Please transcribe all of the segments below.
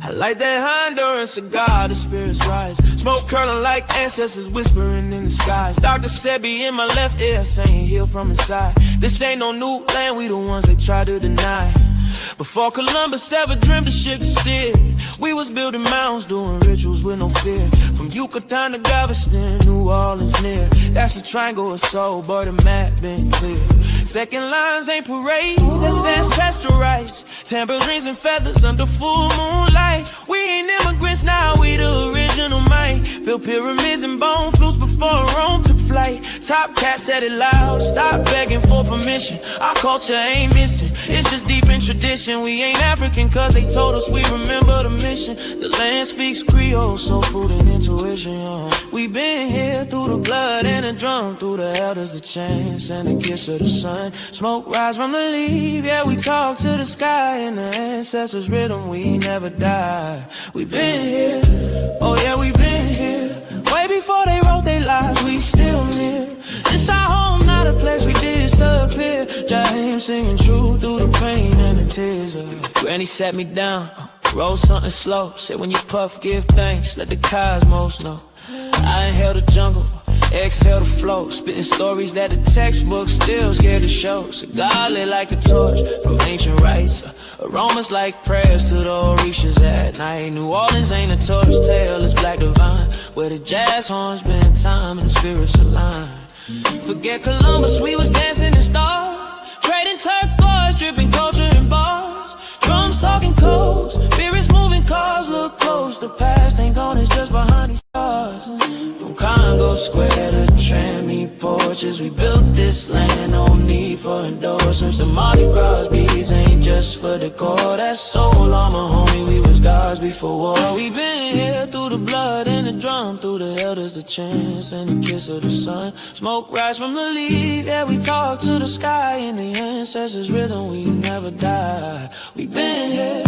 I like that Honduran cigar, the spirits rise. Smoke curling like ancestors whispering in the skies. Dr. Sebi in my left ear saying heal from inside. This ain't no new land, we the ones they try to deny. Before Columbus ever dreamed of ship to steer, we was building mounds, doing rituals with no fear. From Yucatan to Galveston, New Orleans near. That's a triangle of soul, but the map been clear. Second lines ain't parades, that's ancestral rights. Tambourines and feathers under full moonlight. We ain't immigrants now, we the original might. Built pyramids and bone flutes before Rome took flight. Topcatz said it loud, stop begging for permission. Our culture ain't missing, it's just deep in tradition. We ain't African cause they told us we remember the mission. The land speaks Creole, soul food and intuition, yo. We been here through the blood and the drum, through the elders, the chants and the kiss of the sun. Smoke rise from the leaf, yeah, we talk to the sky. In the ancestors' rhythm, we never die. We been here, oh yeah, we been here. Way before they wrote their lives, we still live. This our home, not a place we disappear. Jaheim singing truth through the pain and the tears. Granny sat me down, roll something slow. Said when you puff, give thanks, let the cosmos know. I inhale the jungle, exhale the flow. Spitting stories that the textbook still scared to show. Cigar lit like a torch from ancient rites. Aromas like prayers to the Orishas at night. New Orleans ain't a tourist tale, it's black divine. Where the jazz horns been time and the spirits align. Forget Columbus, we was dancing in stars. Trading turquoise, dripping culture in bars. Drums talking codes, spirits moving cars. Look close, the past ain't gone, it's just behind these stars. From Congo Square to Trammy porches, we built this land, no need for endorsements. The Mardi Gras beats ain't just for decor. That's soul armor, homie, we was gods before war. We been here through the blood and the drum, through the elders, the chants and the kiss of the sun. Smoke rise from the leaf, yeah, we talk to the sky. In the ancestors' rhythm, we never die. We been here,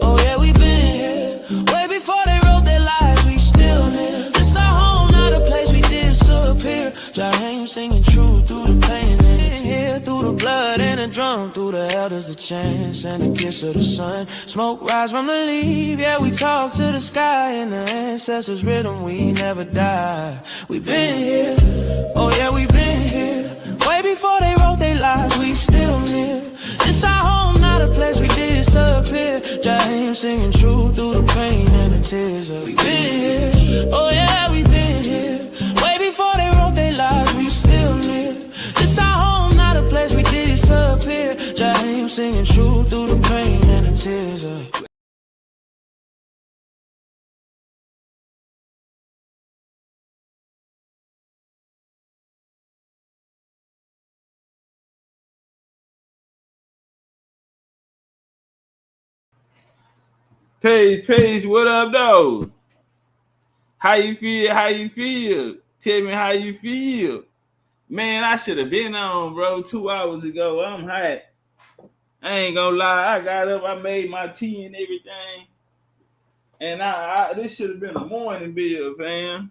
oh yeah, we been here. Way before they wrote their lives, we still live. This our home, not a place we disappear. Jaheim singing truth through the pain and the tears. Through the blood and the drum, through the elders, the chants and the kiss of the sun. Smoke rise from the leaf, yeah, we talk to the sky. In the ancestors' rhythm, we never die. We been here, oh yeah, we been here. Way before they wrote their lives, we still live. This our home, not a place we disappear. Jaheim singing truth through the pain and the tears. We been here, oh yeah, we been here. Way before they wrote their lives, we still live. This our home, not a place we disappear. Jaheim singing truth through the pain and the tears. Paige, what up, though? How you feel? How you feel? Tell me how you feel. Man, I should have been on, bro, 2 hours ago. I'm hot. I ain't gonna lie. I got up, I made my tea and everything. And this should have been a morning bill, fam.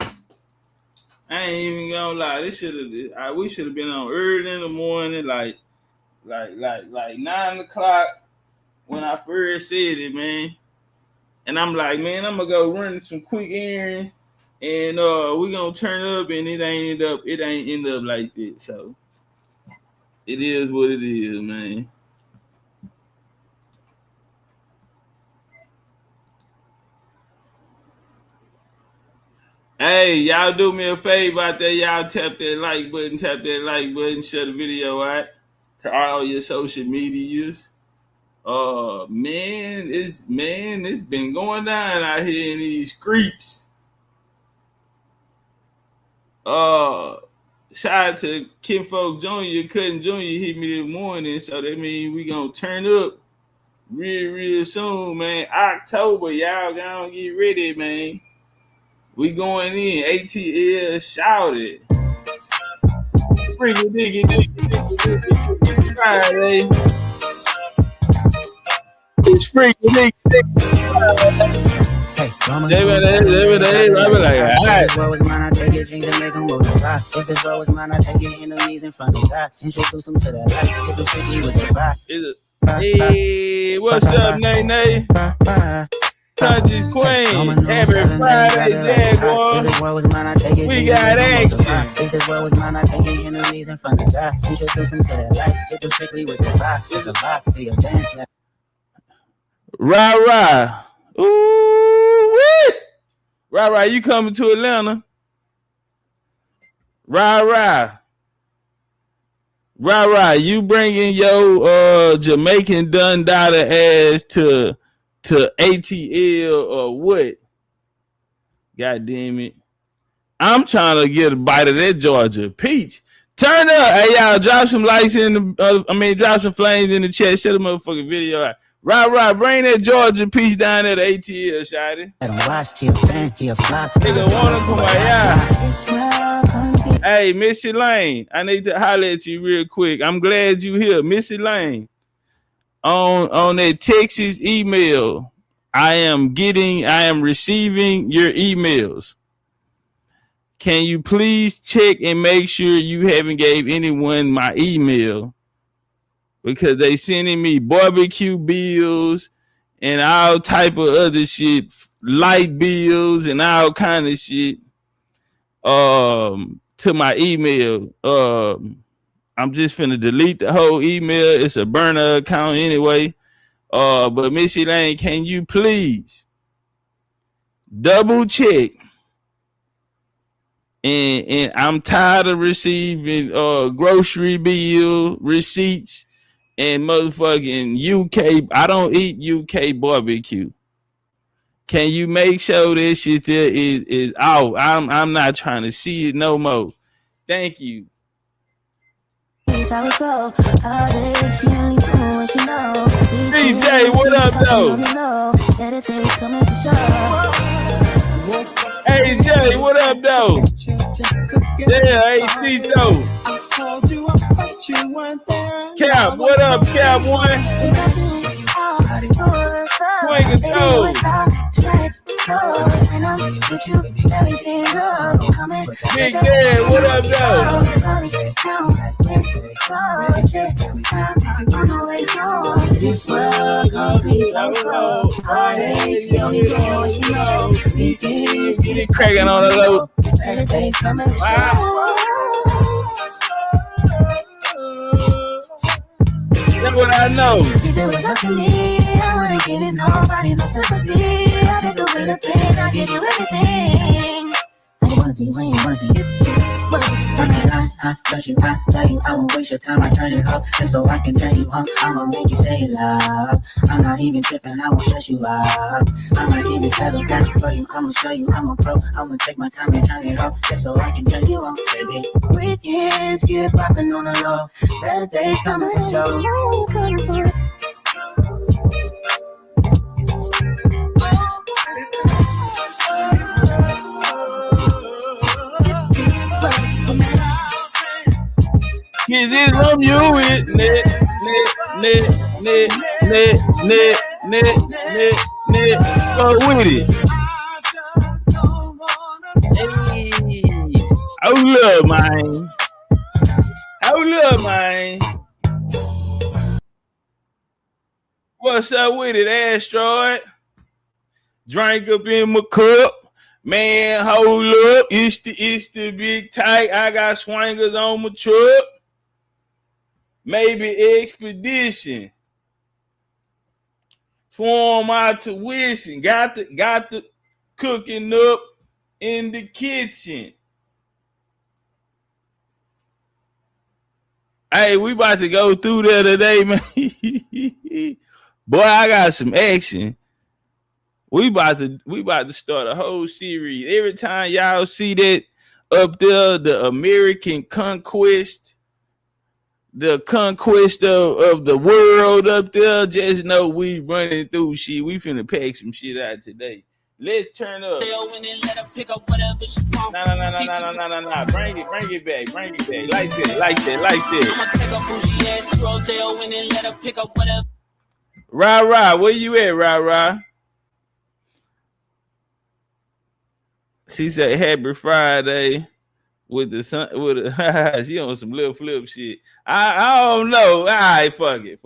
I ain't even gonna lie. We should have been on early in the morning, like 9 o'clock when I first said it, man. And I'm like, man, I'm gonna go run some quick errands, and we gonna turn up, and it ain't end up like that. So it is what it is, man. Hey, y'all do me a favor out there. Y'all tap that like button, share the video out to all your social medias. Man, it's been going down out here in these streets. Shout out to Kinfolk Jr., Cousin Jr. hit me this morning, so that means we gonna turn up real soon, man. October, y'all gonna get ready, man. We going in. ATL shouted. Freaking diggy Friday. It's freaking diggy Hey, like, if this world was mine, I take it, things that make them multiply. If this world was mine, I take your enemies in front of God. Introduce them to that life. If it's with a vibe. Hey, what's up, Nay? Country's queen. Happy Friday, Jaguar. If this world was mine, I take it. We got action. If this world was mine, I take it. Enemies in front of God. Introduce them to that life. Hit them strictly with the vibe. It's a vibe. Be a dance. Rah. Ooh, wee. Rah, you coming to Atlanta? Rah, you bringing your Jamaican dun daughter ass to ATL or what? God damn it. I'm trying to get a bite of that Georgia peach. Turn up. Hey, y'all, drop some likes in the, drop some flames in the chat. Shut the motherfucking video out. Rah, bring that Georgia peach down there to ATL, shawty. Nigga wanna come out. Hey, Missy Lane, I need to holler at you real quick. I'm glad you here. Missy Lane, on that Texas email, I am receiving your emails. Can you please check and make sure you haven't gave anyone my email? Because they sending me barbecue bills and all type of other shit, light bills and all kind of shit to my email. I'm just finna delete the whole email. It's a burner account anyway. But Missy Lane, can you please double check? And I'm tired of receiving grocery bill receipts and motherfucking UK. I don't eat UK barbecue. Can you make sure this shit there is out? I'm not trying to see it no more. Thank you. DJ, what up, though? Hey, Jay, what up, though? Yeah, AC, though. Cap, what up, Cap one? Swing it, though. Big Dad, what up, though? This world gon' be over. Get it cracking on the low. That's what I know. If it was up to me, I wouldn't give it nobody no sympathy. I take away the pain, I give you everything. I just wanna see when you wanna see this. I trust you, I tell you, I won't waste your time. I turn it up just so I can tell you, I'ma make you say it loud. I'm not even tripping, I won't stress you out. I might even settle down for you. I'ma show you, I'm a pro. I'ma take my time and turn it up just so I can tell you, baby. Weekends get popping on the low. Better days coming for sure. Is it from you with net, go with it. Hey. Hold up, man. What's up with it, Asteroid? Drink up in my cup. Man, hold up. It's the big tight. I got swingers on my truck. Maybe expedition. Form my tuition. Got the cooking up in the kitchen. Hey, we about to go through there today, man. Boy, I got some action. We about to start a whole series. Every time y'all see that up there, the American Conquest, the conquest of the world up there, just know we running through shit. We finna pack some shit out today. Let's turn up. Nah. Bring it back. Like that. Rah, where you at, Rah? She said happy Friday with the sun. She on some little flip shit. I don't know. All right, fuck it.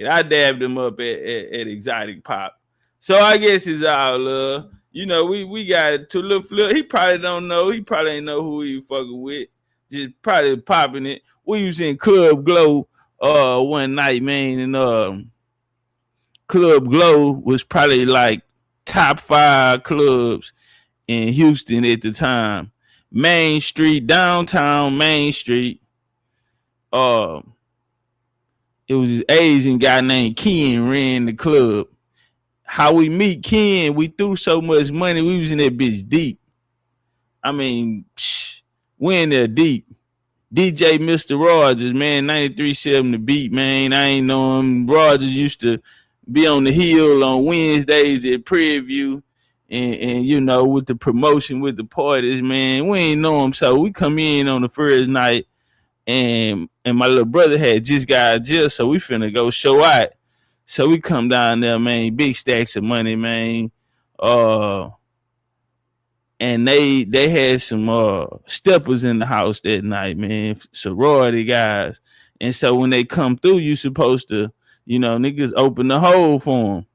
I dabbed him up at Exotic Pop. So I guess it's all love. You know, we got to little flip. He probably don't know. He probably ain't know who he fucking with. Just probably popping it. We was in Club Glow one night, man, and Club Glow was probably like top 5 clubs in Houston at the time. Main Street, downtown Main Street. It was this Asian guy named Ken ran the club. How we meet Ken, we threw so much money, we was in that bitch deep. I mean, we in there deep. DJ Mr. Rogers, man, 93.7 The Beat, man. I ain't know him. Rogers used to be on the hill on Wednesdays at Preview. And you know, with the promotion, with the parties, man, we ain't know him. So we come in on the first night, and my little brother had just got out of jail, so we finna go show out. So we come down there, man, big stacks of money, man. And they had some steppers in the house that night, man, sorority guys. And so when they come through, you supposed to, you know, niggas open the hole for them.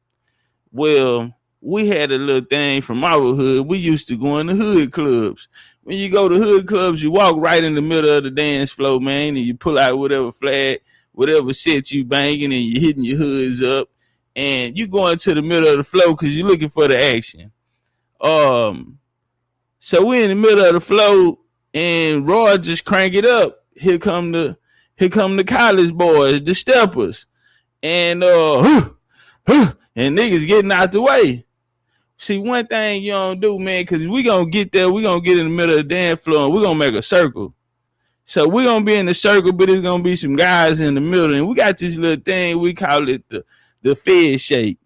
Well, we had a little thing from our hood. We used to go in the hood clubs. When you go to hood clubs, you walk right in the middle of the dance floor, man, and you pull out whatever flag, whatever set you banging, and you hitting your hoods up, and you go into the middle of the floor because you're looking for the action. So we in the middle of the floor, and Roy just crank it up. Here come the college boys, the steppers, and and niggas getting out the way. See, one thing you don't do, man, because we gonna get there, we gonna get in the middle of the dance floor, and we gonna make a circle. So we're gonna be in the circle, but it's gonna be some guys in the middle, and we got this little thing, we call it the Fed shake.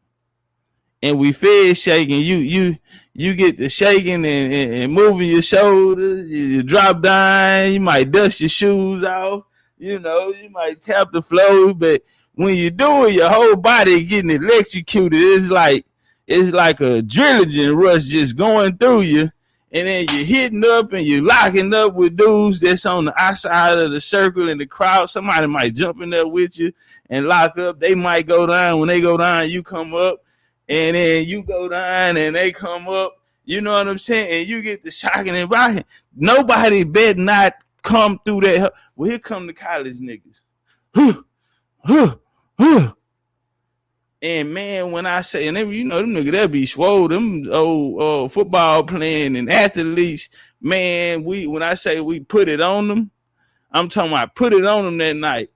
And we Fed shaking, you get the shaking and moving your shoulders, you drop down, you might dust your shoes off, you know, you might tap the floor, but when you do it, your whole body getting electrocuted. It's like a adrenaline rush just going through you, and then you're hitting up and you're locking up with dudes that's on the outside of the circle in the crowd. Somebody might jump in there with you and lock up. They might go down. When they go down, you come up, and then you go down and they come up. You know what I'm saying? And you get the shocking and rocking. Nobody better not come through that. Well, here come the college niggas. And man, when I say, and them, you know, them niggas that be swole, them old football playing and athletes, man, when I say we put it on them, I'm talking about put it on them that night.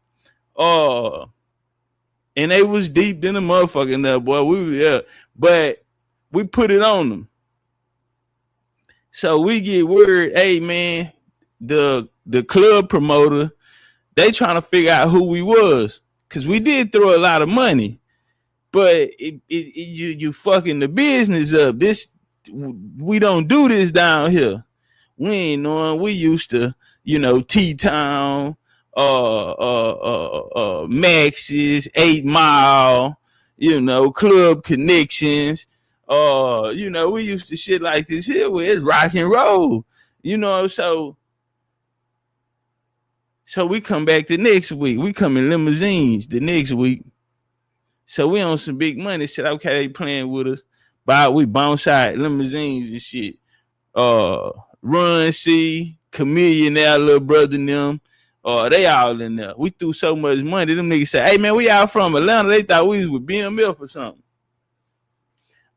And they was deep in the motherfucking there, boy. But we put it on them. So we get word, hey man, the club promoter, they trying to figure out who we was, cause we did throw a lot of money, but you fucking the business up. We don't do this down here. We ain't knowing. We used to, you know, T-Town, Max's, 8 Mile, you know, Club Connections. You know, we used to shit like this here where it's rock and roll, you know. So we come back the next week. We come in limousines the next week. So we on some big money. Said, okay, they playing with us. But we bounce out limousines and shit. Run C, Chameleon, our little brother and them. They all in there. We threw so much money. Them niggas say, hey man, we out from Atlanta. They thought we was with BMF or something.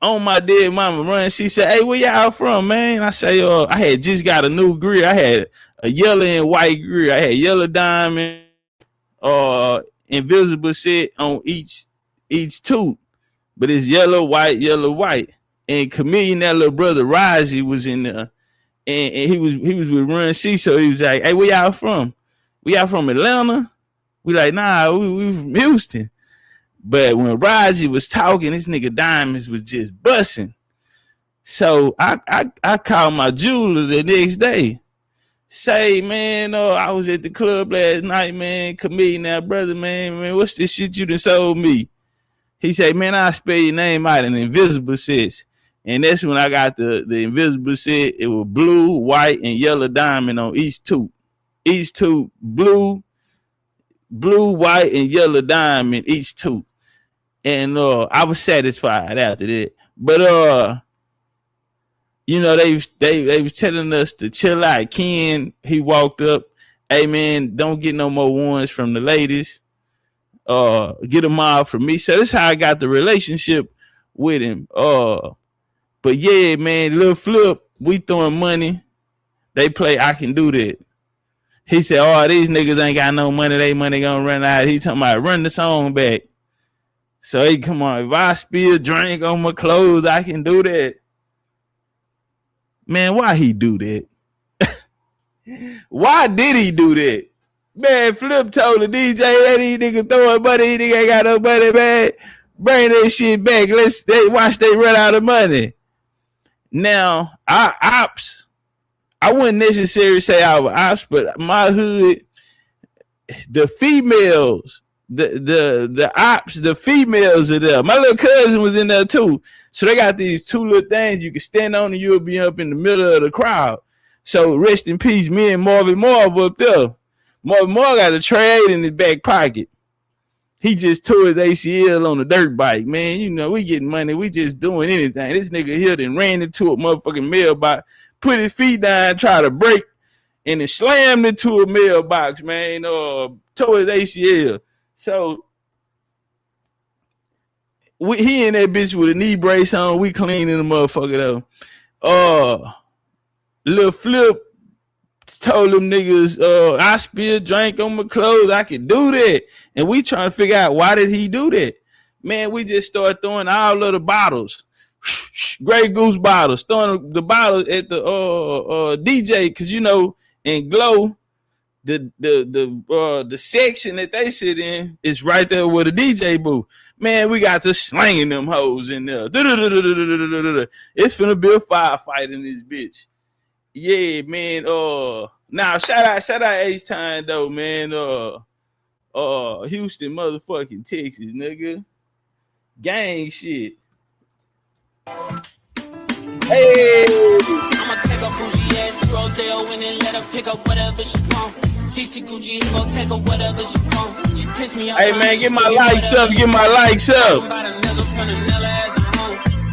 On my dead mama run, she said, hey, where y'all from, man? I say, I had just got a new grill. I had a yellow and white grill. I had yellow diamond, invisible set on each tooth. But it's yellow, white. And Chameleon, that little brother, Raji, was in there. And he was with Run C, so he was like, hey, where y'all from? We out from Atlanta? We like, nah, we from Houston. But when Raji was talking, this nigga Diamonds was just busting. So I called my jeweler the next day. Say, man, I was at the club last night, man. Chameleon, now, brother, man, what's this shit you done sold me? He said, man, I'll spell your name out in invisible sets. And that's when I got the invisible set. It was blue, white, and yellow diamond on each tooth. Each tooth, blue, white, and yellow diamond each tooth. And I was satisfied after that. But you know, they was telling us to chill out. Ken, he walked up, hey man, don't get no more ones from the ladies. Get them all from me. So that's how I got the relationship with him. But yeah, man, Lil Flip, we throwing money. They play I Can Do That. He said, oh, these niggas ain't got no money. They money gonna run out. He talking about run the song back. So hey, come on, if I spill drink on my clothes, I can do that. Man, why he do that? Why did he do that? Man, Flip told the DJ that these niggas throwing money, these niggas ain't got no money, man. Bring that shit back. Watch they run out of money. Now, our ops, I wouldn't necessarily say our ops, but my hood, the females, the ops, the females are there. My little cousin was in there too. So they got these two little things you can stand on and you'll be up in the middle of the crowd. So rest in peace, me and Marvin Marv up there. Marvin Marv got a trade in his back pocket. He just tore his ACL on a dirt bike, man. You know, we getting money. We just doing anything. This nigga here then ran into a motherfucking mailbox, put his feet down, try to break, and then slammed into a mailbox, man. Tore his ACL. So he in that bitch with a knee brace on. We cleaning the motherfucker though. Lil Flip told them niggas, I spilled drink on my clothes. I could do that. And we trying to figure out why did he do that? Man, we just started throwing all of the bottles, Grey Goose bottles, throwing the bottles at the DJ, because you know, in Glow, the section that they sit in is right there with the DJ booth. Man, we got to slanging them hoes in there. It's finna be a firefight in this bitch. Yeah, man. Now shout out H-Time though, man. Houston, motherfucking Texas, nigga. Gang shit. Hey. I'ma take a bougie ass to Rodeo and then let her pick up whatever she want. CC Gucci, he gon' take her whatever she want. She pissed me off. Hey man, get my likes up, get my likes up.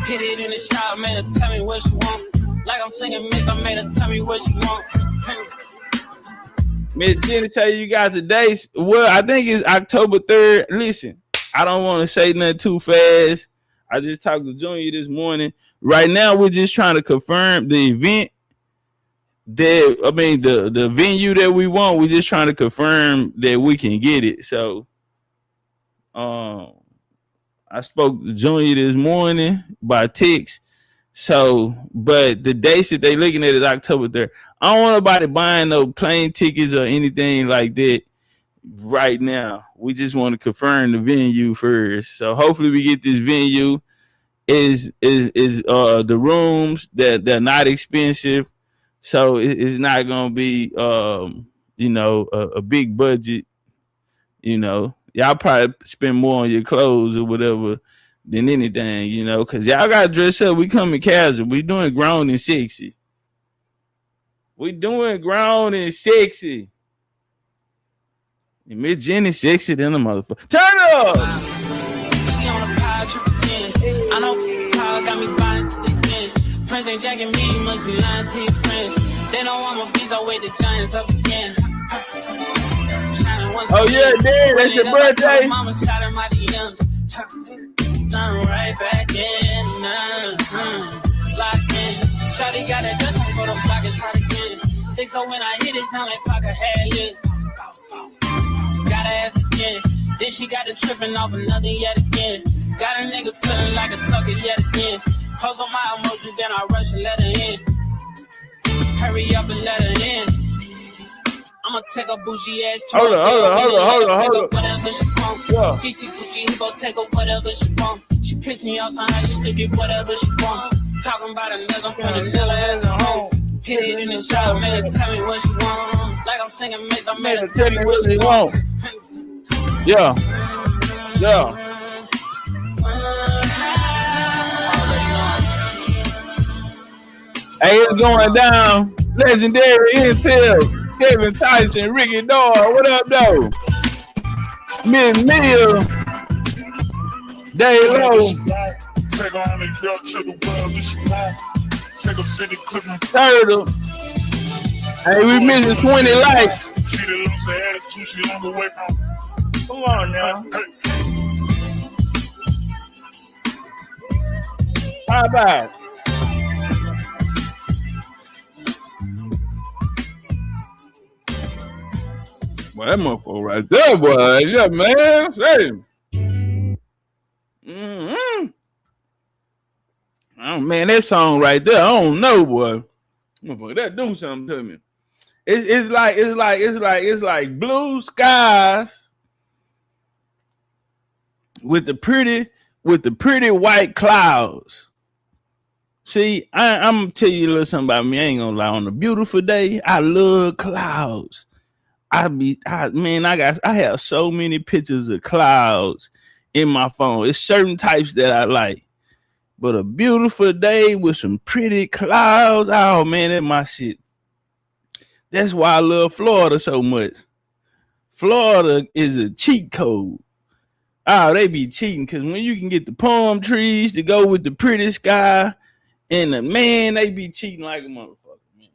Hit it in the shop, made her tell me what she want. Like I'm singing mix, I made her tell me what she want. Miss Jenny tell you got the dates. Well, I think it's October 3rd. Listen, I don't want to say nothing too fast. I just talked to Junior this morning. Right now, we're just trying to confirm the event. The venue that we want. We're just trying to confirm that we can get it. So, I spoke to Junior this morning by text. So, but the dates that they looking at is October 3rd. I don't want nobody buying no plane tickets or anything like that right now. We just want to confirm the venue first. So hopefully we get this venue. Is the rooms that they're not expensive. So it's not gonna be a big budget. You know, y'all probably spend more on your clothes or whatever than anything, you know, because y'all got to dress up. We coming casual. We doing grown and sexy. And Miss Jenny sexy than a motherfucker. Turn up! She on a power trip again. I know power got me buying again. Friends ain't jacking me, you must be lying to your friends. They know I'm a beast, I wait the Giants up again. Oh yeah, Dad, that's your birthday. Mama shot at my DMs. I'm right back in, locked in. Shawty got a dust on, so the block is hot again. Think so when I hit it, sound like fuck a head. Got her ass again. Then she got the tripping off another yet again. Got a nigga feeling like a sucker yet again. Pose on my emotions, then I rush and let her in. Hurry up and let her in. I'ma take a bougie ass to hold on. Whatever she want. CC Gucci, he gon' take her whatever she want. She pissed me off somehow, she still get whatever she want. Talking about a nigga, I'm finna nail her as a hoe. Hit it in the shop, made her tell me what she want. Like I'm singing mix, I made her tell me what she want. Yeah. Hey, it's going down. Legendary Intel. Kevin Tyson, Ricky Dawg, what up, though? Miss Mill, Day low. Take on and girl to the world if you want. Take a city clip and Turtle. Hey, we missing 20 likes. she the loser attitude, she on the way from. Come on now. How about? Boy, that motherfucker right there, boy. Yeah, man. Hey. Mm-hmm. Oh man, that song right there, I don't know, boy. Motherfucker, that do something to me. It's like blue skies with the pretty white clouds. See, I'm gonna tell you a little something about me. I ain't gonna lie. On a beautiful day, I love clouds. I have so many pictures of clouds in my phone. It's certain types that I like. But a beautiful day with some pretty clouds, oh man, that's my shit. That's why I love Florida so much. Florida is a cheat code. Oh, they be cheating because when you can get the palm trees to go with the pretty sky, and the man, they be cheating like a motherfucker, man.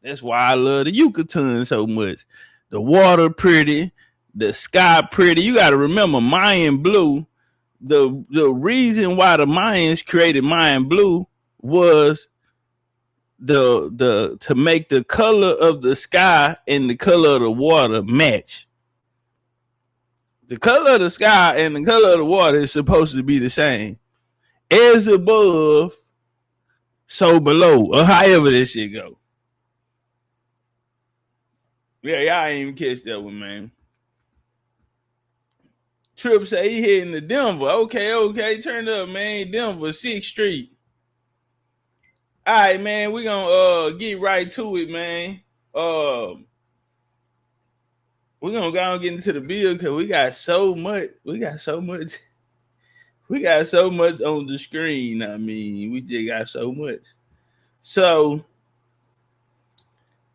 That's why I love the Yucatan so much. The water pretty, the sky pretty. You got to remember Mayan blue. The reason why the Mayans created Mayan blue was to make the color of the sky and the color of the water match. The color of the sky and the color of the water is supposed to be the same. As above, so below, or however this shit go. Yeah, y'all ain't even catch that one, man. Trip say he heading to Denver. Okay, turn up, man. Denver, 6th Street. All right, man, we gonna get right to it, man. We're gonna go and get into the bill because we got so much on the screen. I mean, we just got so much. So,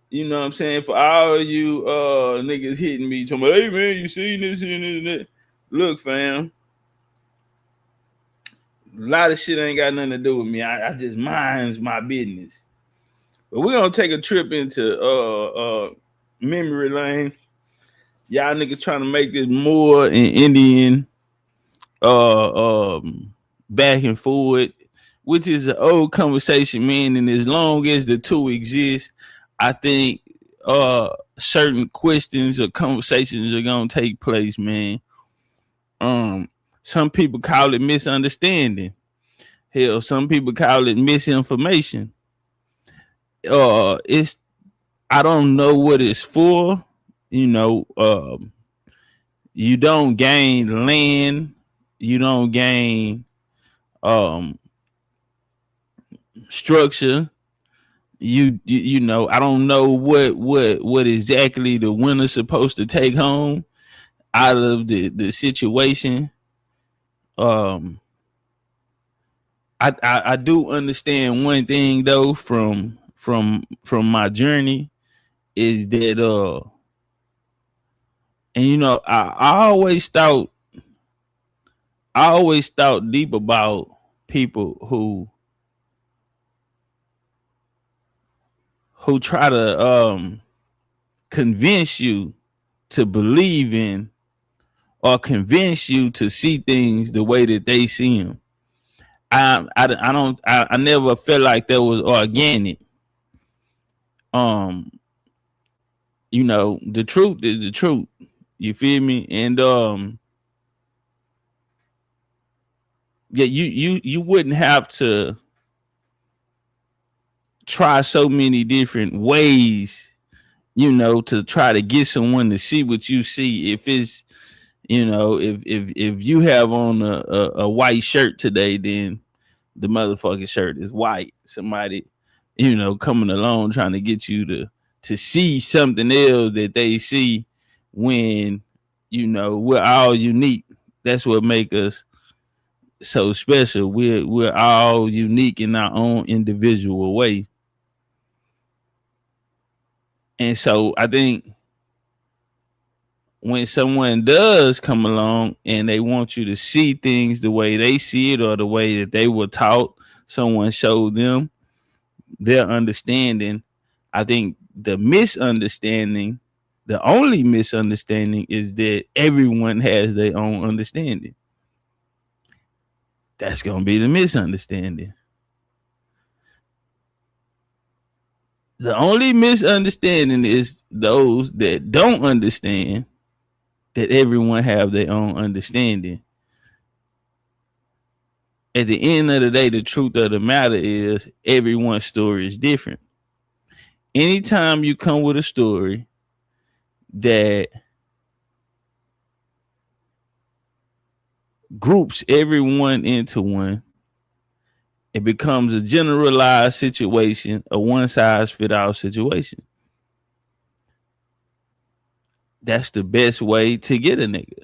you know what I'm saying? For all you niggas hitting me, talking about, hey man, you seen this and that. Look, fam. A lot of shit ain't got nothing to do with me. I just minds my business. But we're gonna take a trip into memory lane. Y'all niggas trying to make this Moor and Indian back and forward, which is an old conversation, man. And as long as the two exist, I think certain questions or conversations are gonna take place, man. Some people call it misunderstanding. Hell, some people call it misinformation. I don't know what it's for. You know, you don't gain land, you don't gain structure. You know, I don't know what exactly the winner's supposed to take home out of the situation. I do understand one thing though from my journey is that and you know I always thought deep about people who try to convince you to believe in or convince you to see things the way that they see them. I never felt like that was organic. You know, the truth is the truth. You feel me? And yeah, you wouldn't have to try so many different ways, you know, to try to get someone to see what you see. If it's, you know, if you have on a white shirt today, then the motherfucking shirt is white. Somebody, you know, coming along trying to get you to see something else that they see when, you know, we're all unique. That's what make us so special. We're all unique in our own individual way. And so I think when someone does come along and they want you to see things the way they see it or the way that they were taught, someone showed them their understanding. I think the only misunderstanding is that everyone has their own understanding. That's going to be the misunderstanding. The only misunderstanding is those that don't understand that everyone have their own understanding. At the end of the day, the truth of the matter is everyone's story is different. Anytime you come with a story that groups everyone into one, it becomes a generalized situation, a one-size-fit-all situation. That's the best way to get a nigga.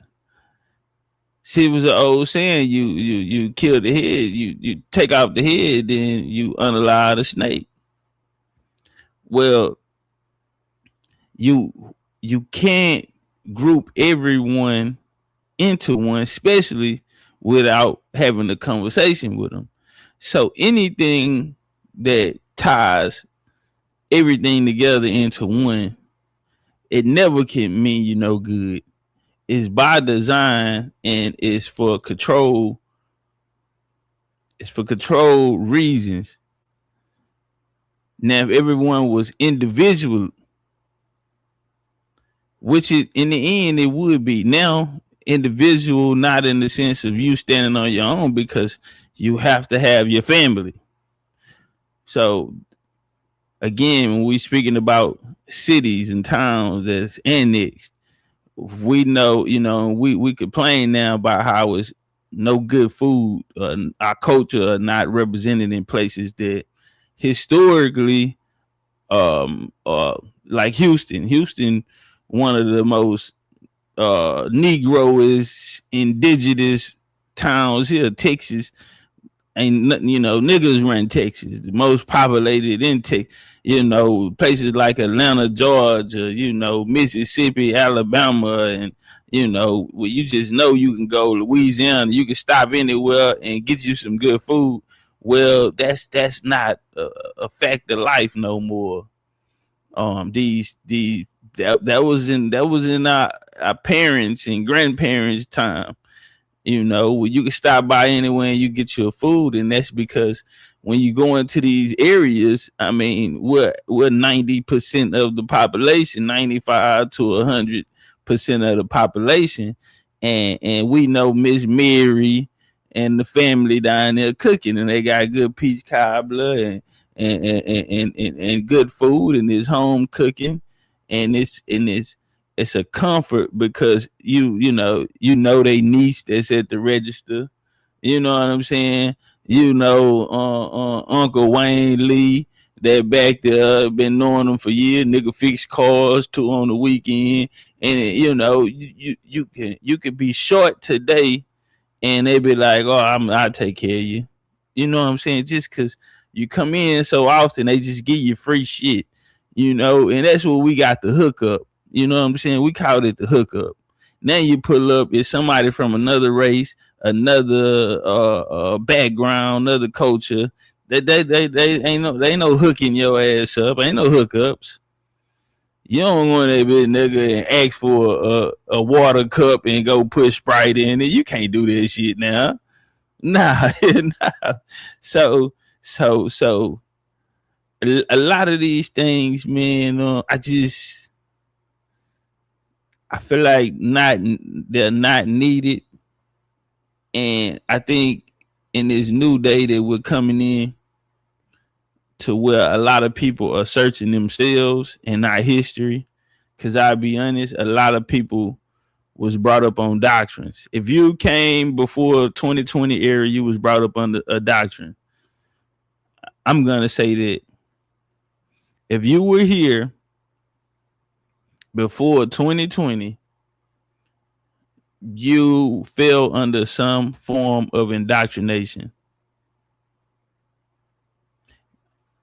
See, it was an old saying: you kill the head, you take off the head, then you unalive the snake. Well, you can't group everyone into one, especially without having a conversation with them. So anything that ties everything together into one, it never can mean you no good. It's by design and it's for control. It's for control reasons. Now, if everyone was individual, which in the end it would be. Now, individual, not in the sense of you standing on your own, because you have to have your family. So again, when we're speaking about cities and towns that's annexed, we know, we complain now about how it's no good food. Our culture are not represented in places that historically, like Houston, one of the most Negroish, indigenous towns here. Texas ain't nothing, niggas run Texas, the most populated in Texas. Places like Atlanta, Georgia, Mississippi, Alabama, and where you just know you can go. Louisiana, you can stop anywhere and get you some good food. Well, that's not a fact of life no more. That was in our parents and grandparents' time. Where you can stop by anywhere and you get your food, and that's because when you go into these areas, I mean, we're 90% of the population, 95 to 100% of the population, and we know Miss Mary and the family down there cooking, and they got good peach cobbler and good food, and it's home cooking, and it's a comfort because you know they niece that's at the register. You know what I'm saying? Uncle Wayne Lee that back there, been knowing them for years. Nigga fix cars too on the weekend, and you can be short today, and they be like, "Oh, I'll take care of you." You know what I'm saying? Just because you come in so often, they just give you free shit. And that's what we got the hookup. You know what I'm saying? We called it the hookup. Now you pull up, it's somebody from another race, another background, another culture. They ain't no hooking your ass up. Ain't no hookups. You don't want that big nigga and ask for a water cup and go put Sprite in it. You can't do that shit now. Nah. So a lot of these things, man, I feel like they're not needed. And I think in this new day that we're coming in to where a lot of people are searching themselves and not history. Because I'll be honest, a lot of people was brought up on doctrines. If you came before 2020 era, you was brought up under a doctrine. I'm going to say that if you were here before 2020, you fell under some form of indoctrination.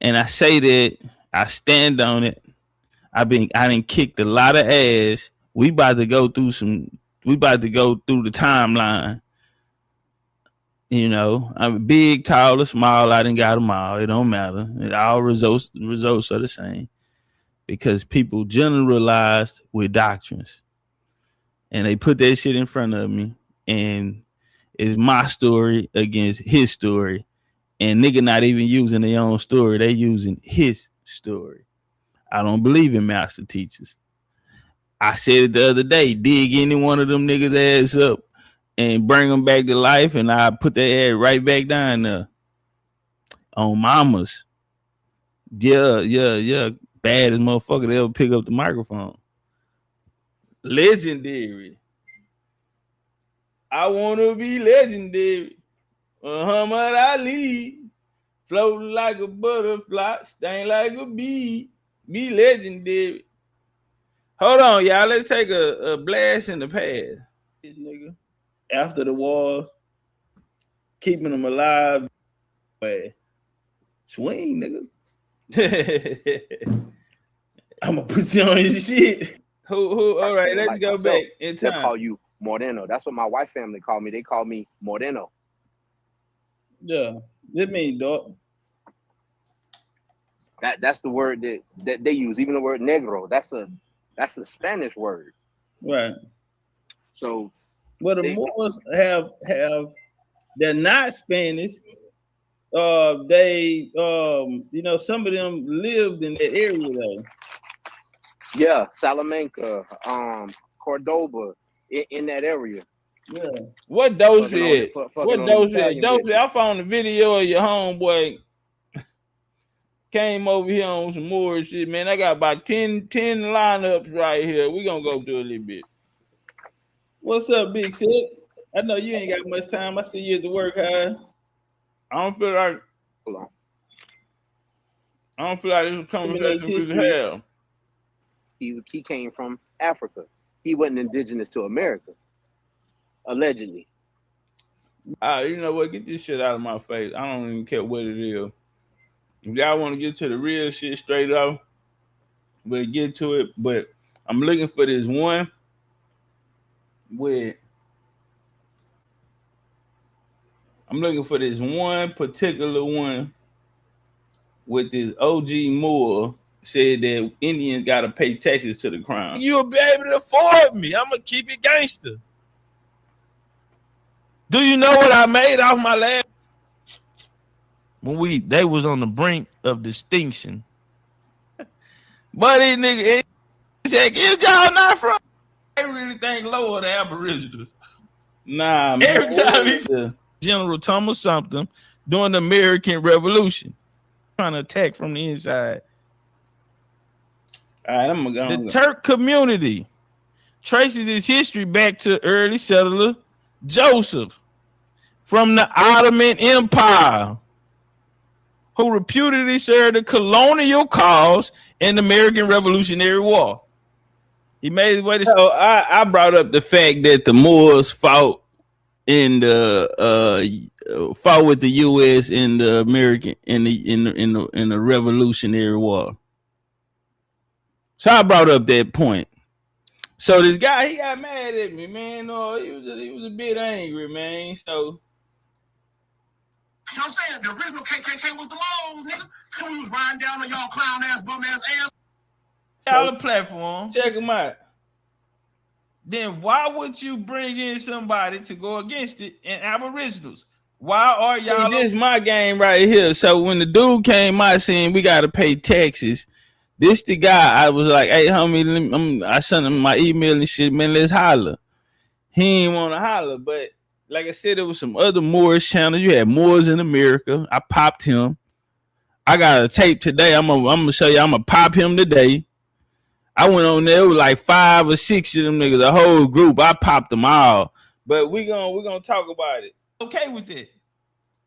And I say that, I stand on it. I done kicked a lot of ass We about to go through the timeline. You know, I'm big, tall, or small. I done got them all. It don't matter. All results are the same because people generalized with doctrines, and they put that shit in front of me, and it's my story against his story, and nigga not even using their own story. They using his story. I don't believe in master teachers. I said it the other day. Dig any one of them niggas ass up and bring them back to life, and I put their ass right back down there. On mamas. Yeah. Baddest motherfucker that ever pick up the microphone. Legendary. I want to be legendary. Muhammad Ali. Floating like a butterfly. Sting like a bee. Be legendary. Hold on, y'all. Let's take a blast in the past. This nigga. After the wars, keeping them alive. Swing, nigga. I'm gonna put you on your shit. Who? All right, let's go back in time. They call you Moreno. That's what my white family call me. They call me Moreno. Yeah, that means dog. That's the word that they use. Even the word negro. That's a Spanish word. Right. So. Well, the Moors have they're not Spanish. They you know, some of them lived in that area though. Yeah, Salamanca, Cordoba, in that area. Yeah. What those is? What those is? Those I found a video of your homeboy came over here on some more shit, man. I got about 10 lineups right here. We're gonna go through a little bit. What's up, Big Shit? I know you ain't got much time. I see you at the work hard. I don't feel like this is conversation with hell. He came from Africa. He wasn't indigenous to America, allegedly. You know what? Get this shit out of my face. I don't even care what it is. If y'all want to get to the real shit straight up, we'll get to it. But I'm looking for this one particular one with this OG Moore said that Indians got to pay taxes to the crown. You'll be able to afford me. I'm going to keep it gangster. Do you know what I made off my last? When they was on the brink of distinction. But these niggas said, is y'all not from? They really think lower the Aboriginals. Nah, man. Every time he said General Thomas something during the American Revolution, trying to attack from the inside. All right, I'm gonna go. The Turk community traces its history back to early settler Joseph from the Ottoman Empire, who reputedly served the colonial cause in the American Revolutionary War. He made his way to. So I brought up the fact that the Moors fought in the fought with the U.S. in the American in the Revolutionary War. So I brought up that point. So this guy, he got mad at me, man. He was a bit angry, man. So you know what I'm saying? The original KKK was the Moors, nigga. Cause we was riding down on y'all clown ass, bum ass ass. Y'all the platform. Check them out. Then why would you bring in somebody to go against it in Aboriginals? Why are y'all? This is my game right here. So when the dude came out saying we got to pay taxes, this the guy. I was like, hey, homie, I sent him my email and shit, man, let's holler. He ain't want to holler, but like I said, there was some other Moors channels. You had Moors in America. I popped him. I got a tape today. I'm gonna show you. I'm gonna pop him today. I went on there with like 5 or 6 of them niggas, a whole group. I popped them all. But we're gonna talk about it. Okay with it.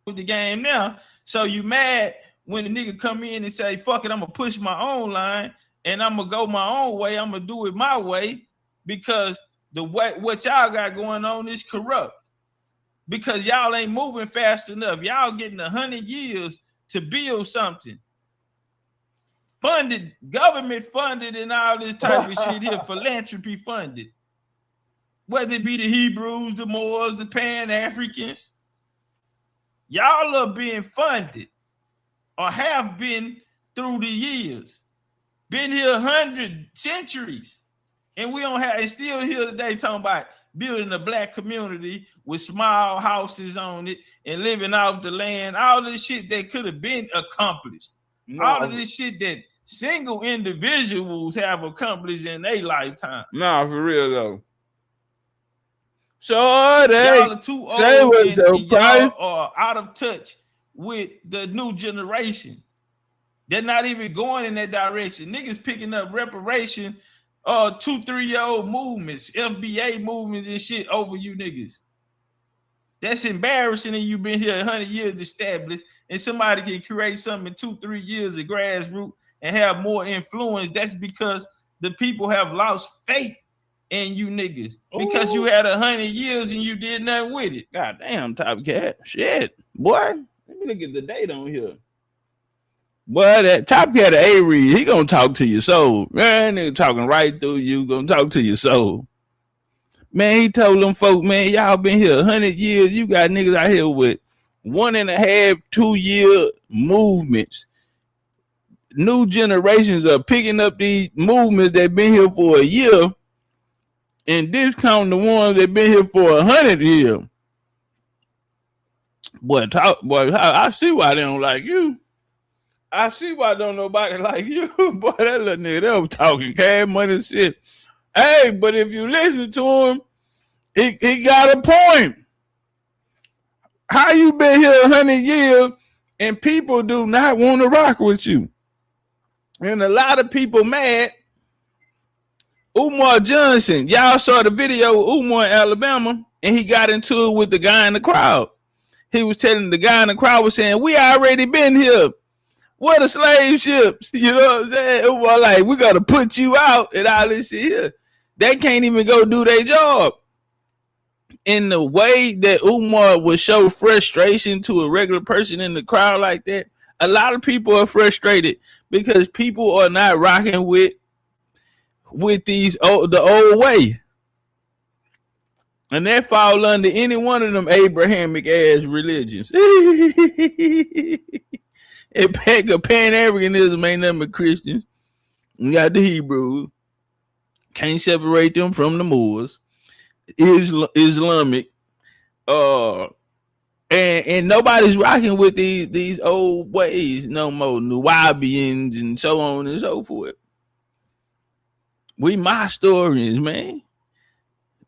With the game now. So you mad when the nigga come in and say, fuck it, I'm gonna push my own line and I'm gonna go my own way. I'm gonna do it my way because the way what y'all got going on is corrupt. Because y'all ain't moving fast enough. Y'all getting 100 years to build something. funded, government funded, and all this type of shit here, philanthropy funded. Whether it be the Hebrews, the Moors, the Pan-Africans, y'all are being funded or have been through the years. Been here 100 centuries. And we don't have, and still here today talking about building a black community with small houses on it and living off the land. All this shit that could have been accomplished. No. All of this shit that single individuals have accomplished in their lifetime. Nah, for real though. So they y'all are too old and y'all are out of touch with the new generation. They're not even going in that direction. Niggas picking up reparation 2-3-year-old movements, FBA movements and shit over you niggas. That's embarrassing, and you've been here 100 years established, and somebody can create something in 2-3 years of grassroots and have more influence. That's because the people have lost faith in you niggas because you had 100 years and you did nothing with it. God damn, Topcatz. Shit, boy. Let me look at the date on here. Boy, that Topcatz A-Reed, he gonna talk to your soul. Man, nigga talking right through you, gonna talk to your soul. Man, he told them folk, man, y'all been here 100 years. You got niggas out here with 1.5, 2 year movements. New generations are picking up these movements that been here for a year and discounting the ones that been here for 100 years. Boy, I see why they don't like you. I see why don't nobody like you. Boy, that little nigga, they was talking cash money and shit. Hey, but if you listen to him, he got a point. How you been here 100 years and people do not want to rock with you? And a lot of people mad. Umar Johnson, y'all saw the video of Umar in Alabama, and he got into it with the guy in the crowd. He was telling the guy in the crowd was saying, we already been here. What a slave ships, you know what I'm saying? It was like, we got to put you out and all this shit here. They can't even go do their job. In the way that Umar would show frustration to a regular person in the crowd like that, a lot of people are frustrated because people are not rocking with the old way. And that fall under any one of them Abrahamic ass religions. And Pan-Africanism ain't nothing but Christians. You got the Hebrews. Can't separate them from the Moors. Islamic. And nobody's rocking with these old ways no more. Nubians and so on and so forth. We my stories, man.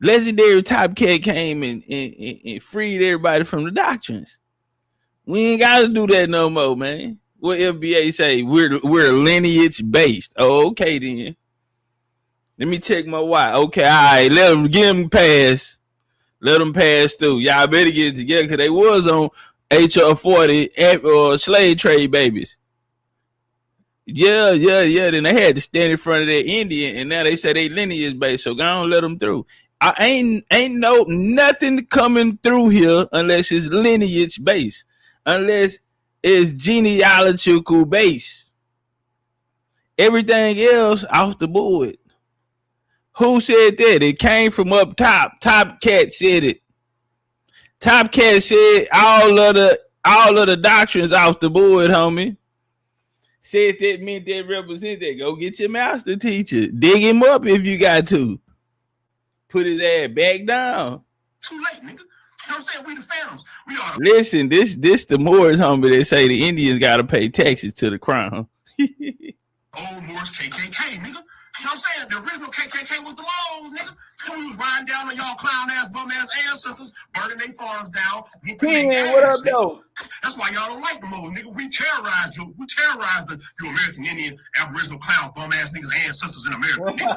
Legendarytopcatz came and freed everybody from the doctrines. We ain't got to do that no more, man. What FBA say? We're lineage based. Oh, okay then. Let me check my why. Okay, all right. Let them give them pass. Let them pass through. Y'all better get it together because they was on HR 40 or slave trade babies. Yeah. Then they had to stand in front of that Indian, and now they say they lineage based. So go on, let them through. I ain't no nothing coming through here unless it's lineage based. Unless it's genealogical base. Everything else off the board. Who said that? It came from up top. Topcatz said it. Topcatz said all of the doctrines off the board, homie. Said that meant that represent that. Go get your master teacher. Dig him up if you got to. Put his ass back down. Too late, nigga. You know what I'm saying? We the phantoms. We are. Listen, this the Moors, homie. They say the Indians gotta pay taxes to the crown. Old Moors KKK, nigga. You know what I'm saying? The original KKK was the moles, nigga. We was riding down on y'all clown ass, bum ass ancestors, burning their farms down. Man, what up, though? That's why y'all don't like the moles, nigga. We terrorized you. We terrorized you American Indian, Aboriginal clown, bum ass niggas, ancestors in America, nigga.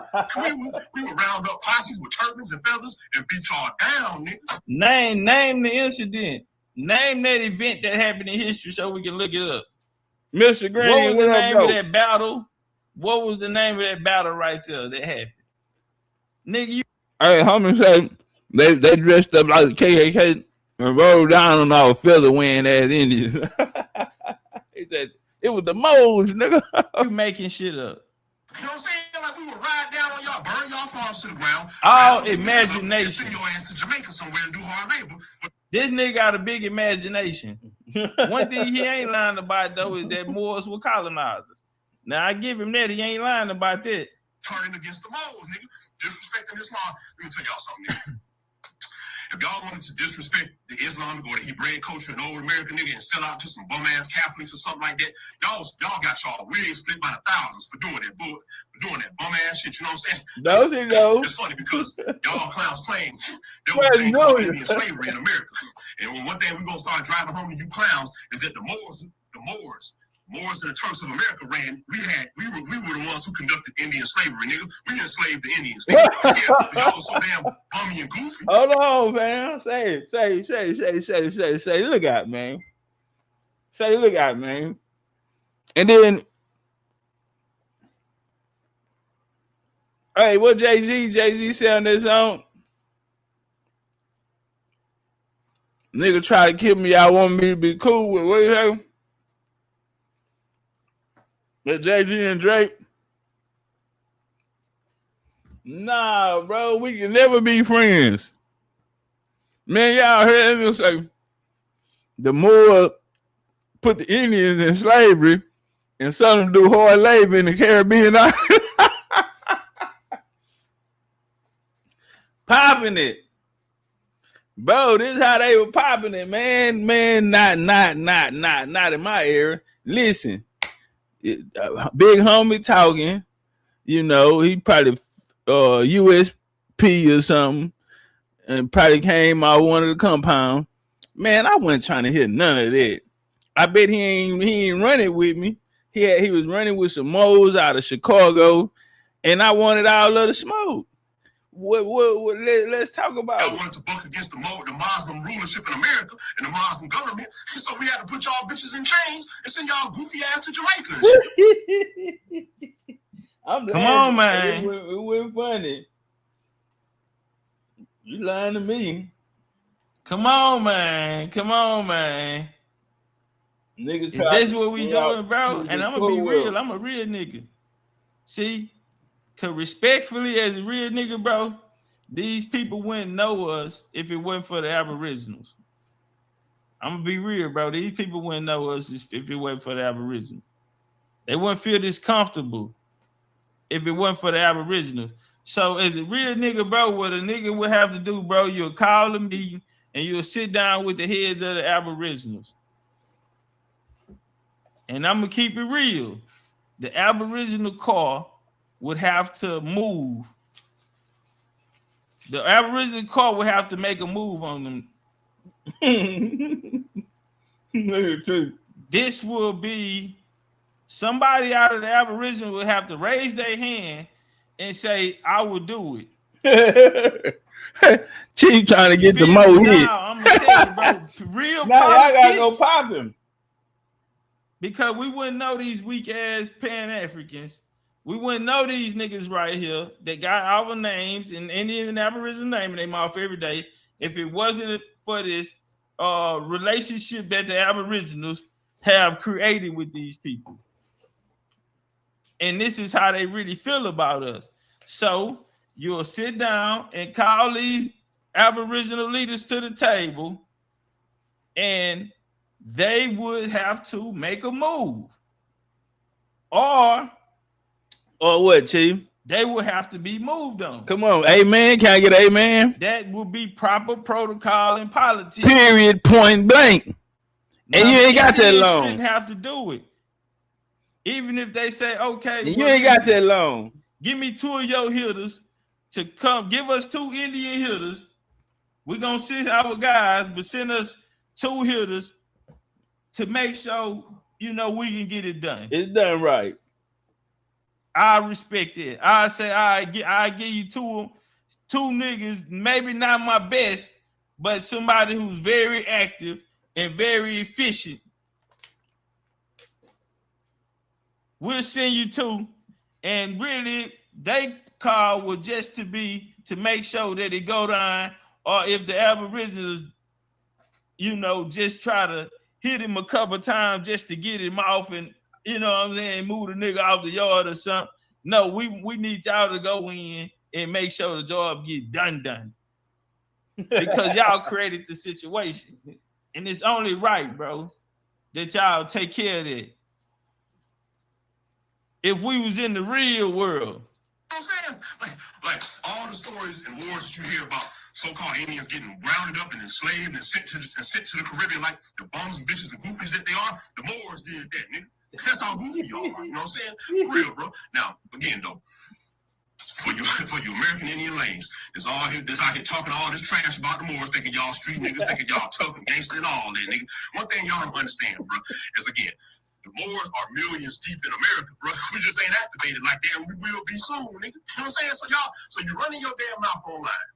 we would round up posses with turbans and feathers and beat y'all down, nigga. Name the incident. Name that event that happened in history so we can look it up. Mr. Granny, what was the name of that battle? What was the name of that battle right there that happened? Nigga, you. Hey, homie said they dressed up like the KKK and rolled down on all feather wearing ass Indians. He said It was the moles, nigga. You making shit up. You know what I'm saying? Like we would ride down on y'all, burn y'all farms to the ground. All round you niggas up, and imagination. send your ass to Jamaica somewhere and do hard labor. This nigga got a big imagination. One thing he ain't lying about though is that Moors were colonizers. Now I give him that. He ain't lying about that. Turning against the moles, nigga. Disrespecting Islam. Let me tell y'all something, nigga. If y'all wanted to disrespect the Islamic or the Hebraic culture and old American nigga and sell out to some bum ass Catholics or something like that, y'all got y'all wigs split by the thousands for doing that bum ass shit. You know what I'm saying? Those. It's funny because y'all clowns claim there was a thing called Indian slavery in America. And one thing we're gonna start driving home to you clowns is that the Moors and the Turks of America ran. We were the ones who conducted Indian slavery, nigga. We enslaved the Indians. Nigga. Y'all was so damn bummy and goofy. Hold on, man. Say, look out, man. Say, look out, man. And then, hey, what Jay-Z say on this song? Nigga try to kill me. I want me to be cool with what you say? With Jay-Z and Drake? Nah, bro, we can never be friends. Man, y'all heard him say the more put the Indians in slavery and some of them do hard labor in the Caribbean. Popping it. Bro, this is how they were popping it, man. Man, not in my era. Listen. Big homie talking, you know, he probably USP or something, and probably came out one of the compound. Man, I wasn't trying to hear none of that. I bet he ain't running with me. He was running with some moles out of Chicago, and I wanted all of the smoke. Let's talk about y'all wanted to buck against the Muslim rulership in America and the Muslim government, so we had to put y'all bitches in chains and send y'all goofy ass to Jamaica. I'm Come on, man. It went funny. You lying to me. Come on, man. Nigga, Is this what we doing, bro? And I'm gonna be real. I'm a real nigga. See? Cause respectfully, as a real nigga, bro, these people wouldn't know us if it wasn't for the Aboriginals. I'm gonna be real, bro. These people wouldn't know us if it wasn't for the Aboriginals. They wouldn't feel this comfortable if it wasn't for the Aboriginals. So as a real nigga, bro, what a nigga would have to do, bro, you'll call a meeting and you'll sit down with the heads of the Aboriginals. And I'm gonna keep it real. The Aboriginal car would have to move. The Aboriginal court would have to make a move on them. This will be somebody out of the Aboriginal would have to raise their hand and say, I will do it. Chief trying to get the mo hit. I'm gonna tell you, bro, real now I gotta go pop him. Because we wouldn't know these weak ass Pan-Africans. We wouldn't know these niggas right here that got our names and Indian and Aboriginal name in their mouth every day if it wasn't for this relationship that the Aboriginals have created with these people. And this is how they really feel about us. So you'll sit down and call these Aboriginal leaders to the table and they would have to make a move. Or what, Chief? They would have to be moved on. Come on, amen. Can I get amen? That would be proper protocol in politics. Period, point blank. Now, and you ain't got that long. Shouldn't have to do it. Even if they say, okay, and you ain't got that long. Give me 2 of your hitters to come. Give us 2 Indian hitters. We're gonna send our guys, but send us 2 hitters to make sure we can get it done. It's done right. I respect it. I say I give you 2 niggas, maybe not my best, but somebody who's very active and very efficient. We'll send you 2, and really they call was just to make sure that it go down, or if the Aboriginals, just try to hit him a couple times just to get him off and you know what I'm saying, move the nigga off the yard or something. No, we need y'all to go in and make sure the job get done. Because y'all created the situation. And it's only right, bro, that y'all take care of that. If we was in the real world. You know what I'm saying? Like all the stories and wars that you hear about so-called aliens getting rounded up and enslaved and sent to the Caribbean, like the bums and bitches and goofies that they are, the Moors did that, nigga. That's how goofy y'all are. You know what I'm saying? For real, bro. Now, again, though, for you American Indian lanes, that's out here talking all this trash about the Moors, thinking y'all street niggas, thinking y'all tough and gangster and all that, nigga. One thing y'all don't understand, bro, is again, the Moors are millions deep in America, bro. We just ain't activated like that, and we will be soon, nigga. You know what I'm saying? So you're running your damn mouth online,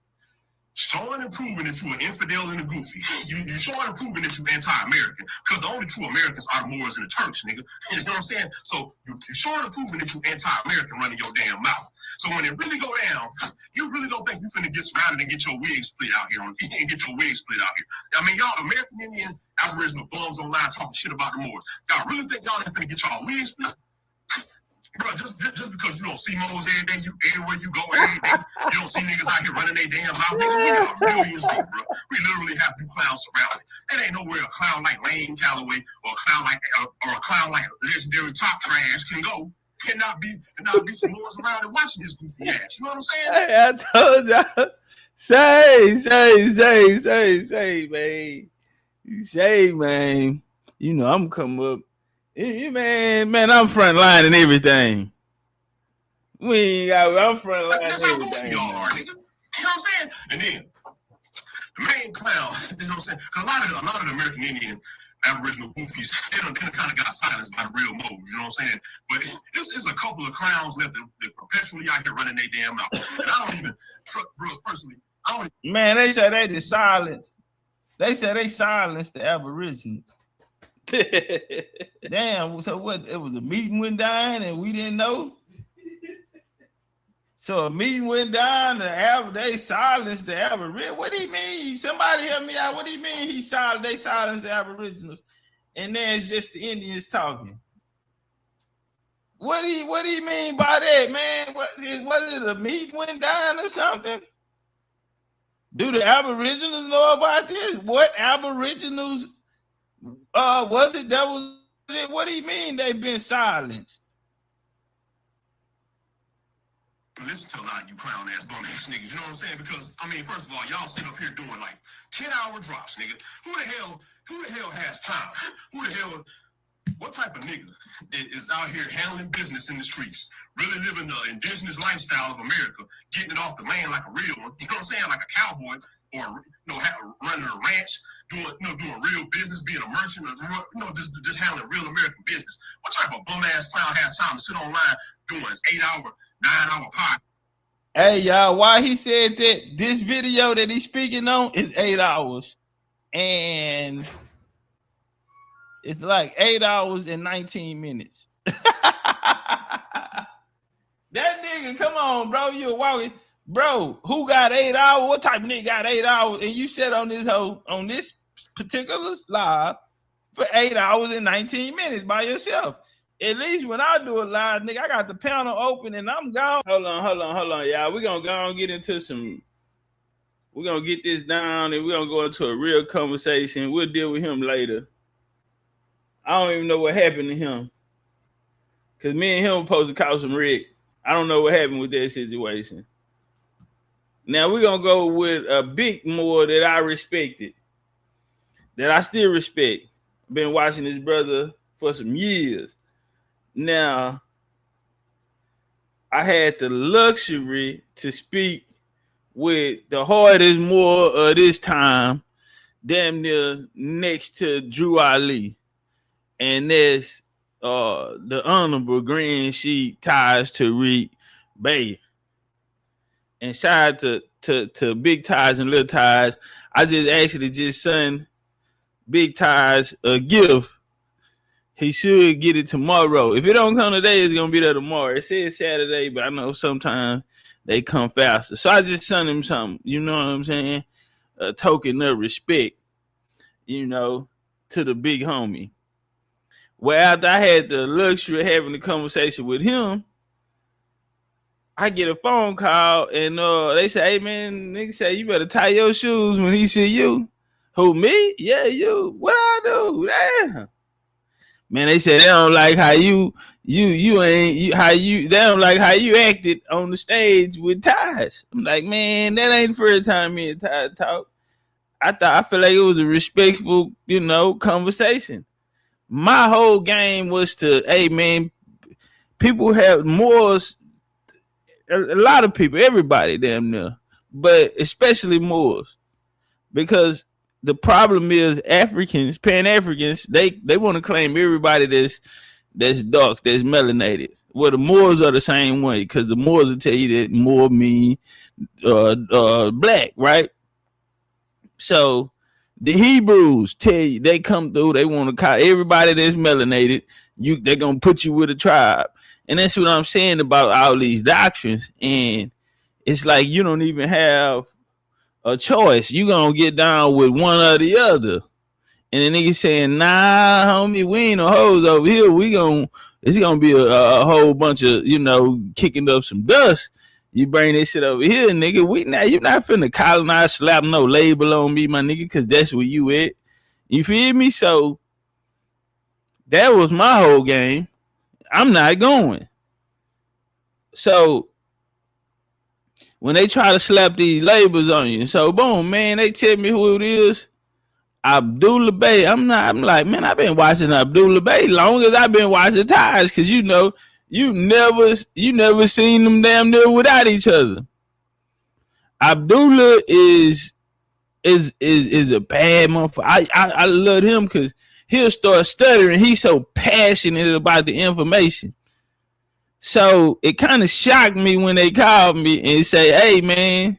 showing and proving that you an infidel and a goofy. You showing and proving that you anti-American, because the only true Americans are the Moors and the Turks, nigga. You know what I'm saying? So you're showing and proving that you anti-American, running your damn mouth. So when it really go down, you really don't think you finna get surrounded and get your wig split out here I mean, y'all American Indian Aboriginal bums online talking shit about the Moors. Y'all really think y'all ain't finna get y'all wig split? Bro, just because you don't see Moors every day, everywhere you go every day, you don't see niggas out here running their damn mouth, nigga. We are millions deep, bro. We literally have you clowns surrounded. There ain't nowhere a clown like Lane Calloway or a clown like Legendary Top Trash can go. Cannot be some Moors around and watching this goofy ass. You know what I'm saying? Hey, I told y'all. Say, man. Say, man. You know, I'm come up. Man, I'm front line and everything. I'm front line That's and how goofy everything. y'all are, nigga. You know what I'm saying? And then the main clown, you know what I'm saying? Because a lot of the American Indian Aboriginal goofies, they kind of got silenced by the real modes, you know what I'm saying? But it's a couple of clowns left that perpetually out here running their damn mouth. And I don't even, bro, personally, Man, they say they just silenced. They said they silenced the Aborigines. Damn, so what? It was a meeting went down and we didn't know? So a meeting went down and they silenced the Aborigines. What do you mean? Somebody help me out. What do you mean they silenced the Aboriginals? And then it's just the Indians talking. What do you mean by that, man? Was it a meeting went down or something? Do the Aboriginals know about this? What Aboriginals was it that was it? What do you mean they've been silenced? listen to a lot of you clown ass bum ass niggas, you know what I'm saying? Because I mean, first of all, y'all sit up here doing like 10-hour drops, nigga. Who the hell has time? What type of nigga is out here handling business in the streets, really living the indigenous lifestyle of America, getting it off the land like a real one, you know what I'm saying? Like a cowboy, or running a ranch, doing real business, being a merchant, or just handling real American business. What type of bum ass clown has time to sit online doing 8-hour, 9-hour pod? Hey y'all, why he said that this video that he's speaking on is 8 hours, and it's like 8 hours and 19 minutes. That nigga, come on, bro, you're walking. Bro, who got 8 hours? What type of nigga got 8 hours? And you said on this particular live for 8 hours and 19 minutes by yourself. At least when I do a live, nigga, I got the panel open and I'm gone. Hold on, y'all. We're gonna go and get into we're gonna get this down and we're gonna go into a real conversation. We'll deal with him later. I don't even know what happened to him. Cause me and him were supposed to call some wreck. I don't know what happened with that situation. Now we're gonna go with a big more that I respected, that I still respect. Been watching this brother for some years. Now, I had the luxury to speak with the hardest more of this time, damn near next to Drew Ali, and that's the Honorable Grand Sheik Ties Tariq Bey. And shout out to Big Ties and Little Ties. I just sent Big Ties a gift. He should get it tomorrow. If it don't come today, it's gonna be there tomorrow. It says Saturday, but I know sometimes they come faster. So I just sent him something. You know what I'm saying? A token of respect, to the big homie. Well, after I had the luxury of having a conversation with him, I get a phone call and they say, "Hey man, nigga say you better tie your shoes when he see you." Who, me? Yeah, you. What I do? Damn. Man, they said they don't like how they don't like how you acted on the stage with Ties. I'm like, man, that ain't the first time me and Ties talk. I feel like it was a respectful, conversation. My whole game was to, hey man, people have morals. A lot of people, everybody damn near, but especially Moors, because the problem is Africans, Pan-Africans, they want to claim everybody that's dark, that's melanated. Well, the Moors are the same way, because the Moors will tell you that Moor mean black, right? So the Hebrews tell you, they come through, they want to call everybody that's melanated, they're gonna put you with a tribe. And that's what I'm saying about all these doctrines. And it's like you don't even have a choice. You gonna get down with one or the other. And the nigga saying, nah, homie, we ain't no hoes over here. It's gonna be a whole bunch of, kicking up some dust. You bring this shit over here, nigga. You're not finna colonize, slap no label on me, my nigga, because that's where you at. You feel me? So that was my whole game. I'm not going. So when they try to slap these labels on you, so boom, man, they tell me who it is. Abdullah Bey. I'm like, man, I've been watching Abdullah Bey long as I've been watching Ties, because you never seen them damn near without each other. Abdullah is a bad motherfucker. I love him because he'll start stuttering. He's so passionate about the information. So it kind of shocked me when they called me and say, hey man,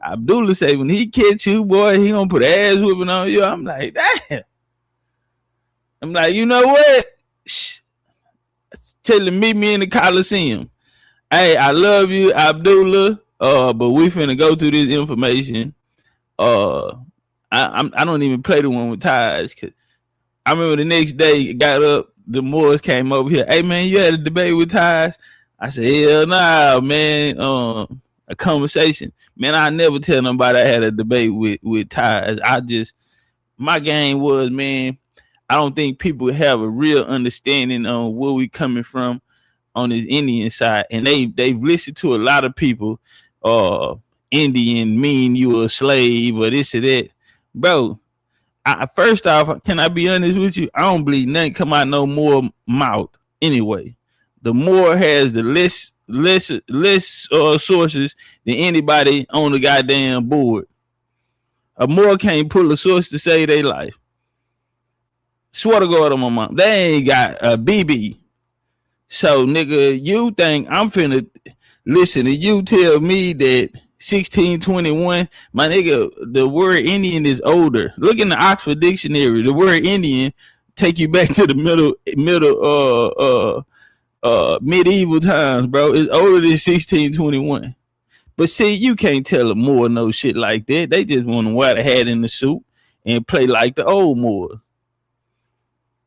Abdullah say when he catch you, boy, he gonna put ass whipping on you. I'm like, damn. I'm like, you know what? Tell him meet me in the Coliseum. Hey, I love you, Abdullah. But we finna go through this information. I don't even play the one with Ties, cause I remember the next day got up, the Moors came over here. Hey man, you had a debate with Ties? I said, hell nah, man. A conversation. Man, I never tell nobody I had a debate with Ties. My game was, man, I don't think people have a real understanding on where we coming from on this Indian side. And they've listened to a lot of people, Indian mean you a slave or this or that. Bro, first off, can I be honest with you? I don't believe nothing come out no more mouth anyway. The more has the less sources than anybody on the goddamn board. A more can't pull a source to save their life. Swear to God on my mom, they ain't got a BB. So nigga, you think I'm finna listen to you tell me that 1621, my nigga, the word Indian is older. Look in the Oxford Dictionary. The word Indian take you back to the medieval times, bro. It's older than 1621. But see, you can't tell them Moor no shit like that. They just want to wear the hat in the suit and play like the old Moors.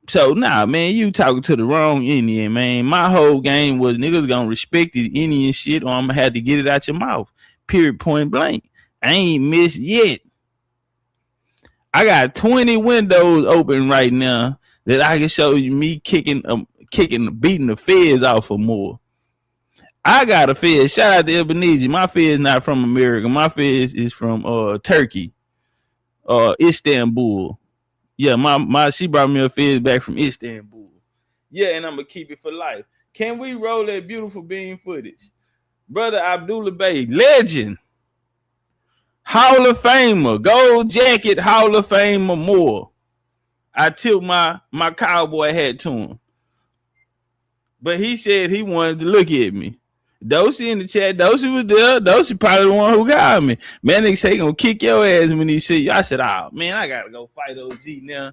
So nah, man, you talking to the wrong Indian, man. My whole game was niggas gonna respect the Indian shit, or I'm gonna have to get it out your mouth. Period, point blank. I ain't missed yet. I got 20 windows open right now that I can show you me beating the feds off of Moor. I got a fez. Shout out to Ebenezer. My fez not from America. My fez is from Turkey, Istanbul. Yeah, my she brought me a fez back from Istanbul. Yeah, and I'm gonna keep it for life. Can we roll that beautiful beam footage? Brother Abdullah Bey, legend, Hall of Famer, gold jacket, Hall of Famer Moore. I tilt my cowboy hat to him. But he said he wanted to look at me. Dosey in the chat, Dosey was there. Dosey probably the one who got me. Man, they say he gonna kick your ass when he see you. I said, oh man, I gotta go fight OG now.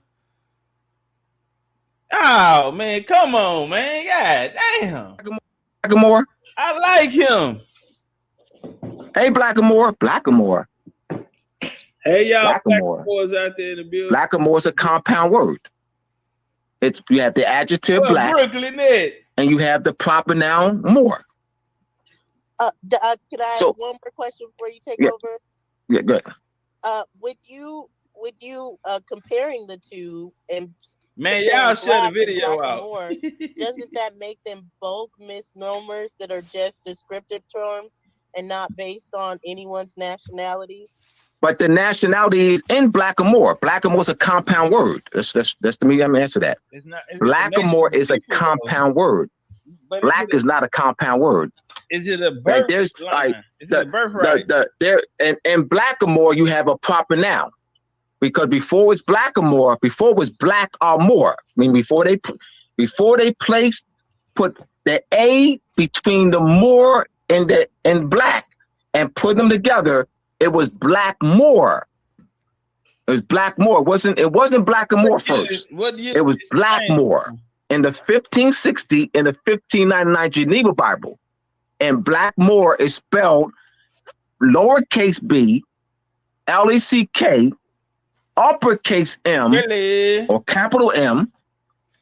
Oh man, come on, man. God damn. Blackamore. I like him. Hey, Blackamore. Hey, y'all, Blackamore. Blackamore's out there in the building. Blackamore's a compound word. you have the adjective black, Brooklyn, Ned. and you have the proper noun more. Could I ask So- one more question before you take Yeah. over? Yeah, good. With you comparing the two and Man, comparing y'all share the black and video black and out. more, doesn't that make them both misnomers that are just descriptive terms and not based on anyone's nationality? But the nationality is in blackamoor. Blackamoor is a compound word. That's the me. I'm answer that. It's not. It's Blackamoor is a people, though. compound word. But Black is not a compound word. Is it a Like birth there's line? like Is it a birthright? in blackamoor you have a proper noun, because before it's blackamoor, before it was black or more. I mean before they put the A between the more and black and put them together, it was Blackmore. It was Blackmore. It wasn't Blackamoor first. What year? It was Blackmore in the 1560 in the 1599 Geneva Bible. And Blackmore is spelled lowercase b, L-E-C-K, uppercase M, Really? or capital M,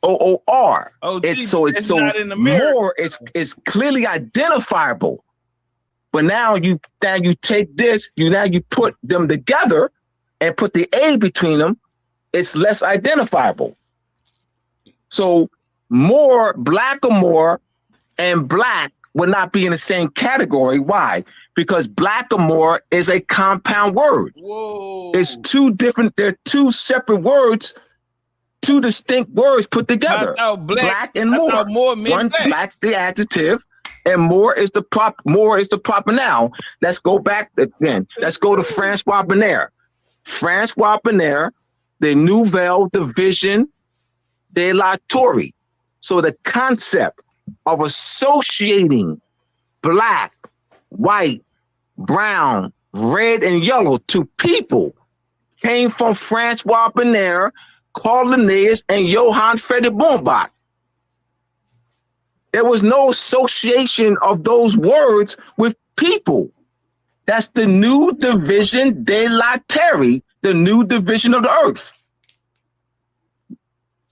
O-O-R. Oh, It's so not in America. more. It's clearly identifiable. But now you take this, you put them together and put the A between them. It's less identifiable. So Blackamoor and black would not be in the same category. Why? Because Blackamoor is a compound word. Whoa. It's they're two separate words, two distinct words put together. Black and more. One black, the adjective, and more is the proper noun. Let's go back again. Let's go to Francois Bonner. Francois Bonner, the Nouvelle Division de la Torre. So the concept of associating black, white, brown, red, and yellow to people came from Francois Bonner, Carl Linnaeus, and Johann Friedrich Baumbach. There was no association of those words with people. That's the new division de la terre, the new division of the earth.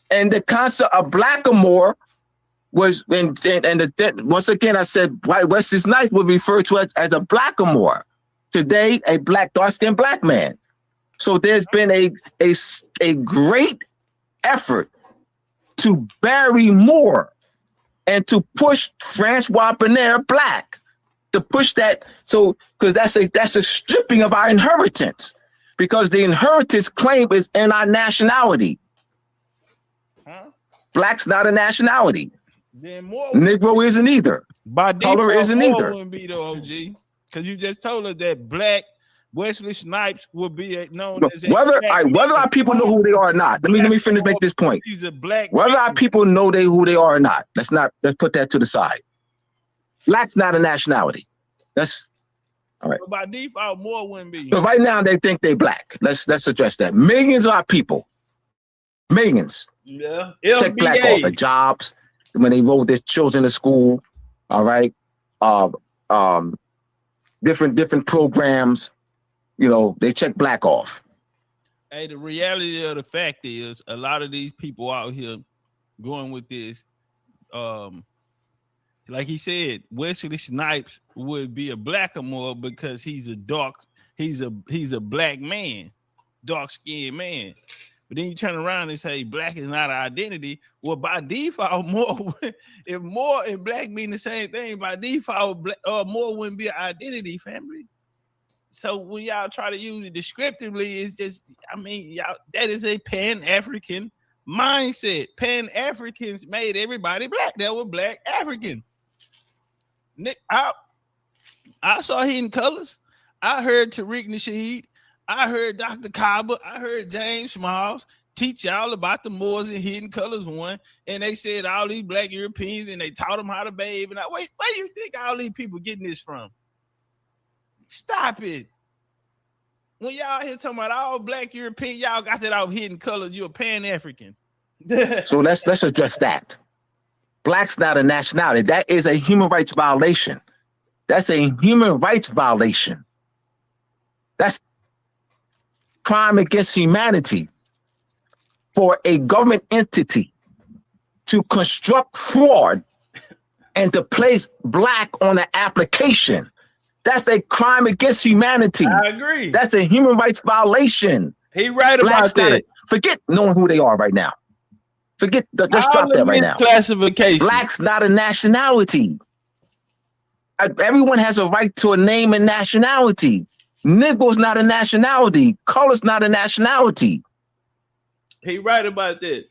And the concept of Blackamoor was, once again, I said, white Wesley Snipes would refer to as a Blackamoor. Today, a dark-skinned black man. So there's been a great effort to bury more and to push Francois Bonner black, to push that. So, because that's a stripping of our inheritance, because the inheritance claim is in our nationality. Black's not a nationality. Negro isn't either. By Color isn't either. Wouldn't be the OG, because you just told us that black Wesley Snipes would be known as whether our people know who they are or not. Let me finish make this point. He's a black. Whether our people know who they are or not. Let's put that to the side. Black's not a nationality. That's all right. So by default, more wouldn't be. But right now they think they black. Let's address that. Millions of our people. Millions. Yeah. Check black off at jobs when they enroll their children to school. All right. Different programs. You know, they check black off. Hey, the reality of the fact is, a lot of these people out here going with this, like he said, Wesley Snipes would be a Blackamoor because he's a black man, dark-skinned man. But then you turn around and say black is not an identity. Well, by default, if more and black mean the same thing, by default, more wouldn't be an identity, family. So when y'all try to use it descriptively, it's just, y'all, that is a Pan-African mindset. Pan-Africans made everybody black. That was black African. Nick, I saw Hidden Colors. I heard Tariq Nasheed. I heard Dr. Kaba. I heard James Smalls teach y'all about the Moors and Hidden Colors 1. And they said all these black Europeans, and they taught them how to bathe. And wait, where you think all these people getting this from? Stop it. When y'all here talking about all black European, y'all got that out Hidden Colors. You're a Pan-African. So let's address that. Black's not a nationality. That is a human rights violation. That's a human rights violation. That's crime against humanity for a government entity to construct fraud and to place black on the application. That's a crime against humanity. I agree. That's a human rights violation. He right about that. Forget knowing who they are right now. Forget, just drop that right now. Classification. Black's not a nationality. Everyone has a right to a name and nationality. Negro's not a nationality. Color's not a nationality. He right about that.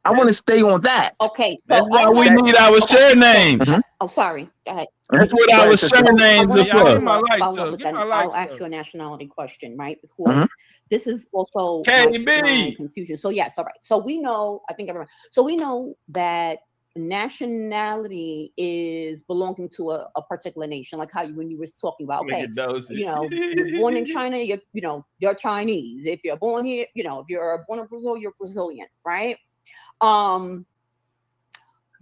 I want to stay on that. Okay. That's why we need our surname. Oh, sorry. Go ahead. That's what our surnames are for. I'll ask you a nationality question, right? Because this is also my confusion. So yes, all right. So we know, I think everyone. So we know that nationality is belonging to a particular nation, like how when you were talking about, okay, you're born in China, you're Chinese. If you're born here, if you're born in Brazil, you're Brazilian, right?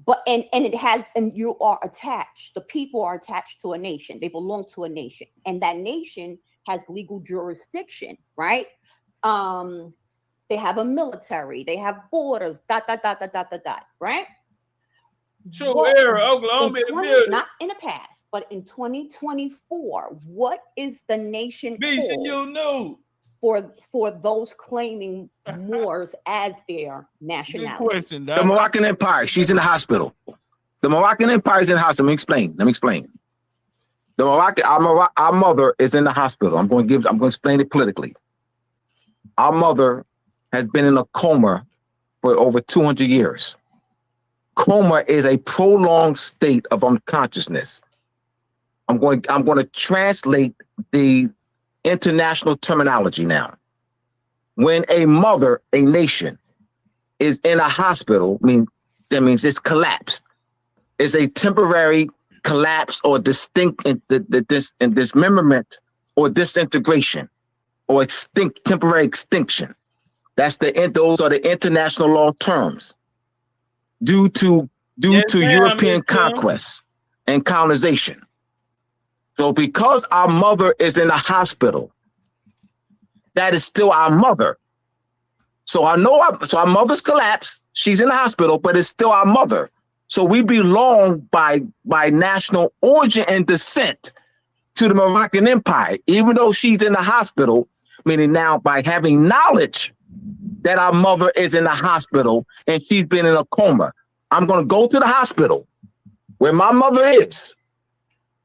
But it has, and you are attached. The people are attached to a nation. They belong to a nation, and that nation has legal jurisdiction, right? They have a military. They have borders. ... Right? True era, Oklahoma. Not in the past, but in 2024, what is the nation BCU new for those claiming Moors as their nationality? The Moroccan Empire. She's in the hospital. The Moroccan Empire is in the hospital. Let me explain. The Moroccan, our mother is in the hospital. I'm going to explain it politically. Our mother has been in a coma for over 200 years. Coma is a prolonged state of unconsciousness. I'm going to translate the international terminology now. When a mother, a nation, is in a hospital, that means it's collapsed. It's a temporary collapse or dismemberment or disintegration or temporary extinction. Those are the international law terms. Due to European conquest and colonization. So because our mother is in a hospital, that is still our mother. So our mother's collapsed. She's in the hospital, but it's still our mother. So we belong by national origin and descent to the Moroccan Empire, even though she's in the hospital, meaning now by having knowledge that our mother is in the hospital and she's been in a coma. I'm going to go to the hospital where my mother is,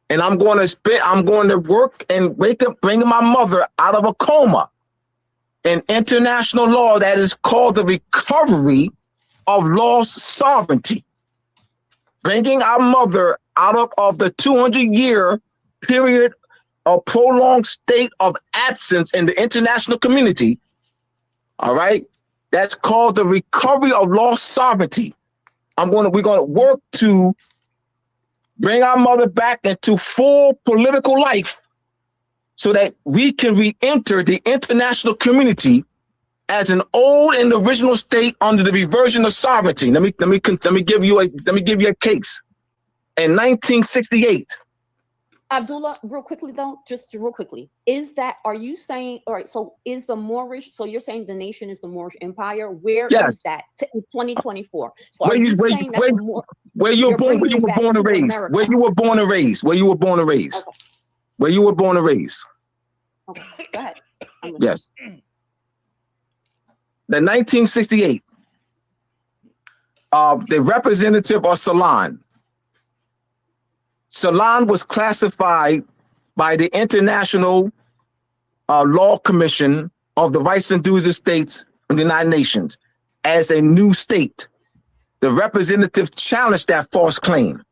and I'm going to work and wake up, bringing my mother out of a coma. In international law, that is called the recovery of lost sovereignty. Bringing our mother out of the 200-year period of prolonged state of absence in the international community. All right, that's called the recovery of lost sovereignty. We're going to work to bring our mother back into full political life so that we can re-enter the international community as an old and original state under the reversion of sovereignty. Let me give you a case. In 1968. Abdullah, real quickly though, are you saying, all right, so is the Moorish, so you're saying the nation is the Moorish Empire? Where is that in 2024? So where you were born and raised? Where you were born and raised? Where you were born and raised? Okay. Where you were born and raised? Okay, go ahead. Yes. The 1968, the representative of Ceylon. Ceylon was classified by the International Law Commission of the Rights and Duties of States in the United Nations as a new state. The representative challenged that false claim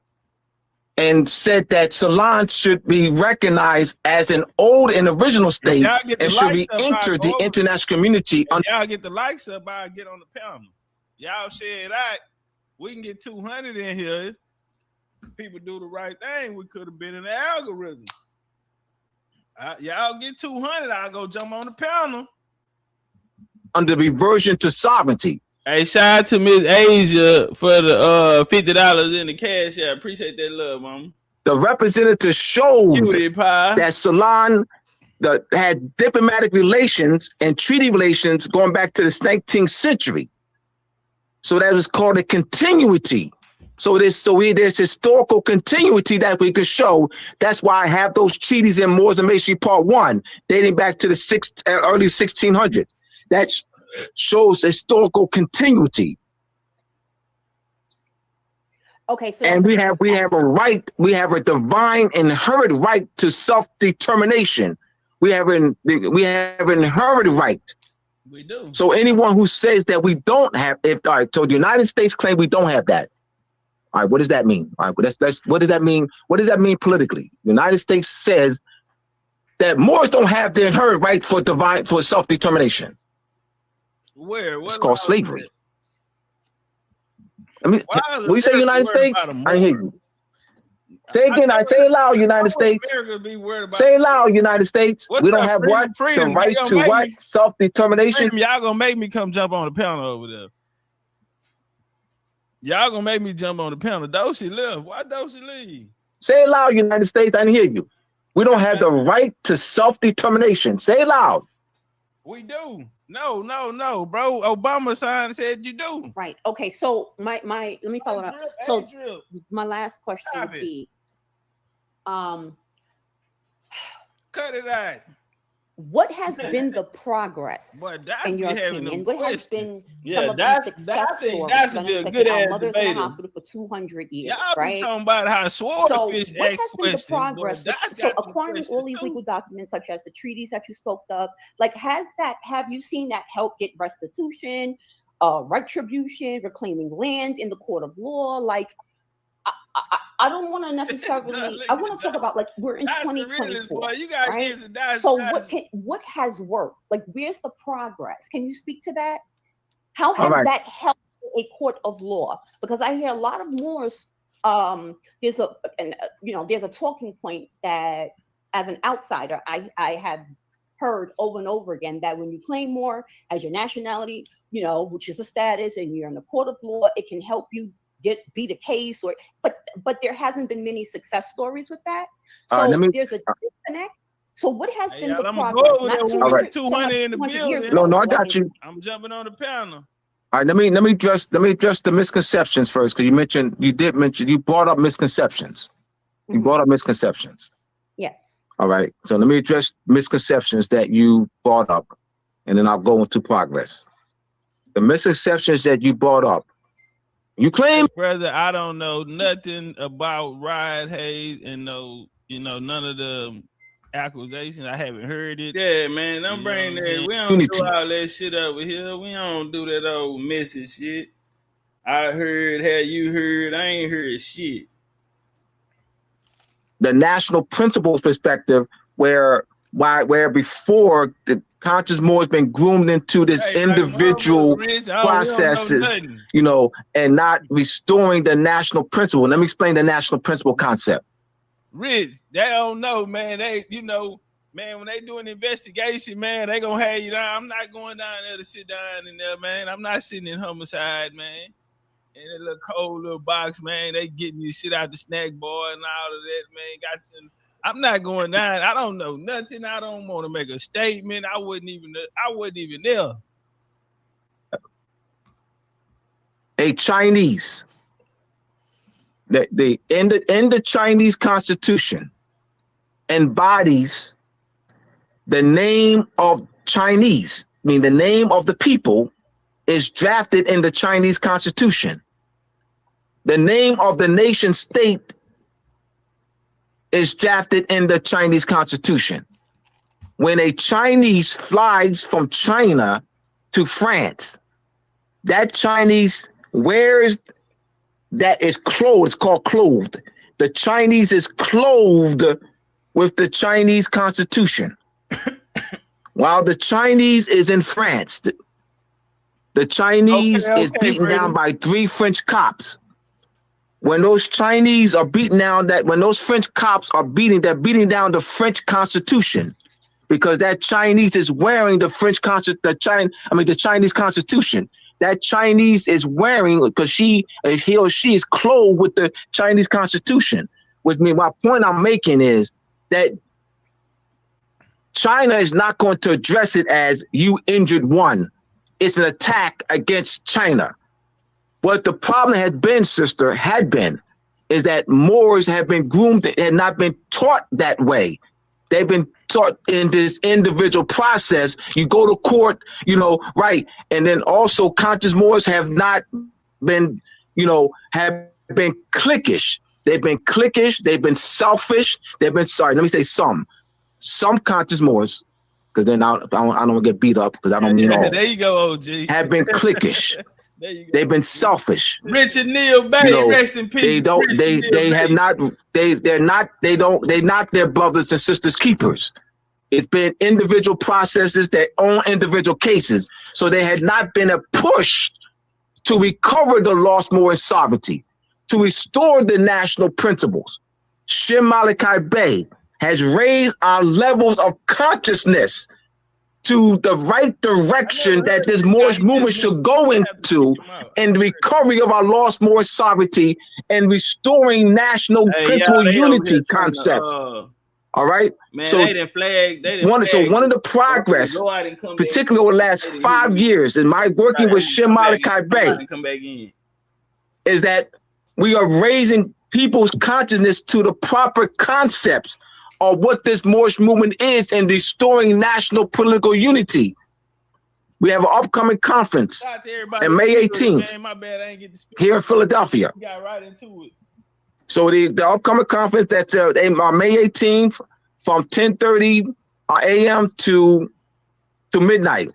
and said that Ceylon should be recognized as an old and original state and should re-enter the international community. Y'all get the likes up, I'll get on the panel. Y'all share that. We can get 200 in here. People do the right thing. We could have been in the algorithm. Y'all get 200. I'll go jump on the panel. Under reversion to sovereignty. Hey, shout out to Miss Asia for the $50 in the cash. Yeah, appreciate that love, mama. The representative showed that Ceylon had diplomatic relations and treaty relations going back to the 19th century. So that is called a continuity. So there's historical continuity that we could show. That's why I have those treaties in Moors and Masonry Part 1, dating back to the early 1600s. That shows historical continuity. Okay, so and we have a right, we have a divine inherent right to self-determination. We have an inherent right. We do. So anyone who says that we don't have, so the United States claim we don't have that. All right, what does that mean? All right, that's what does that mean? What does that mean politically? The United States says that Moors don't have the inherent right for self-determination. Where? It's called slavery. I mean, when you say United States, I hear you. Say again, I say it loud, United States. Say it loud, United States. We don't have what? The right to what? Self-determination. Y'all gonna make me come jump on the panel over there. Y'all gonna make me jump on the panel. Doshi left. Why Doshi leave? Say it loud, United States. I didn't hear you. We don't have the right to self-determination. Say it loud. We do. No, bro. Obama said you do. Right. Okay. So my let me follow up. So my last question would be, cut it out. What has been the progress in your opinion? What has been some of the success stories? That's a good ass mothers in the hospital for 200 years, right? Talking about how swordfish what has been the progress? So acquiring all these legal documents, such as the treaties that you spoke of, like have you seen that help get restitution, retribution, reclaiming land in the court of law? Like, I don't want to necessarily. I want to talk about, like, we're in 2024, right? So what has worked? Like, where's the progress? Can you speak to that? How has that helped a court of law? Because I hear a lot of Moors. There's a talking point that, as an outsider, I have heard over and over again that when you claim Moor as your nationality, which is a status, and you're in the court of law, it can help you beat a case, but there hasn't been many success stories with that. So there's a disconnect. So what has been the progress? Not 200 in the building. No, I got you. I'm jumping on the panel. All right, let me address the misconceptions first, because you brought up misconceptions. You brought up misconceptions. Yes. All right. So let me address misconceptions that you brought up, and then I'll go into progress. The misconceptions that you brought up. You claim, brother, I don't know nothing about Rod Hayes and none of the accusations. I haven't heard it. Yeah, man, don't bring that. We don't do all that shit over here. We don't do that old messy shit. I heard, have you heard? I ain't heard shit. The national principles perspective, where before the conscious Moor has been groomed into this individual processes, and not restoring the national principle. Let me explain the national principle concept. Rich, they don't know, man. Man, when they do an investigation, man, they gonna have you down. I'm not going down there to sit down in there, man. I'm not sitting in homicide, man. In that little cold little box, man. They getting you shit out the snack bar and all of that, man. I'm not going down. I don't know nothing. I don't want to make a statement. I wasn't even there. A Chinese, in the Chinese Constitution embodies the name of Chinese. I mean, the name of the people is drafted in the Chinese Constitution. The name of the nation state is drafted in the Chinese Constitution. When a Chinese flies from China to France, that Chinese wears that is clothed. It's called clothed. The Chinese is clothed with the Chinese Constitution. While the Chinese is in France, the Chinese is beaten down by 3 French cops. When those Chinese are beaten down, when those French cops are they're beating down the French Constitution, because that Chinese is wearing the Chinese Constitution. That Chinese is wearing, because he or she is clothed with the Chinese Constitution. Which means, my point I'm making is that China is not going to address it as you injured one. It's an attack against China. What the problem had been, sister, is that Moors have been groomed and not been taught that way. They've been taught in this individual process. You go to court, right? And then also conscious Moors have not been, have been cliquish. They've been cliquish. They've been selfish. Let me say some conscious Moors, because then I don't want to get beat up because I don't mean all. There you go, OG. Have been cliquish. They've been selfish. Richard Neal Bay, rest in peace. They're not their brothers and sisters keepers. It's been individual processes, their own individual cases. So they had not been a push to recover the lost Moorish sovereignty, to restore the national principles. Shem Malachi Bey has raised our levels of consciousness to the right direction that this Moorish movement should go into in the recovery of our lost Moorish sovereignty and restoring national principle unity concepts. All right. Man, so one of the progress, particularly over the last 5 years, in my working with Shem Malachi Bey, is that we are raising people's consciousness to the proper concepts of what this Moorish movement is and restoring national political unity. We have an upcoming conference on May 18th here in Philadelphia. Got right into it. So the upcoming conference that's on May 18th from 10:30 a.m. to midnight.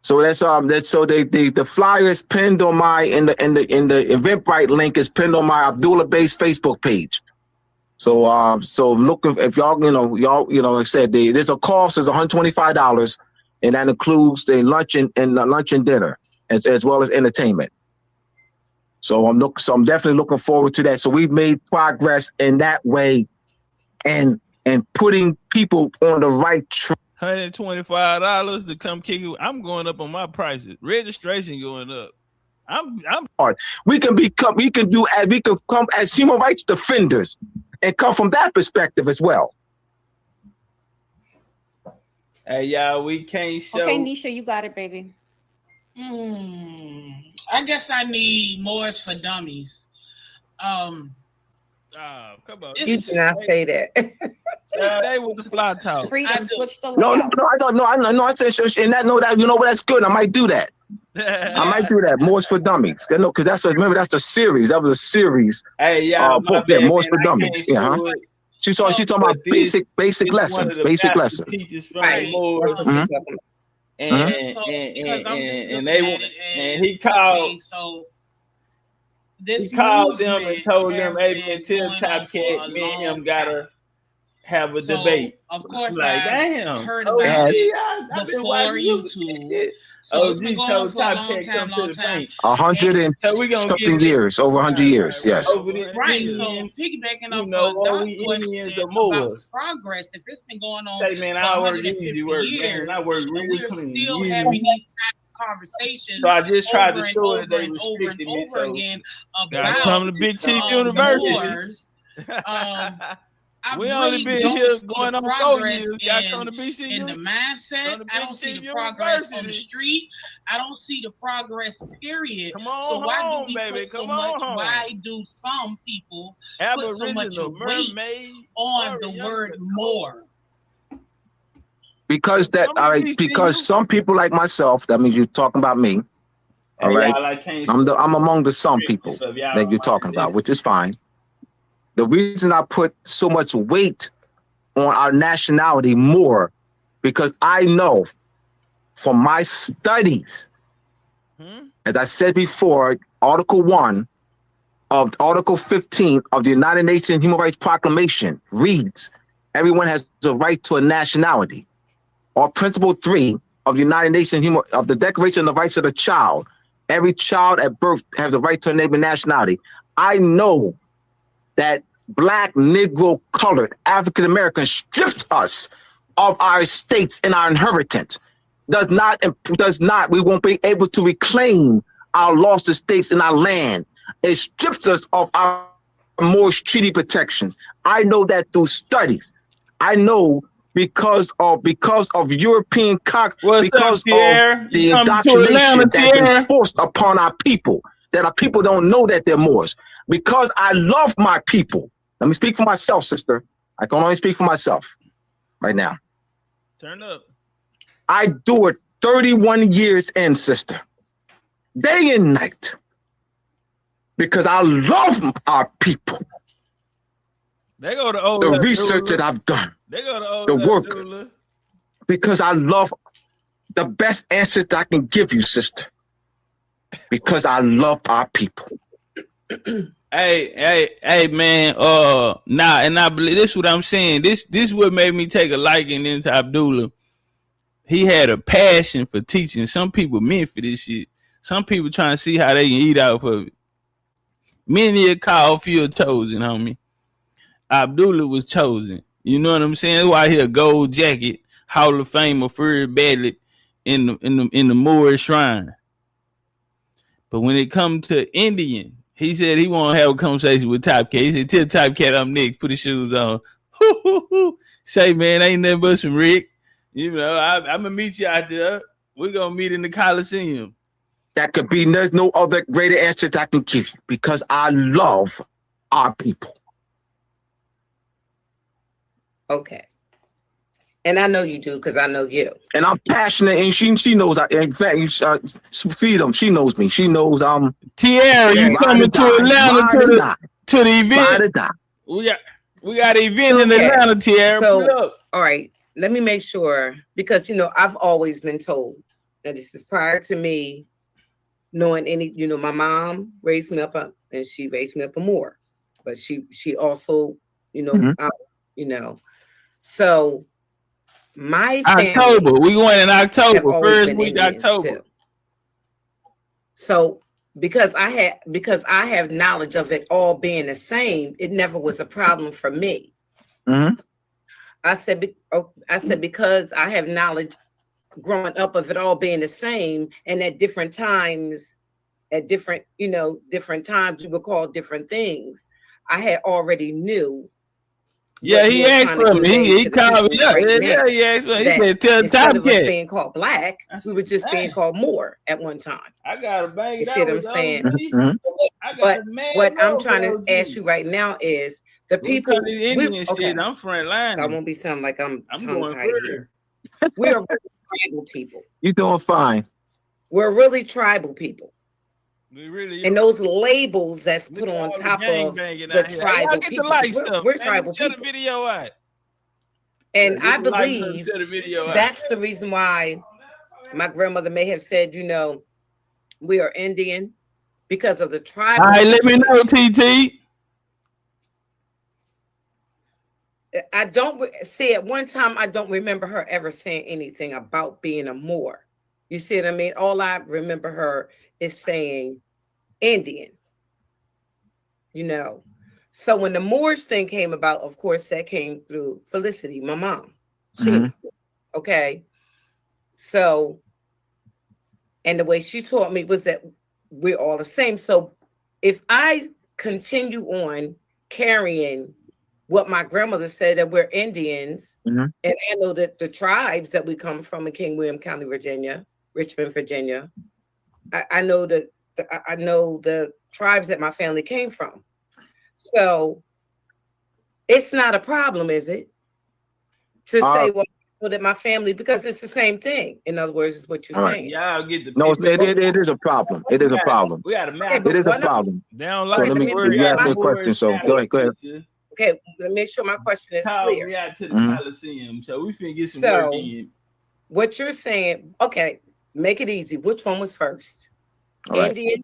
So that's so the flyer is pinned on my in the Eventbrite link is pinned on my Abdullah Bey's Facebook page. So look, if y'all like I said, there's a cost is $125, and that includes the lunch and dinner as well as entertainment. So I'm definitely looking forward to that. So we've made progress in that way, and putting people on the right track. $125 to come kick it. I'm going up on my prices. Registration going up. I'm hard. We can come as human rights defenders and come from that perspective as well. Hey y'all, we can't show. Okay, Nisha, you got it, baby. I guess I need Moors for Dummies. Come on. You did not say that. Stay with the fly talk. Freedom, switch the No, I don't know. I said, and that that's good. I might do that. I might do that. Moors for Dummies. Because that's a series. That was a series. Hey, y'all, book there. Moors for Dummies. Yeah. She's talking about basic lessons. Basic lessons. Teachers from Moors. And he called. He called them and told them, "Hey, until Topcatz, me and him gotta have a debate." Of course, damn. Heard about it before YouTube. So OG told Topcatz come to the bank. 100 and something years, over 100 years, yes. Right. So piggybacking off about progress, if it's been going on say, man, I work easy work, years, man. I work really clean. Still having these conversations. So I just tried to show that they restricted me. So again about come to Big Chief University. We only been here going on 4 years. Y'all come to BCU. In the mindset, I don't see the progress on the street. I don't see the progress, period. Come on, so why home, do we baby. put so Come much? on, why do some people Aboriginal, put so much weight on the word more? Because because some people like myself, that means you're talking about me. All right. I'm among the some people that you're talking about, which is fine. The reason I put so much weight on our nationality more, because I know from my studies, as I said before, Article 1 of Article 15 of the United Nations Human Rights Proclamation reads, everyone has the right to a nationality. Or Principle 3 of the United Nations of the Declaration of the Rights of the Child, every child at birth has the right to a name and nationality. I know that Black, Negro, colored, African American strips us of our estates and our inheritance. We won't be able to reclaim our lost estates and our land. It strips us of our Moorish treaty protections. I know that through studies. I know because of European because of the indoctrination that is forced upon our people. that people don't know that they're Moors. Because I love my people. Let me speak for myself, sister. I can only speak for myself right now. Turn up. I do it 31 years in, sister. Day and night. Because I love our people. They go to the research that I've done. They go to the work. Because I love the best answer that I can give you, sister. Because I love our people. Hey, man. And I believe this is what I'm saying. This what made me take a liking into Abdullah. He had a passion for teaching. Some people meant for this shit. Some people trying to see how they can eat out of it. Many are called, few are chosen, homie. Abdullah was chosen. You know what I'm saying? That's why he a gold jacket, Hall of Famer, Fury Badlet in the Moorish shrine. But when it comes to Indian, he said he want to have a conversation with Topcatz. He said, "Tell Topcatz I'm Nick. Put his shoes on." Say, man, ain't nothing but some Rick. You know, I'm gonna meet you out there. We're gonna meet in the Coliseum. That could be, there's no other greater answer that I can give you, because I love our people. Okay. And I know you do, because I know you. And I'm passionate, and she knows. In fact, Freedom, she knows me. She knows Tierra, you coming to Atlanta to the event? We got an event in Atlanta, Tierra. So, all right, let me make sure, because I've always been told that this is prior to me knowing any. My mom raised me up, and she raised me up more, but she also, so. My October. We going in October. First week October. Too. So because I have knowledge of it all being the same, it never was a problem for me. Mm-hmm. I said because I have knowledge growing up of it all being the same, and at different times, different times we would call different things. I had already knew. Yeah, he asked for me. He called me. Yeah, he asked for me. He said, "Tell Topcatz." Instead of being called black, we were just being called Moor at one time. I got a bang. You see what I'm saying? But what I'm trying to ask you right now is the people. Shit, I'm front line. I won't be sounding like I'm tongue tied here. We are really tribal people. You're doing fine. We're really tribal people. We really and those labels that's put on top of the tribal people. We're tribal people. The video out. And I believe that's the reason why my grandmother may have said, we are Indian because of the tribe. All right, let me know, TT. I don't see at one time, I don't remember her ever saying anything about being a Moor. You see what I mean? All I remember her is saying Indian, So when the Moorish thing came about, of course, that came through Felicity, my mom. Okay. So, and the way she taught me was that we're all the same. So if I continue on carrying what my grandmother said, that we're Indians, and I know that the tribes that we come from in King William County, Virginia, Richmond, Virginia, I know that I know the tribes that my family came from. So it's not a problem, is it? To say, well, that my family, because it's the same thing. In other words, is what you're saying. Yeah, I'll get the. No, it is a problem. It is a problem. We got a map. It is a problem. They don't like. So let me ask you a question. So go ahead. Okay, let me make sure my question is clear. We out to the Coliseum, so we finna get some work in. What you're saying? Okay, make it easy. Which one was first? Indian.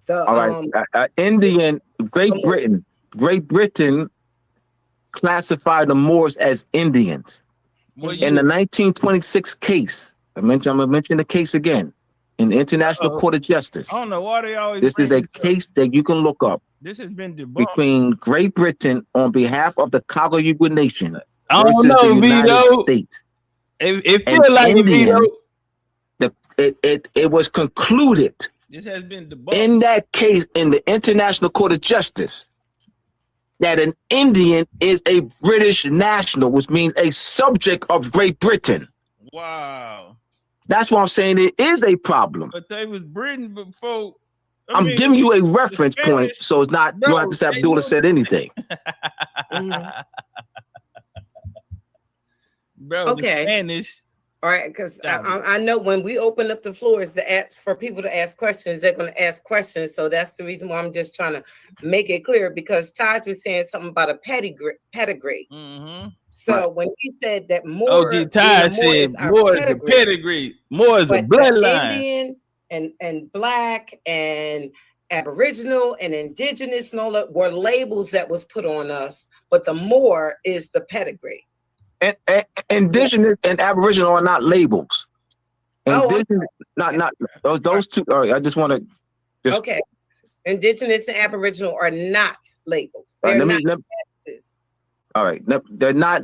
All right. Indian. Great Britain classified the Moors as Indians. In the 1926 case, I'm gonna mention the case again in the International Court of Justice. I don't know why they always. This is a case that you can look up. This has been debunked between Great Britain on behalf of the Cagayagu Nation. I don't know, Vito. It feels like Vito. It was concluded. This has been debunked. In that case, in the International Court of Justice, that an Indian is a British national, which means a subject of Great Britain. Wow. That's why I'm saying it is a problem. But they was Britain before. I'm giving you a reference point, so it's not, you don't have to say Abdullah said anything. Bro, okay. Spanish. All right, because I know when we open up the floors for people to ask questions, they're going to ask questions. So that's the reason why I'm just trying to make it clear, because Taj was saying something about a pedigree. Mm-hmm. So when he said that more, Taj said more is a pedigree, more is a bloodline. Indian and Black and Aboriginal and Indigenous and all that were labels that was put on us, but the more is the pedigree. And Indigenous and Aboriginal are not labels. Indigenous, not those two. All right, I just want to. Okay, Indigenous and Aboriginal are not labels. They're all right, they're not.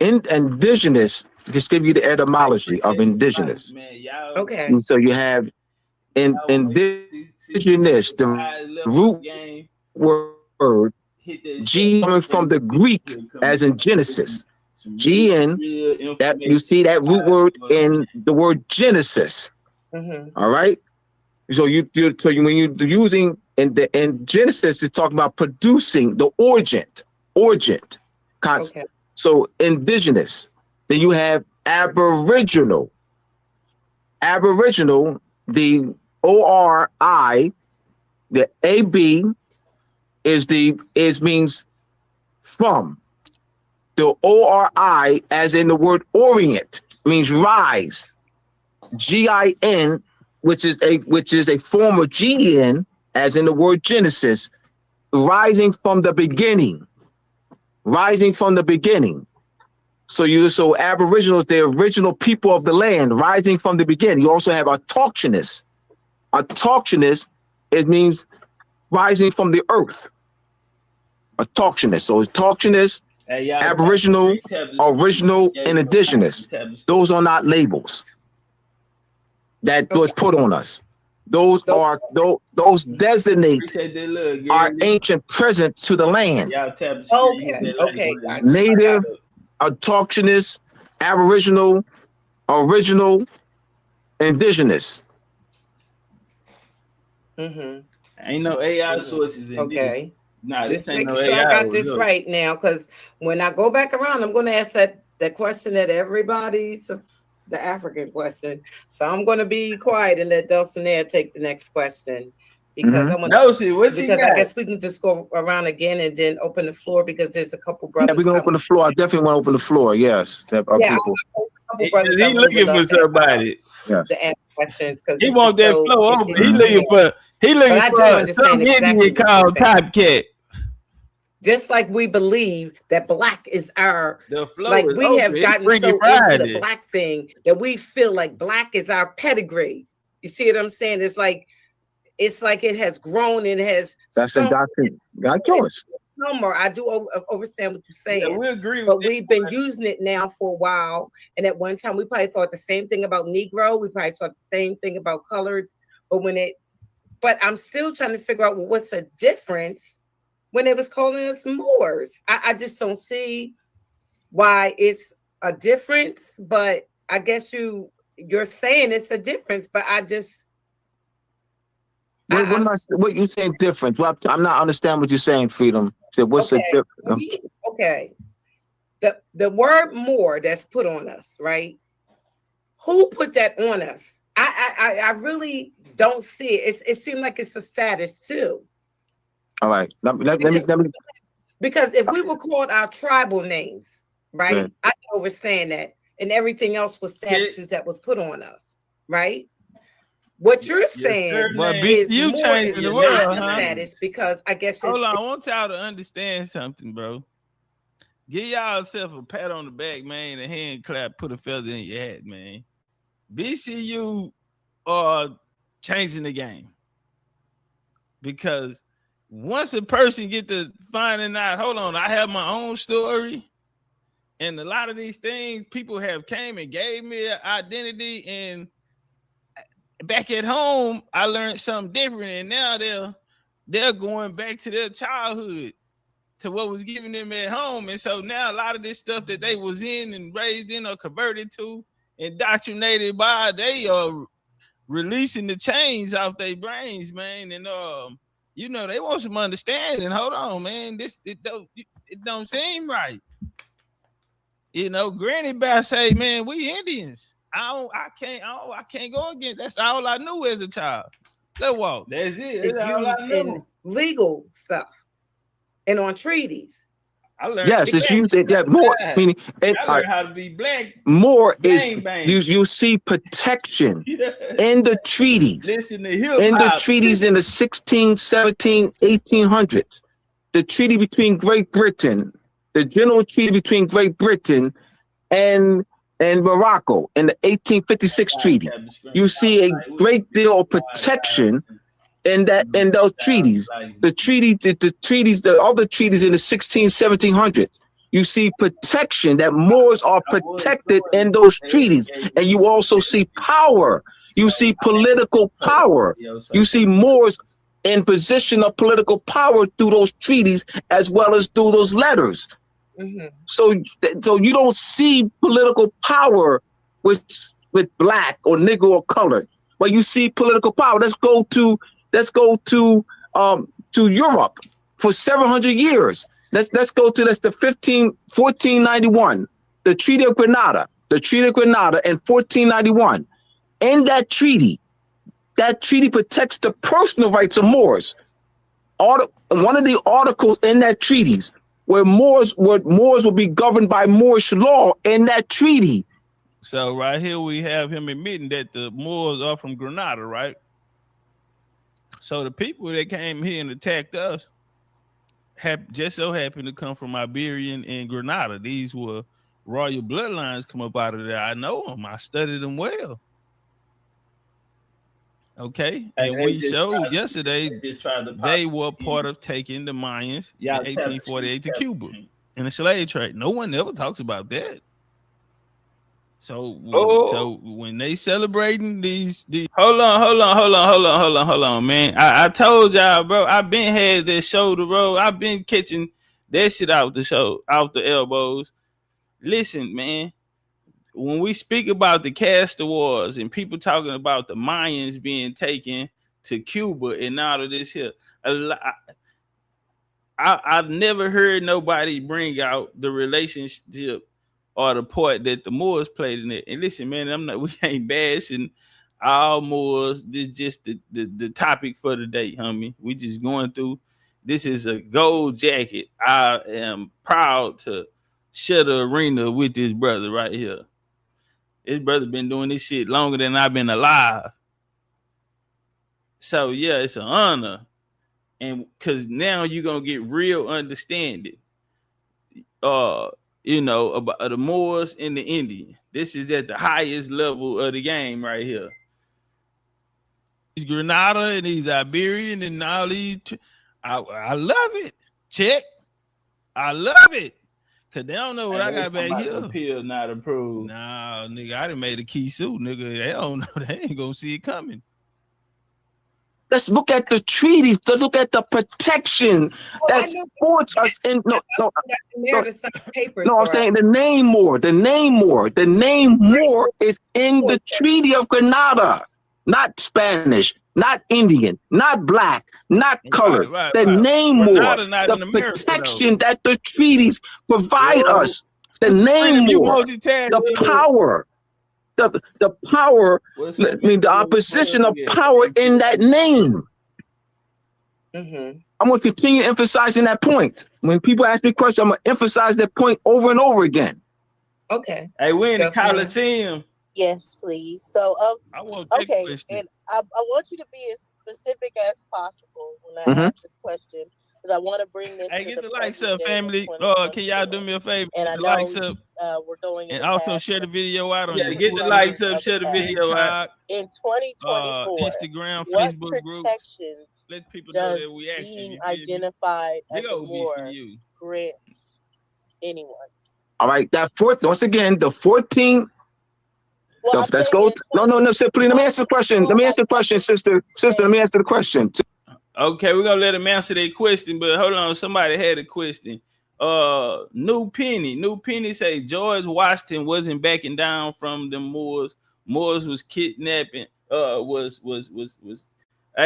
Indigenous. Just give you the etymology of indigenous. Okay. So you have indigenous, the root word G coming from the Greek as in Genesis. GN, that you see that root word in the word Genesis. All right. So when you're using in Genesis, it's talking about producing the origin concept. Okay. So indigenous. Then you have Aboriginal. Aboriginal, the ORI, the AB means from. The ORI, as in the word orient, means rise. GIN, which is a form of GN, as in the word Genesis, rising from the beginning. Rising from the beginning. So Aboriginals, the original people of the land, rising from the beginning. You also have autochthonous. Autochthonous, it means rising from the earth. Autochthonous. So autochthonous, Aboriginal, original, and indigenous. Those are not labels that was put on us. Those designate our ancient present to the land. Okay. Native, autochthonous, Aboriginal, original, indigenous. Ain't no AI sources in okay. Nah, this ain't no AI. I got this right now, because when I go back around, I'm going to ask that question that everybody's the African question. So I'm going to be quiet and let Dulcinea take the next question, because I want I guess we can just go around again and then open the floor, because there's a couple brothers. Yeah, we're gonna open the floor. I definitely want to open the floor. Yes, people. He's looking for somebody. Yes. To ask questions, because he wants that floor open. He looking for some idiot called Topcatz. Just like we believe that Black is our, we have gotten so into the Black thing that we feel like Black is our pedigree. You see what I'm saying? It's like it has grown and has. That's indoctrination. Got yours. I do understand what you're saying. Yeah, we agree with but we've been using it now for a while. And at one time, we probably thought the same thing about Negro. We probably thought the same thing about colored. But I'm still trying to figure out what's the difference when they was calling us Moors. I just don't see why it's a difference. But I guess you're saying it's a difference. But I just. What you saying difference? Well, I'm not understanding what you're saying, Freedom. So what's the difference? Okay. The word more that's put on us, right? Who put that on us? I really don't see it. It seems like it's a status too. All right. Let me. Because if we were called our tribal names, right? Yeah. I know we're saying that, and everything else was statuses that was put on us, right? What you're saying is you changing the world, status, because I guess. Hold on, I want y'all to understand something, bro. Give y'all self a pat on the back, man, a hand clap, put a feather in your hat, man. BCU are changing the game, because once a person get to finding out, hold on, I have my own story, and a lot of these things people have came and gave me an identity, and back at home, I learned something different, and now they're going back to their childhood, to what was given them at home. And so now a lot of this stuff that they was in and raised in or converted to, indoctrinated by, they are releasing the chains off their brains, man. And you know, they want some understanding. Hold on, man. It don't seem right. You know, Granny Bear say, man, we Indians. I can't go against. That's all I knew as a child. Let's walk. That's it. It's That's all I used know. in legal stuff and on treaties. I learned Yes, it's used that more. Meaning, I learned how to be black. More Bang, is bang. you see protection in the treaties. Listen to hip In the hop. treaties in the 16, 17, 1800s. The treaty between Great Britain, the general treaty between Great Britain and Morocco in the 1856 treaty. You see a great deal of protection in those treaties. The other treaties in the 16, 1700s. You see protection, that Moors are protected in those treaties. And you also see power. You see political power. You see Moors in position of political power through those treaties as well as through those letters. Mm-hmm. So you don't see political power with black or nigger or colored, but you see political power. Let's go to Europe for 700 years. Let's go to the 1491, the Treaty of Granada. The Treaty of Granada in 1491. In that treaty protects the personal rights of Moors. One of the articles in that treaties where Moors will be governed by Moorish law in that treaty. So right here we have him admitting that the Moors are from Granada, right? So the people that came here and attacked us just so happened to come from Iberian and Granada. These were royal bloodlines come up out of there. I know them. I studied them well. Okay, and we showed yesterday they were part of taking the Mayans in 1848 to Cuba in the slave trade. No one ever talks about that. So when they celebrating these hold on, man. I told y'all, bro. I've been had that shoulder, bro. I've been catching that shit out the elbows. Listen, man. When we speak about the Castor Wars and people talking about the Mayans being taken to Cuba and all of this here, I've never heard nobody bring out the relationship or the part that the Moors played in it. And listen, man, we ain't bashing all Moors. This is just the topic for the day, homie. We just going through. This is a gold jacket. I am proud to share the arena with this brother right here. His brother been doing this shit longer than I've been alive. So yeah, it's an honor. And because now you're gonna get real understanding. You know, about the Moors and the Indian. This is at the highest level of the game right here. These Granada and these Iberian and all these. I love it. Check. I love it. Cause they don't know what I got back here. Appeal not approved. Nah, nigga, I done made a key suit, nigga. They don't know. They ain't gonna see it coming. Let's look at the treaties. Let's look at the protection that supports us. I'm saying the name Moor. The name Moor is in the Treaty of Granada. Not Spanish, not Indian, not black, not colored. The name Moor, the protection that the treaties provide us. The name Moor, the power. The power, the opposition of power in that name. Mm-hmm. I'm going to continue emphasizing that point. When people ask me questions, I'm going to emphasize that point over and over again. Okay. Hey, we're in the Coliseum. Yes, please. So, I want okay, and I want you to be as specific as possible when I ask the question, because I want to bring this. Hey, get the likes up, family. Can y'all do me a favor? And I know likes up. We're going. And also share the video out on get the likes up, share the video out. In 2024, Instagram, what Facebook group. Let people know that we actually being identified as a Moor grants anyone. All right, that once again, the 14. Well, let's go. No, simply. Let me answer the question. Sister. Let me answer the question. Okay, we're gonna let him answer that question, but hold on, somebody had a question. New Penny say George Washington wasn't backing down from the Moors. Moors was kidnapping Hey,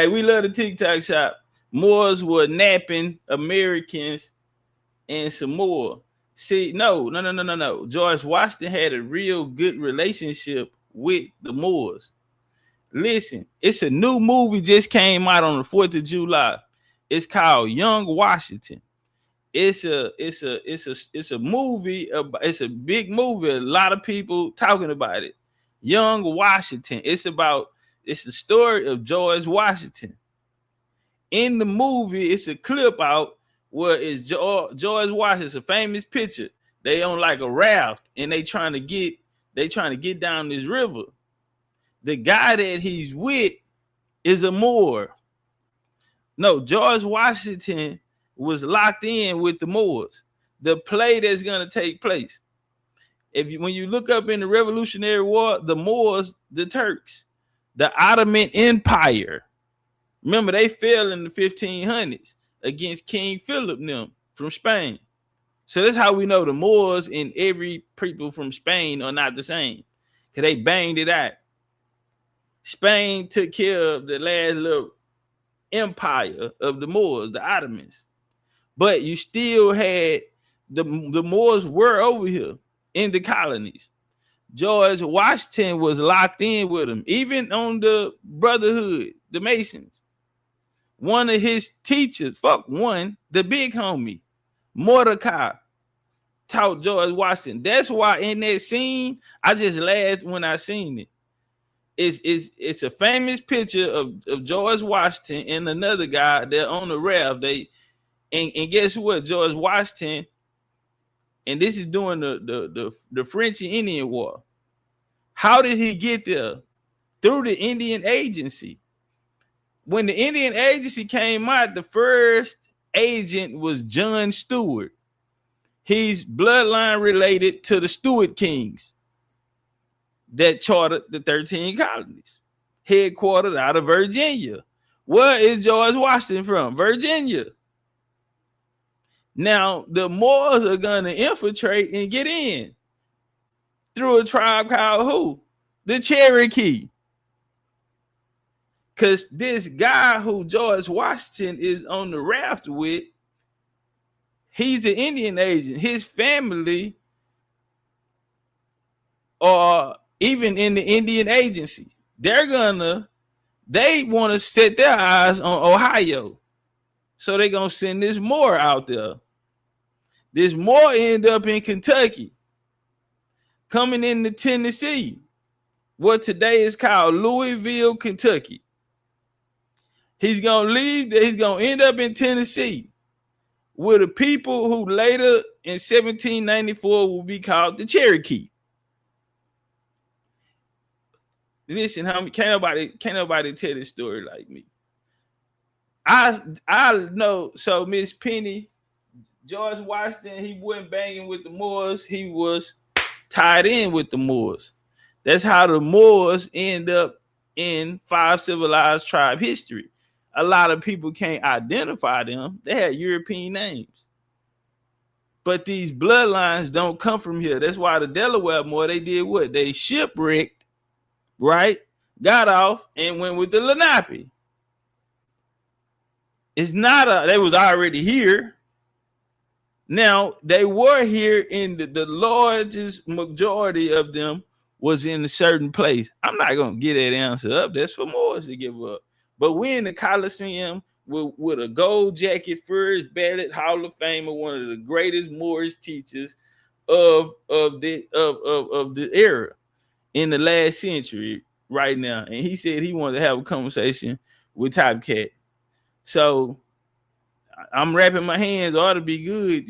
we love the TikTok shop. Moors were napping Americans and Samoa. See, no. George Washington had a real good relationship with the Moors. Listen, it's a new movie just came out on the 4th of July. It's called Young Washington. It's a movie. It's a big movie. A lot of people talking about it. Young Washington. It's the story of George Washington. In the movie, it's a clip out where it's George Washington. It's a famous picture. They on like a raft and they trying to get down this river. The guy that he's with is a Moor. No, George Washington was locked in with the Moors. The play that's gonna take place. When you look up in the Revolutionary War, the Moors, the Turks, the Ottoman Empire. Remember, they fell in the 1500s against King Philip and them from Spain. So that's how we know the Moors and every people from Spain are not the same, because they banged it out. Spain took care of the last little empire of the Moors, the Ottomans. But you still had the Moors were over here in the colonies. George Washington was locked in with them, even on the Brotherhood, the Masons. One of his teachers, the big homie, Mordecai, taught George Washington. That's why in that scene, I just laughed when I seen it. It's a famous picture of George Washington and another guy. They're on the raft. And guess what? George Washington, and this is during the French and Indian War. How did he get there? Through the Indian Agency. When the Indian Agency came out, the first agent was John Stewart. He's bloodline related to the Stuart Kings that chartered the 13 colonies, headquartered out of Virginia. Where is George Washington from? Virginia. Now, the Moors are going to infiltrate and get in through a tribe called who? The Cherokee. Because this guy who George Washington is on the raft with, he's an Indian agent. His family are even in the Indian Agency. They want to set their eyes on Ohio. So they're going to send this Moor out there. This Moor end up in Kentucky, coming into Tennessee, what today is called Louisville, Kentucky. He's going to leave. He's going to end up in Tennessee with the people who later in 1794 will be called the Cherokee. Listen, can't nobody tell this story like me. I know. So Miss Penny, George Washington, he wasn't banging with the Moors. He was tied in with the Moors. That's how the Moors end up in 5 civilized tribe history. A lot of people can't identify them. They had European names. But these bloodlines don't come from here. That's why the Delaware Moor, they did what? They shipwrecked, right? Got off and went with the Lenape. It's not they was already here. Now, they were here in the largest majority of them was in a certain place. I'm not going to get that answer up. That's for Moors to give up. But we're in the Coliseum with a gold jacket, first ballot Hall of Famer, one of the greatest Moorish teachers of the era in the last century right now. And he said he wanted to have a conversation with Topcatz. So I'm wrapping my hands, ought to be good,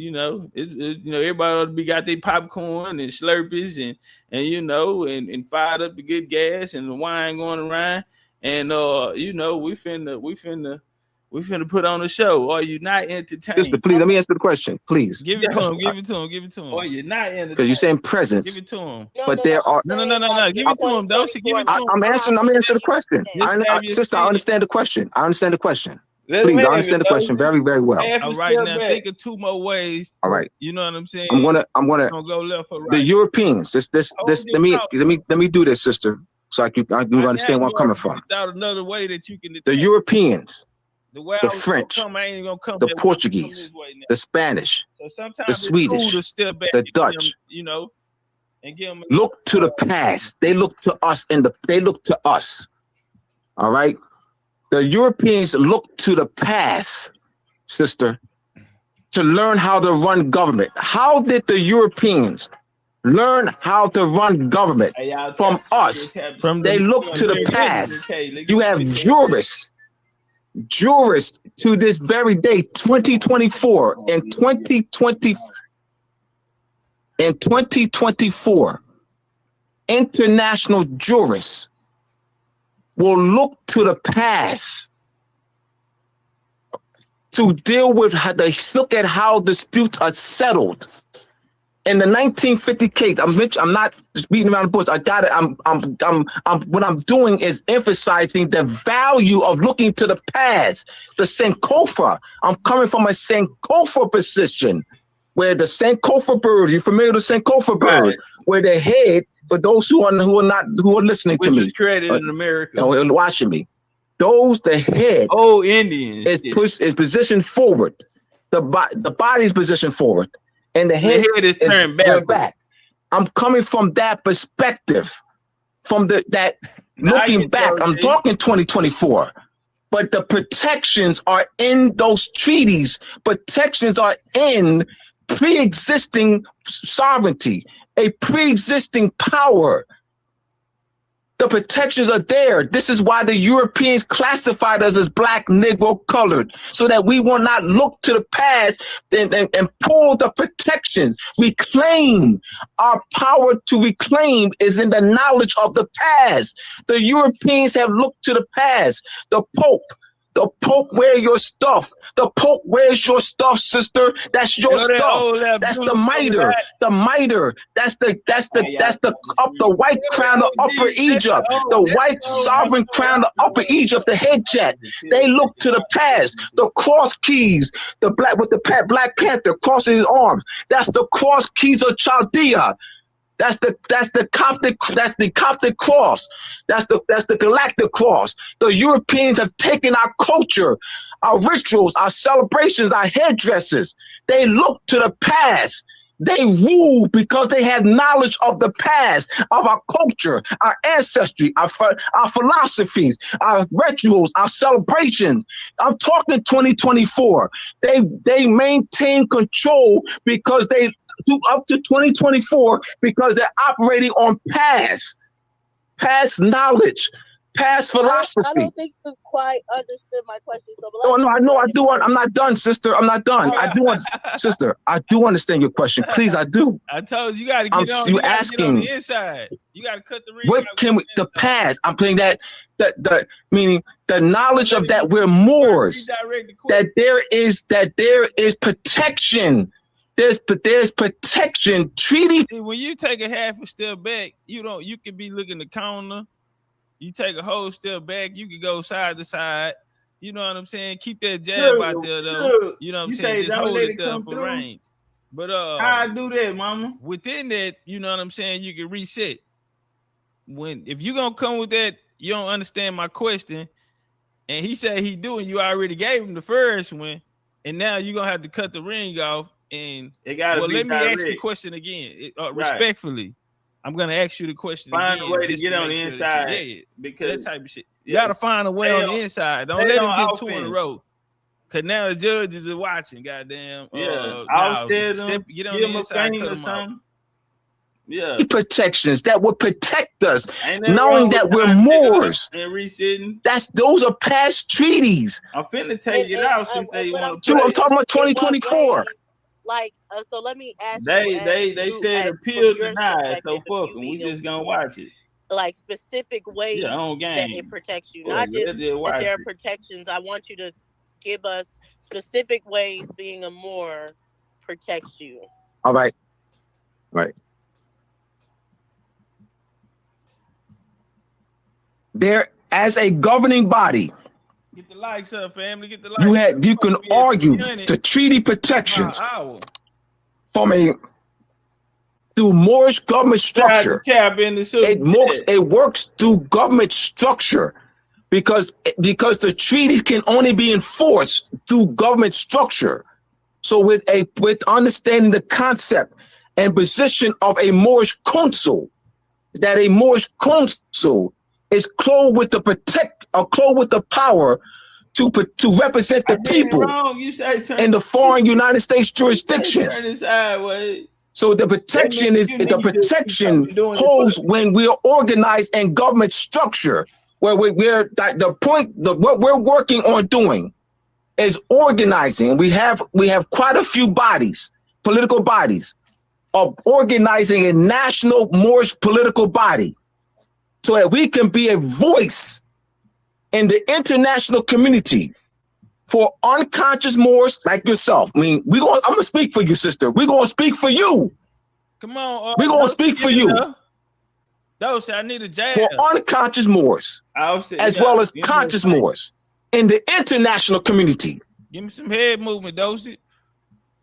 everybody ought to be got their popcorn and Slurpees and fired up the good gas and the wine going around. And we finna put on a show. Are you not entertained? Sister, please let me answer the question. Please. Give it to him. Give it to him. Are you not entertained? Because you're saying presence. Give it to him. But there are no. Give it to him, don't you? Give it to him. I'm answering the question. Sister, I understand the question. Please, I understand the question very, very well. All right, now think of 2 more ways. All right. You know what I'm saying? I'm gonna go left or right. The Europeans. Let me do this, sister. so you understand where I'm coming from. Without another way that you can. The Europeans, the French, the Portuguese, the Spanish, the Swedish, the Dutch, you know, and give them look to the past. They look to us they look to us. All right. The Europeans look to the past, sister, to learn how to run government. How did the Europeans learn how to run government from us? They look to the past. You have jurists to this very day, 2024 and 2024, international jurists will look to the past to deal with how they look at how disputes are settled. In the 1950 case, I'm not just beating around the bush. I got it. What I'm doing is emphasizing the value of looking to the past. The Sankofa. I'm coming from a Sankofa position, where the Sankofa bird. You familiar with the Sankofa bird? Right. Where the head, for those who are listening to me, created in America, watching me. The head. Oh, Indians is positioned forward. The body is positioned forward. And the head is turned back. I'm coming from that perspective, from that looking back. I'm talking 2024, but the protections are in those treaties. Protections are in pre-existing sovereignty, a pre-existing power. The protections are there. This is why the Europeans classified us as black, Negro, colored, so that we will not look to the past and pull the protections. Reclaim our power to reclaim is in the knowledge of the past. The Europeans have looked to the past. The Pope wear your stuff. The Pope wears your stuff, sister. That's your stuff. That's the mitre. The mitre. That's the white crown of Upper Egypt. The white sovereign crown of Upper Egypt. The head jack. They look to the past. The cross keys. The black with the Black Panther crossing his arms. That's the cross keys of Chaldea. That's the Coptic cross. That's the galactic cross. The Europeans have taken our culture, our rituals, our celebrations, our headdresses. They look to the past. They rule because they have knowledge of the past, of our culture, our ancestry, our philosophies, our rituals, our celebrations. I'm talking 2024. They maintain control because they do up to 2024 because they're operating on past knowledge, past philosophy. I don't think you quite understood my question. So no, I know I do. I'm not done, sister. I'm not done. I do want, sister. I do understand your question. Please, I do. I told you, you got to get on. You asking get on the inside. You got to cut the ring. What can we? The past. I'm playing that meaning the knowledge of that we're Moors. That there is protection. There's protection treaty. See, when you take a half a step back, you can be looking the corner. You take a whole step back, you can go side to side. You know what I'm saying? Keep that jab out there though. You know what I'm saying? Just hold it there for range. But how I do that, mama? Within that, you know what I'm saying, you can reset. If you're gonna come with that, you don't understand my question, and he said he do, and you already gave him the first one, and now you're gonna have to cut the ring off. And it gotta be let me direct. ask the question again, respectfully. I'm gonna ask you the question. Find a way to get on the inside, because that type of shit. You gotta find a way on the inside. Don't let him get two in a row. Cause now the judges are watching. Goddamn. I'll tell them. Get on the inside or something. Yeah. Protections that will protect us, knowing that we're Moors. And resetting. Those are past treaties. I'm finna take it out since they want to. I'm talking about 2024. Like, so let me ask you. They said appeal denied, so fuck them. We just gonna watch it. Like specific ways that it protects you, not just that there are protections. I want you to give us specific ways being a Moor protects you. All right. Right. There, as a governing body. Get the likes up, family. Get the likes. You can argue the treaty protections from through Moorish government structure. It works through government structure because the treaties can only be enforced through government structure. So with understanding the concept and position of a Moorish consul, that a Moorish consul is clothed with the power to represent the people in the foreign United States jurisdiction. So the protection holds when we are organized in government structure, where what we're working on doing is organizing. We have quite a few political bodies, of organizing a national Moorish political body, so that we can be a voice in the international community for unconscious Moors like yourself. I mean, I'm gonna speak for you, sister. We're gonna speak for you. Come on, we're gonna speak for you. Those I need a jab for unconscious Moors, as well as conscious Moors in the international community. Give me some head movement, Dosey.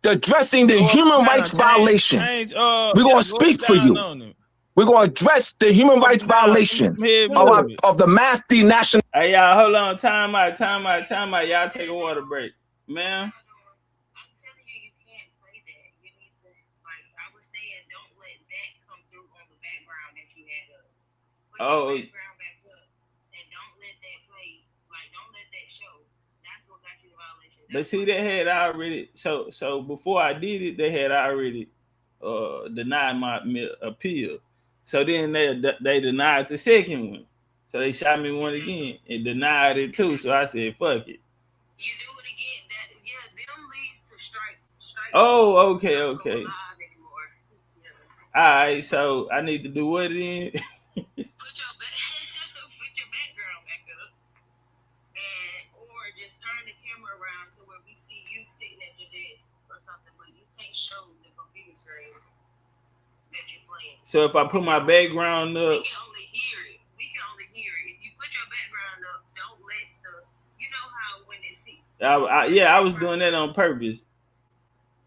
Addressing the human rights violation. We're gonna speak for you. We're going to address the human rights violation of the mass denational. Hey, y'all, hold on. Time out. Y'all take a water break. Ma'am? I'm telling you, you can't play that. You need to, like I was saying, don't let that come through on the background that you had up. Put your background back up and don't let that play. Like, don't let that show. That's what got you the violation. But see, they had already, so before I did it, they had already denied my appeal. So then they denied the second one. So they shot me one again and denied it too. So I said, fuck it. You do it again. Them leads to strikes. Oh, okay. All right, so I need to do what then? Put your background back up, or just turn the camera around to where we see you sitting at your desk or something, but you can't show the computer screen. So if I put my background up, we can only hear it. If you put your background up, don't let you know how when they see. I was doing that on purpose.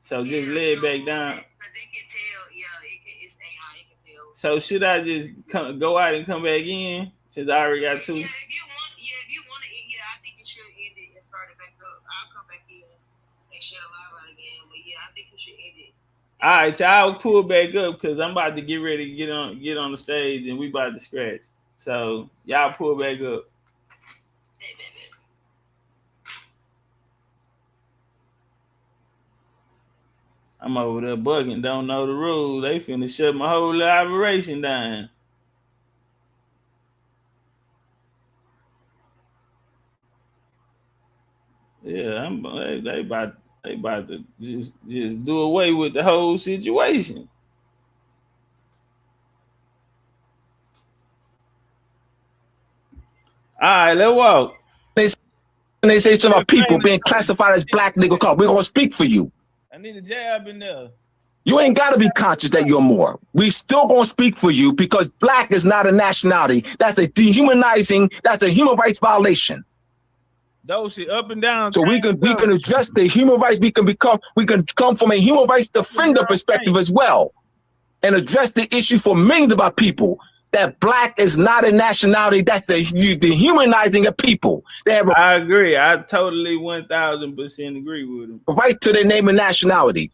So just lay it back down. Because it can tell, it's AI, it can tell. So should I just go out and come back in since I already got two? If you want to, I think you should end it and start it back up. I'll come back in and share live out again. But I think you should end it. All right, so I'll pull back up because I'm about to get ready to get on the stage and we about to scratch. So y'all pull back up. I'm over there bugging, don't know the rules. They finna shut my whole operation down. Yeah, they about to just do away with the whole situation. All right, let's walk. They say some of our people being classified as black nigga call. We're gonna speak for you. I need a jab in there. You ain't gotta be conscious that you're more. We still gonna speak for you because black is not a nationality. That's a dehumanizing. That's a human rights violation. Those shit up and down. So we can address the human rights. We can come from a human rights defender perspective as well, and address the issue for millions of our people that black is not a nationality. That's the dehumanizing of people. I agree. I totally 1000% agree with him. Right to their name and nationality.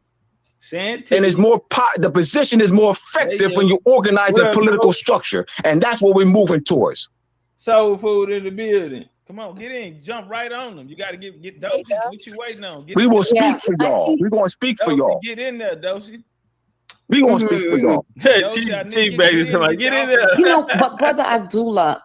And it's more the position is more effective when you organize a political structure, and that's what we're moving towards. Soul food in the building. Come on, get in, jump right on them. You got to get Dosey. What you waiting on? We will speak for y'all. We're gonna speak for y'all. Get in there, Dosey. We gonna speak for y'all. Get in there. You know, but Brother Abdullah,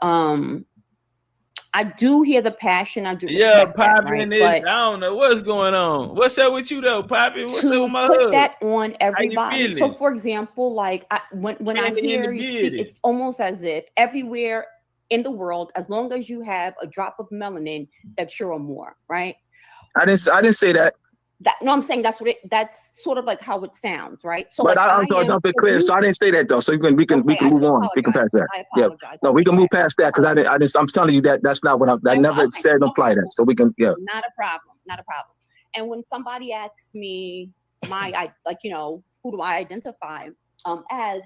I do hear the passion. I do. Poppy, right? I don't know what's going on. What's up with you though, Poppy? What's up with my put hood? that on everybody. So, for example, like when I hear you speak, it's almost as if everywhere in the world, as long as you have a drop of melanin, that you're a Moor, right? I didn't say that. No, I'm saying that's sort of like how it sounds, right? So, but like, I'm be clear. So I didn't say that though. So we can move on. We can pass that. Yeah. No, we can move past that because I'm telling you that's not what I never said. Don't apply that. So we can. Yeah. Not a problem. And when somebody asks me who do I identify As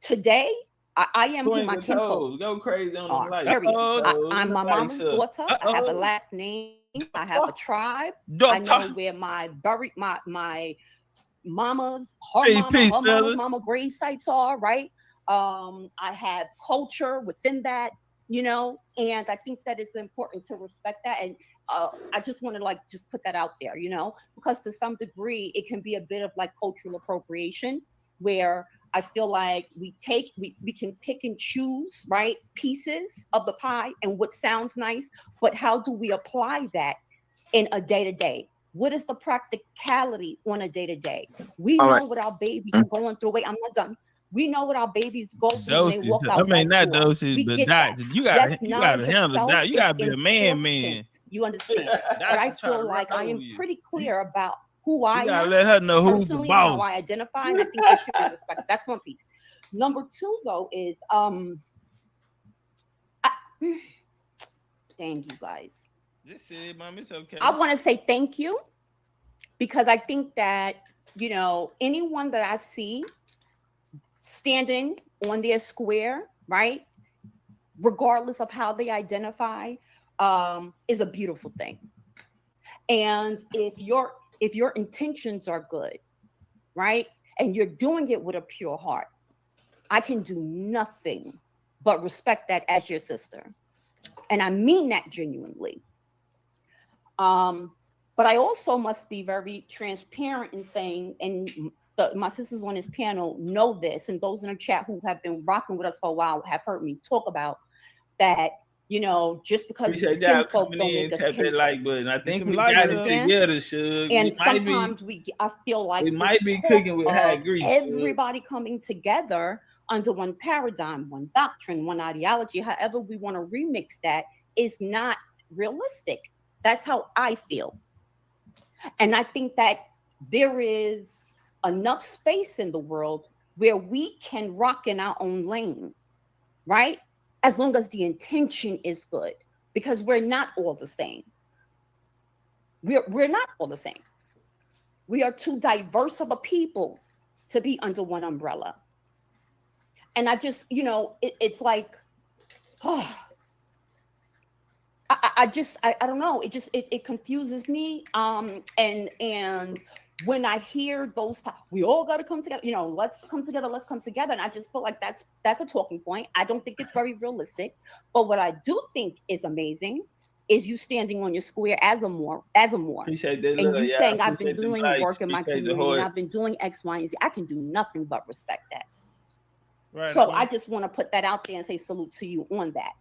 today, I am who my kinfolk. Go crazy on the light. I'm my mama's daughter. I have a last name. I have a tribe. I know where my mama's mama grave sites are, right? I have culture within that, you know, and I think that it's important to respect that. And I just want to just put that out there, you know, because to some degree it can be a bit of like cultural appropriation, where I feel like we can pick and choose, right, pieces of the pie and what sounds nice, but how do we apply that in a day-to-day? What is the practicality on a day-to-day? We know what our babies are going through. Wait, I'm not done. We know what our babies go through when they walk out. I mean, not doses, but doctors. You gotta handle that. You gotta be a man. You understand? But I feel like I am pretty clear about who I am. You gotta let her know who's the boss. How I identify, and I think they should be respected. That's one piece. Number two, though, is thank you guys. Just say it, Mom. It's okay. I want to say thank you, because I think that, you know, anyone that I see standing on their square, right, regardless of how they identify, is a beautiful thing. And if your intentions are good, right, and you're doing it with a pure heart, I can do nothing but respect that as your sister. And I mean that genuinely. But I also must be very transparent in saying, and my sisters on this panel know this, and those in the chat who have been rocking with us for a while have heard me talk about that. You know, just because y'all coming in, tap that like button. I think we got it together, Suge. And sometimes I feel like we might be cooking with high grease. Everybody coming together under one paradigm, one doctrine, one ideology, however we want to remix that, is not realistic. That's how I feel. And I think that there is enough space in the world where we can rock in our own lane, right? As long as the intention is good, because we're not all the same. We're not all the same. We are too diverse of a people to be under one umbrella. And I just, you know, it's like, oh, I don't know. It confuses me. And when I hear those, we all got to come together, you know, let's come together. And I just feel like that's a talking point. I don't think it's very realistic. But what I do think is amazing is you standing on your square as a Moor. Appreciate that. And you saying, I've been doing work in my community, and I've been doing X, Y, and Z. I can do nothing but respect that. Right. So I just want to put that out there and say salute to you on that,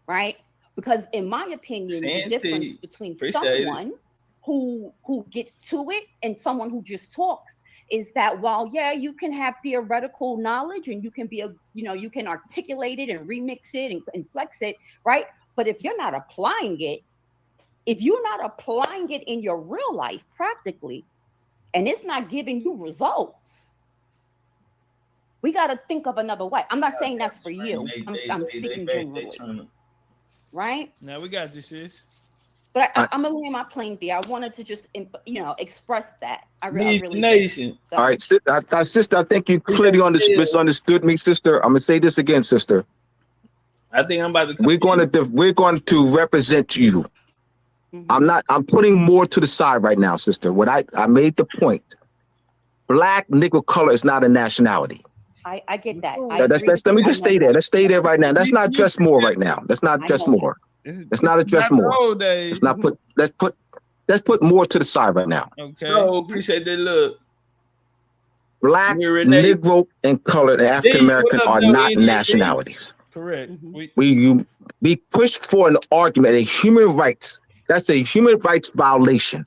right? Because in my opinion, the difference between someone who gets to it and someone who just talks is that while, yeah, you can have theoretical knowledge and you can be you can articulate it and remix it and flex it, right? But if you're not applying it, in your real life practically, and it's not giving you results, we got to think of another way. I'm not saying that's for you. I'm speaking generally. Right? Now we got this, sis. But I'm gonna land my plane there. I wanted to just, express that. I really nation. All right, sister. I think you clearly misunderstood me, sister. I'm gonna say this again, sister. I think I'm about to. We're going to represent you. Mm-hmm. I'm putting more to the side right now, sister. What I made the point. Black, Negro, color is not a nationality. I get that. Let me just stay there. Let's stay there right now. That's not just more right now. That's not just more. Let's not address more. Let's put more to the side right now. Okay. So appreciate that look. Black, Negro, and colored African American are not nationalities. Correct. We push for an argument, a human rights. That's a human rights violation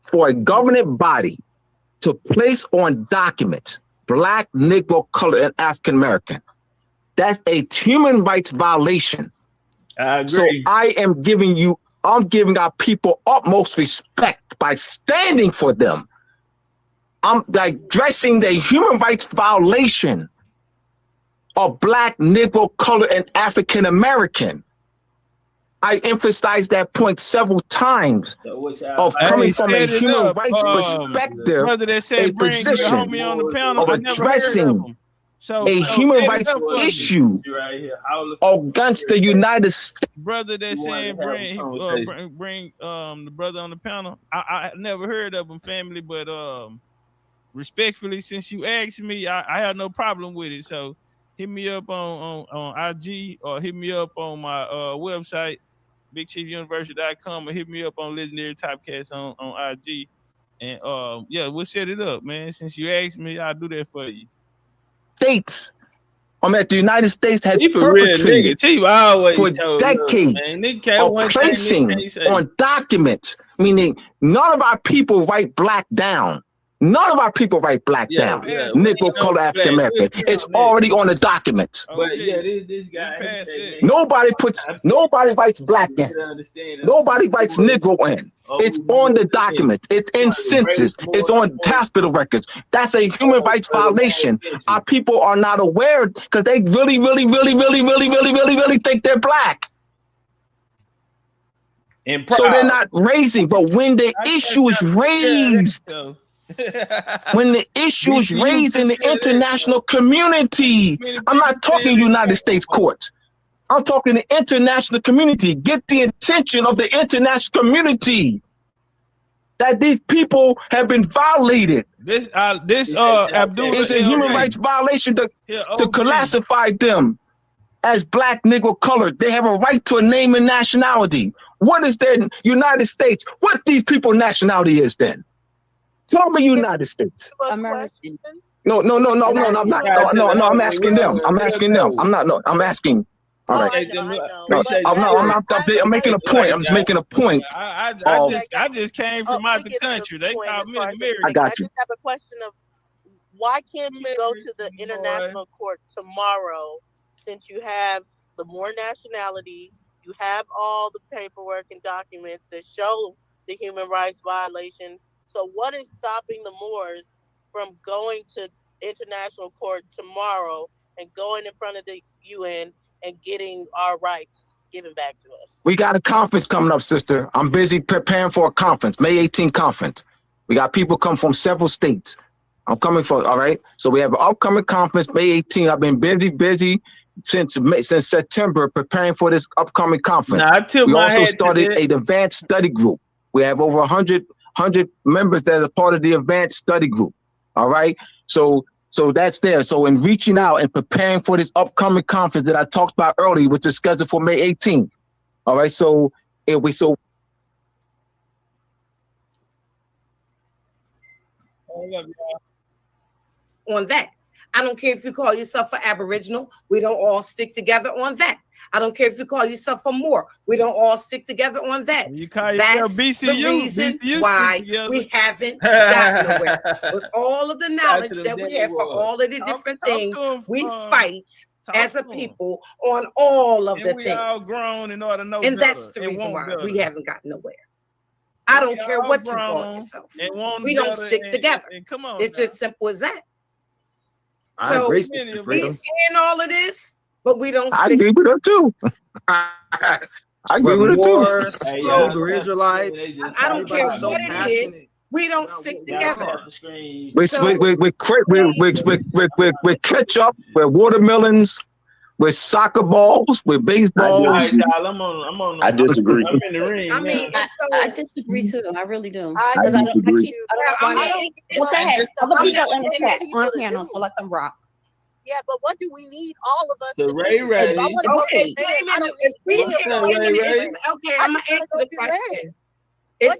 for a governing body to place on documents Black, Negro, colored, and African American. That's a human rights violation. I agree. So I'm giving our people utmost respect by standing for them. I'm addressing the human rights violation of Black, Negro, colored, and African American. I emphasized that point several times of coming from a human rights perspective, brother that said a bring your position homie on the panel. of addressing a human rights issue against the United States. Brother that said bring the brother on the panel. I never heard of him, family, but respectfully, since you asked me, I have no problem with it. So hit me up on IG or hit me up on my website, BigChiefUniversity.com, or hit me up on Legendarytopcatz on IG. And yeah, we'll set it up, man. Since you asked me, I'll do that for you. States. The United States has perpetrated for decades of placing on documents, meaning none of our people write black down. None of our people write black down. Negro, color, African American. It's already on the documents. But yeah, this guy. Nobody writes black in. Nobody writes Negro in. It's on the document. It's in census. It's on hospital records. That's a human rights violation. Our people are not aware because they really think they're black. So they're not raising. But when the issue is raised, when the issue is raised in the international community, I'm not talking United States courts. I'm talking the international community. Get the attention of the international community that these people have been violated. This Abdul is a human rights violation to classify them as black, Negro, colored. They have a right to a name and nationality. What is their United States? What these people nationality is then? Tell me United States. American. No, I'm asking them. I'm asking. All right. I'm making a point. I'm just making a point. I just came from out the country. They called me American. I got you. I just have a question of why can't you go to the international court tomorrow since you have the Moor nationality, you have all the paperwork and documents that show the human rights violation. So what is stopping the Moors from going to international court tomorrow and going in front of the UN and getting our rights given back to us? We got a conference coming up, sister. I'm busy preparing for a conference, May 18th conference. We got people come from several states. I'm coming for, all right? So we have an upcoming conference, May 18th. I've been busy since September preparing for this upcoming conference. We also started an advanced study group. We have over 100 members that are part of the advanced study group. All right. So that's there. So in reaching out and preparing for this upcoming conference that I talked about earlier, which is scheduled for May 18th. All right. So on that. I don't care if you call yourself an Aboriginal. We don't all stick together on that. I don't care if you call yourself a Moor. We don't all stick together on that. You call yourself BCU. The reason why we haven't gotten nowhere. With all of the knowledge that we have for all of the different things, we fight as a people on all of the things. We all grown in order to know. And that's the reason why we haven't gotten nowhere. I don't care what you call yourself. We don't stick together. Come on, it's just simple as that. I agree, Sister Freedom. We're saying all of this, but we don't. I agree with her too. I agree with her too. Hebrew Israelites. I don't care what it is. We don't stick together. With ketchup, with watermelons, with soccer balls, with baseballs. I disagree. I'm in the ring. I disagree too. I really do. I disagree. Well, go ahead. Other people in the chat on panel, so let them rock. Yeah, but what do we need all of us to Ray Ray. Okay, I'm gonna answer the question. What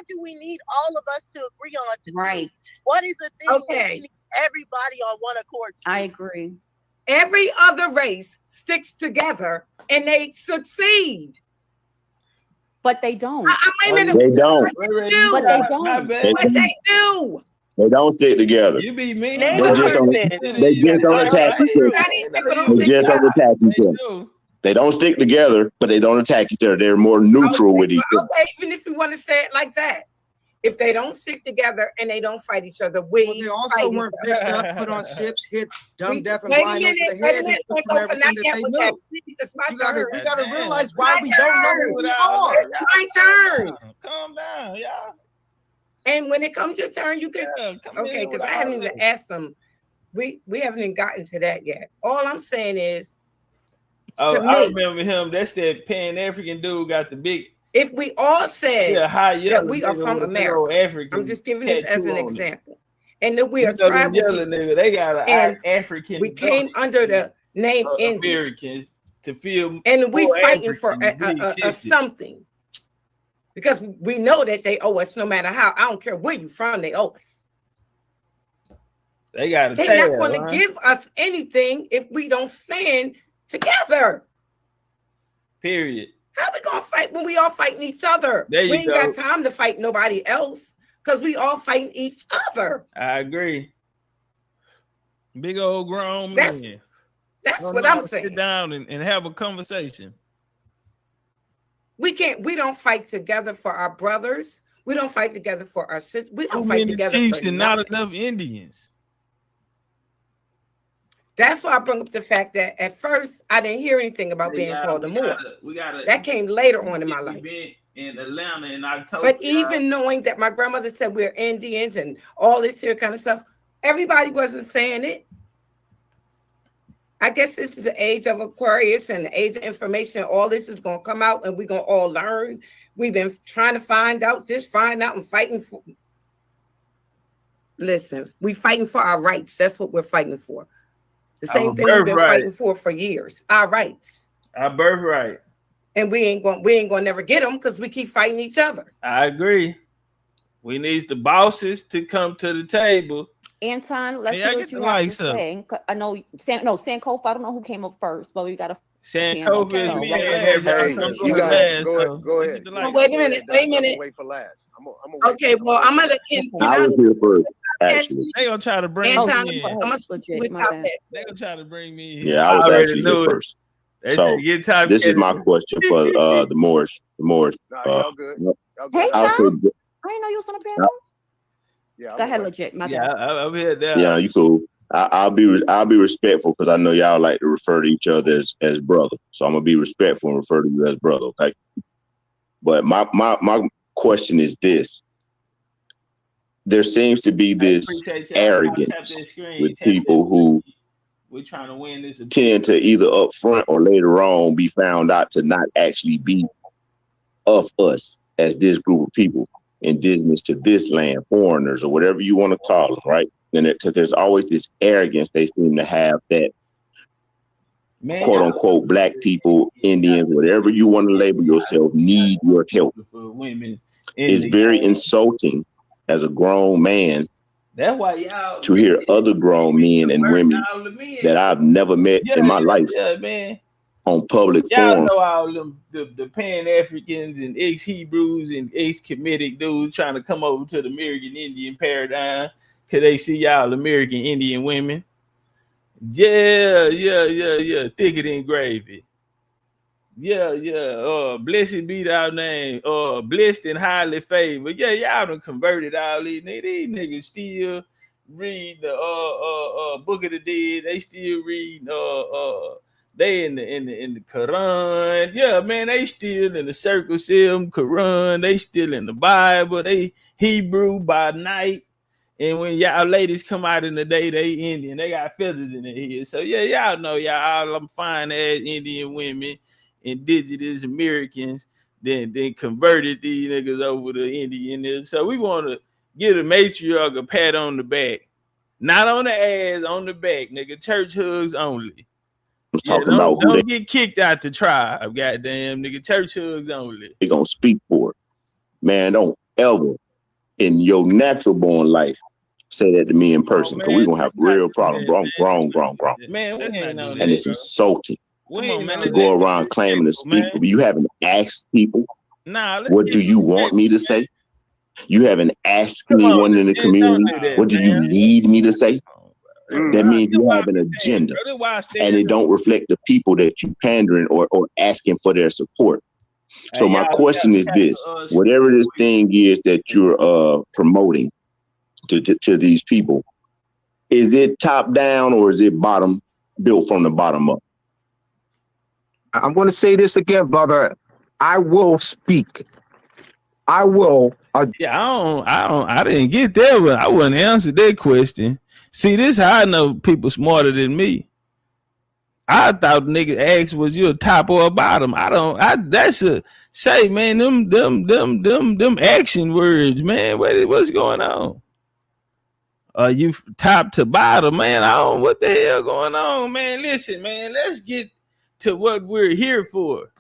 do we need all of us to agree on today? Right. What is the thing that we need everybody on one accord to? I agree. Every other race sticks together and they succeed. But they don't. They don't. But they don't. But they do. They don't stick together. You be mean. They just don't attack each other. They don't stick together, but they don't attack each other. They're more neutral with each other. Okay, even if you want to say it like that. if they don't stick together and they don't fight each other, they also weren't picked up, put on ships, hit dumb, deaf, and blind over the head, and took from everything that they knew. We gotta realize why we don't know who we are. It's my turn. Calm down, y'all. And when it comes your turn, you can okay, because I haven't even asked them. We haven't even gotten to that yet. All I'm saying is, I remember him. That's that Pan-African dude got the big. If we all said that we are from America, African, I'm just giving this as an example, and that we are tribal people, they got an African. We came under the name Americans to feel, and we fighting for a something, because we know that they owe us no matter how. I don't care where you from, they owe us. They're not going to give us anything if we don't stand together. Period. How we gonna fight when we all fighting each other? We ain't got time to fight nobody else because we all fighting each other. I agree. Big old grown men. That's what I'm saying. Sit down and have a conversation. We don't fight together for our brothers. We don't fight together for our sisters. We don't fight together Chiefs for and not enough Indians. That's why I bring up the fact that at first I didn't hear anything about being called a Moor. That came later on in my life. In Atlanta in October. But even knowing that my grandmother said we're Indians and all this here kind of stuff, everybody wasn't saying it. I guess this is the age of Aquarius and the age of information. All this is going to come out and we're going to all learn. We've been trying to find out and fighting for. Listen, we're fighting for our rights. That's what we're fighting for. The same thing we've been fighting for years. Our rights. Our birthright. And we ain't gonna never get them because we keep fighting each other. I agree. We need the bosses to come to the table. Anton, let's see what you have to say. I know Sankofa, I don't know who came up first, but we gotta Sankofa is me. You guys go ahead. No, wait a minute. Wait for last. Okay, well, I'm gonna I was here first. Actually, they gonna try to bring me in. They gonna try to bring me in. Yeah, I was actually here first. So this is my question for the Moors. Y'all good. Hey, Tom. I didn't know you was on the panel. Yeah, go ahead, legit. My bad. I'm here now. Yeah, you cool. I'll be respectful because I know y'all like to refer to each other as brother. So I'm gonna be respectful and refer to you as brother. Okay. But my question is this. There seems to be this arrogance with people who we're trying to win this tend to either up front or later on be found out to not actually be of us as this group of people, indigenous to this land, foreigners, or whatever you want to call them, right? And because there's always this arrogance they seem to have that quote unquote black people, Indians, whatever you want to label yourself, need your help. It's very insulting as a grown man. That's why y'all to hear other grown men and women that I've never met in my life on public forums. Know all them the Pan-Africans and ex-Hebrews and ex-Kemetic dudes trying to come over to the American Indian paradigm because they see y'all American Indian women. Yeah, thicker than gravy. Yeah. Blessed be thy name. Blessed and highly favored. Yeah, y'all done converted all these niggas. These niggas still read the Book of the Dead. They still read they in the Quran. Yeah, man, they still in the circumcision Quran. They still in the Bible. They Hebrew by night. And when y'all ladies come out in the day, they Indian. They got feathers in their head. So yeah, y'all know y'all them fine ass Indian women. Indigenous Americans then converted these niggas over to Indians. So we want to give a matriarch a pat on the back, not on the ass, on the back, nigga. Church hugs only. Don't get kicked out the tribe, goddamn nigga. Church hugs only. They gonna speak for it, man. Don't ever in your natural born life say that to me in person, because we're gonna have real problems, bro. I'm grown. Man, and it's insulting. To go around claiming to speak for me. You haven't asked people, what do you want me to say? You haven't asked anyone in the community, what do you need me to say? That means you have an agenda, and it don't reflect the people that you pandering or asking for their support. So my question is this: whatever this thing is that you're promoting to these people, is it top down or is it built from the bottom up? I'm going to say this again, brother. I will speak. I will. I didn't get that one. I wouldn't answer that question. See, this how I know people smarter than me. I thought nigga asked was you a top or a bottom. That's a say, man, them action words, man. What's going on? You top to bottom, man. What the hell going on, man? Listen, man, let's get to what we're here for.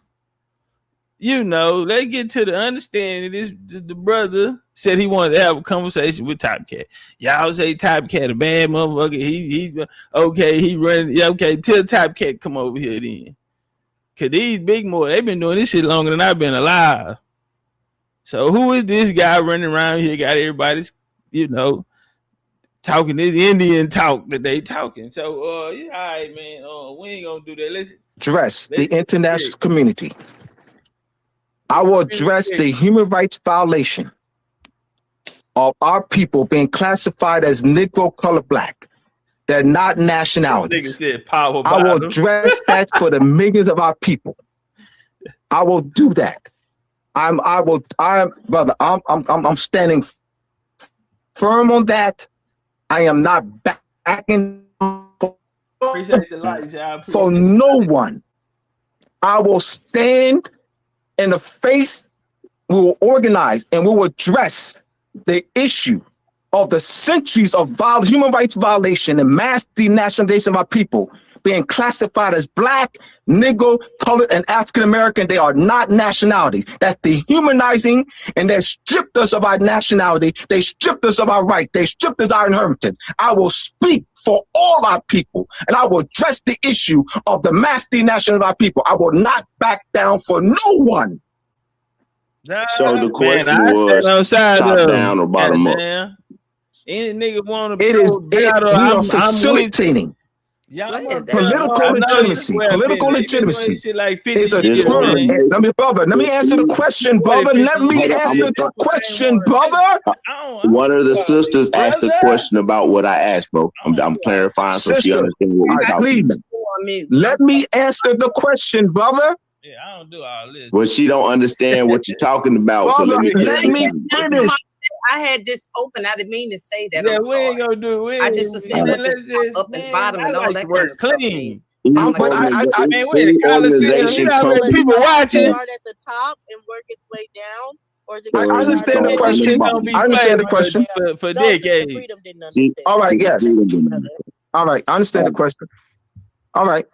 Let's get to the understanding. The brother said he wanted to have a conversation with Topcatz. Y'all say Topcatz a bad motherfucker. He's okay. He running. Yeah, okay. Tell Topcatz come over here then. Cause these big more, they've been doing this shit longer than I've been alive. So who is this guy running around here? Got everybody's, talking this Indian talk that they talking. So all right, man. We ain't gonna do that. Let's address the international community. I will address the human rights violation of our people being classified as Negro, color, black. They're not nationalities. I will address that for the millions of our people. I will do that. I'm standing firm on that. I am not backing for no one. I will stand in the face. We will organize and we will address the issue of the centuries of human rights violation and mass denationalization of our people being classified as black, Negro, colored, and African American. They are not nationalities. That's dehumanizing, and they stripped us of our nationality. They stripped us of our right. They stripped us of our inheritance. I will speak for all our people, and I will address the issue of the mass denationalization of our people. I will not back down for no one. So the question was top down or bottom up? Any nigga want to? We are facilitating. Political legitimacy. Political legitimacy is a term. Let me answer the question, brother. Let me answer the question, brother. One of the sisters asked a question about what I asked, bro. I'm clarifying so she understands what we're talking about. Let me answer the question, brother. Yeah, I don't do all this. Well, she don't understand what you're talking about. Brother, so let me finish. I had this open. I didn't mean to say that. Yeah, we ain't gonna do it. I just was saying up and bottom and all that work kind of clean. Stuff. People watching. Start at the top and work its way down, or is it? I understand the question. I understand the question for decades. All right, yes. All right, I understand the question. All right.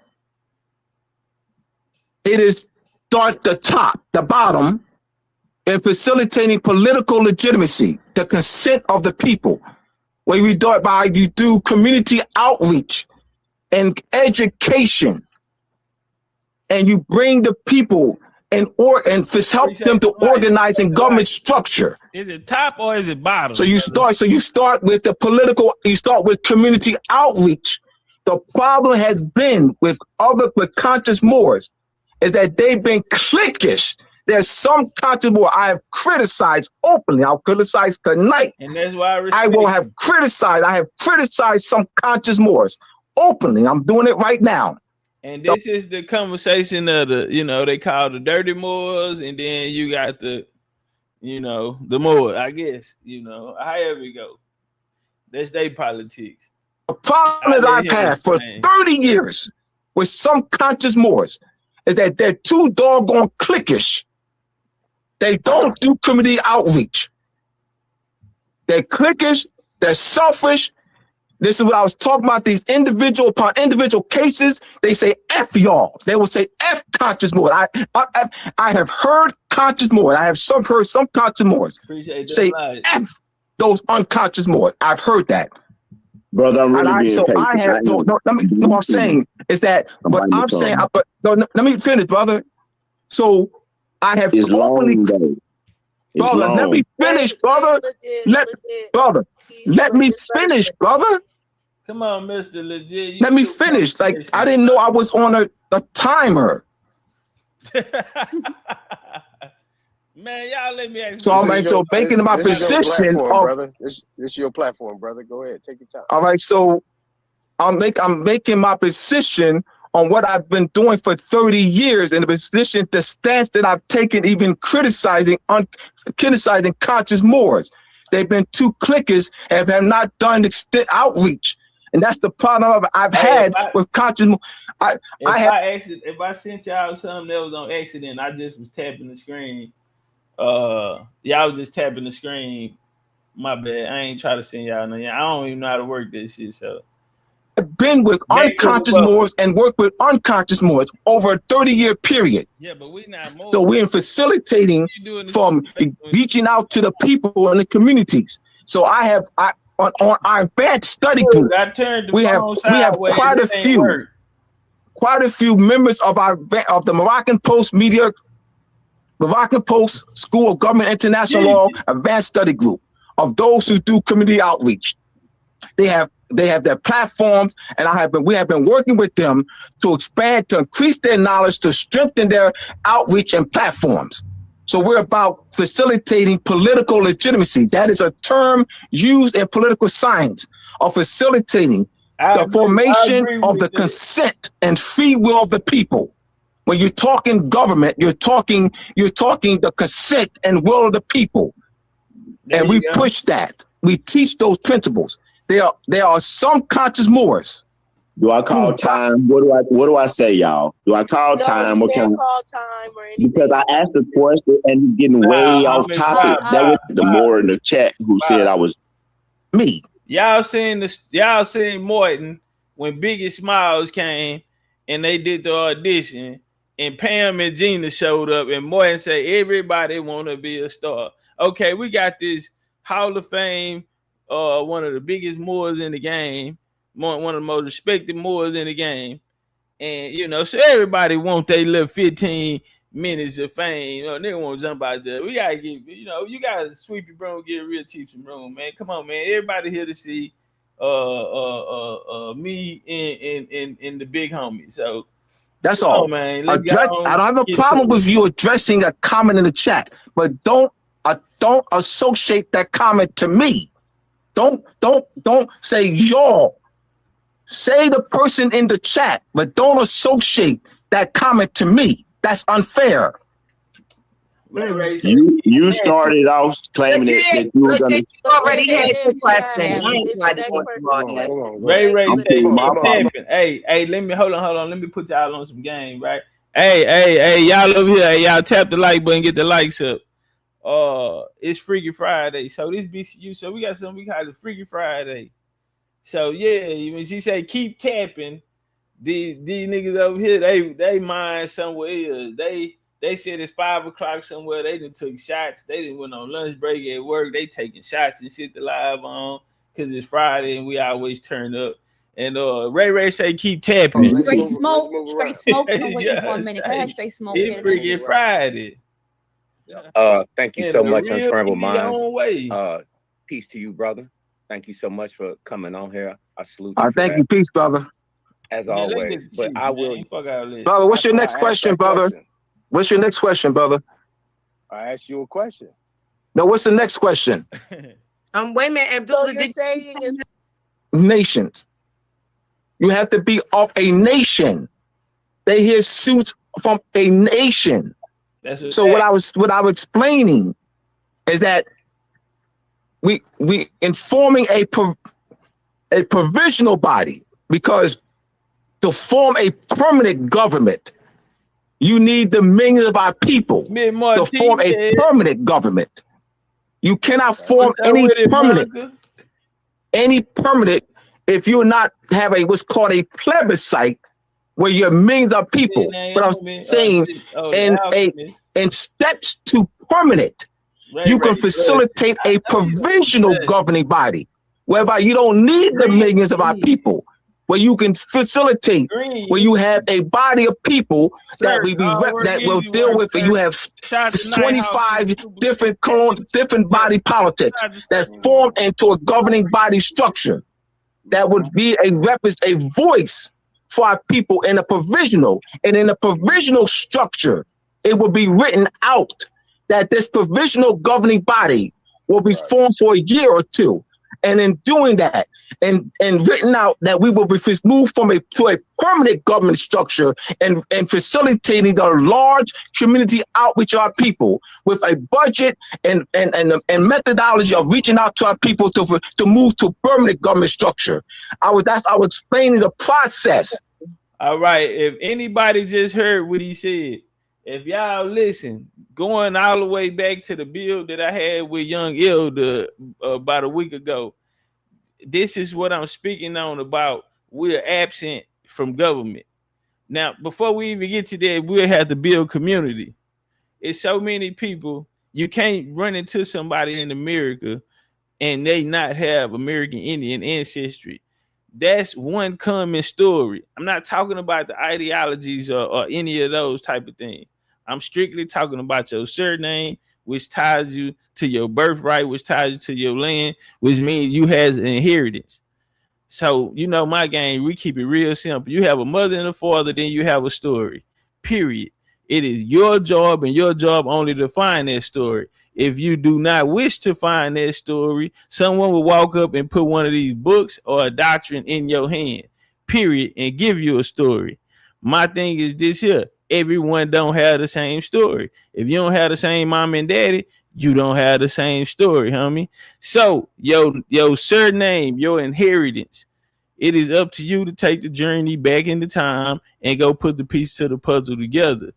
It is start the top, the bottom, in facilitating political legitimacy, the consent of the people, where you do it by you do community outreach and education, and you bring the people and help them to organize in government structure. Is it top or is it bottom? So you start with the political. You start with community outreach. The problem has been with conscious Moors is that they've been cliquish. There's some conscious Moors I have criticized openly. I'll criticize tonight. And that's why I will have criticized. I have criticized some conscious Moors openly. I'm doing it right now. And this is the conversation of they call the dirty Moors, and then you got the Moors, I guess, however you go. That's their politics. The problem that I've had for 30 years with some conscious Moors is that they're too doggone cliquish. They don't do community outreach. They're cliquish, they're selfish. This is what I was talking about, these individual upon individual cases. They say F y'all. They will say F conscious Moors. I have heard conscious Moors. I have heard some conscious Moors say F those unconscious Moors. I've heard that. Brother, I'm really being patient. I'm saying is that, but I'm saying, let me finish, brother. So I have openly, brother, let me finish, brother. Let me finish, brother. Come on, Mr. Legit. Let me finish. Like, I didn't know I was on a timer. Man, y'all let me ask. So all right, so making my position, brother. This your platform, brother. Go ahead, take your time. All right, so I'm making my position on what I've been doing for 30 years, in the position, the stance that I've taken, even criticizing conscious Moors. They've been too clickers and have not done extent outreach, and that's the problem I've had with conscious. If I sent y'all something that was on accident, I just was tapping the screen. Y'all was just tapping the screen. My bad. I ain't try to send y'all nothing. I don't even know how to work this shit. So I've been with unconscious Moors and worked with unconscious Moors over a 30-year period. Yeah, but we not more. So we're facilitating from reaching out to the people in the communities. So on our advanced study group, we have quite a few members of the Moroccan Post School of Government International Law Advanced Study Group, of those who do community outreach. They have their platforms, and we have been working with them to expand, to increase their knowledge, to strengthen their outreach and platforms. So we're about facilitating political legitimacy. That is a term used in political science, of facilitating the formation of the consent and free will of the people. When you're talking government, you're talking the consent and will of the people. And we push that. We teach those principles. There are some conscious Moors. Do I call time? What do I say, y'all? Do I call time? You can't call time or anything. Because I asked the question and it's getting way off topic. That was the Moor in the chat who said I was me. Y'all seen Morton when Biggie Smiles came and they did the audition, and Pam and Gina showed up, and Morton said everybody want to be a star. Okay, we got this Hall of Fame, one of the biggest Moors in the game, one of the most respected Moors in the game, and so everybody want their little 15 minutes of fame. Nigga won't jump out there. We gotta get, you gotta sweep your broom, get real cheap some room, man. Come on, man. Everybody here to see me and the big homie. So that's all, man. I don't have a problem with you addressing a comment in the chat, but don't associate that comment to me. Don't say y'all. Say the person in the chat, but don't associate that comment to me. That's unfair. You started off claiming that you were going to. Already had the question. Hey, let me hold on. Let me put y'all on some game, right? Hey, y'all over here. Hey, y'all tap the like button, get the likes up. It's Freaky Friday, so this BCU. So we got something we call it Freaky Friday. So yeah, when she say keep tapping, these niggas over here, they mind somewhere else. They said it's 5 o'clock somewhere. They done took shots. They done went on lunch break at work. They taking shots and shit to live on because it's Friday and we always turn up. And Ray say keep tapping. Straight smoke. I'm waiting for a minute. Go ahead, straight smoke. It's Freaky Friday. Thank you so much, Unscrambled Mind. Peace to you, brother. Thank you so much for coming on here. I salute you. Thank you. Peace, brother. As always. But I will. Brother, what's your next question, brother? What's your next question, brother? I asked you a question. No, what's the next question? Wait a minute, Abdullah. Nations. You have to be of a nation. They hear suits from a nation. So what I was explaining is that we in forming a provisional body, because to form a permanent government, you need the millions of our people to form a permanent government. You cannot form any permanent if you're not have what's called a plebiscite, where you're millions of people. But I'm saying, in steps to permanent, you can facilitate a provisional governing body, whereby you don't need the millions of our people, where you can facilitate, where you have a body of people that will deal with it. You have 25 different body politics that form into a governing body structure that would be a voice for our people in a provisional. And in a provisional structure, it will be written out that this provisional governing body will be formed for a year or two. And in doing that, and written out that we will be moved to a permanent government structure and facilitating a large community outreach of our people with a budget and methodology of reaching out to our people to move to permanent government structure. I was explaining the process. All right. If anybody just heard what he said, if y'all listen, going all the way back to the bill that I had with Young Elder about a week ago, this is what I'm speaking on about. We're absent from government. Now, before we even get to that, we'll have to build community. It's so many people, you can't run into somebody in America and they not have American Indian ancestry. That's one common story. I'm not talking about the ideologies or any of those type of things. I'm strictly talking about your surname, which ties you to your birthright, which ties you to your land, which means you has an inheritance. So, you know, my game, we keep it real simple. You have a mother and a father, then you have a story, period. It is your job and your job only to find that story. If you do not wish to find that story, someone will walk up and put one of these books or a doctrine in your hand, period, and give you a story. My thing is this here. Everyone don't have the same story. If you don't have the same mom and daddy, you don't have the same story, homie. So your surname, your inheritance, it is up to you to take the journey back into time and go put the pieces of the puzzle together.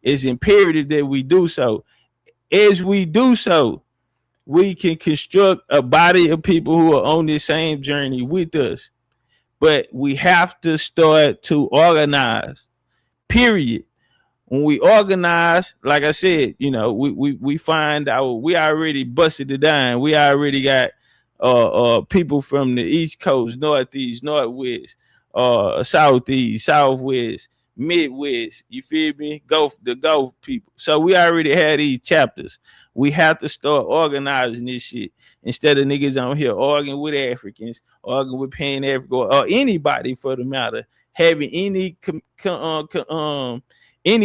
It's imperative that we do so. As we do so, we can construct a body of people who are on this same journey with us. But we have to start to organize, period. When we organize, like I said, you know, we find out we already busted it down. We already got people from the East Coast, Northeast, Northwest, Southeast, Southwest, Midwest, you feel me? The Gulf people. So we already had these chapters. We have to start organizing this shit instead of niggas on here arguing with Africans, arguing with Pan Africa, or anybody for the matter, having any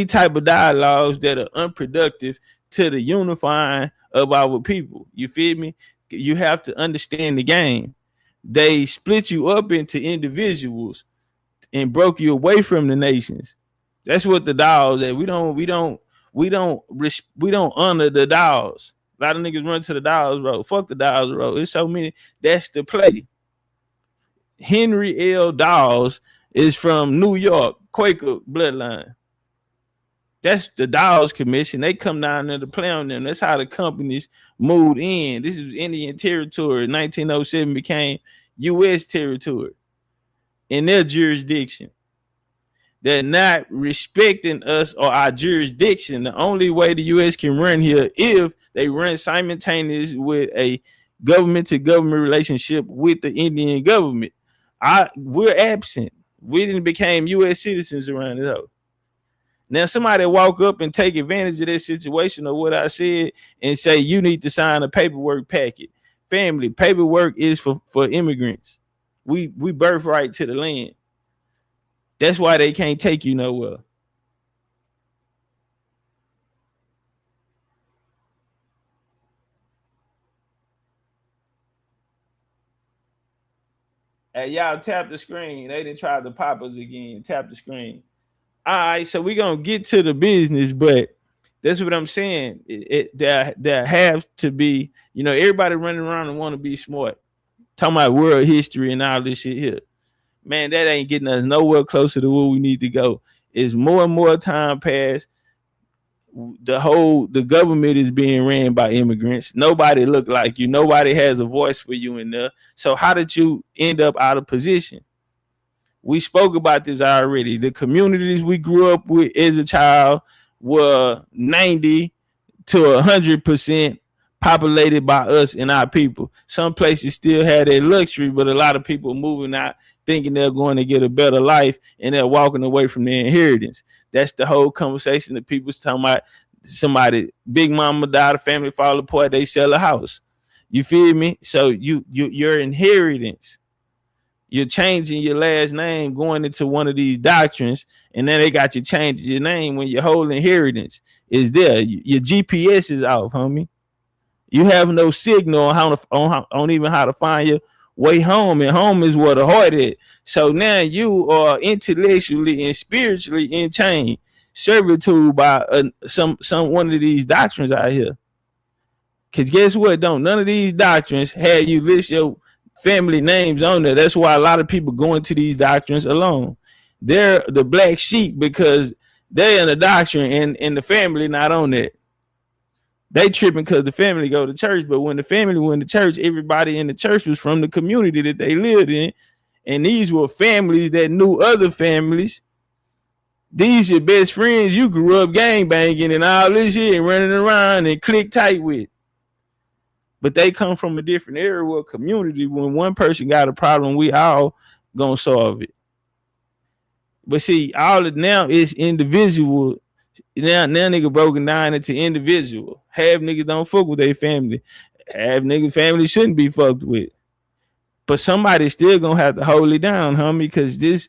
type of dialogues that are unproductive to the unifying of our people. You feel me? You have to understand the game. They split you up into individuals and broke you away from the nations. That's what the dolls at. We don't honor the dolls. A lot of niggas run to the dolls road. Fuck the dolls road. It's so many. That's the play. Henry L. Dawes is from New York, Quaker bloodline. That's the Dawes Commission. They come down there to play on them. That's how the companies moved in. This is Indian territory. 1907 became U.S. territory in their jurisdiction. They're not respecting us or our jurisdiction. The only way the U.S. can run here if they run simultaneous with a government-to-government relationship with the Indian government. We're absent. We didn't become U.S. citizens around it though. Now somebody walk up and take advantage of that situation or what I said and say you need to sign a paperwork packet. Family, paperwork is for immigrants. We birthright to the land. That's why they can't take you nowhere. Hey, y'all tap the screen. They didn't try to pop us again. Tap the screen. All right, so we're going to get to the business, but that's what I'm saying. There have to be, you know, everybody running around and want to be smart. Talking about world history and all this shit here. Man, that ain't getting us nowhere closer to where we need to go. As more and more time pass, the government is being ran by immigrants. Nobody look like you. Nobody has a voice for you in there. So how did you end up out of position? We spoke about this already. The communities we grew up with as a child were 90 to 100% populated by us and our people. Some places still had that luxury, but a lot of people moving out thinking they're going to get a better life and they're walking away from their inheritance. That's the whole conversation that people's talking about. Somebody, big mama died, a family fall apart, they sell a house. You feel me? So your inheritance, you're changing your last name going into one of these doctrines, and then they got you changing your name when your whole inheritance is there. Your GPS is off, homie. You have no signal on even how to find your way home, and home is where the heart is. So now you are intellectually and spiritually in chain servitude by some one of these doctrines out here. Cause guess what? None of these doctrines had you list your family names on there. That's why a lot of people go into these doctrines alone. They're the black sheep because they're in the doctrine and the family not on it. They tripping because the family go to church, but when the family went to church, everybody in the church was from the community that they lived in, and these were families that knew other families. These your best friends you grew up gang banging and all this shit, running around and click tight with. But they come from a different area or community. When one person got a problem, we all gonna solve it. But see, all it now is individual. Now nigga broken down into individual. Half niggas don't fuck with their family. Half nigga family shouldn't be fucked with. But somebody's still gonna have to hold it down, homie, because this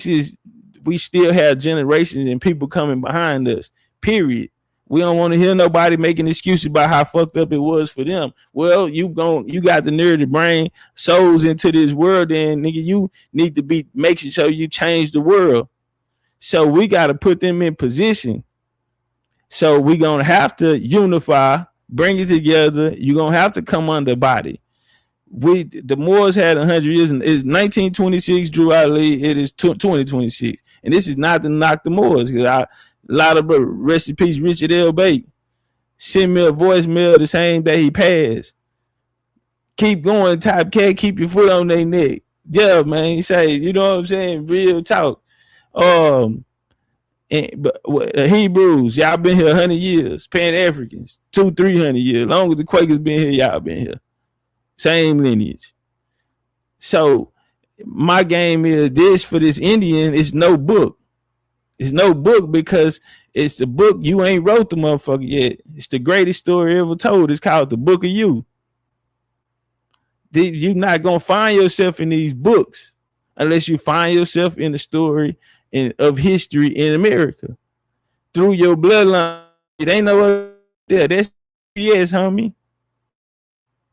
is, we still have generations and people coming behind us. Period. We don't want to hear nobody making excuses about how fucked up it was for them. Well, you got the nerve to bring souls into this world, and nigga, you need to make sure you change the world. So we got to put them in position. So we gonna have to unify, bring it together. You're gonna have to come under body. The Moors had 100 years, and it's 1926. Drew Ali. It is 2026, and this is not to knock the Moors, because a lot of rest in peace, Richard L. Bate, send me a voicemail the same day he passed. Keep going, Topcatz. Keep your foot on their neck. Yeah, man. Say, you know what I'm saying? Real talk. Hebrews, y'all been here 100 years. Pan-Africans, 200-300 years. Long as the Quakers been here, y'all been here. Same lineage. So my game is this for this Indian. It's no book. It's no book because it's the book you ain't wrote the motherfucker yet. It's the greatest story ever told. It's called The Book of You. You're not gonna find yourself in these books unless you find yourself in the story of history in America through your bloodline. It ain't no other there. That's GPS, homie.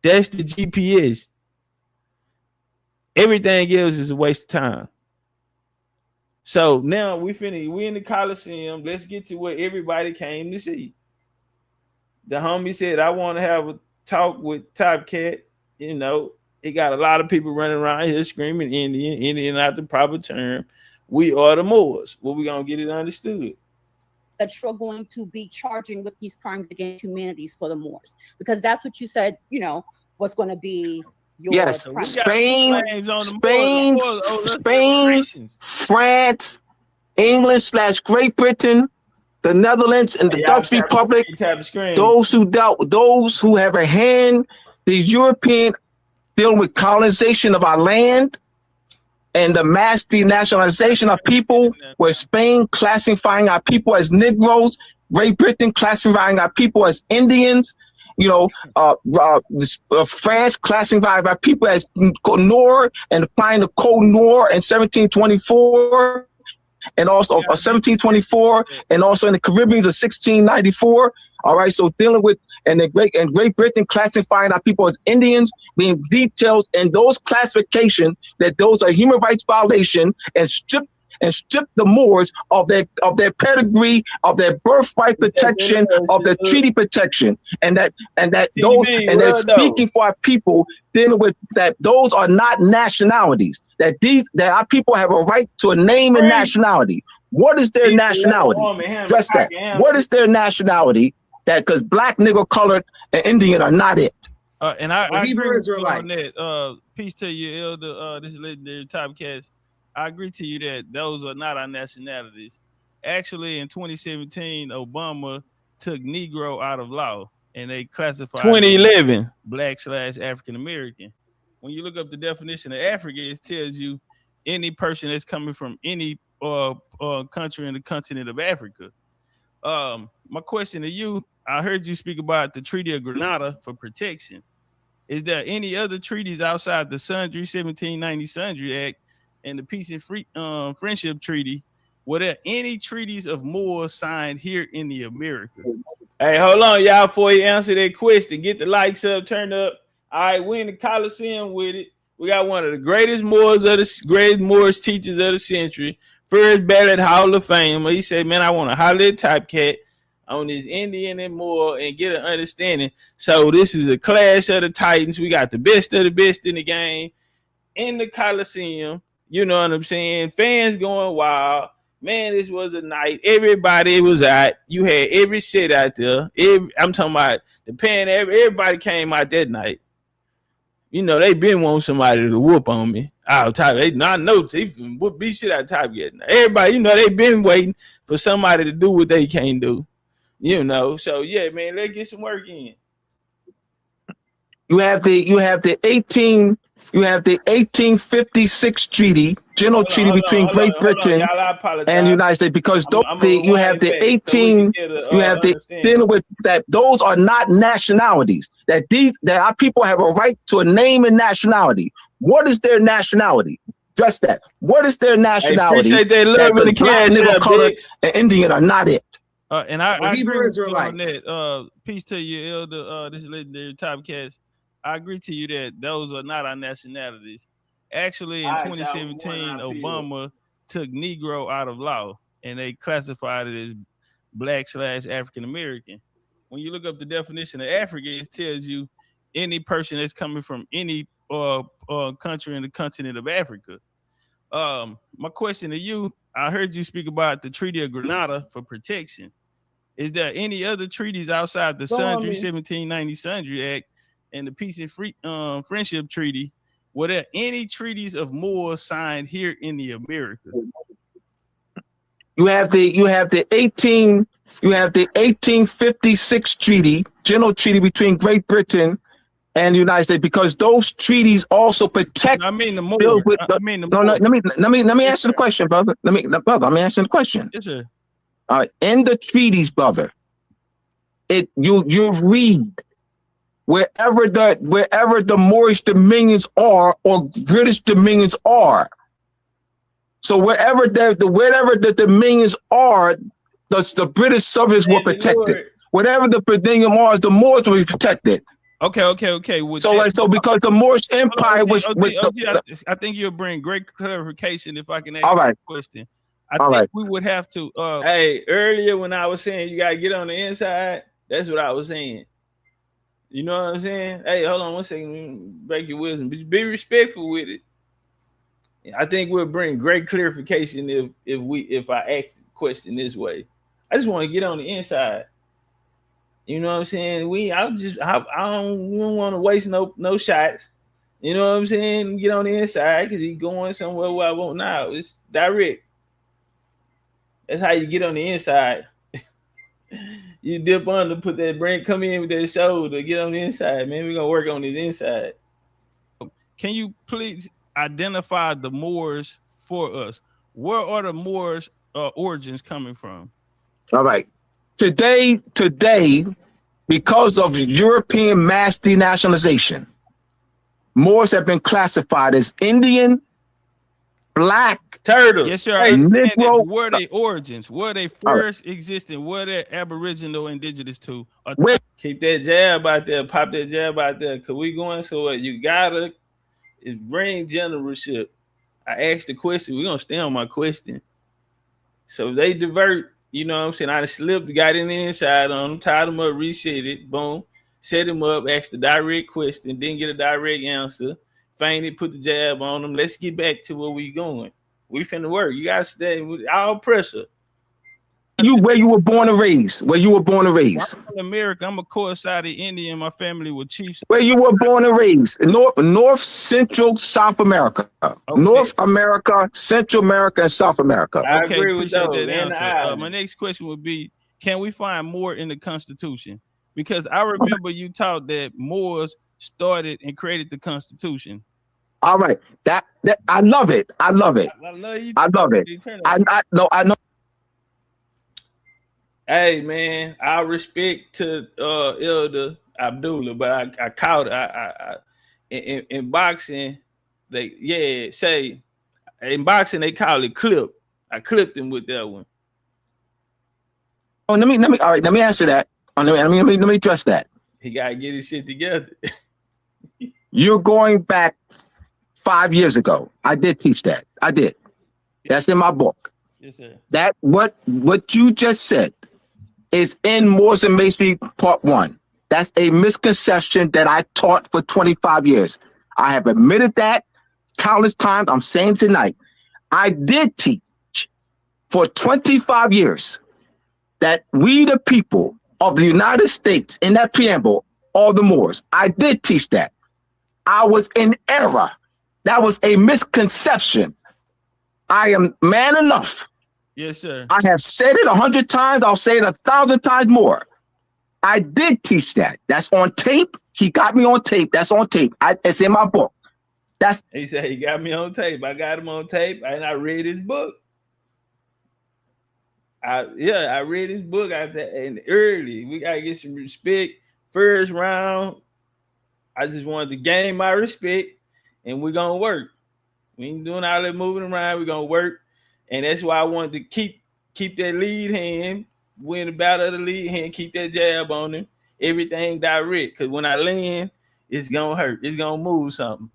That's the GPS. Everything else is a waste of time. So now we in the Coliseum. Let's get to what everybody came to see. The homie said, I want to have a talk with Topcatz. You know, he got a lot of people running around here screaming Indian not the proper term. We are the Moors. Well, we gonna get it understood. That you're going to be charging with these crimes against humanities for the Moors, because that's what you said, you know, what's going to be your Spain, France, England / Great Britain, the Netherlands, and the Dutch Republic. Those who have a hand, these European dealing with colonization of our land and the mass denationalization of people, where Spain classifying our people as Negroes, Great Britain classifying our people as Indians, you know, France classifying our people as Noir and applying the Code Noir in 1724, and also 1724, and also in the Caribbean of 1694. All right, so dealing with Great Britain classifying our people as Indians, being details in those classifications that those are human rights violation, and strip the Moors of their pedigree, of their birthright protection, of their treaty protection, and they're speaking for our people, dealing with that those are not nationalities, that our people have a right to a name and nationality. What is their nationality? Address that. What is their nationality? That because black, nigger, colored, and Indian are not it. And I agree with you on that. Peace to you, Elder. This is Legendary Topcatz. I agree to you that those are not our nationalities. Actually, in 2017, Obama took Negro out of law, and they classified 2011 black / African American. When you look up the definition of Africa, it tells you any person that's coming from any country in the continent of Africa. My question to you, I heard you speak about the Treaty of Grenada for protection. Is there any other treaties outside the Sundry 1790 Sundry Act and the Peace and Friendship Treaty? Were there any treaties of Moors signed here in the Americas? Hey, hold on, y'all, before you answer that question. Get the likes up, turn up. All right, we in the Coliseum with it. We got one of the greatest Moors teachers of the century, first ballot Hall of Fame. He said, man, I want to holler at Topcatz on this Indian and Moor and get an understanding. So this is a clash of the Titans. We got the best of the best in the game in the Coliseum. You know what I'm saying? Fans going wild. Man, this was a night. Everybody was out. You had every set out there. I'm talking about the pan. Everybody came out that night. You know, they been wanting somebody to whoop on me. I know they whoop beat shit out of Topcatz. Everybody, you know, they been waiting for somebody to do what they can't do. You know, so yeah, man, let's get some work in. You have the 1856 treaty, general treaty between Great Britain and the United States, because dealing with that, those are not nationalities. That our people have a right to a name and nationality. What is their nationality? Just that. What is their nationality? Appreciate that love in the cash, and Indian are not it. And I Hebrew agree with Israelites. you on that. Peace to you, Elder. This is Legendary Topcatz. I agree to you that those are not our nationalities. Actually, in 2017, Obama took Negro out of law, and they classified it as Black/African American. When you look up the definition of Africa, it tells you any person that's coming from any country in the continent of Africa. My question to you, I heard you speak about the Treaty of Grenada for protection. Is there any other treaties outside the Sundry 1790 Sundry Act and the Peace and Friendship Treaty? Were there any treaties of Moors signed here in the Americas? You have the 1856 treaty, general treaty between Great Britain and the United States, because those treaties also protect. I mean the Moors. Let me answer the question, brother. Let me answer the question. Yes, sir. All right, in the treaties, brother, you read wherever the Moorish dominions are or British dominions are. So wherever the dominions are, the British subjects were protected. Whatever the dominion are, the Moors will be protected. Okay. So because the Moorish Empire was. I think you'll bring great clarification if I can ask a question. I think we would have to. Hey, earlier when I was saying you gotta get on the inside, that's what I was saying. You know what I'm saying? Hey, hold on one second. Break your wisdom. Be respectful with it. I think we'll bring great clarification if I ask the question this way. I just want to get on the inside. You know what I'm saying? I don't want to waste no shots. You know what I'm saying? Get on the inside because he's going somewhere where I won't now. It's direct. That's how you get on the inside. You dip under, put that brain, come in with that shoulder, get on the inside, man. We're gonna work on this inside. Can you please identify the Moors for us? Where are the Moors origins coming from? All right. Today, because of European mass denationalization, Moors have been classified as Indian, Black, turtle. Yes, sir. Negro. Where are they origins? Where they first existed? Where they Aboriginal, indigenous to? Keep that jab out there. Pop that jab out there. Cause we going so you gotta bring generalship. I asked the question. We're gonna stay on my question. So they divert. You know what I'm saying? I slipped, got in the inside on them, tied them up, reset it, boom, set him up, asked the direct question, didn't get a direct answer, fainted, put the jab on them. Let's get back to where we going. We finna work. You gotta stay with all pressure. Where you were born and raised. I'm in America. I'm a core-sided Indian. My family were chiefs. Where you were born and raised. North, Central, South America. Okay. North America, Central America, and South America. I agree with that answer. My next question would be, can we find more in the Constitution? Because I remember you taught that Moors started and created the Constitution. All right. That I love it. I love it. I know. Hey man, I respect to Elder. Abdullah, but I caught in boxing. Say in boxing they call it clip. I clipped him with that one. Oh, let me answer that. Let me address that. He gotta get his shit together. You're going back 5 years ago. I did teach that. I did. That's in my book. Yes, sir. That what you just said is in Moors and Masonry Part 1. That's a misconception that I taught for 25 years. I have admitted that countless times. I'm saying tonight, I did teach for 25 years that we the people of the United States, in that preamble, are the Moors. I did teach that. I was in error. That was a misconception. I am man enough. Yes, sir. I have said it 100 times. I'll say it 1,000 times more. I did teach that. That's on tape. He got me on tape. That's on tape. It's in my book. He said he got me on tape. I got him on tape, and I read his book. I read his book and early. We gotta get some respect. First round, I just wanted to gain my respect, and we're gonna work. We ain't doing all that moving around. We're gonna work, and that's why I wanted to keep that lead hand, win the battle of the lead hand, keep that jab on him, everything direct. Because when I land, it's gonna hurt. It's gonna move something.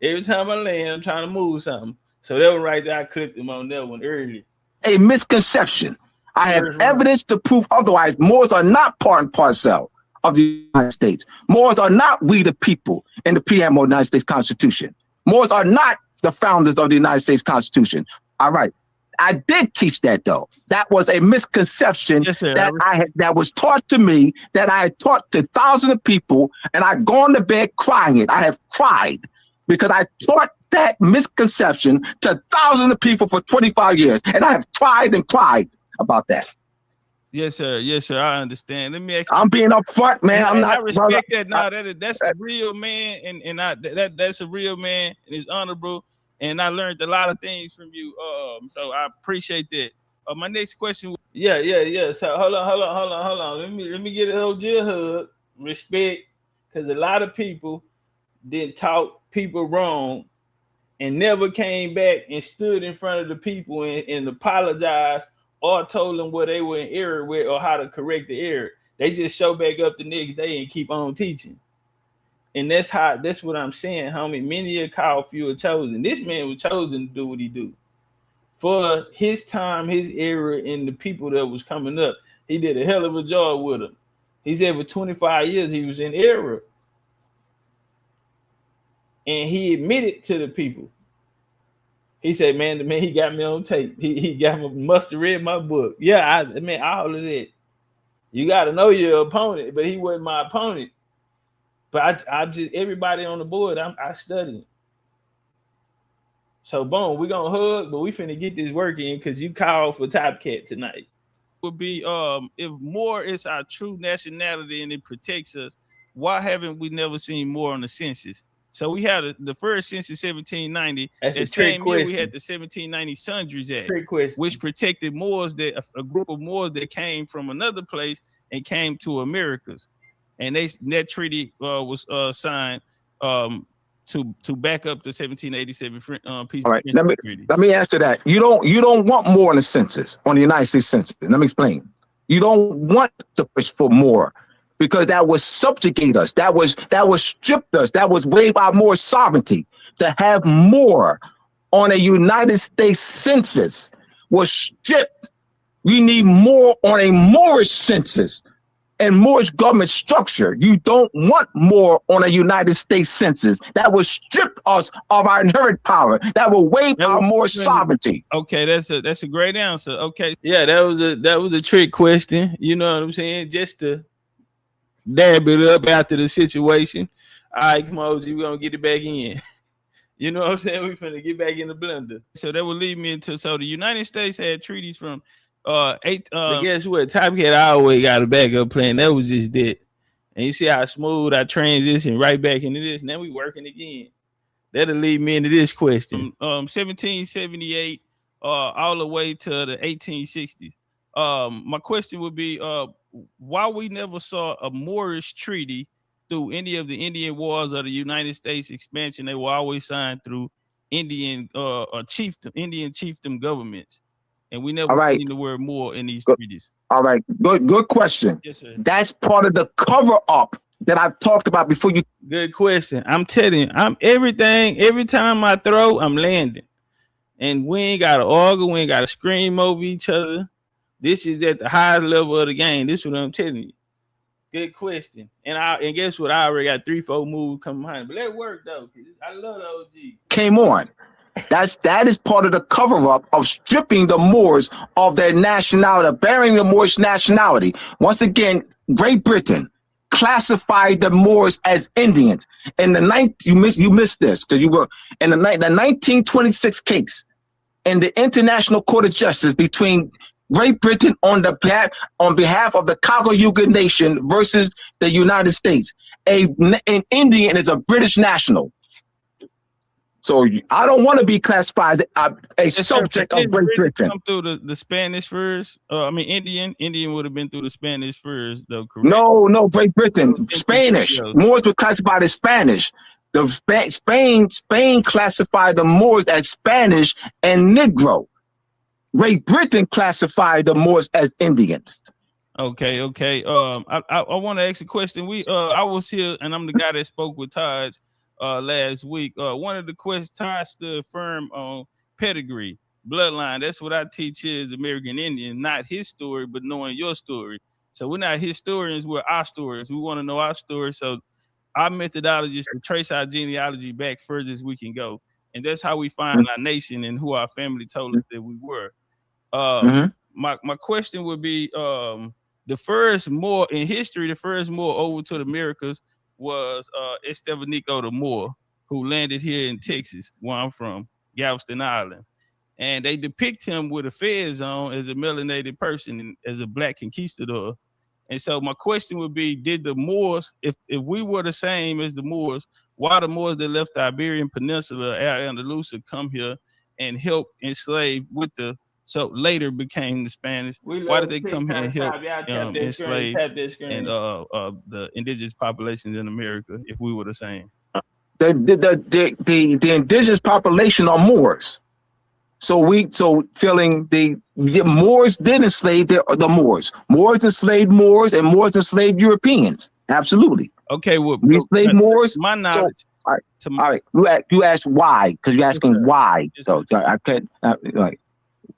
Every time I land, I'm trying to move something. So that one right there, I clipped him on that one early. A misconception. I have evidence to prove otherwise. Moors are not part and parcel of the United States. Moors are not we the people in the preamble of the United States Constitution. Moors are not the founders of the United States Constitution. All right. I did teach that though. That was a misconception that was taught to me, that I had taught to thousands of people, and I've gone to bed crying it. I have cried because I taught that misconception to thousands of people for 25 years, and I have cried and cried about that. Yes, sir. Yes, sir. I understand. Let me ask you. I'm being upfront, man. I respect that. No, that's a real man, and that's a real man, and it's honorable. And I learned a lot of things from you. So I appreciate that. My next question. Yeah. So hold on. Let me get a whole Jill hug. Respect, because a lot of people didn't talk people wrong and never came back and stood in front of the people and apologized or told them what they were in error with or how to correct the error. They just show back up the next day and keep on teaching. And that's what I'm saying, homie. Many are called, few are chosen. This man was chosen to do what he do. For his time, his era, and the people that was coming up, he did a hell of a job with them. He said for 25 years he was in error. And he admitted to the people. He said, man, he got me on tape. He got me, must have read my book. Yeah, all of that. You got to know your opponent, but he wasn't my opponent. But I just, everybody on the board, I studied. So, boom, we're going to hug, but we finna get this work in because you called for Topcatz tonight. Would be, if more is our true nationality and it protects us, why haven't we never seen more on the census? So we had the first census 1790. That same year we had the 1790 Sundries Act, which protected Moors, that a group of Moors that came from another place and came to Americas, and that treaty was signed to back up the 1787 peace. All right, let me answer that. You don't want more on the census, on the United States Census. Let me explain. You don't want to push for more, because that would subjugate us. That was stripped us. That was waive our more sovereignty. To have more on a United States census was stripped. We need more on a Moorish census and Moorish government structure. You don't want more on a United States census. That will strip us of our inherent power. That will waive our more sovereignty. Okay, that's a great answer. Okay, yeah, that was a trick question. You know what I'm saying? Just to dab it up after the situation. All right, come on, OG, we're gonna get it back in. You know what I'm saying? We're finna get back in the blender. So that would lead me into, so the United States had treaties from but guess what? Topcatz always got a backup plan. That was just that. And you see how smooth I transition right back into this. Now we working again. That'll lead me into this question. 1778 all the way to the 1860s. My question would be, why we never saw a Moorish treaty through any of the Indian wars or the United States expansion. They were always signed through Indian Indian chiefdom governments, and we never seen the word Moor in these treaties. All right, good question. Yes, sir. That's part of the cover up that I've talked about before. You good question. I'm telling you, I'm everything. Every time I throw, I'm landing, and we ain't got to argue. We ain't got to scream over each other. This is at the highest level of the game. This is what I'm telling you. Good question. And guess what? I already got 3-4 moves coming behind it. But let work though. I love the OG. Came on. That is part of the cover up of stripping the Moors of their nationality, bearing the Moorish nationality. Once again, Great Britain classified the Moors as Indians. In the you missed this because you were in the 1926 case in the International Court of Justice between Great Britain on behalf of the Cayuga Nation versus the United States. An Indian is a British national. So I don't want to be classified as a subject of Great Britain. Come through the Spanish first. Indian would have been through the Spanish first, though. Correct? No, Great Britain, Spanish. Moors were classified as Spanish. Spain classified the Moors as Spanish and Negro. Great Britain classified the Moors as Indians. Okay. I want to ask a question. I was here, and I'm the guy that spoke with Todd last week. One of the questions, Todd stood firm on pedigree, bloodline. That's what I teach here as American Indian, not his story, but knowing your story. So we're not historians, we're our stories. We want to know our story. So our methodology is to trace our genealogy back further as we can go. And that's how we find our nation and who our family told us that we were. My question would be, the first Moor in history, the first Moor over to the Americas was Estevanico the Moor, who landed here in Texas, where I'm from, Galveston Island. And they depict him with a fez on as a melanated person and as a black conquistador. And so my question would be, did the Moors, if we were the same as the Moors, why the Moors that left the Iberian Peninsula, Andalusia, come here and help enslave so later became the Spanish? Why did they come here and help enslave and the indigenous populations in America if we were the same? The indigenous population are Moors. So feeling the Moors did enslave the Moors. Moors enslaved Moors and Moors enslaved Europeans. Absolutely. Okay, well, we enslaved Moors. My knowledge. So, all right. You asked why, because you're asking why. So I can't.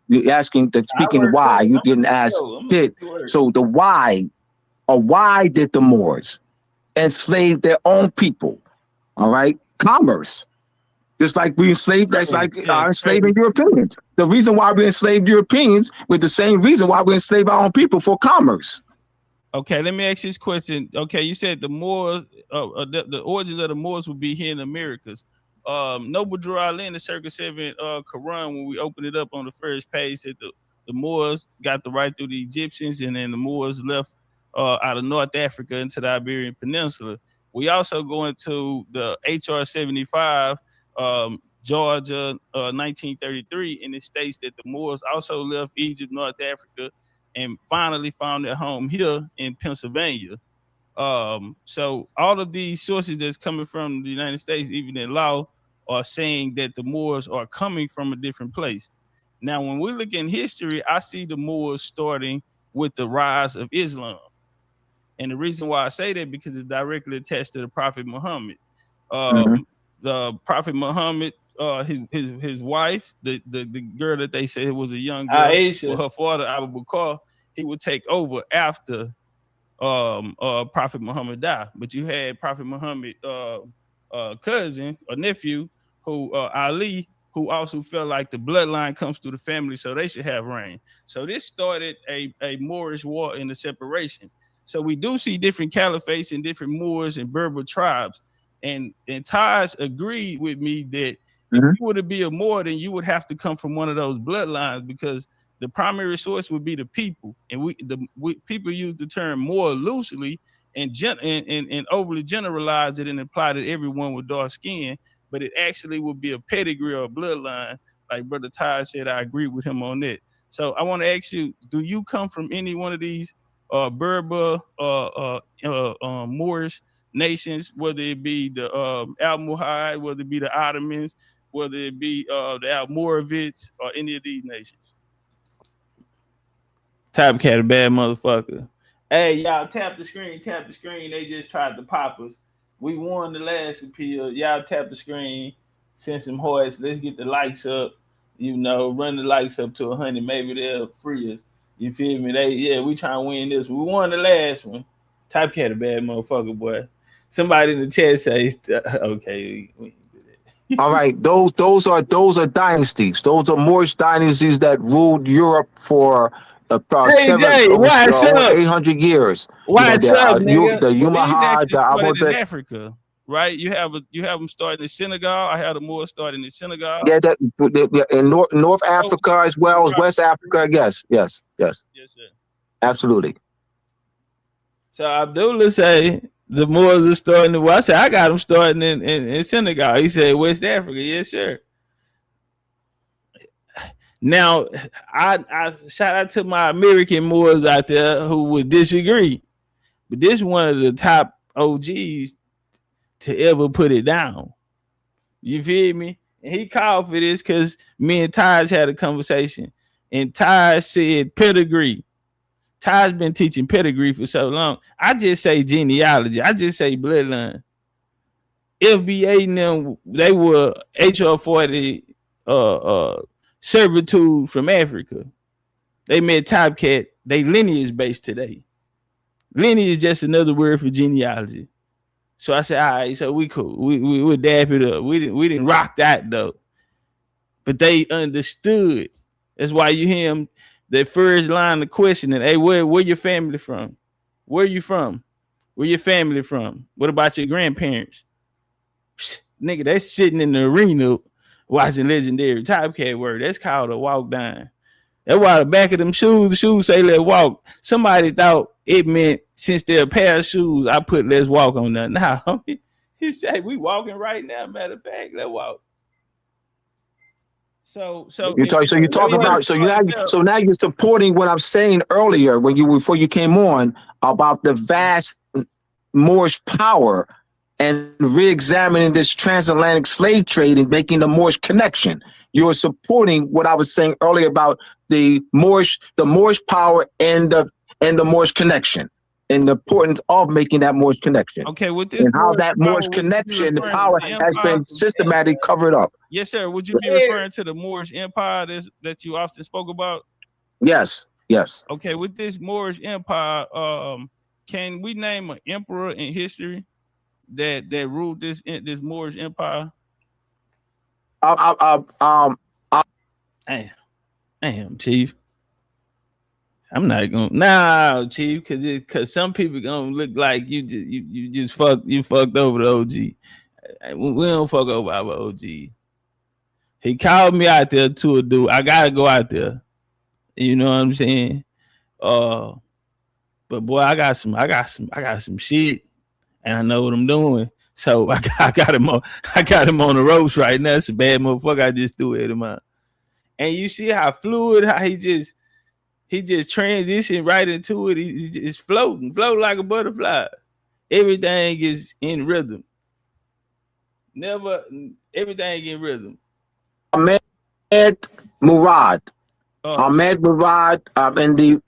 You're asking, speaking why. You didn't ask did. So the why, or why did the Moors enslave their own people? All right, commerce. Just like we enslaved, that's like enslaving Europeans. The reason why we enslaved Europeans was the same reason why we enslaved our own people, for commerce. Okay, let me ask you this question. Okay, you said the Moors, the origins of the Moors would be here in the Americas. Noble Drew Ali in the Circle 7 Quran, when we opened it up on the first page, said the Moors got the right through the Egyptians, and then the Moors left out of North Africa into the Iberian Peninsula. We also go into the HR 75, Georgia, 1933, and it states that the Moors also left Egypt, North Africa, and finally found their home here in Pennsylvania. So all of these sources that's coming from the United States, even in law, are saying that the Moors are coming from a different place. Now, when we look in history, I see the Moors starting with the rise of Islam. And the reason why I say that, because it's directly attached to the Prophet Muhammad. The Prophet Muhammad, his wife, the girl that they said was a young girl, with her father, Abu Bakr, he would take over after Prophet Muhammad died. But you had Prophet Muhammad cousin or nephew, who Ali, who also felt like the bloodline comes through the family, so they should have reign. So this started a Moorish war in the separation. So we do see different caliphates and different Moors and Berber tribes. And Taj agreed with me that if you were to be a Moor, then you would have to come from one of those bloodlines, because the primary source would be the people. And people use the term Moor loosely and overly generalize it and imply that everyone with dark skin, but it actually would be a pedigree or a bloodline. Like Brother Taj said, I agree with him on that. So I want to ask you, do you come from any one of these Berber, Moorish nations, whether it be the Almohad, whether it be the Ottomans, whether it be the Almoravids, or any of these nations. Topcatz, a bad motherfucker. Hey, y'all, tap the screen. They just tried to pop us. We won the last appeal. Y'all tap the screen. Send some hearts. Let's get the likes up. You know, run the likes up to 100. Maybe they'll free us. You feel me? We trying to win this. We won the last one. Topcatz, a bad motherfucker, boy. Somebody in the chat says, okay. All right, those are dynasties. Those are Moorish dynasties that ruled Europe for about 800 years. What's up, nigga? The Umayyad, the Abbasid. In Africa, right? You have them starting in Senegal. I had a Moor starting in Senegal. Yeah, in North Africa as well as West Africa. Yes, sir. Absolutely. So Abdullah say the Moors are starting. Well, I said I got them starting in Senegal. He said West Africa. Yes, sir. Now, I shout out to my American Moors out there who would disagree, but this is one of the top OGs to ever put it down. You feel me? And he called for this because me and Taj had a conversation, and Taj said pedigree. Taj been teaching pedigree for so long. I just say genealogy. I just say bloodline. FBA and them, they were HR 40 servitude from Africa. They met Topcatz. They lineage based today. Lineage is just another word for genealogy. So I said, all right, so we cool. We would dap it up. We didn't rock that though. But they understood. That's why you hear them, the first line of questioning, hey, where your family from? Where you from? Where your family from? What about your grandparents? Psst, nigga, they sitting in the arena watching Legendary Topcatz work. That's called a walk down. That's why the back of them shoes, the shoes say let's walk. Somebody thought it meant since they're a pair of shoes, I put let's walk on that. Now he said we walking right now. Matter of fact, let's walk. So now you're supporting what I'm saying earlier before you came on about the vast Moorish power and re-examining this transatlantic slave trade and making the Moorish connection. You're supporting what I was saying earlier about the Moorish power and the Moorish connection and the importance of making that Moorish connection. Okay, with this and how that Moorish connection, the power has been systematically covered up. Yes, sir. Would you be referring to the Moorish Empire that you often spoke about? Yes. Okay, with this Moorish Empire, can we name an emperor in history that ruled this Moorish Empire? Damn, Chief. I'm not gonna Chief, because some people gonna look like you fucked over the OG. We don't fuck over our OG. He called me out there to a dude. I gotta go out there. You know what I'm saying? But boy, I got some shit, and I know what I'm doing. So I got him on the ropes right now. It's a bad motherfucker. I just threw it him out. And you see how fluid, how he just transitioned right into it. He's floating like a butterfly. Everything is in rhythm. Everything in rhythm. Ahmed Murad in the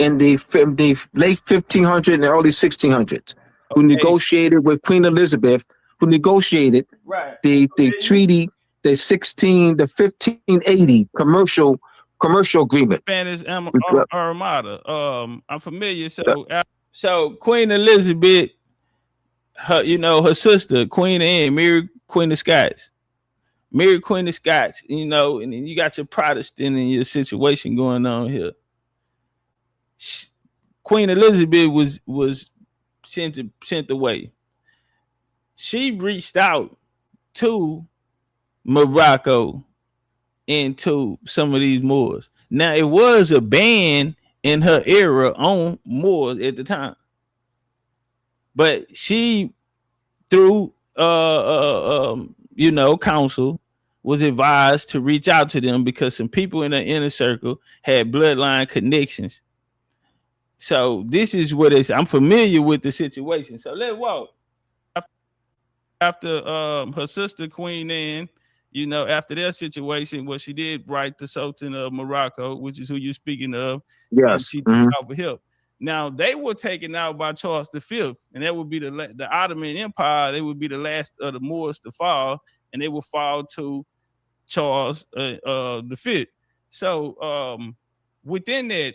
late 1500s and the early 1600s, who negotiated with Queen Elizabeth, who negotiated the treaty, the 1580 commercial agreement. Spanish Armada. I'm familiar. So Queen Elizabeth, her sister, Queen Anne, Mary Queen of Scots. And then you got your Protestant in your situation going on here. Queen Elizabeth was sent away. She reached out to Morocco and to some of these Moors. Now, it was a ban in her era on Moors at the time, but she, through counsel, was advised to reach out to them because some people in the inner circle had bloodline connections. So this is what it's. I'm familiar with the situation. So let's walk. After her sister Queen Anne, you know, after their situation, what she did write the Sultan of Morocco, which is who you're speaking of. Yes. She took out for help. Now they were taken out by Charles V, and that would be the Ottoman Empire. They would be the last of the Moors to fall, and they would fall to Charles V. So within that,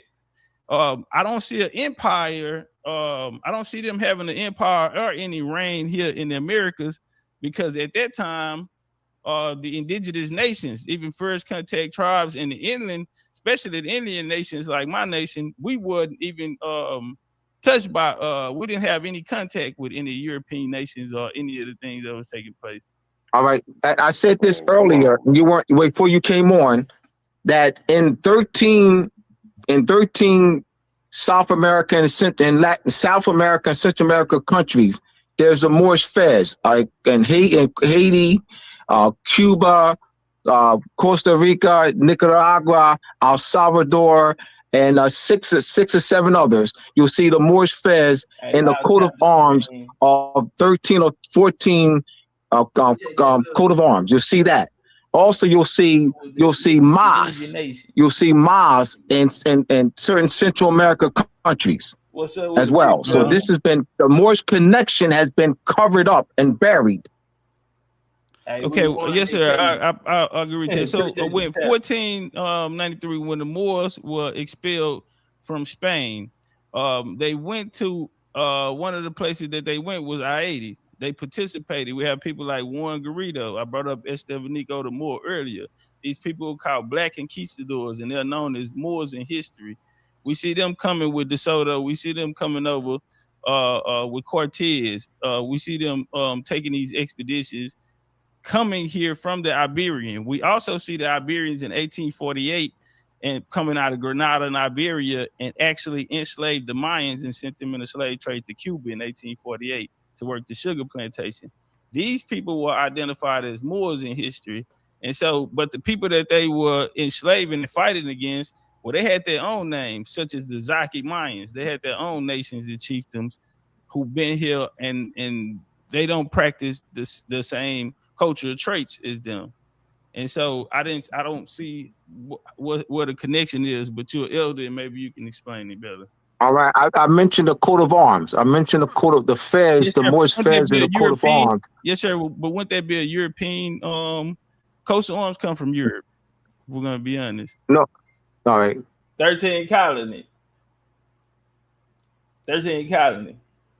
I don't see an empire. I don't see them having an empire or any reign here in the Americas, because at that time, the indigenous nations, even first contact tribes in the inland, especially the Indian nations like my nation, we wasn't even touched by. We didn't have any contact with any European nations or any of the things that was taking place. All right, I said this earlier. You weren't before you came on. That in 13 South American and Latin, South America and Central America countries, there's a Moorish Fez, in Haiti, Cuba, Costa Rica, Nicaragua, El Salvador, and six or seven others. You'll see the Moorish Fez in the coat of arms of 13 or 14 coat of arms. You'll see that. Also, you'll see Mas. You'll see Mas in certain Central America countries as well. So this has been, the Moorish connection has been covered up and buried. Okay, yes, sir. I agree with that. So when 1493, when the Moors were expelled from Spain, they went to one of the places that they went was Haiti. They participated. We have people like Juan Garrido. I brought up Estevanico the Moor earlier. These people are called Black conquistadors, and they're known as Moors in history. We see them coming with De Soto. We see them coming over with Cortez. We see them taking these expeditions, coming here from the Iberian. We also see the Iberians in 1848 and coming out of Grenada and Iberia and actually enslaved the Mayans and sent them in a slave trade to Cuba in 1848 to work the sugar plantation. These people were identified as Moors in history. And so, but the people that they were enslaving and fighting against, well, they had their own names, such as the Zaki Mayans. They had their own nations and chiefdoms who've been here, and they don't practice the same cultural traits as them. And so I don't see what the connection is, but you're elder and maybe you can explain it better. All right, I mentioned the coat of arms. I mentioned the coat of the Fez, yes, the Moorish Fez, and the coat of arms. Yes, sir. But wouldn't that be a European? Coats of arms come from Europe. We're gonna be honest. No, all right. 13 colony. 13 colony.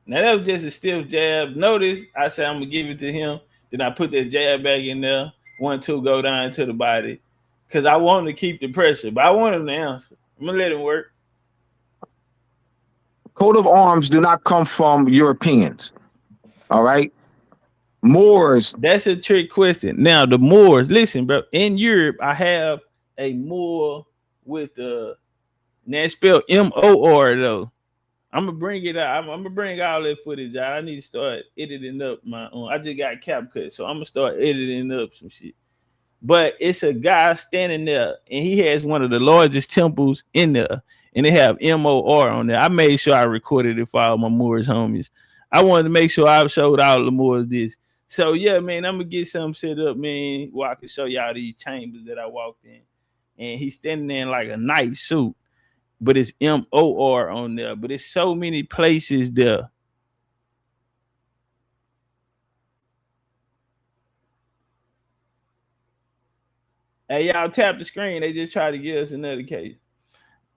Now that was just a stiff jab. Notice I said I'm gonna give it to him. Then I put that jab back in there. 1, 2, go down to the body, because I want to keep the pressure, but I want him to answer. I'm gonna let him work. Coat of arms do not come from Europeans. All right. Moors. That's a trick question. Now, the Moors, listen, bro. In Europe, I have a Moor with now it's spelled M-O-R though. I'm gonna bring it out. I'm gonna bring all that footage out. I need to start editing up my own. I just got cap cut, so I'm gonna start editing up some shit. But it's a guy standing there, and he has one of the largest temples in there. And they have M-O-R on there. I made sure I recorded it for all my Moors homies. I wanted to make sure I showed all the Moors this. So, yeah, man, I'm going to get something set up, man, where I can show y'all these chambers that I walked in. And he's standing there in like a nice suit, but it's M-O-R on there. But it's so many places there. Hey, y'all tap the screen. They just tried to give us another case.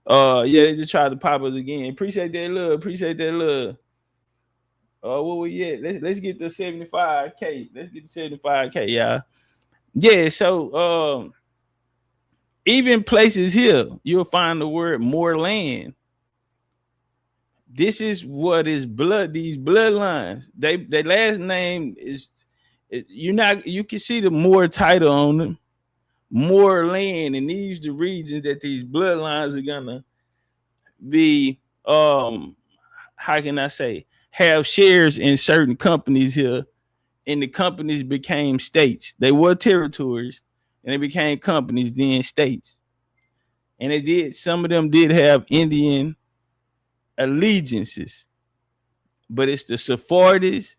Yeah, they just tried to pop us again. Appreciate that love. Appreciate that love. What we at? Let's get the 75K. Let's get the 75K, y'all. Yeah, so even places here, you'll find the word moorland. This is what is blood, these bloodlines. Their last name is you can see the Moor title on them. More land, and these the regions that these bloodlines are gonna be how can I say, have shares in certain companies here, and the companies became states. They were territories and they became companies, then states. And some of them did have Indian allegiances, but it's the Sephardists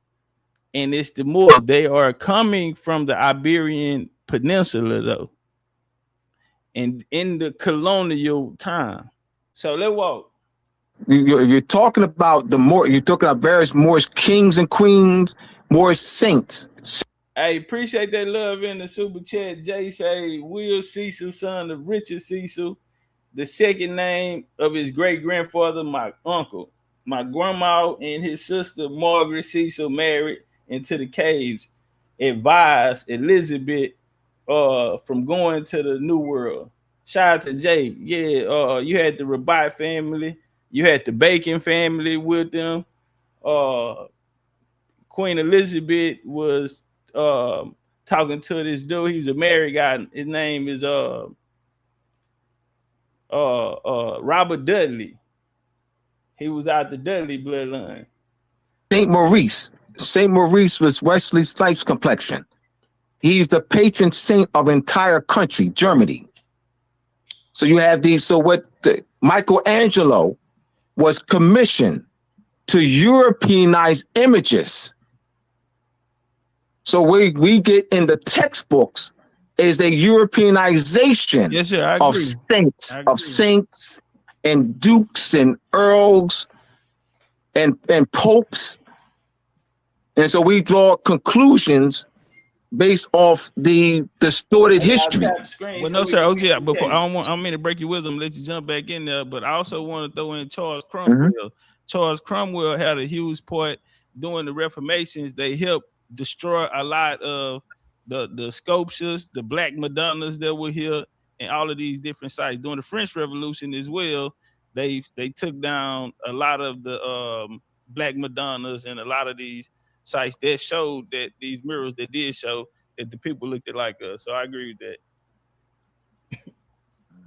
and it's the Moors. They are coming from the Iberian Peninsula, though, and in the colonial time. So let's walk. You're talking about the Moor. You're talking about various Moorish kings and queens, Moorish saints. Hey, appreciate that love in the super chat. Jay say Will Cecil, son of Richard Cecil, the second name of his great grandfather, my uncle. My grandma and his sister Margaret Cecil married into the caves, advised Elizabeth from going to the New World. Shout out to Jay. Yeah, you had the Rabat family, you had the Bacon family with them. Queen Elizabeth was talking to this dude. He was a married guy. His name is Robert Dudley. He was out the Dudley bloodline. Saint Maurice. Saint Maurice was Wesley Snipes' complexion. He's the patron saint of entire country, Germany. So you have these. So what Michelangelo was commissioned to Europeanize images. So we get in the textbooks is a Europeanization of saints and dukes and earls and popes. And so we draw conclusions based off the distorted history. Well, no, sir, OG, before I don't mean to break your wisdom, let you jump back in there, but I also want to throw in Charles Cromwell. Charles Cromwell had a huge part during the Reformations. They helped destroy a lot of the sculptures, the Black Madonnas that were here, and all of these different sites. During the French Revolution as well, they took down a lot of the Black Madonnas and a lot of these sites that showed that these mirrors that did show that the people looked at like us. So I agree with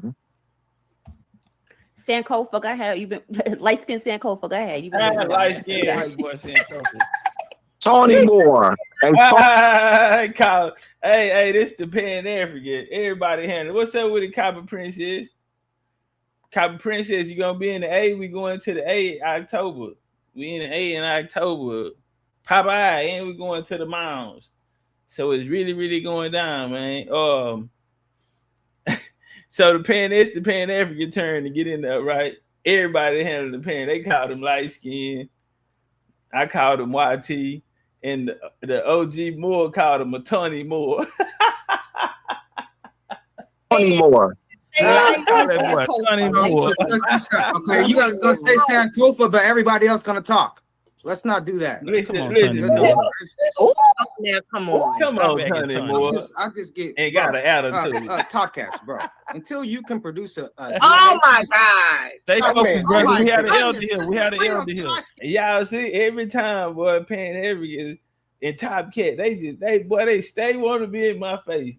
that. Sankofa, go ahead. You've been light skinned Sankofa, go ahead. You've been light skinned white boy Sankofa. Tony Moore. And hey, this the Pan African. Everybody handle. What's up with the Copper Princess? Copper Princess, you gonna be in the A? We going to the A October. We in the A in October. Popeye, and we going to the mounds. So it's really, really going down, man. So the Pan African turn to get in there, right? Everybody handled the Pan. They called him light skin. I called him YT, and the OG Moore called him a Tony Moore. Tony Moore. Tony Moore. Okay, you guys gonna say Sankofa, but everybody else gonna talk. Let's not do that. Listen. Now, come on, Tony Moore. I just get ain't got an attitude. Topcatz, bro. Until you can produce a oh my God! Stay focused, brother. We had an elder here. We had an elder here. Y'all see every time, boy, Pan African and Topcatz, they stay want to be in my face.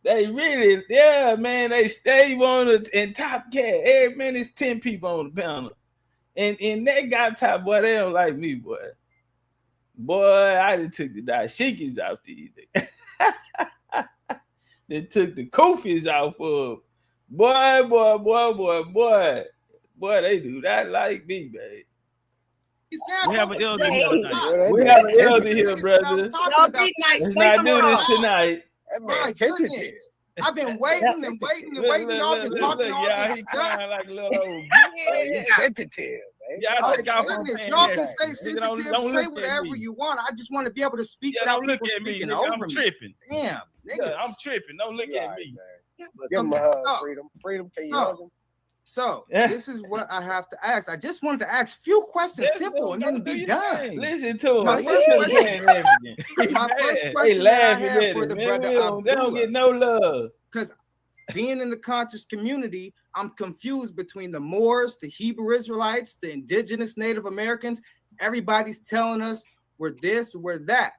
They really, yeah, man. They stay want to in Topcatz. Every man, it's 10 people on the panel. And that guy top, boy, they don't like me, boy. Boy, I done took the dashikis out these days. They took the kofis out for boy. Boy, they do that like me, babe. We have an elder here tonight. We have an elder here, brother. Let's not do this tonight. My goodness. I've been waiting and waiting and waiting. Y'all been talking all y'all, this he stuff. crying like a little old sensitive, man. Y'all can say sensitive, say whatever you want. I just want to be able to speak without people speaking over me. I'm tripping. Damn, nigga, I'm tripping. Don't look at me. Give him a hug, freedom. Can you hug him? So this is what I have to ask. I just wanted to ask a few questions, simple, and then be done. Listen to him. My first question that I have for the brother, they don't get no love. Because being in the conscious community, I'm confused between the Moors, the Hebrew Israelites, the indigenous Native Americans. Everybody's telling us we're this, we're that.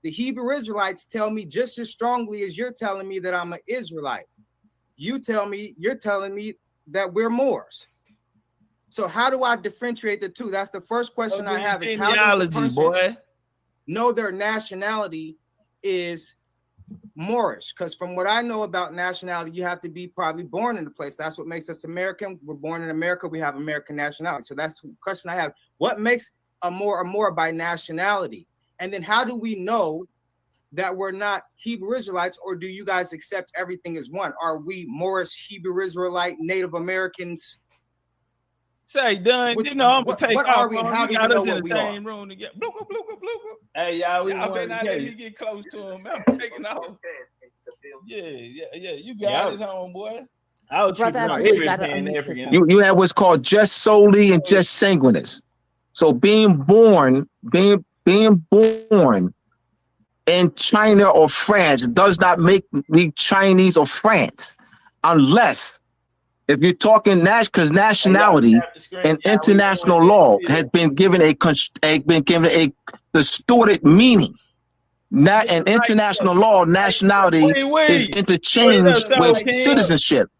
The Hebrew Israelites tell me just as strongly as you're telling me that I'm an Israelite. You're telling me that we're Moors. So how do I differentiate the two? That's the first question I have. Is how does the person know their nationality is Moorish? Because from what I know about nationality, you have to be probably born in the place. That's what makes us American. We're born in America. We have American nationality. So that's the question I have. What makes a Moor by nationality? And then how do we know that we're not Hebrew Israelites, or do you guys accept everything as one? Are we Moorish, Hebrew Israelite, Native Americans? Say done. You know, I'm gonna take what off. Are we? And how do you know what we are? Room together. Hey, y'all better not let me get close to him. I'm taking off. Yeah. You got it, homeboy. I'll treat you have what's called just solely and just sanguinis. So being born in China or France does not make me Chinese or France, unless if you're talking because nationality and international law has been given a distorted meaning. Not an international law, nationality is interchanged with citizenship.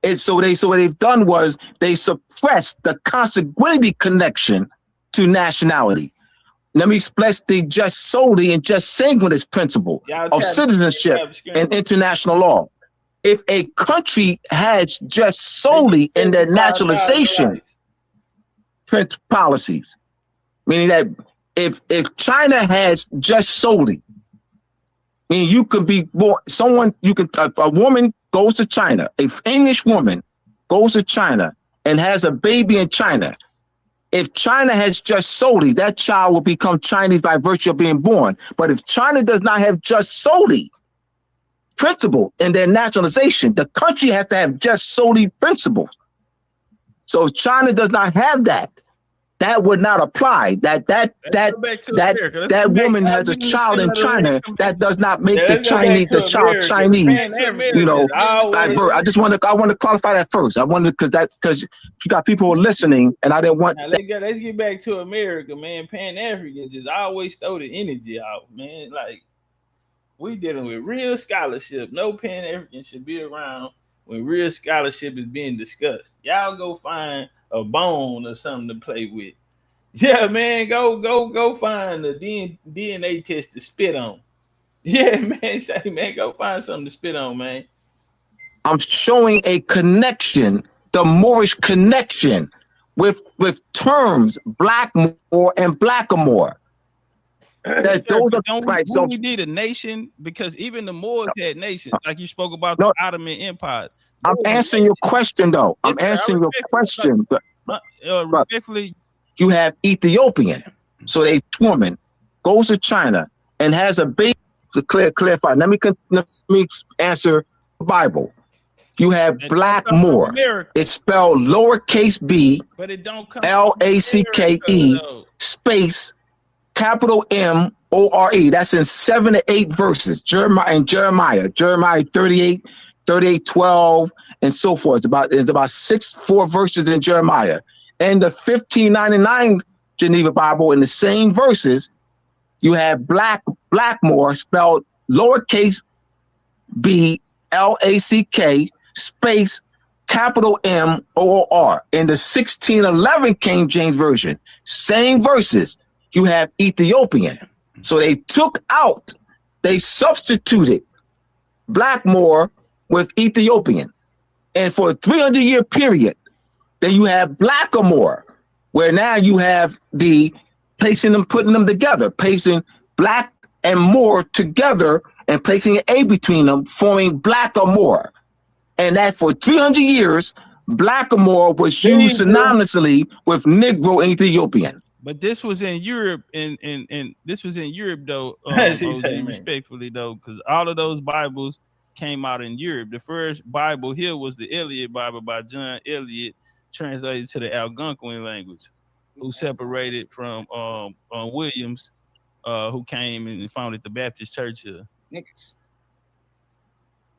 And so what they've done was they suppressed the consanguinity connection to nationality. Let me express the just solely and just sanguinis principle of citizenship and international law. If a country has just solely in their naturalization policies, meaning that if China has just solely, meaning you can be born, a woman goes to China, an English woman goes to China and has a baby in China. If China has just solely, that child will become Chinese by virtue of being born. But if China does not have just solely principle in their naturalization, the country has to have just solely principles. So if China does not have that, that would not apply. That woman has a child in China, that does not make the child Chinese. You know, I want to qualify that first. I wanted because you got people who are listening, and I didn't want. Let's get back to America, man. Pan-Africans just always throw the energy out, man. Like we dealing with real scholarship. No Pan-African should be around when real scholarship is being discussed. Y'all go find a bone or something to play with. Yeah, man, go find the DNA test to spit on. Yeah, man, go find something to spit on, man. I'm showing a connection, the Moorish connection with terms black Moor and blackamoor. That those are right. So we need a nation, because even the Moors had nations, like you spoke about the Ottoman Empire. I'm answering your question, though. I'm answering your question. Respectfully, you have Ethiopian. So a woman goes to China and has a baby. To clarify, let me answer the Bible. You have black Moor. It's spelled lowercase b, but it don't come LACKE space capital MORE. That's in 7 to 8 verses. Jeremiah 38, 12, and so forth. It's about 4 verses in Jeremiah. And the 1599 Geneva Bible, in the same verses, you have Blackmore spelled lowercase b LACK space capital MOR. In the 1611 King James Version, same verses, you have Ethiopian. So they substituted Blackmore with Ethiopian. And for a 300-year period, then you have Blackamoor, where now you have putting them together, placing black and Moor together and placing an A between them, forming Blackamoor. And that for 300 years, Blackamoor was used synonymously with Negro and Ethiopian. But this was in Europe, and this was in Europe though. Respectfully though, because all of those Bibles came out in Europe. The first Bible here was the Eliot Bible by John Eliot, translated to the Algonquin language, who separated from Williams, who came and founded the Baptist Church here.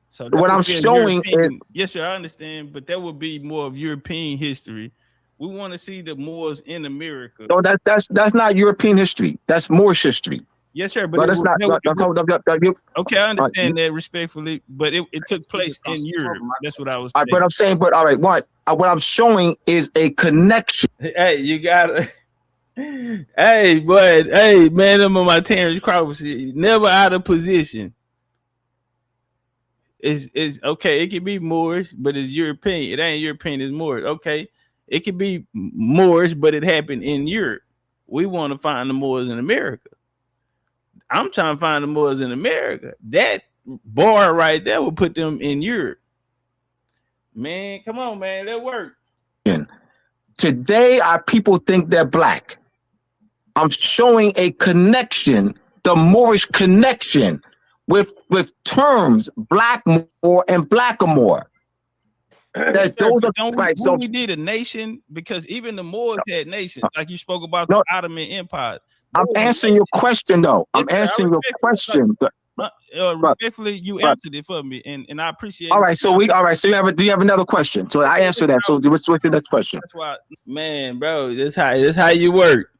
So what I'm showing is, yes, sir, I understand, but that would be more of European history. We want to see the Moors in America. No, that's not European history. That's Moorish history. Yes, sir, but that's not. Okay, I understand that respectfully, but it took place in Europe. That's what I was saying. But I'm saying, all right, what I'm showing is a connection. Hey, you gotta. Hey, man, I'm on my Terrence Crawford. Never out of position. Is okay. It can be Moors, but it's European. It ain't European. It's Moors. Okay, it can be Moors, but it happened in Europe. We want to find the Moors in America. I'm trying to find the Moors in America. That bar right there will put them in Europe. Man, come on, man, that work. Today, our people think they're black. I'm showing a connection, the Moorish connection with terms black Moor and blackamoor. That those are right. So we need a nation because even the Moors had nations, like you spoke about the Ottoman Empire. I'm answering your question, though. I'm answering your question. Respectfully, you answered it for me, and I appreciate. All right, so do you have another question? So I answer that. So what's the next question? That's why, man, bro. That's how you work.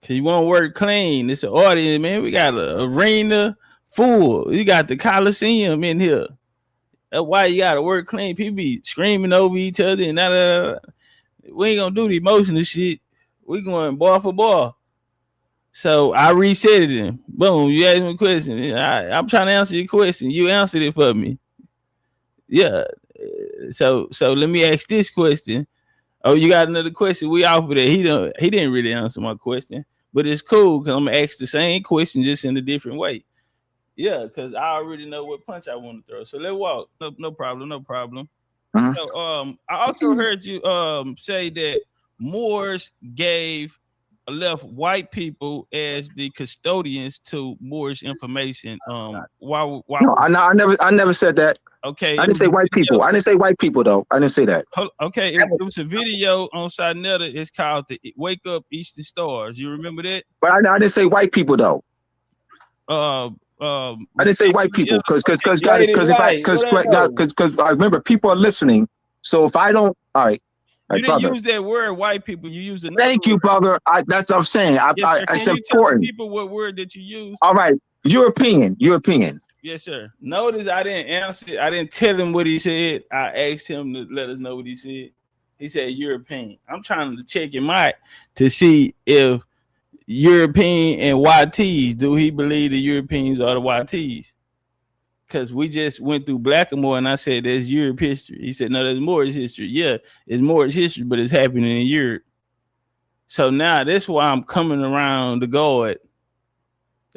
Cause you want to work clean. It's an audience, man. We got an arena full. You got the Coliseum in here. That's why you gotta work clean. People be screaming over each other and we ain't gonna do the emotional shit. We going ball for ball. So I reset it in. Boom, you asked me a question. I'm trying to answer your question. You answered it for me. Yeah. So let me ask this question. Oh, you got another question? We off of that. He didn't really answer my question, but it's cool because I'm gonna ask the same question just in a different way. Yeah, because I already know what punch I want to throw. So let's walk. No problem. Uh-huh. So I also heard you say that Moors left white people as the custodians to Moorish information. Why? No, I never said that. Okay. I didn't say white people. I didn't say white people though. I didn't say that. Okay, it was a video on Sinetta. It's called the Wake Up Eastern Stars. You remember that? But I didn't say white people though. I didn't say white people because I remember people are listening. So if I don't, all right. You didn't use that word white people. You used another Thank you, brother. That's what I'm saying. It's important. People, what word that you use? All right, European. Yes, sir. Notice I didn't answer. I didn't tell him what he said. I asked him to let us know what he said. He said European. I'm trying to check him out to see if European and YTs, do he believe the Europeans are the YTs? Because we just went through Blackamoor and I said there's Europe history. He said no, there's Moorish history. Yeah, it's Moorish history, but it's happening in Europe. So now that's why I'm coming around the guard.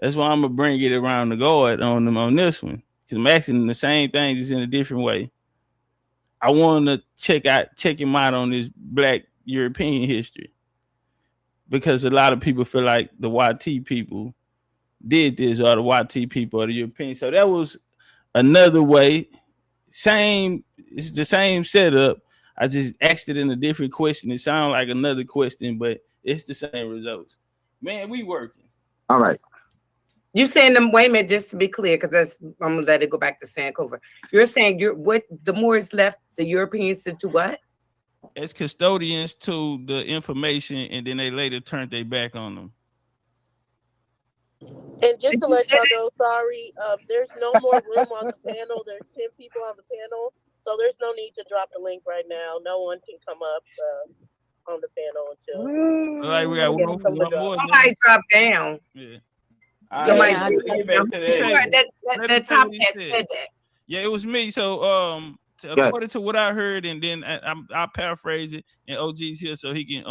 That's why I'm gonna bring it around the guard on them on this one. Because I'm asking the same thing just in a different way. I want to check him out on this Black European history. Because a lot of people feel like the YT people did this, or the YT people, or the European. So that was another way. It's the same setup. I just asked it in a different question. It sounds like another question, but it's the same results. Man, we working. All right. You saying them? Wait a minute, just to be clear, because I'm gonna let it go back to Sankover. You're saying what the Moors left the Europeans to what? As custodians to the information, and then they later turned their back on them. And just to let y'all know, sorry, there's no more room on the panel. There's 10 people on the panel, so there's no need to drop the link right now. No one can come up on the panel until. Like we got room for one more. Somebody drop down. Yeah. Somebody that Topcatz said that. Yeah, it was me. So according to what I heard, and then I'll paraphrase it, and OG's here so he can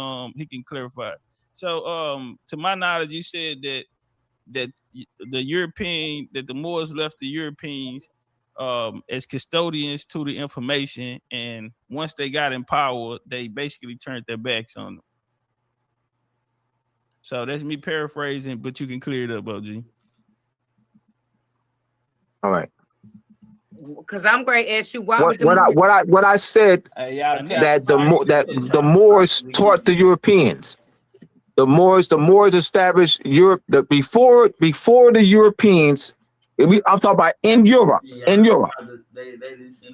clarify. So to my knowledge, you said that the Moors left the Europeans as custodians to the information, and once they got in power, they basically turned their backs on them. So that's me paraphrasing, but you can clear it up, OG. All right. Because I'm going to ask you why. What I said that the Moors taught the Europeans. The Moors established Europe. Before the Europeans, I'm talking about in Europe. In Europe,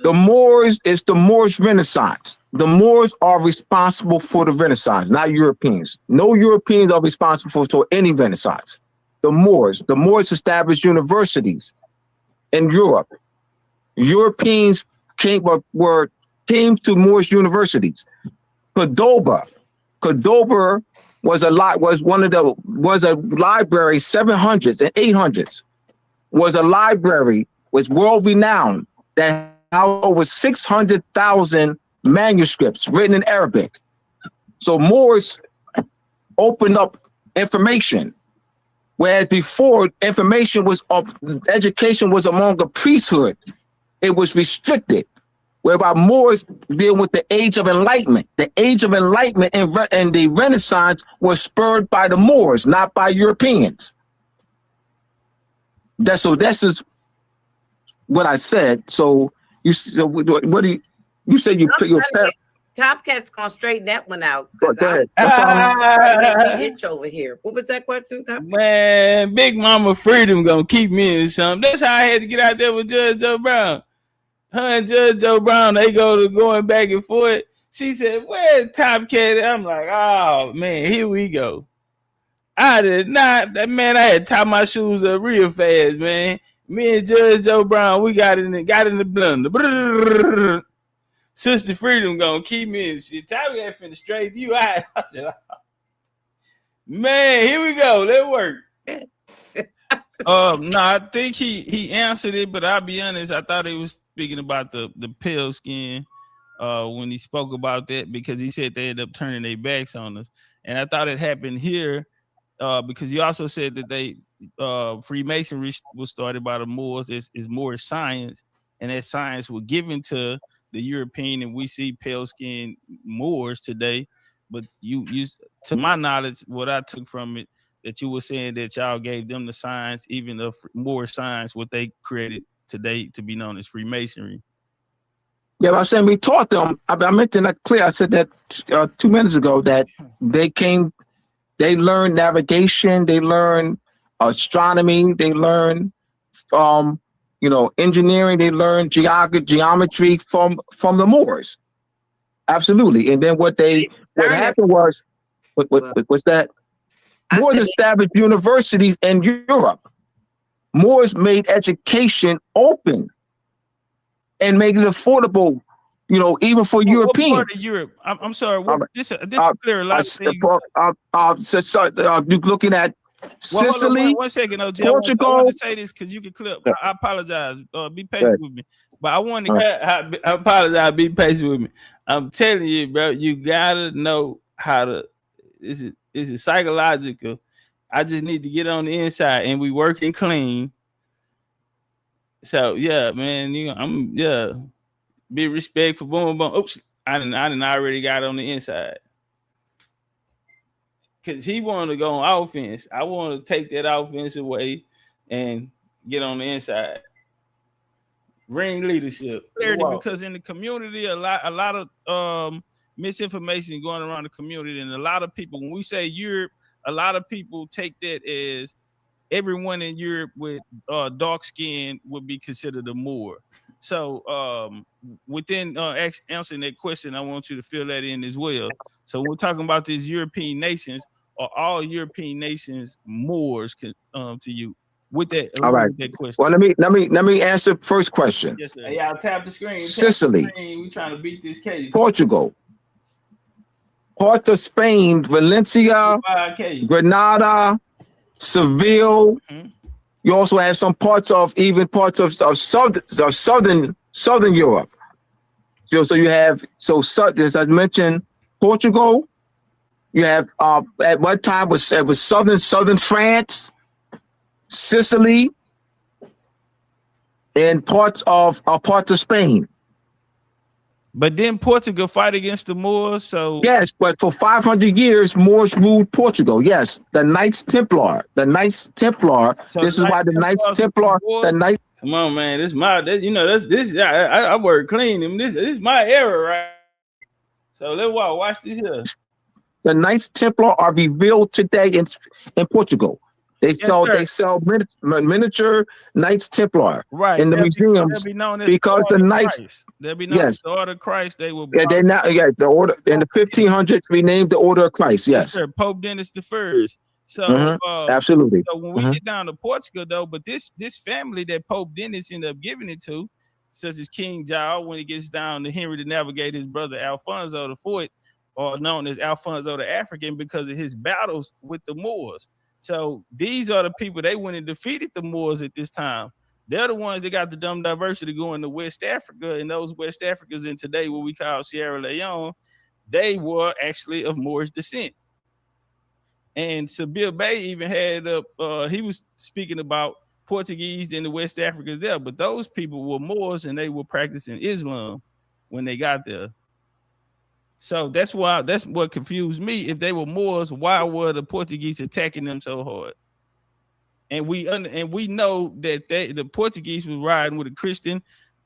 the Moors is the Moorish Renaissance. The Moors are responsible for the Renaissance, not Europeans. No Europeans are responsible for any Renaissance. The Moors established universities in Europe. Europeans came to Moorish universities. Cordoba was a library 700s and 800s. Was a library, was world renowned that have over 600,000 manuscripts written in Arabic. So Moors opened up information, whereas before education was among the priesthood. It was restricted, whereby Moors deal with the Age of Enlightenment. The Age of Enlightenment and the Renaissance was spurred by the Moors, not by Europeans. This is what I said. So what do you said? Topcatz gonna straighten that one out. Go ahead. Itch over here. What was that question? Man, Big Mama Freedom gonna keep me in something. That's how I had to get out there with Judge Joe Brown. Her and Judge Joe Brown, they going back and forth. She said, "Where's Topcatz?" I'm like, "Oh man, here we go." I did not. That man, I had to tie my shoes up real fast, man. Me and Judge Joe Brown, we got in the blender. Sister Freedom gonna keep me in shit. Topcatz finna straighten you out. I said, oh. Man, here we go. That worked. No, I think he answered it, but I'll be honest, I thought he was speaking about the pale skin when he spoke about that, because he said they ended up turning their backs on us. And I thought it happened here because he also said that they Freemasonry was started by the Moors. Is Moorish science, and that science was given to the European, and we see pale skinned Moors today. But you to my knowledge, what I took from it, that you were saying that y'all gave them the science, even the Moorish science, what they created today to be known as Freemasonry. Yeah, but I'm saying we taught them. I mentioned that clear. I said that 2 minutes ago, that they learned navigation, they learned astronomy, they learned engineering, they learned geometry from the Moors. Absolutely. And then what happened was, what's that? Moors established universities in Europe. Moors made education open and made it affordable, even for Europeans. What part of Europe? I'm sorry. This clear a lot of things. You're looking at Sicily. Hold on, 1 second, OG. Portugal. I want to say this because you can clip. I apologize. Be patient with me. But I want to. I apologize. Be patient with me. I'm telling you, bro. You gotta know how to. Is it psychological? I just need to get on the inside, and we working clean. So yeah, man. Be respectful. Boom, boom. Oops. I didn't already got on the inside. Because he wanted to go on offense. I want to take that offense away and get on the inside. Ring leadership. Because in the community, a lot of misinformation going around the community, and a lot of people, when we say Europe, a lot of people take that as everyone in Europe with dark skin would be considered a Moor. So within answering that question, I want you to fill that in as well. So we're talking about these European nations. Are all European nations Moors to you? With that, all right. That question. Well, let me answer the first question. Yes, sir. Hey, y'all tap the screen. Sicily. We trying to beat this case. Portugal. Part of Spain, Valencia, Granada, Seville. Mm-hmm. You also have some parts of southern Europe. So you have as I mentioned, Portugal. You have at one time was southern France, Sicily, and parts of Spain. But then Portugal fight against the Moors, so yes. But for 500 years, Moors ruled Portugal. Yes, the Knights Templar. So this is why the Knights Templar. Come on, man. This I work clean. This is my era, right? So let's watch this here. The Knights Templar are revealed today in Portugal. They sell miniature Knights Templar in the museums because the Knights. They'll be known as the Order of Christ. They will. Yeah, the order in the 1500s renamed the Order of Christ. Yes, sir, Pope Dennis the First. So absolutely. So when we get down to Portugal, though, but this family that Pope Dennis ended up giving it to, such as King Jaw, when it gets down to Henry the Navigator, his brother Alfonso the Fourth, or known as Alfonso the African, because of his battles with the Moors. So these are the people, they went and defeated the Moors at this time. They're the ones that got the dumb diversity going to West Africa, and those West Africans in today what we call Sierra Leone, they were actually of Moorish descent. And Sabir Bey even had he was speaking about Portuguese in the West Africa there, but those people were Moors and they were practicing Islam when they got there. So that's what confused me. If they were Moors, why were the Portuguese attacking them so hard? And we know that the Portuguese was riding with a Christian,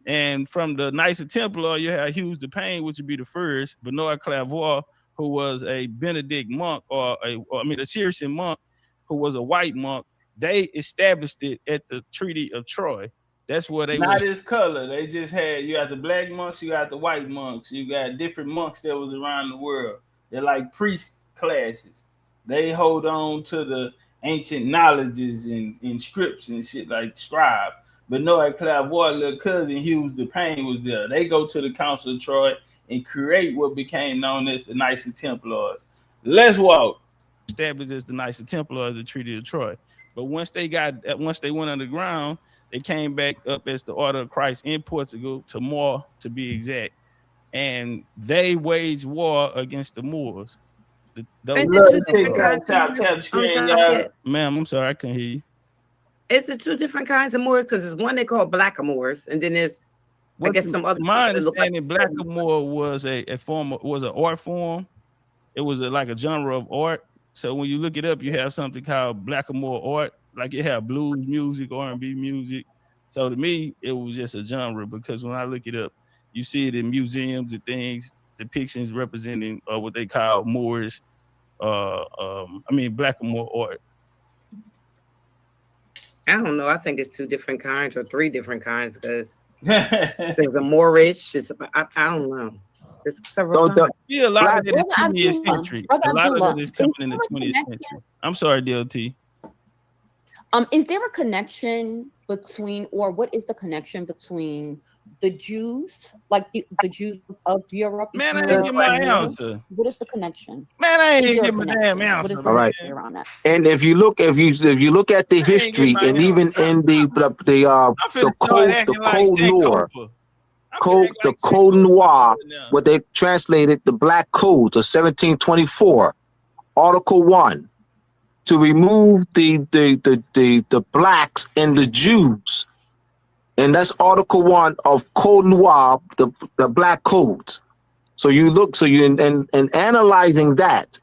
and from the Knights of Templar, you had Hughes de Payne, which would be the first, Bernard Clairvoy, who was a Benedict monk, a Cistercian monk, who was a white monk. They established it at the Treaty of Troy. That's where they not his color. They just had, you got the black monks, you got the white monks, you got different monks that was around the world. They're like priest classes. They hold on to the ancient knowledges and scripts and shit like scribe. But Noah Clairvoy, little cousin Hughes de Payne was there. They go to the Council of Troy and create what became known as the Knights of Templars. Let's walk. Established as the Knights of Templar, the Treaty of Troy. But once they went underground, they came back up as the Order of Christ in Portugal, Timor to be exact, and they waged war against the Moors. Ma'am, I'm sorry, I couldn't hear you. Is it two different kinds of Moors? Because there's one they call blackamoors, and then there's I guess some other. My understanding, blackamoor was an art form. It was like a genre of art. So when you look it up, you have something called blackamoor art. Like you have blues music, R&B music. So to me, it was just a genre because when I look it up, you see it in museums and things, depictions representing what they call Moorish, blackamoor art. I don't know. I think it's two different kinds or three different kinds because there's a Moorish. I don't know. There's several kinds. Yeah, a lot of it is 20th century. A lot of it is coming in the 20th century. I'm sorry, DLT. Is there a connection between, or what is the connection between the Jews, like the Jews of Europe? Man, I didn't get my answer. What is the connection? Man, I ain't get my damn answer. All right. And if you look at the history, and even in the Code Noir, what they translated the Black Codes of 1724, Article 1. To remove the blacks and the Jews, and that's Article 1 of Code Noir, the Black Codes. So you analyzing that,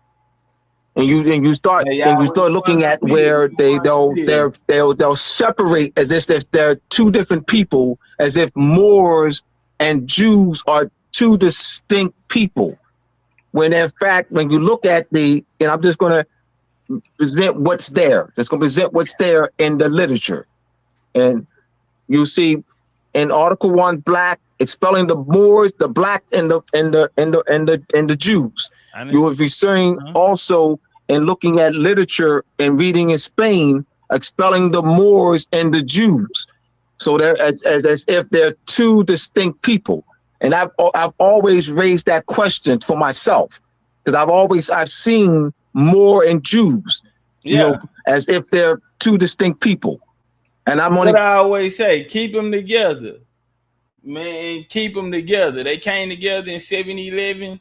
and you start looking at where they'll separate as if they're two different people, as if Moors and Jews are two distinct people, when in fact when you look at I'm just going to present what's there. It's going to present what's there in the literature, and you see in Article 1, black expelling the Moors, the blacks, and the Jews. You will be seeing also in looking at literature and reading in Spain, expelling the Moors and the Jews. So they're as if they're two distinct people. And I've always raised that question for myself because I've seen Moor and Jews, as if they're two distinct people. And what I always say, keep them together, man. Keep them together. They came together in 1711,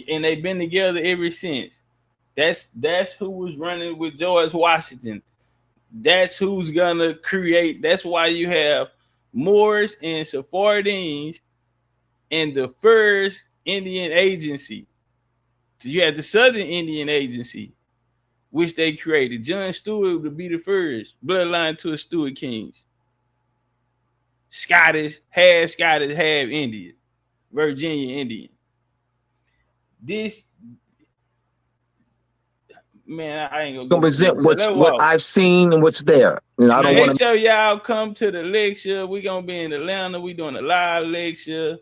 and they've been together ever since. That's who was running with George Washington. That's who's gonna create. That's why you have Moors and Sephardians in the first Indian agency. You had the Southern Indian Agency, which they created. John Stewart would be the first bloodline to the Stewart Kings. Scottish, half Indian, Virginia Indian. This, man, I ain't gonna present what I've seen and what's there. I don't want to. Make sure y'all come to the lecture. We're gonna be in Atlanta. We're doing a live lecture,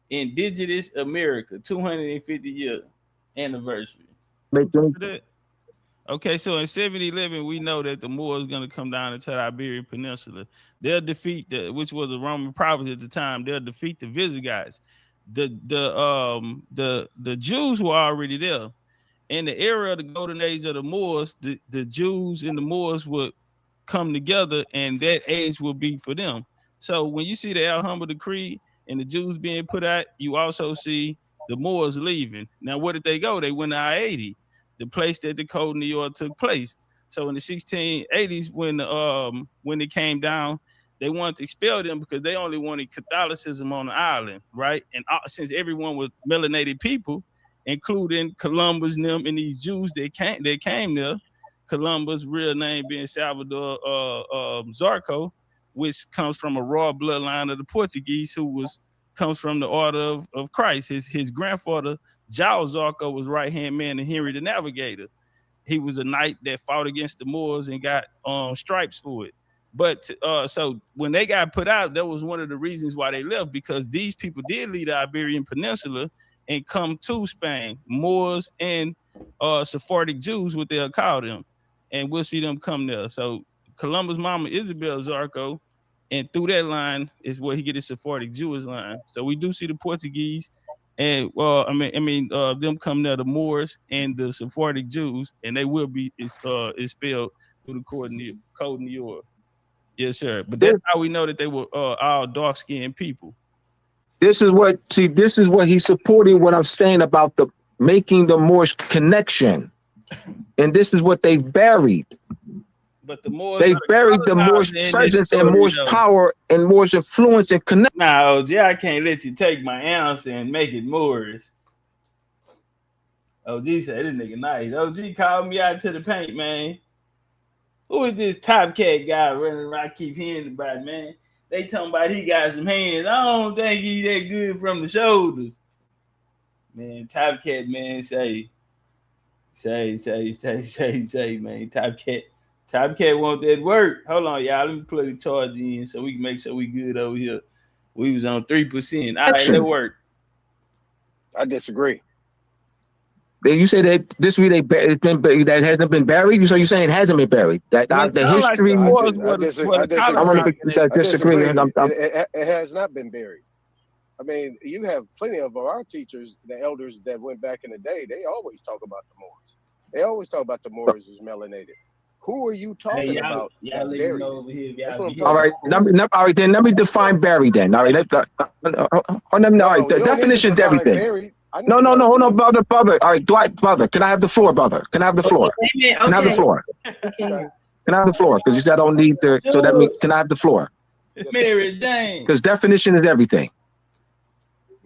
Indigenous America, 250 years. Anniversary. Okay, so in 1711, we know that the Moors going to come down into the Iberian Peninsula. They'll defeat which was a Roman province at the time. They'll defeat the Visigoths. The Jews were already there. In the era of the golden age of the Moors, the Jews and the Moors would come together, and that age will be for them. So when you see the Alhambra decree and the Jews being put out, you also see the Moors leaving. Now, where did they go? They went to I-80, the place that the Code of New York took place. So in the 1680s, when it came down, they wanted to expel them because they only wanted Catholicism on the island, right? And since everyone was melanated people, including Columbus and them and these Jews that came there, Columbus' real name being Salvador Zarco, which comes from a royal bloodline of the Portuguese, who comes from the order of Christ. His grandfather, João Zarco, was right-hand man to Henry the Navigator. He was a knight that fought against the Moors and got stripes for it. But so when they got put out, that was one of the reasons why they left, because these people did leave the Iberian Peninsula and come to Spain, Moors and Sephardic Jews, what they'll call them. And we'll see them come there. So Columbus' mama, Isabel Zarco, and through that line is where he get his Sephardic Jewish line. So we do see the Portuguese and them come there, the Moors and the Sephardic Jews, and they will be expelled through the Code of New York. Yes, sir. But that's how we know that they were all dark-skinned people. This is what he's supporting what I'm saying about the making the Moorish connection. And this is what they've buried. But the Moors, they buried the Moorish presence and Moorish power and Moorish influence and connection. Nah, OG, I can't let you take my answer and make it Moorish. OG said this nigga nice. OG called me out to the paint, man. Who is this Topcatz guy running around? I keep hearing about, man. They talking about he got some hands. I don't think he that good from the shoulders. Man, Topcatz, man, say, man. Topcatz want that work. Hold on, y'all. Let me plug the charge in so we can make sure we good over here. We was on 3%. All right, that work. I disagree. You say that this week that hasn't been buried. So you're saying it hasn't been buried. That the history. I disagree. It has not been buried. I mean, you have plenty of our teachers, the elders that went back in the day. They always talk about the Moors. They always talk about the Moors as melanated. Who are you talking about? Y'all let me know over here. All right, all right. Then let me define buried. Then all right. All right. The definition is everything. Buried. No, brother. All right, Dwight, brother. Can I have the floor, brother? Can I have the floor? Okay. Can I have the floor? Can I have the floor? Because you said I don't need to. So that means, can I have the floor? Mary Jane. Because definition is everything.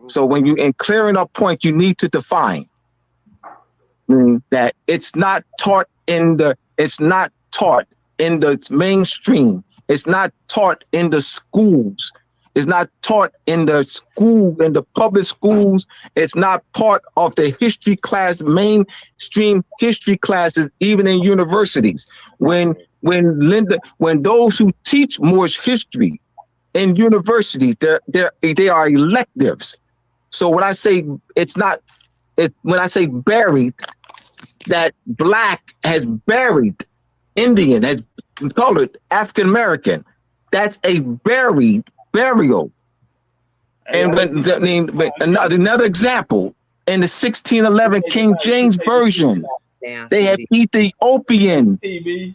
So when you in clearing up point, you need to define that it's not taught in the mainstream. It's not taught in the schools. It's not taught in the public schools. It's not part of the history class, mainstream history classes, even in universities. When those who teach Moorish history in universities, they are electives. So when I say when I say buried, that black has buried, Indian has colored, African American, that's a burial. And another example, in the 1611 King James Version, they have Ethiopian.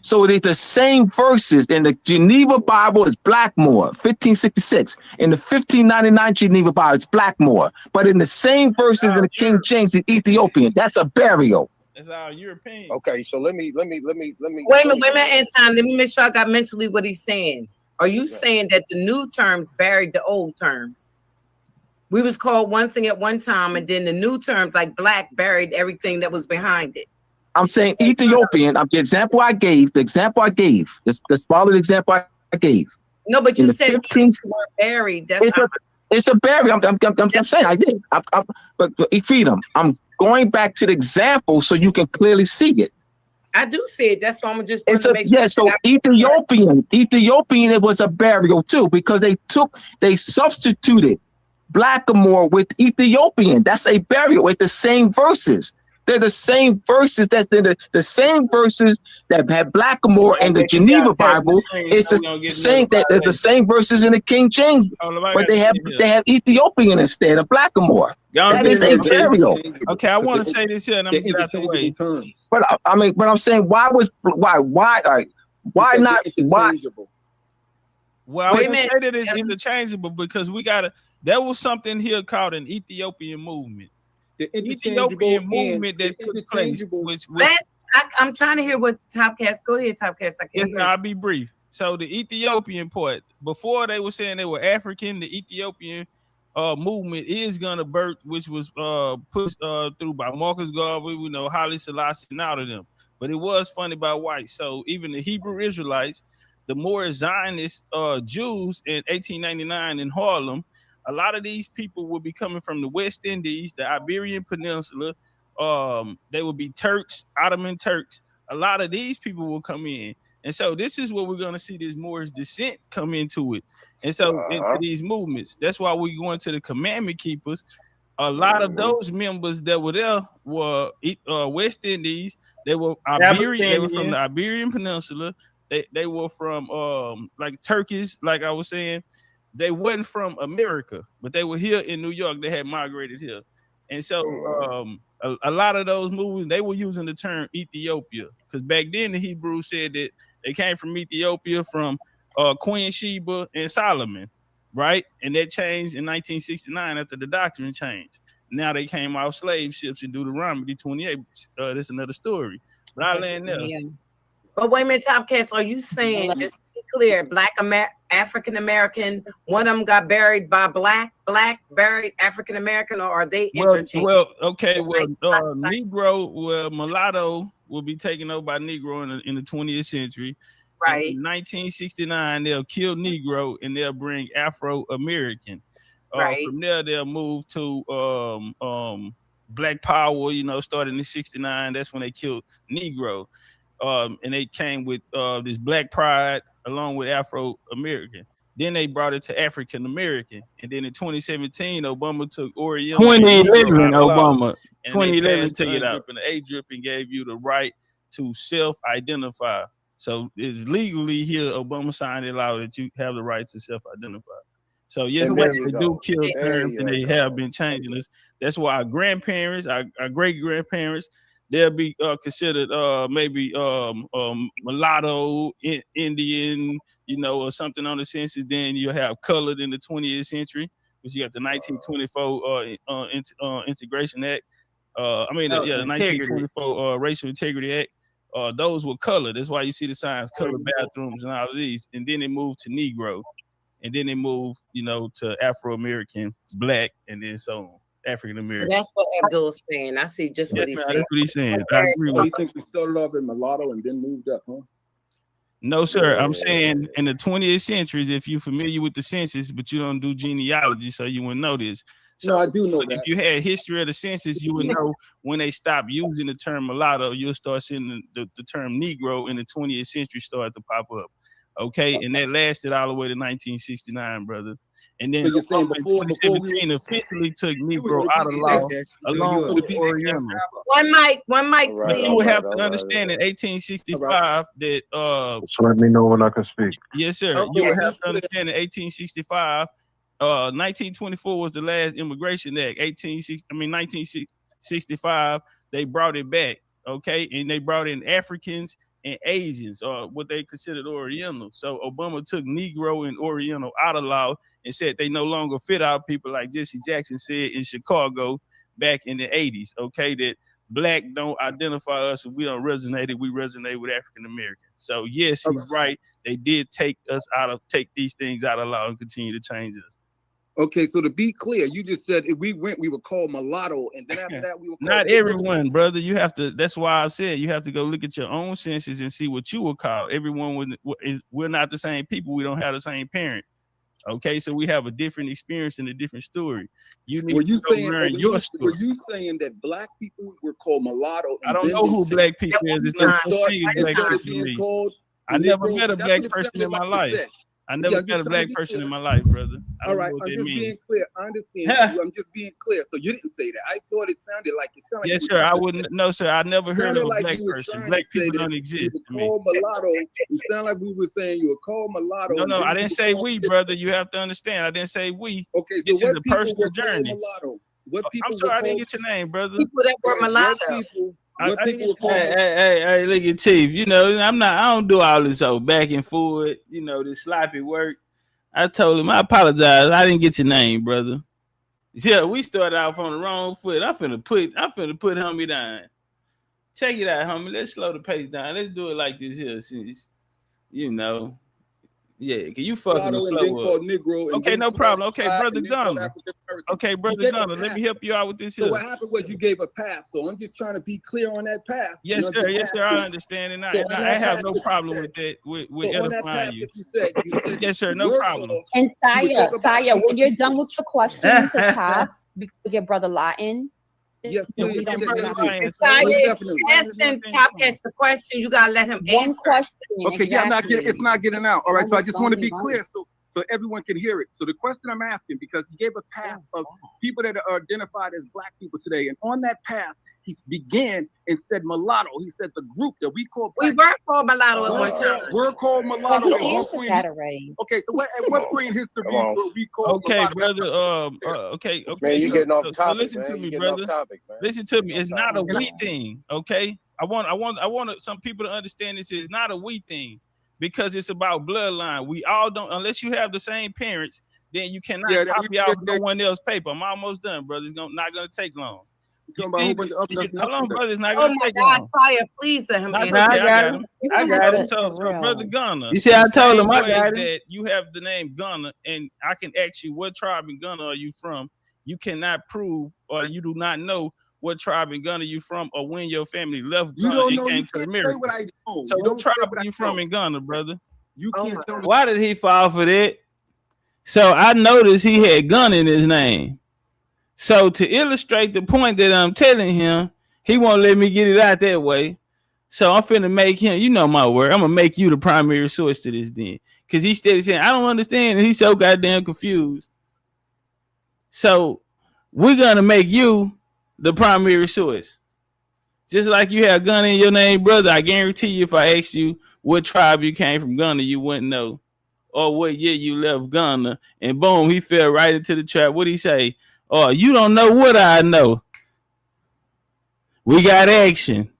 So it's the same verses. In the Geneva Bible, it's Blackmore, 1566. In the 1599 Geneva Bible, it's Blackmore. But in the same verses in the King James, it's Ethiopian. That's a burial. That's our European. Okay, so let me. Wait a minute, Anton. Let me make sure I got mentally what he's saying. Are you saying that the new terms buried the old terms? We was called one thing at one time, and then the new terms like black buried everything that was behind it. I'm saying Ethiopian. The example I gave. Let's follow the example I gave. No, but you said were buried. It's a burial. I'm saying I did. But freedom. I'm going back to the example so you can clearly see it. I do see it. That's why I'm just. So Ethiopian, it was a burial too, because they substituted Blackamoor with Ethiopian. That's a burial with the same verses. They're the same verses. That's the same verses that had Blackamoor in the Geneva Bible. It's the same that the same verses in the King James, but they have Ethiopian instead of Blackamoor. That is a burial. Okay, I want to say this here, and I'm gonna get out the way. But I'm saying, why? Why not? Why? Well, I would say that it's interchangeable because there was something here called an Ethiopian movement. The Ethiopian movement that took place, I'm trying to hear what Topcatz. Go ahead, Topcatz. I can't hear. I'll be brief. So the Ethiopian part, before they were saying they were African, the Ethiopian movement is gonna birth, which was pushed through by Marcus Garvey, we know Haile Selassie and all of them. But it was funded by whites. So even the Hebrew Israelites, the more Zionist Jews in 1899 in Harlem, a lot of these people will be coming from the West Indies, the Iberian Peninsula. They will be Turks, Ottoman Turks. A lot of these people will come in. And so this is where we're going to see this Moorish descent come into it. And so into these movements, that's why we're going to the commandment keepers. A lot of those members that were there were West Indies. They were Iberian. They were from the Iberian Peninsula. They were from like Turkish, like I was saying. They wasn't from America, but they were here in New York. They had migrated here. And so a lot of those movies, they were using the term Ethiopia because back then the Hebrews said that they came from Ethiopia from Queen Sheba and Solomon, right? And that changed in 1969 after the doctrine changed. Now they came off slave ships in Deuteronomy 28. That's another story. But I land there. Yeah. But wait a minute, Topcatz, are you saying, just to be clear, African American, one of them got buried by black buried African American, or are they interchangeable? Negro, mulatto will be taken over by Negro in the 20th century. Right. In 1969, they'll kill Negro and they'll bring Afro-American. Right. From there, they'll move to Black Power, starting in 69. That's when they killed Negro. And they came with this Black Pride along with Afro-American. Then they brought it to African-American. And then in 2017, Obama took Oriental. 2011, Obama. And 2011 took it out. And the A-Drip and gave you the right to self-identify. So it's legally here, Obama signed a law that you have the right to self-identify. So yes, they do kill terms and they have been changing this. That's why our grandparents, our great-grandparents, they'll be considered maybe mulatto, Indian, or something on the census. Then you'll have colored in the 20th century, because you got the 1924 Integration Act. The 1924 Racial Integrity Act. Those were colored. That's why you see the signs, colored bathrooms and all of these. And then they moved to Negro. And then they moved, to Afro-American, Black, and then so on. African American. That's what Abdul's saying. I see just what he's saying. That's what he's saying. I agree with you. Think we started off in mulatto and then moved up, huh? No, sir. I'm saying in the 20th centuries, if you're familiar with the census, but you don't do genealogy, so you wouldn't know this. So no, I do know that. If you had history of the census, you would know when they stopped using the term mulatto, you'll start seeing the term Negro in the 20th century start to pop up. Okay, and that lasted all the way to 1969, brother. And then in 2017 officially took Negro out of law along with Oriental. One mic, please. You would have to understand in 1865 that just let me know when I can speak. Yes, sir. Okay. You would have to understand in 1865, 1924 was the last Immigration Act. 1965, they brought it back. Okay, and they brought in Africans and Asians, or what they considered Oriental. So Obama took Negro and Oriental out of law and said they no longer fit our people, like Jesse Jackson said in Chicago back in the 80s. Okay, that Black don't identify us and we don't resonate. We resonate with African Americans. So yes, he's right. They did take these things out of law and continue to change us. Okay, so to be clear, you just said if we went, we were called mulatto, and then after that, we were called not everyone, brother. You have to. That's why I said you have to go look at your own census and see what you were called. Everyone we're not the same people. We don't have the same parent. Okay, so we have a different experience and a different story. You need to learn your story. Were you saying that Black people were called mulatto? I don't know who Black people is. There's no such thing as Black person to me. I never met a Black person in my life. I never met a Black person in my life, brother. All right, I'm just being clear. I understand you. I'm just being clear. So you didn't say that. I thought it sounded like it sounded. Yes, sir. I wouldn't. No, sir. I never heard of a Black person. Black people don't exist. You were called mulatto. It sounded like we were saying you were called mulatto. No, I didn't say we, brother. You have to understand. I didn't say we. Okay, so this what is a personal were journey. Mulatto? What people? I'm sorry, I didn't get your name, brother. People that were mulatto. Hey, look at Chief. You know, I don't do all this back and forward, you know, this sloppy work. I told him I apologize. I didn't get your name, brother. Yeah, we started off on the wrong foot. I'm finna put homie down. Check it out, homie. Let's slow the pace down. Let's do it like this here, since you know. Yeah, can you fucking the flow up? Negro, okay, no problem. Okay, brother Gunner. Okay, brother Gunner, let me help you out with this here. So what happened was you gave a path. So I'm just trying to be clear on that path. Yes, sir. Yes, sir. I understand, and I have no problem with that. With edifying you. Yes, sir. No problem. And Saya, when you're done with your question to Top, we could get brother Latin. Yes, please. Asking Topcatz the question, you gotta let him answer. Question. Okay, exactly. It's not getting out. All right, so I just want to be clear so everyone can hear it. So the question I'm asking, because he gave a path of people that are identified as Black people today, and on that path, he began and said mulatto. He said the group that we call Black. We were called mulatto at one time. We're called mulatto at one point. Okay, so at what point in history were we called mulatto? Brother. Okay. Man, you getting off topic, listen to me, brother. Listen to me. It's not a we thing, okay? I want some people to understand this is not a we thing. Because it's about bloodline. We all don't, unless you have the same parents, then you cannot copy out no one else's paper. I'm almost done, brother. It's not gonna take long. Hold on, brother. It's not gonna take long. Fire, please let him answer. I got him. So brother Gunner. You see, I told him I got him. That you have the name Gunner, and I can ask you what tribe in Gunner are you from. You cannot prove, or you do not know what tribe in Ghana you from, or when your family left Ghana and came to America. So what tribe are you from in Ghana, brother? You can't tell me. Why did he fall for that? So I noticed he had Gunna in his name. So to illustrate the point that I'm telling him, he won't let me get it out that way. So I'm finna make him, you know my word, I'm gonna make you the primary source to this then. Because he steady saying, I don't understand, and he's so goddamn confused. So we're gonna make you the primary source. Just like you have Gunna in your name, brother, I guarantee you if I asked you what tribe you came from Gunna, you wouldn't know. Or what year you left Gunna. And boom, he fell right into the trap. What'd he say? Oh, you don't know what I know. We got action.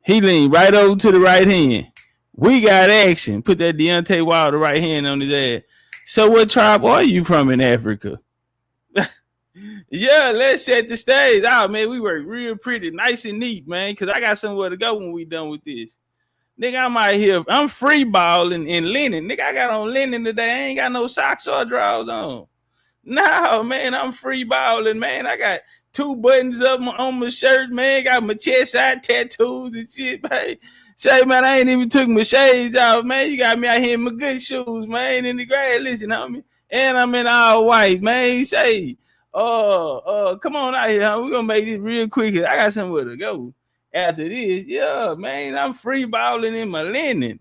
He leaned right over to the right hand. We got action. Put that Deontay Wilder right hand on his ass. So what tribe are you from in Africa? Yeah, let's set the stage. Oh, man, we work real pretty, nice and neat, man, because I got somewhere to go when we done with this. Nigga, I'm out here. I'm free balling in linen. Nigga, I got on linen today. I ain't got no socks or drawers on. No, man, I'm free balling, man. I got 2 buttons up on my shirt, man. Got my chest out tattoos and shit, man. Say, man, I ain't even took my shades out, man. You got me out here in my good shoes, man, in the grass. Listen, homie. And I'm in all white, man. Say, come on out here, huh? We're gonna make this real quick. I got somewhere to go after this. Yeah, man, I'm free balling in my linen.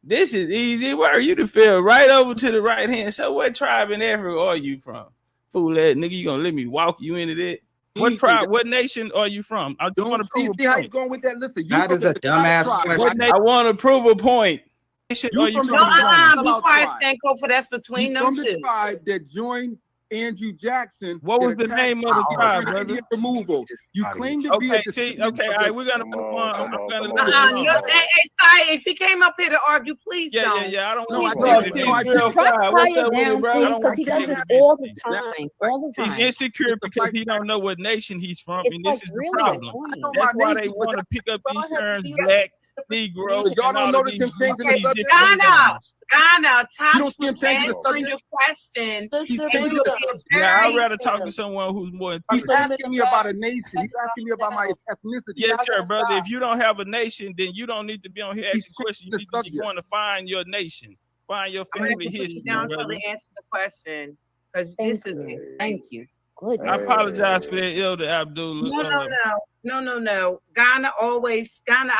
This is easy work. You done fell right over to the right hand. So what tribe in Africa are you from? Fool that nigga, you gonna let me walk you into that? What tribe, what nation are you from? I just want to prove see how he's going with that. Listen, that is a dumbass question. I want to prove a point. Be quiet, Stanko, for that's between them two. The tribe that joined Andrew Jackson. What was the name of the tribe, brother? Removal. You claim to be. Okay, all right, we're gonna move on. Hey, Sai, if he came up here to argue, please don't. Yeah. I don't want to. Because he does this all the time. He's insecure because he don't know what nation he's from, and this is the problem. That's why they want to pick up these terms, black, Negro. Y'all don't notice him changing the subject. Ghana, Top, answering your question. Yeah, I'd rather talk to someone who's more. He's asking me about a nation. He's asking me about my ethnicity. Yes, sir, brother. If you don't have a nation, then you don't need to be on here asking questions. You need to be going to find your nation, find your family history. Down to answer the question, because this is it. Thank you. Good. I apologize for that, Elder Abdullah. No. Ghana, I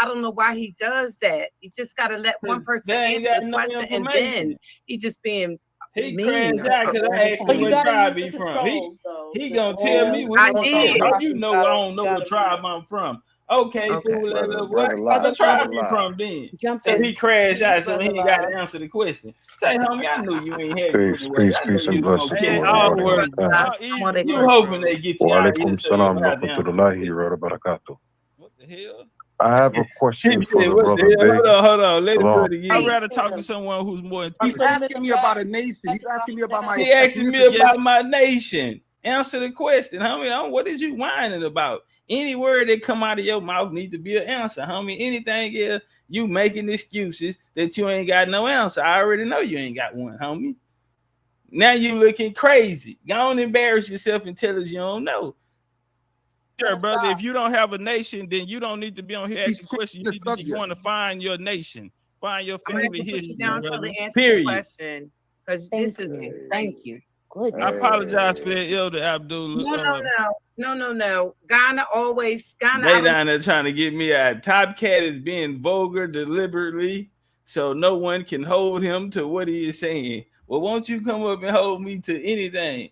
don't know why he does that. You just got to let one person answer the question, and then he just being he crashed out because I asked him what tribe he from. He gonna tell me what you know. I don't know what tribe I'm from. Okay, fool. What other tribe you from then? So he crashed out, so he ain't got to answer the question. Say, homie, I knew you ain't had peace and blessings. You hoping they get you out here. hell? I have a question for the brother. Hold on. Let the brother get. I'd rather talk to someone who's more. He's asking me about a nation. He's asking me about my. He asking me about my nation. Answer the question, homie. What is you whining about? Any word that come out of your mouth needs to be an answer, homie. Anything else, you making excuses that you ain't got no answer. I already know you ain't got one, homie. Now you looking crazy. Go on, embarrass yourself and tell us you don't know. Sure, brother. If you don't have a nation, then you don't need to be on here asking questions. You need to be going to find your nation, find your family history. Period. Because this is thank you. Good. I apologize for that, Elder Abdul. No. Ghana always. They down there trying to get me out. Topcatz is being vulgar deliberately, so no one can hold him to what he is saying. Well, won't you come up and hold me to anything?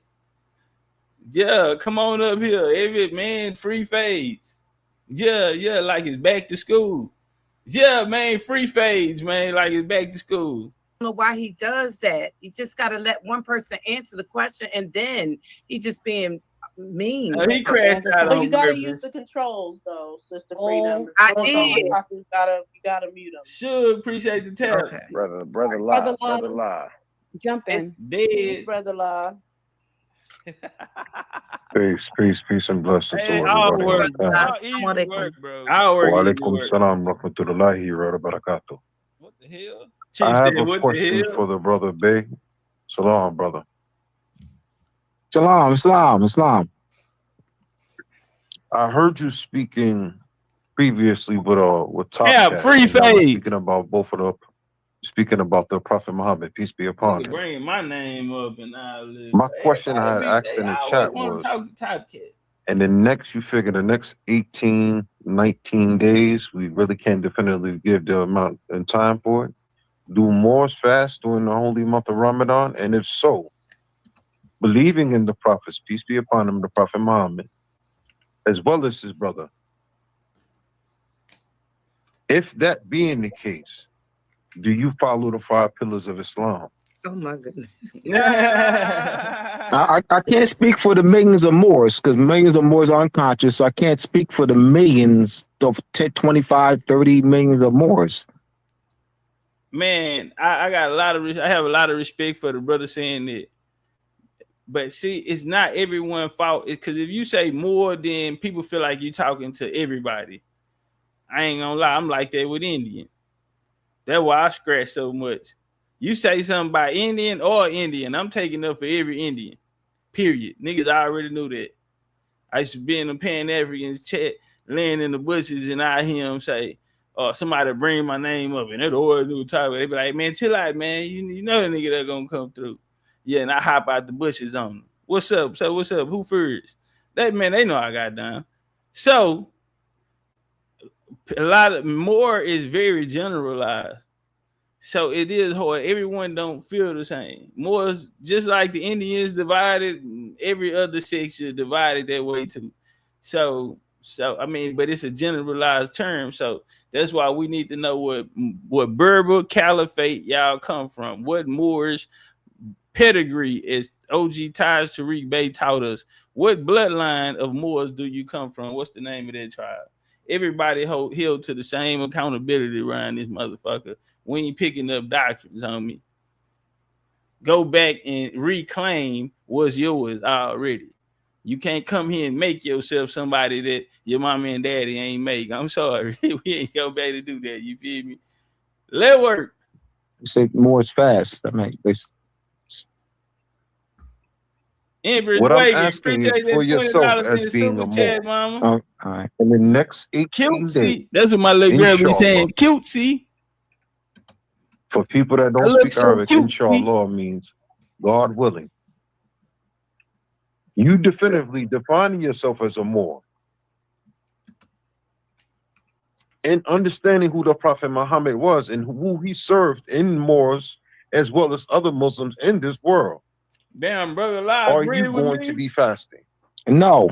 Yeah, come on up here. Every man, free fades. Yeah, like it's back to school. Yeah, man, free fades, man, like it's back to school. I don't know why he does that. You just got to let one person answer the question, and then he just being mean. He crashed out. So you got to use the controls, though, Sister Freedom. I did. You gotta mute him. Sure, appreciate the tell. Okay. Brother lie. Jump in. Dead. Brother lie. Peace, and blessings to Wa everybody. alaikum salam rahmatullahi wa barakatuh. What the hell? I have a question for the brother Bay. Salam, brother. Islam. I heard you speaking previously with Topcatz. Yeah, free fade. Speaking about the Prophet Muhammad, peace be upon him. Bringing my name up and my question I had asked in the chat was, and the next 18, 19 days, we really can't definitively give the amount and time for it. Do Moors fast during the holy month of Ramadan? And if so, believing in the prophets, peace be upon him, the Prophet Muhammad, as well as his brother, if that being the case, do you follow the 5 pillars of Islam? Oh my goodness. I can't speak for the millions of Moors because millions of Moors are unconscious. So I can't speak for the millions of 10, 25, 30 millions of Moors. Man, I have a lot of respect for the brother saying that. But see, it's not everyone's fault. Because if you say more, then people feel like you're talking to everybody. I ain't gonna lie, I'm like that with Indian. That's why I scratch so much. You say something about Indian or Indian, I'm taking up for every Indian. Period. Niggas already knew that. I used to be in the Pan-Africans chat, laying in the bushes, and I hear him say, somebody bring my name up, and they'd always do type. They be like, man, chill out, man. You know the nigga that gonna come through. Yeah, and I hop out the bushes on them. What's up? So what's up? Who first? That man, they know I got down. So a lot of more is very generalized. So it is hard. Everyone don't feel the same. More is just like the Indians divided, every other section divided that way too. So I mean, but it's a generalized term. So that's why we need to know what Berber Caliphate y'all come from. What Moorish pedigree, as OG Taj Tariq Bey taught us. What bloodline of Moors do you come from? What's the name of that tribe? Everybody held to the same accountability around this motherfucker. We ain't picking up doctrines on me. Go back and reclaim what's yours already. You can't come here and make yourself somebody that your mama and daddy ain't make. I'm sorry. We ain't gonna be able to do that. You feel me? Let work. You say more is fast. I mean, what I'm asking is for yourself as being a Moor. All right. In the next 18 days. That's what my little girl be saying. Cutesy. For people that don't speak Arabic, inshallah means God willing. You definitively defining yourself as a Moor. And understanding who the Prophet Muhammad was and who he served in Moors as well as other Muslims in this world. Damn, brother, lie. Are you going to be fasting? No.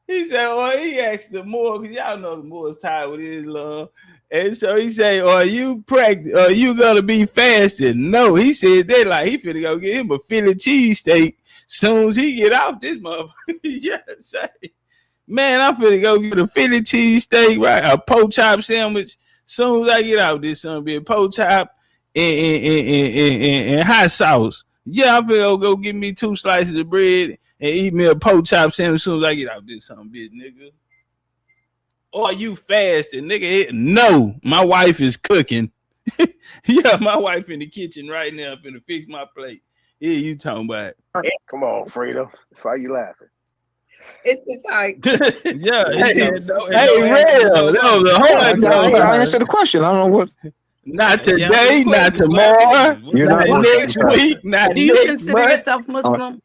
He said, well, he asked the Moor, because y'all know the Moor's tied with Islam. And so he said, are you gonna be fasting? No, he said that like he finna go get him a Philly cheesesteak Soon as he get off this motherfucker, yeah, say, man, I'm finna go get a Philly cheese steak, right? A pork chop sandwich. Soon as I get out, this son be a pork chop and hot sauce. Yeah, I'm finna go get me 2 slices of bread and eat me a pork chop sandwich as soon as I get out this son bitch, nigga. Or you fasting, nigga? No, my wife is cooking. Yeah, my wife in the kitchen right now finna fix my plate. Yeah, you talking about? Come on, Fredo. Why you laughing? It's just like, yeah. I answer the question. I don't know what. Not today, not tomorrow, not next week, not do you consider yourself Muslim?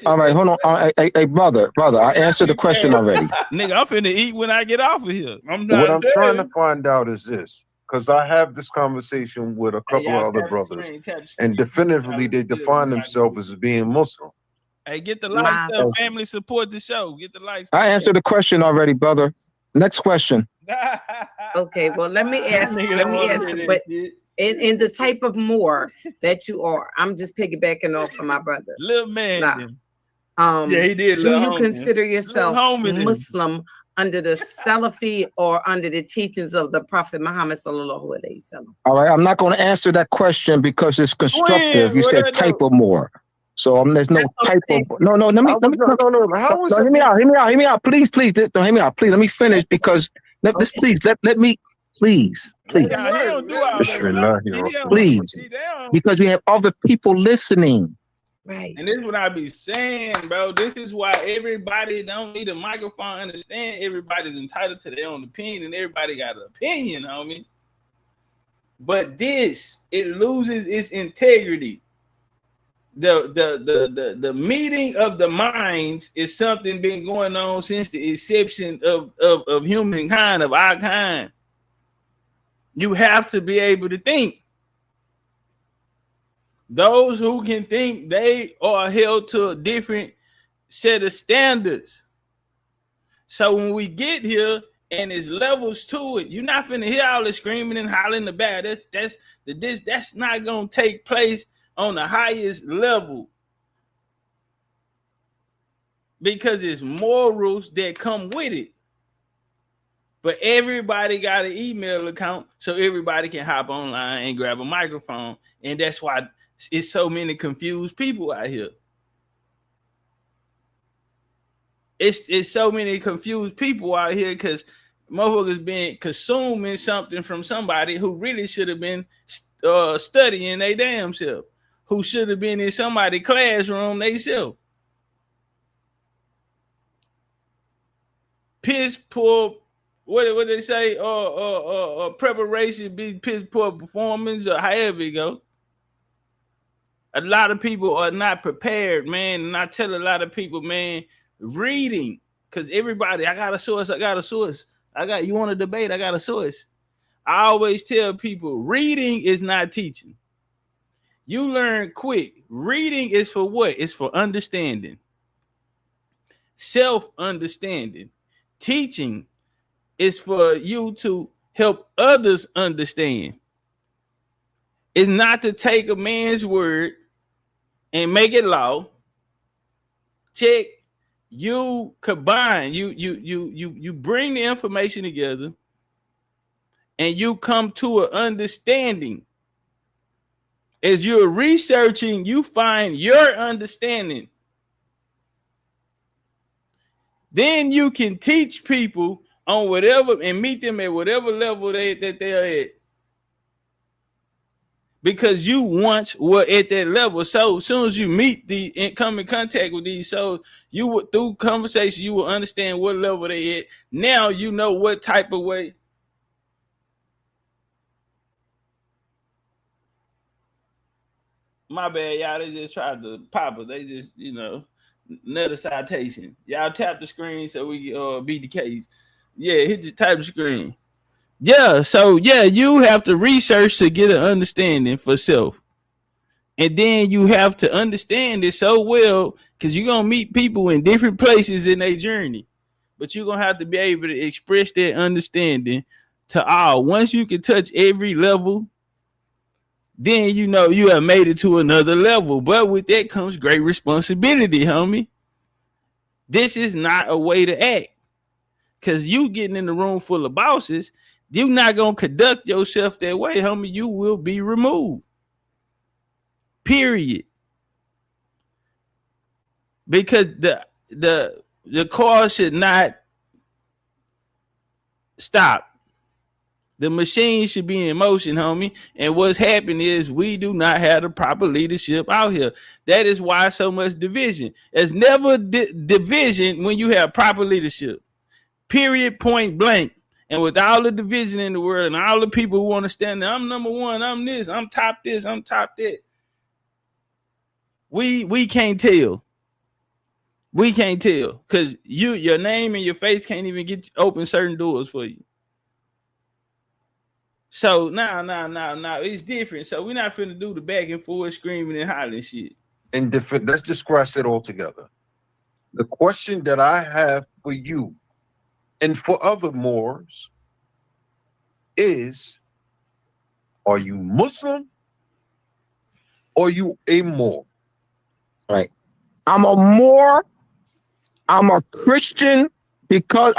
All right, hold on. Hey, brother, I answered the question already. Nigga, I'm finna eat when I get off of here. What I'm trying to find out is this, because I have this conversation with a couple of other brothers, and definitively they define themselves as being Muslim. Hey, get the likes up, family, support the show. Get the likes. I answered the question already, brother. Next question. Okay, well, let me ask, but in the type of Moor that you are, I'm just piggybacking off of my brother. Little man. Yeah, he did. Do you consider yourself Muslim under the Salafi or under the teachings of the Prophet Muhammad sallallahu alaihi wasallam? All right, I'm not going to answer that question because it's constructive. You said type of Moor. So there's no type of no. Let me hear me out. Please, don't hear me out. Please, let me finish because let me please, because we have other people listening. Right. And this is what I be saying, bro. This is why everybody don't need a microphone. Understand? Everybody's entitled to their own opinion, and everybody got an opinion, homie. But it loses its integrity. The meeting of the minds is something been going on since the inception of humankind, of our kind. You have to be able to think. Those who can think, they are held to a different set of standards. So when we get here and there's levels to it, you're not finna hear all the screaming and hollering about that's not gonna take place on the highest level, because it's morals that come with it. But everybody got an email account, so everybody can hop online and grab a microphone, and that's why it's so many confused people out here. It's so many confused people out here because motherfuckers been consuming something from somebody who really should have been studying their damn self, who should have been in somebody's classroom themselves. Piss poor, what they say, preparation be piss poor performance, or however it go. A lot of people are not prepared, man. And I tell a lot of people, man, reading, because everybody, I got a source. You want to debate? I got a source. I always tell people, reading is not teaching. You learn quick. Reading is for what? It's for understanding. Self-understanding. Teaching is for you to help others understand. It's not to take a man's word and make it law. Check. You combine. You bring the information together, and you come to an understanding. As you're researching, you find your understanding. Then you can teach people on whatever and meet them at whatever level that they're at. Because you once were at that level. So as soon as you meet and come in contact with these souls, you would, through conversation, you will understand what level they at. Now you know what type of way. My bad, y'all. They just tried to pop it. They just, another citation. Y'all tap the screen so we beat the case. Yeah, hit the type screen. Yeah, so yeah, you have to research to get an understanding for self. And then you have to understand it so well, because you're going to meet people in different places in their journey. But you're going to have to be able to express that understanding to all. Once you can touch every level, then you know you have made it to another level. But with that comes great responsibility, homie. This is not a way to act. Because you getting in the room full of bosses, you're not going to conduct yourself that way, homie. You will be removed. Period. Because the car should not stop. The machine should be in motion, homie. And what's happening is we do not have the proper leadership out here. That is why so much division. There's never division when you have proper leadership. Period, point blank. And with all the division in the world and all the people who want to stand there, I'm number one, I'm this, I'm top this, I'm top that. We can't tell. We can't tell because your name and your face can't even open certain doors for you. So now it's different. So we're not finna do the back and forth screaming and hollering shit. And let's just scratch it all together. The question that I have for you and for other Moors is, are you Muslim or you a Moor? Right. I'm a Moor. I'm a Christian because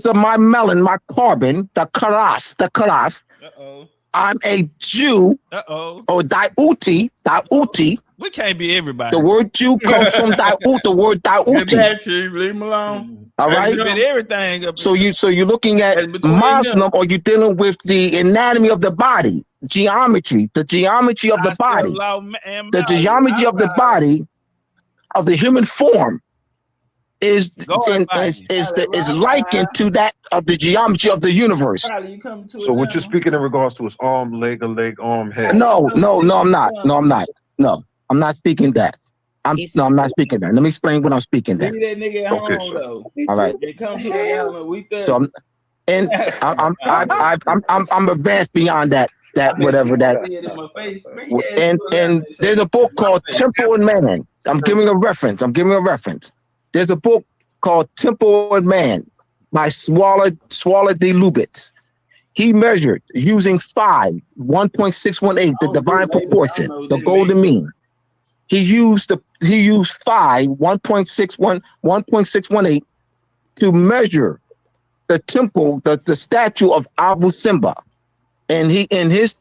of my melon, my carbon, the karas. Uh-oh. I'm a Jew. Uh-oh. Or Daiuti. We can't be everybody. The word Jew comes from Daiut, the word Daiuti. Leave him alone. All right. Everything up so you're looking at Muslim, or you're dealing with the anatomy of the body, the geometry of the body, the geometry of the body of the human form is likened to that of the geometry of the universe. So what you're speaking in regards to is arm, leg, arm, head. No, I'm not. No, I'm not speaking that. I'm not speaking that. Let me explain what I'm speaking that. Leave that nigga at home, though. All right. They come here, so I'm advanced beyond that. Whatever that. And there's a book called Temple and Man. I'm giving a reference. There's a book called Temple and Man by Swallow D. Lubitz. He measured using 1.618, the divine proportion, the golden mean. He used 1.618 to measure the temple, the statue of Abu Simba. And he in his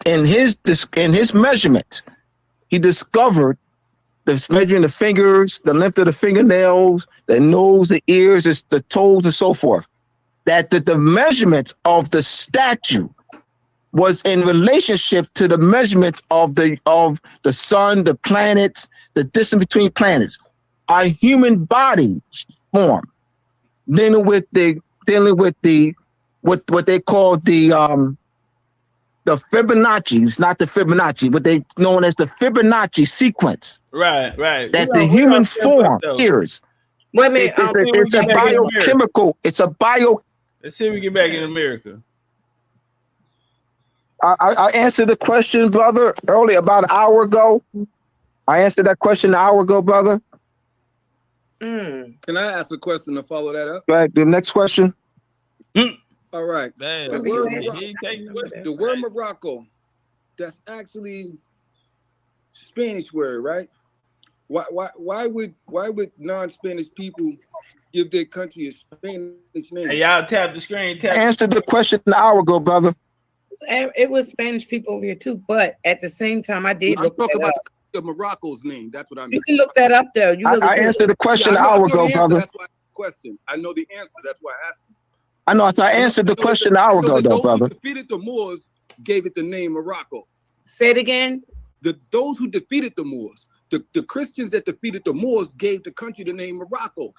measurement, he discovered measuring the fingers, the length of the fingernails, the nose, the ears, the toes, and so forth. That the measurement of the statue was in relationship to the measurements of the sun, the planets, the distance between planets. Our human body form, dealing with what they call the Fibonacci. It's not the Fibonacci, but they known as the Fibonacci sequence. Right. That the human form hears. Wait a minute. It's a biochemical. It's a bio. Let's see if we get back in America. I answered the question, brother, earlier about an hour ago. I answered that question an hour ago, brother. Can I ask a question to follow that up? Right. The next question. All right. Damn, the word Morocco, that's actually Spanish word, right? Why would non-Spanish people give their country a Spanish name? Hey, y'all tap the screen. I answered the question an hour ago, brother. It was Spanish people over here too, but at the same time, I did look about the Morocco's name. That's what I mean. You can look that up though. I answered the question an hour ago, brother. That's why I question. I know the answer. That's why I asked you. I know. So I answered the question an hour ago, though, brother. Those who defeated the Moors gave it the name Morocco. Say it again. Those who defeated the Moors, the Christians that defeated the Moors gave the country the name Morocco.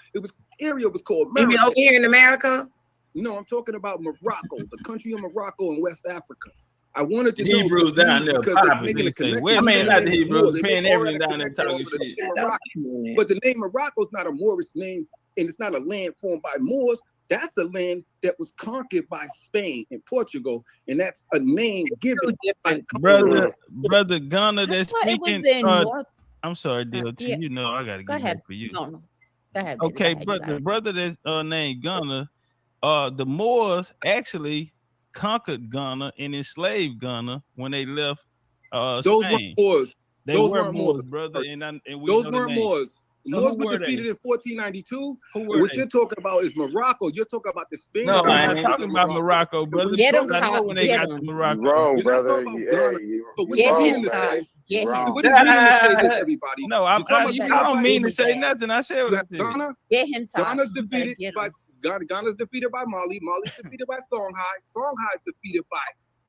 Area was called America. You mean over here in America? No, I'm talking about Morocco, the country of Morocco in West Africa. I wanted to know Hebrews down there because they're making a connection. I mean, not the Hebrews, paying everything down there talking shit. But the name Morocco is not a Moorish name, and it's not a land formed by Moors. That's a land that was conquered by Spain and Portugal, and that's a name given by brother Gunner. That's speaking. I'm sorry, DLT. You know I gotta get back for you. No. Go ahead. Okay, but the brother that's named Gunner, the Moors actually conquered Ghana and enslaved Ghana when they left Those Spain. weren't Moors. They Those were weren't Moors, Moors, brother. And we those know the weren't name. Moors. So Moors who were were defeated they? in 1492. Who were What they? you're talking about is Morocco. You're talking about the Spanish. No, I'm not talking about Morocco, brother. Get him, I know Todd. when they Get got him. to Morocco. You wrong, You're not brother. talking You, about Ghana. hey, you, So what Get you wrong, meaning to man. say? Get You him. wrong. What do you meaning to say this, everybody? No, You're talking about you defeated I don't by mean to say nothing. I said what I said. Ghana. Get him, Todd. Ghana's You better defeated get by him. Ghana's defeated by Mali. Mali's defeated by Songhai. Songhai's defeated by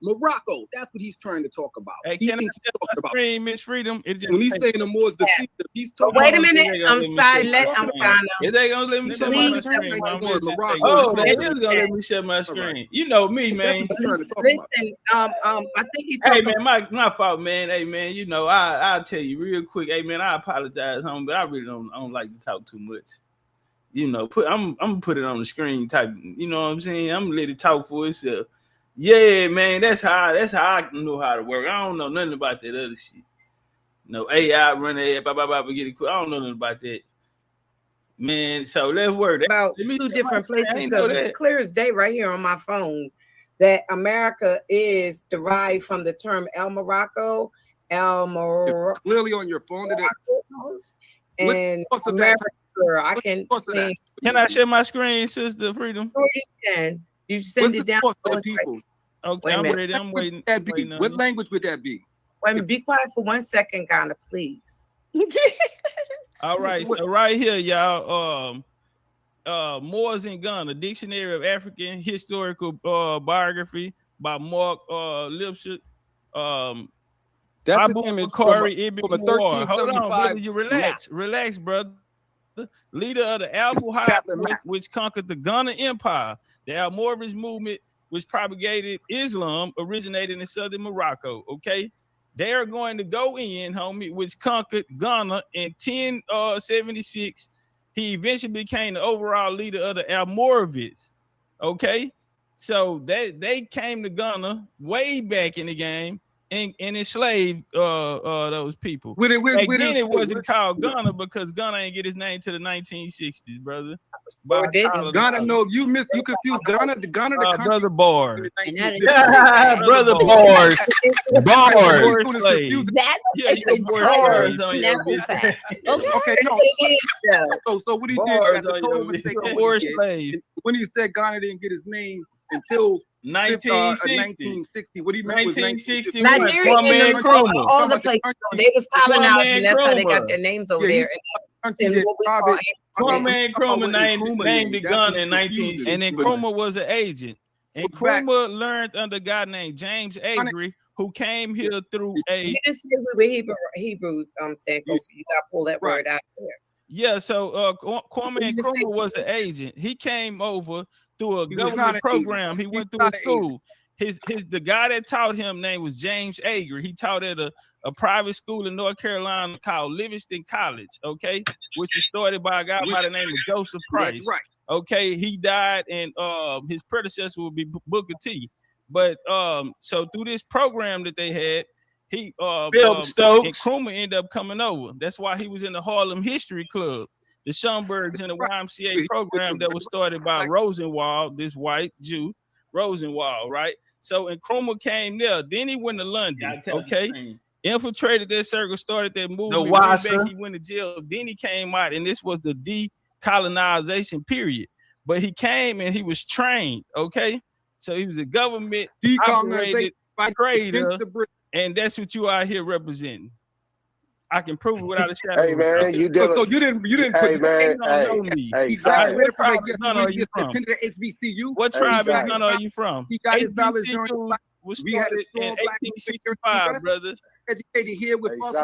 Morocco. That's what he's trying to talk about. Hey, He can I thinks he's talking about screen Miss Freedom? when he's saying the Moors defeated, he's But talking wait a about minute. I'm silent. I'm gonna. If they gonna let me share my Please, screen, I'm Moors, gonna Morocco. oh, they Listen, is gonna let me share my screen. You know me, man. That's what he's trying to talk about. Listen, I think he Hey talking. man, my fault, man. Hey man, you know I'll tell you real quick. Hey man, I apologize, homie, but I really don't like to talk too much. You know, I'm gonna put it on the screen type. You know what I'm saying? I'm gonna let it talk for itself. Yeah, man, that's how I know how to work. I don't know nothing about that other shit. No AI run that, get it quick. I don't know nothing about that, man. So let's work About two different places because it's clear as day right here on my phone that America is derived from the term El Morocco, El Morocco. Clearly on your phone today. And America, I can. Can I share my screen, Sister Freedom? Sure you can. You send it down. People. Okay, I'm ready. I'm waiting. What language would that be? Wait a minute, be quiet for 1 second, Ghana, please. All right, so right here, y'all. Moors in Ghana, Dictionary of African Historical Biography by Mark Lipshut. That's Abu an image Bakari Ibn from a War. Hold on, 1375 brother. You relax, brother. Leader of the Almohad, which conquered the Ghana Empire. The Almoravids movement, which propagated Islam, originated in southern Morocco. Okay, they are going to go in, homie, which conquered Ghana in 1076. He eventually became the overall leader of the Almoravids. Okay, so they came to Ghana way back in the game and enslaved those people. Then it wasn't called Ghana because Ghana ain't get his name to the 1960s, brother. Ghana, no, you confused Ghana. The Ghana, the country. Brother Bars. Brother Bars. Bars. Okay, no. So what he did as a total mistake when he said Ghana didn't get his name until 1960. What he meant was 1960. Nigeria and all the places. They was colonized, and that's how they got their names over there. Kwame Nkrumah named the Ghana in 1960. And then Nkrumah was an agent. And Nkrumah learned under a guy named James Agri, who came here through a. You didn't say we were Hebrews. Saying you got to pull that word out there. Yeah, so Kwame Nkrumah was an agent. He came over through a government program. He went through a school. The guy that taught him name was James Agri. He taught at a private school in North Carolina called Livingston College, okay, which was started by a guy by the name of Joseph Price. Right. Okay, he died, and his predecessor would be Booker T. But so through this program that they had, he Nkrumah ended up coming over. That's why he was in the Harlem History Club, the Schomburgs in the YMCA program that was started by Rosenwald, this white Jew, Rosenwald, right? So Nkrumah came there. Then he went to London, okay? Infiltrated that circle, started that movement. Back, he went to jail. Then he came out, and this was the decolonization period. But he came and he was trained, okay? So he was a government operated trader, and that's what you out here representing. I can prove it without a shadow. Hey man, you did. So you didn't. Hey man, What HBCU? What tribe in Ghana are you from? He got his knowledge during. We had a strong black 1865, brother. Educated here with us,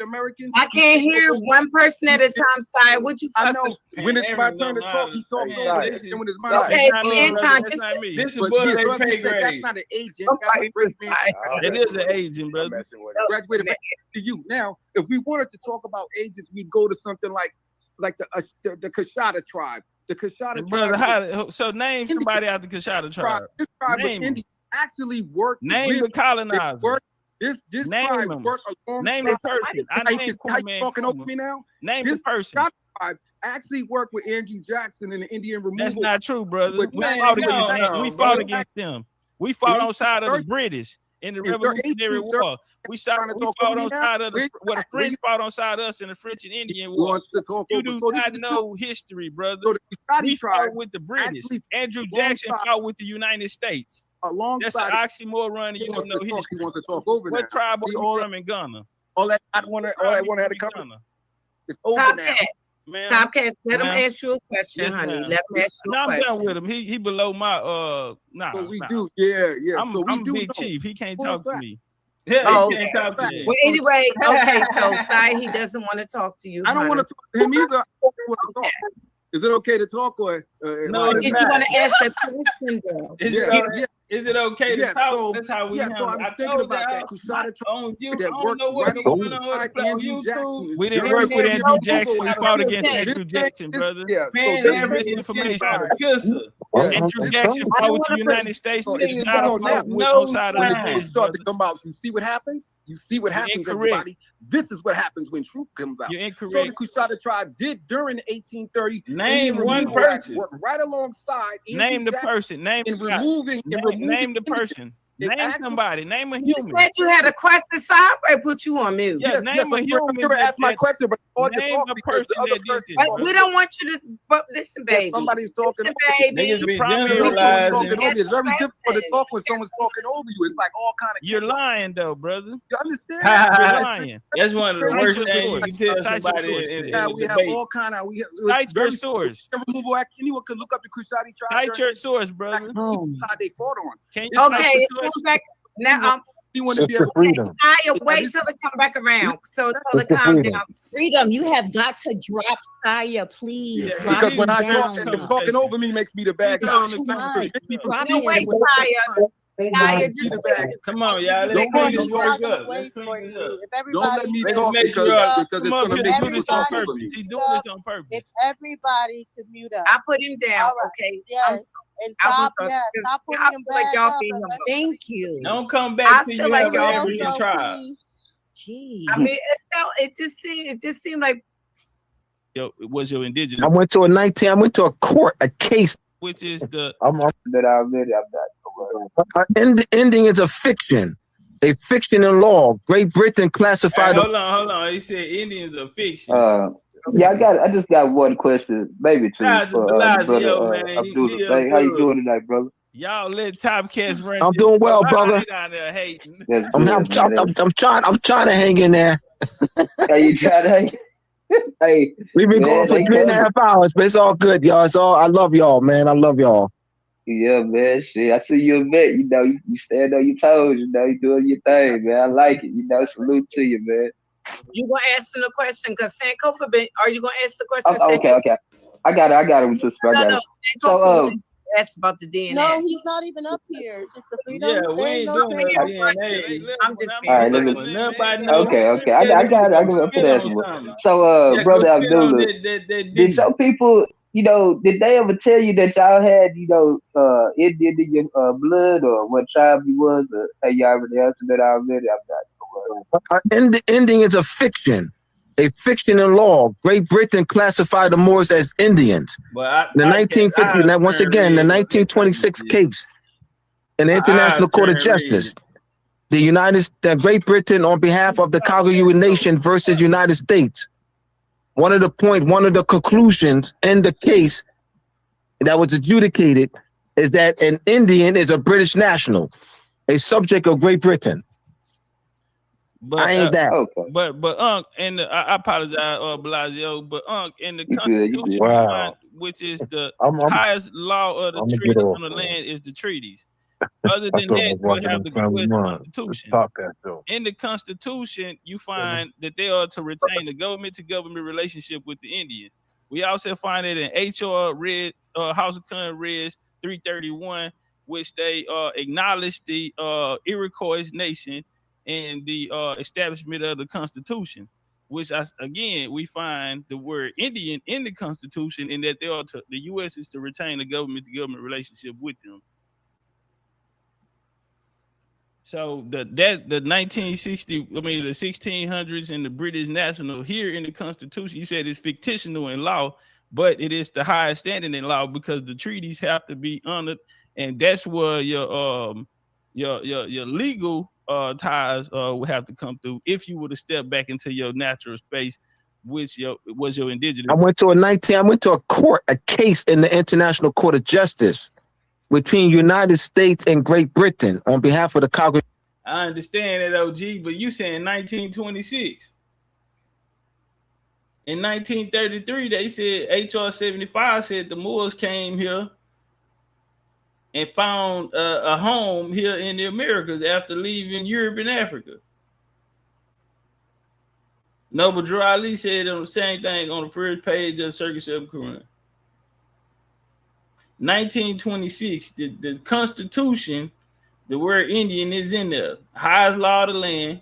Americans. I can't hear one person at a time. Side, what you? I know. When it's my turn to talk, he talks over this. And when it's my okay, Anton, this is above their pay grade. That's not an agent. It is an agent, brother. Graduated to you. Now, if we wanted to talk about agents, we go to something like the Kashada tribe. The Kashada tribe. So name somebody out the Kashada tribe. This tribe of India actually worked. Name the colonizer. This name tribe him. worked along. Name the person. I name talking over me now. Name the person. Tribe actually worked with Andrew Jackson in the Indian removal. That's not true, brother. We fought against them. We fought on side of the British in the Revolutionary War. We fought on side of the French fought on side of us in the French and Indian War. You do not know history, brother. We fought with the British. Andrew Jackson fought with the United States. That's an oxymoron. You don't know history. He wants to talk over what tribe are you from in Ghana? All that want to have to come. It's over now. Topcatz, let him ask you a question, honey. Let him ask you a question. I'm done with him. He below my So we do, yeah. I'm Big Chief. He can't talk to me. Yeah, he can't talk to me. Well, anyway, okay. So Sai, he doesn't want to talk to you. I don't want to talk to him either. Is it okay to talk or no? Did you want to ask that question, though? Is it okay to talk? So, that's how we have so I'm thinking about that. Kushada on you. That I don't know what right going on Andrew Jackson. We didn't work with Andrew Jackson. We fought against Andrew Jackson, brother. Man, there's information. Andrew Jackson fought with the United States. It's not no side of the British start to come out. You see what happens? You see what happens, everybody? This is what happens when truth comes out. You're incorrect. So the Kushada tribe did during 1830. Name one person. Right alongside. Name the person. Name the person. Name somebody. Name a human. You said you had a question, so I put you on mute. Yes, name a human. You asked my question, but name a person that did this. We don't want you to. But listen, baby. Somebody's talking. Listen, baby. It's very difficult to talk when someone's talking over you. It's like all kind of. You're lying, though, brother. You understand? You're lying. That's one of the worst things you can tell somebody. Yeah, we have all kind of. Cite your source. Removal act. Anyone can look up the Kushadi tribe. Cite your source, brother. How they fought on. Okay, it's going back. Now you want to be freedom. I wait till they come back around. So tell her calm down. Freedom, you have got to drop Saya, please. Because when I talk, talking over me makes me the bad guy. No way, Saya. Come on, y'all. Don't let me talk because it's going to make me on purpose. He's doing this on purpose. If everybody could mute up. I put him down, okay? Yes. And stop putting him back up. Thank you. Don't come back till you have an African tribe. Gee. I mean, it just seemed like. Yo, it was your indigenous. I went to a court, a case. Which is the. Ending is a fiction in law. Great Britain classified. Hey, hold on. He said Indians are fiction. I just got one question, maybe two. Brother Abdullah. Hey, how you doing tonight, brother? Y'all let Topcatz run. I'm doing well, brother. Down there hating. I'm trying to hang in there. Hey, you trying to hang? Hey, we've been going for 3.5 hours, but it's all good, y'all. I love y'all, man. I love y'all. Yeah, man. Shit, I see you a vet. You know, you stand on your toes. You know, you doing your thing, man. I like it. You know, salute to you, man. You gonna ask him the question? Cause Sankofa been. Are you gonna ask the question? Okay. I got him, sister. No. So that's about the DNA. No, he's not even up here. It's just the freedom. Yeah, we ain't doing no DNA. I'm just. All right, let me. Okay. I got it. I can put that. So, brother Abdullah, did your people? You know, did they ever tell you that y'all had, Indian in your blood, or what tribe you was, or have y'all already answered that already? Ending is a fiction in law. Great Britain classified the Moors as Indians. The 1950, once again, the 1926 case in the International Court of Justice. The Great Britain on behalf of the Kagayu Nation versus United States. One of the conclusions in the case that was adjudicated is that an Indian is a British national, a subject of Great Britain. But I ain't that. But and I apologize, Blasio, but in the Constitution, which is the highest law of the treaties on the land, is the treaties. Other than that, we have the Constitution. In the Constitution, you find that they are to retain the government-to-government relationship with the Indians. We also find it in H.R. House of Commons Res 331, which they acknowledge the Iroquois nation and the establishment of the Constitution, which again we find the word Indian in the Constitution, and that the U.S. is to retain the government-to-government relationship with them. So the 1960, the 1600s and the British national here in the Constitution, you said it's fictional in law, but it is the highest standing in law because the treaties have to be honored and that's where your legal ties would have to come through if you were to step back into your natural space, which was your indigenous. I went to a case in the International Court of Justice between United States and Great Britain on behalf of the Conquest. I understand that, OG, but you saying 1926. In 1933, they said HR 75 said the Moors came here and found a home here in the Americas after leaving Europe and Africa. Noble Drew Ali said on the same thing on the first page of Circus of Quran. 1926, the Constitution, the word Indian is in there. Highest law of the land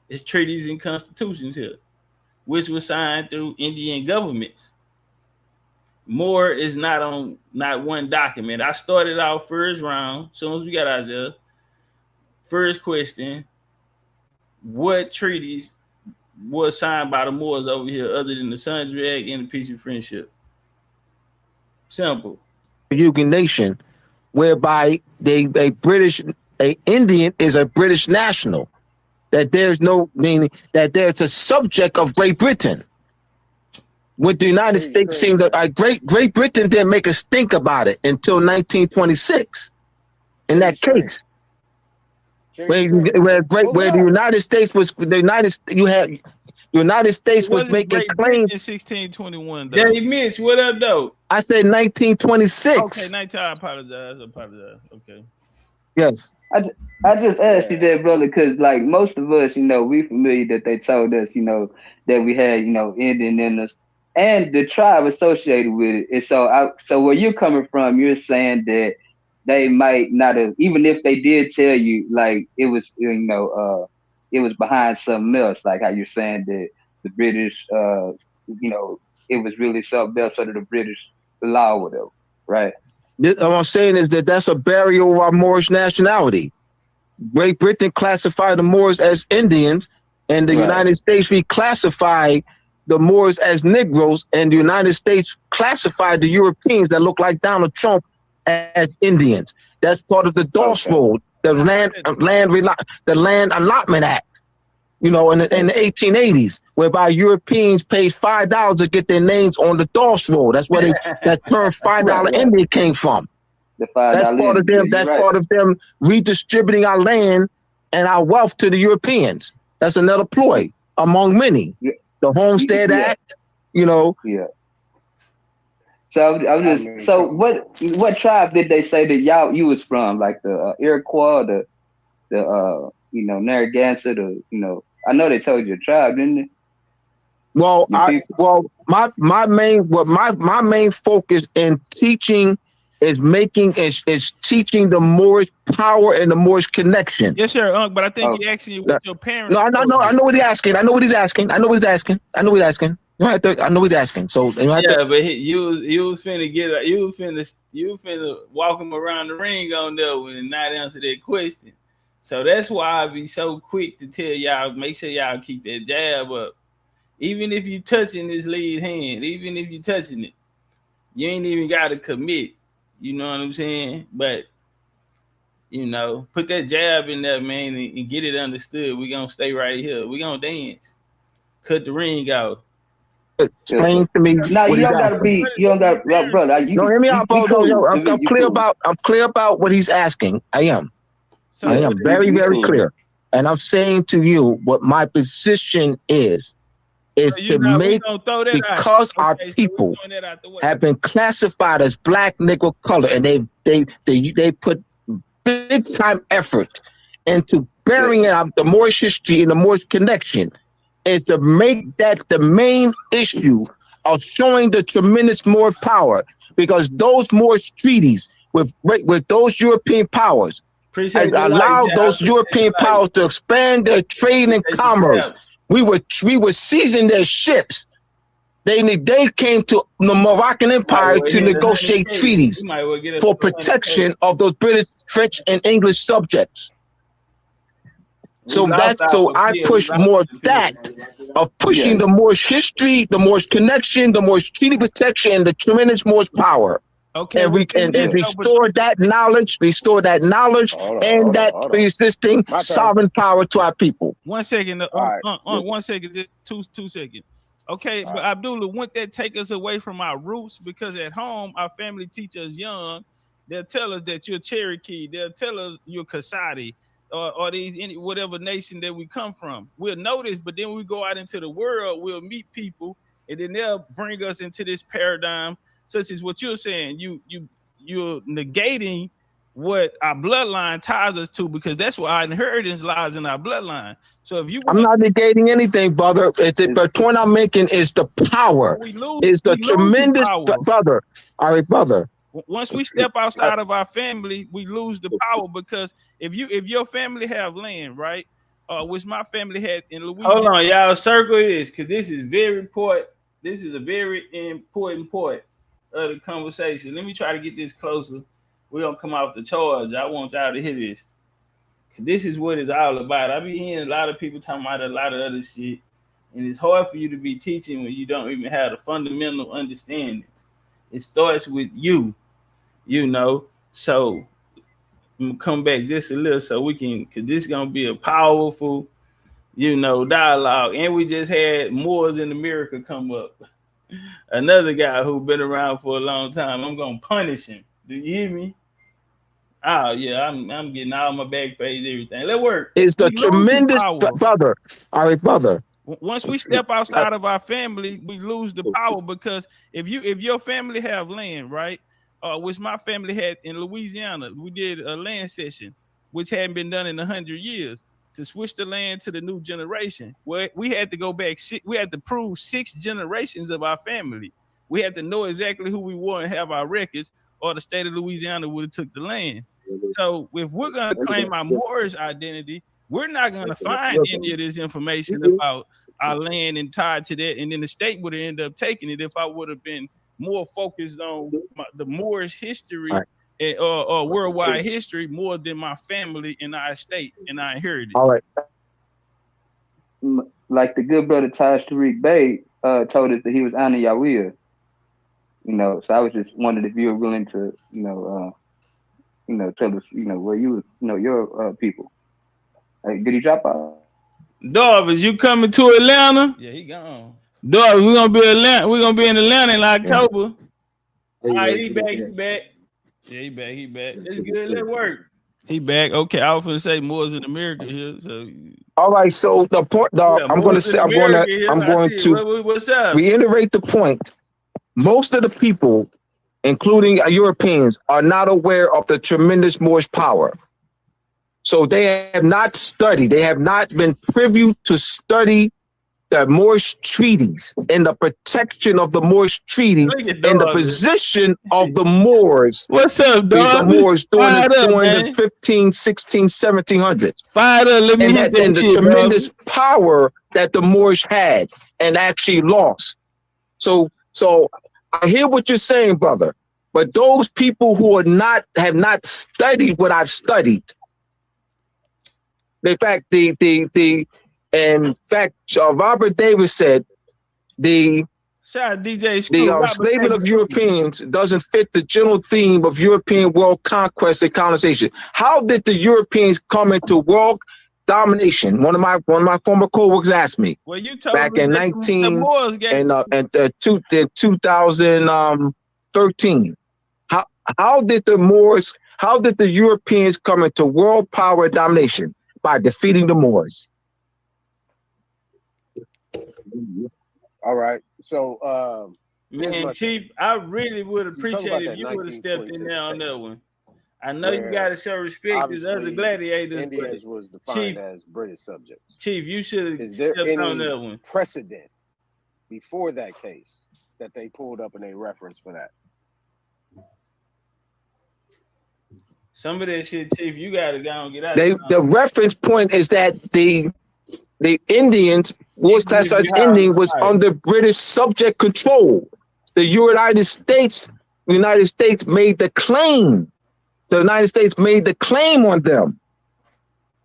is treaties and constitutions here, which was signed through Indian governments. More is not one document. I started out first round. As soon as we got out there, first question: what treaties was signed by the Moors over here, other than the Sundry Act and the Peace of Friendship? Simple. Yugan nation, whereby a Indian is a British national. That there's no meaning that there's a subject of Great Britain. With the United States seemed that Great Britain didn't make a stink about it until 1926. In that case, where the United States was United States was making claims in 1621. Jay Mitch, what up, though? I said 1926. Okay, 19. I apologize. Okay. Yes. I just asked you that, brother, because like most of us, we familiar that they told us, that we had, Indian in us and the tribe associated with it. And so where you're coming from, you're saying that they might not have, even if they did tell you, like it was, it was behind something else, like how you're saying that the British, it was really something else under the British law or whatever, right? What I'm saying is that's a barrier of our Moorish nationality. Great Britain classified the Moors as Indians, and the United States reclassified the Moors as Negroes, and the United States classified the Europeans that look like Donald Trump as Indians. That's part of the Doss Road, the Land Allotment Act, in the 1880s, whereby Europeans paid $5 to get their names on the Doss Road. That's where that term $5 Indian came from. That's part of them. That's part of them redistributing our land and our wealth to the Europeans. That's another ploy among many. The Homestead Act, Yeah. So what tribe did they say that you was from? Like the Iroquois, the Narragansett, I know they told you a tribe, didn't they? Well, my main focus in teaching is teaching the Moorish power and the Moorish connection. Yes, sir, but I think he's asking you what your parents. No, I know what he's asking. I know what he's asking. So but you was finna walk him around the ring on there and not answer that question. So that's why I be so quick to tell y'all, make sure y'all keep that jab up. Even if you touching this lead hand, even if you touching it, you ain't even got to commit. You know what I'm saying? But, put that jab in there, man, and get it understood. We're going to stay right here. We're going to dance. Cut the ring out. Explain to me. No, you don't got to be, brother. Hear me out, I'm clear about what he's asking. I am very, very clear. And I'm saying to you what my position is to make, because our people have been classified as black, Negro, color, and they put big time effort into burying out the Moorish history and the Moorish connection, is to make that the main issue of showing the tremendous Moorish power, because those Moorish treaties with those European powers allowed those European powers to expand their trade and commerce. We were seizing their ships. They came to the Moroccan Empire to negotiate treaties for protection of those British, French, and English subjects. So I push more that of pushing the Moorish history, the Moorish connection, the Moorish treaty protection, and the tremendous Moorish power. Okay, and we restore that knowledge, and that pre-existing sovereign power to our people. 1 second, 1 second, just two seconds. Okay, but Abdullah, wouldn't that take us away from our roots? Because at home, our family teach us young. They'll tell us that you're Cherokee. They'll tell us you're Kasadi, or whatever nation that we come from. We'll know this, but then we go out into the world, we'll meet people, and then they'll bring us into this paradigm, such as what you're saying. You're negating what our bloodline ties us to, because that's where our inheritance lies, in our bloodline. So if you, I'm not negating anything, brother. The point I'm making is the power, tremendous brother. All right, brother. Once we step outside of our family, we lose the power, because if your family have land, right, which my family had in Louisiana. Hold on, y'all, circle this, because this is very important. This is a very important part of the conversation. Let me try to get this closer. We're gonna come off the charge. I want y'all to hear this. This is what it's all about. I be hearing a lot of people talking about a lot of other shit, and it's hard for you to be teaching when you don't even have the fundamental understandings. It starts with you, you know. So I'm gonna come back just a little so we can, because this is gonna be a powerful, you know, dialogue. And we just had Moors in America come up. Another guy who been around for a long time. I'm gonna punish him. Do you hear me? Oh yeah, I'm getting all my back phase, everything. Let's work. It's the tremendous brother. All right, brother. Once we step outside of our family, we lose the power, because if your family have land, right, which my family had in Louisiana, we did a land cession, which hadn't been done in 100 years, to switch the land to the new generation. Where we had to go back, we had to prove 6 generations of our family. We had to know exactly who we were and have our records, or the state of Louisiana would have took the land. So if we're gonna claim our Moorish identity, we're not gonna find any of this information about our land and tied to that, and then the state would have ended up taking it if I would have been more focused on the Moorish history or worldwide history more than my family and our estate and our heritage. All right. Like the good brother Taj Tariq Bey told us that he was Ana Yawiyah. You know, so I was just wondering if you were willing to, tell us, where you, your people. Did he drop out? Dog, is you coming to Atlanta? Yeah, he gone. Dog, we're gonna be in Atlanta in October. All right, he back. Yeah, he back. It's good. Let's work. He back. Okay, I was gonna say Moors in America here. So all right, so the point, I'm going to what's up? Reiterate the point. Most of the people, including Europeans, are not aware of the tremendous Moorish power. So they have not studied, they have not been privy to study the Moorish treaties and the protection of the Moorish treaties and the position of the Moors. What's up, dog? The Moors during the 15, 16, 1700s. Fired up, let me hit that and the tremendous power that the Moors had and actually lost. So I hear what you're saying, brother, but those people who have not studied what I've studied. In fact, Robert Davis said the enslavement of Europeans doesn't fit the general theme of European world conquest and colonization. How did the Europeans come into world domination? One of my former co-workers asked me. Well, you told back me in 2013. How did the Europeans come into world power domination? By defeating the Moors. All right. So man, Chief, I really would appreciate if you would have stepped in there on that one. I know you got to show respect to the other gladiators. Indians was defined as British subjects. Chief, you should have stepped on that one. Precedent before that case that they pulled up and they referenced for that? Some of that shit, Chief, you got to go and get out. The reference point is that the Indians was classified as Indian was under British subject control. The United States made the claim. The United States made the claim on them.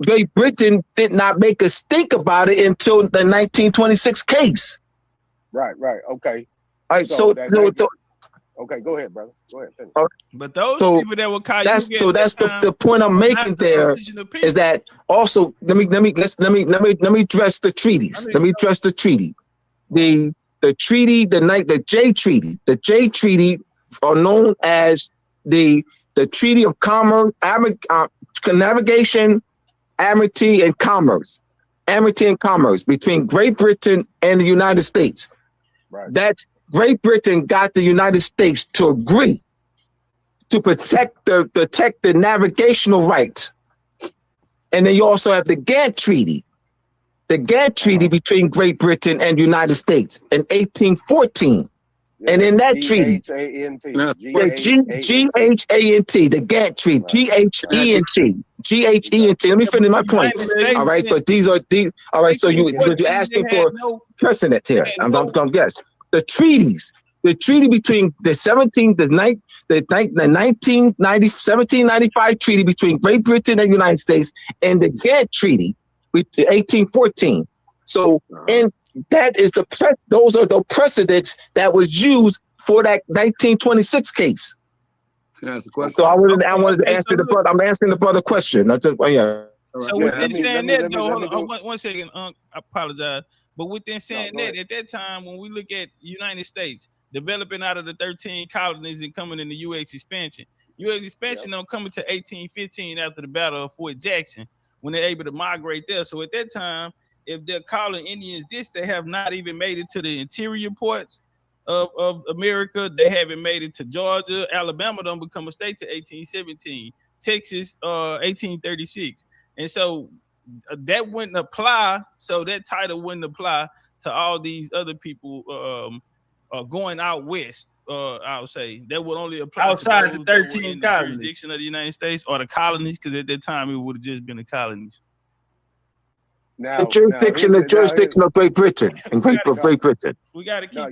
Great Britain did not make us think about it until the 1926 case. Right. Okay. All right. Okay, go ahead, brother. Go ahead. Finish. But those people that were caught, that's the point I'm making there is that also let me address the treaties. Let me address the treaty. The treaty, the J Treaty. The J Treaty are known as the Treaty of Commerce, Navigation, Amity and Commerce between Great Britain and the United States. Right. That Great Britain got the United States to agree to protect the navigational rights. And then you also have the Gantt Treaty. The Gantt Treaty between Great Britain and the United States in 1814. Yeah, and in that treaty, G-H-A-N-T, the Gantt Treaty, G-H-E-N-T, G-H-E-N-T. Let me finish my point. All right, but these are these. All right, so you're asking for precedent here. I'm going to guess the treaties. The treaty between the 1795 treaty between Great Britain and the United States and the Gantt Treaty, 1814. So, and that is those are the precedents that was used for that 1926 case. Can I ask a question? So I wanted to answer the brother. I'm answering the brother question. That's just, yeah. So within saying that, though, hold on one second. I apologize, but within saying that, at that time, when we look at United States developing out of the 13 colonies and coming into U.S. expansion, don't come into 1815 after the Battle of Fort Jackson when they're able to migrate there. So at that time, if they're calling Indians this, they have not even made it to the interior ports of America. They haven't made it to Georgia. Alabama don't become a state to 1817. Texas, 1836. And so that wouldn't apply. So that title wouldn't apply to all these other people going out west. I would say that would only apply outside to the 13 colonies, jurisdiction of the United States or the colonies, because at that time it would have just been the colonies. Now, the jurisdiction of Great Britain and Great Britain. We got to keep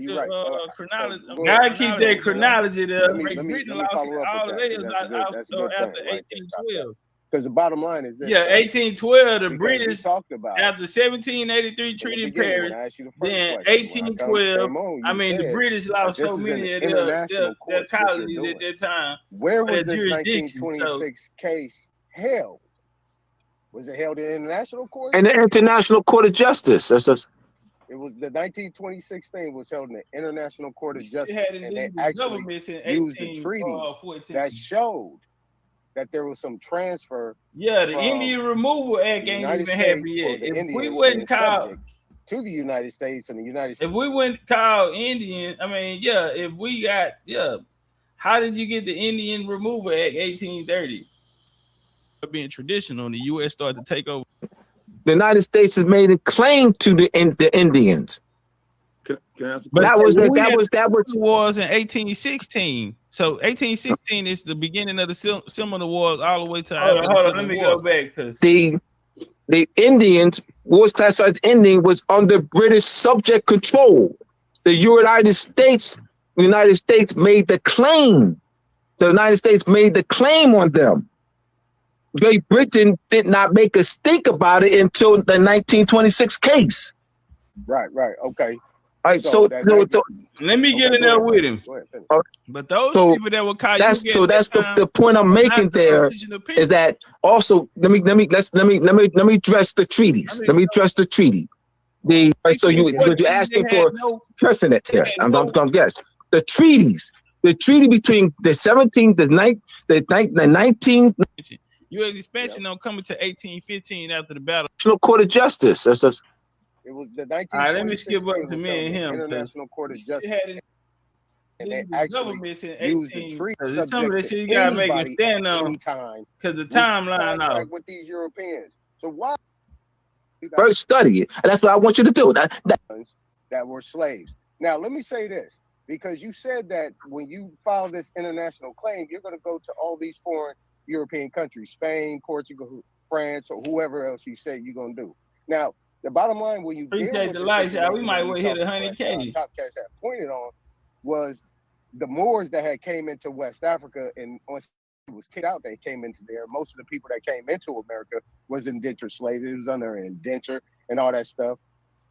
chronology. Gotta keep that chronology there. Let me follow up with that. That's a good after point, 1812. Because the bottom line is this. Yeah, 1812, the British talked about after 1783 Treaty of Paris. Then 1812, the British lost so many of their colonies at that time. Where was this 1926 case held? Was it held in international court? In the International Court of Justice. It was the 1926 thing was held in the International Court of Justice, and they actually used the treaties that showed that there was some transfer. Yeah, the Indian Removal Act ain't even happened yet. If we wouldn't call to the United States and the United States, if we wouldn't call Indian, if we got how did you get the Indian Removal Act 1830? Being traditional, and the U.S. started to take over. The United States has made a claim to the Indians. Can I ask but that was wars in 1816. So 1816 is the beginning of the Seminole Wars, all the way to. Hold on, let me go back because the Indians, what was classified as Indian, was under British subject control. The United States made the claim. The United States made the claim on them. Great Britain did not make a stink about it until the 1926 case. Right, okay. All right, so let me get in there with him. But those people that were caught, that's the point I'm making there is that also let me address the treaties. Let me address the treaty. So you're asking for precedent here. I'm going to guess the treaties. The treaty between the 19. U.S. expansion don't come into 1815 after the Battle. Court of Justice. It was the 1926. All right, let me skip up to me and him. International Court of Justice. And they actually used the treaty. Some of this shit you gotta make it stand on because the timeline out with these Europeans. So why? First study it, and that's what I want you to do. That were slaves. Now let me say this, because you said that when you file this international claim, you're going to go to all these foreign European countries, Spain, Portugal, France, or whoever else you say you're gonna do. Now, the bottom line, when you appreciate the lights, we might well hit 100K. Topcatz had pointed on was the Moors that had came into West Africa, and once it was kicked out, they came into there. Most of the people that came into America was indentured slaves. It was under an indenture and all that stuff.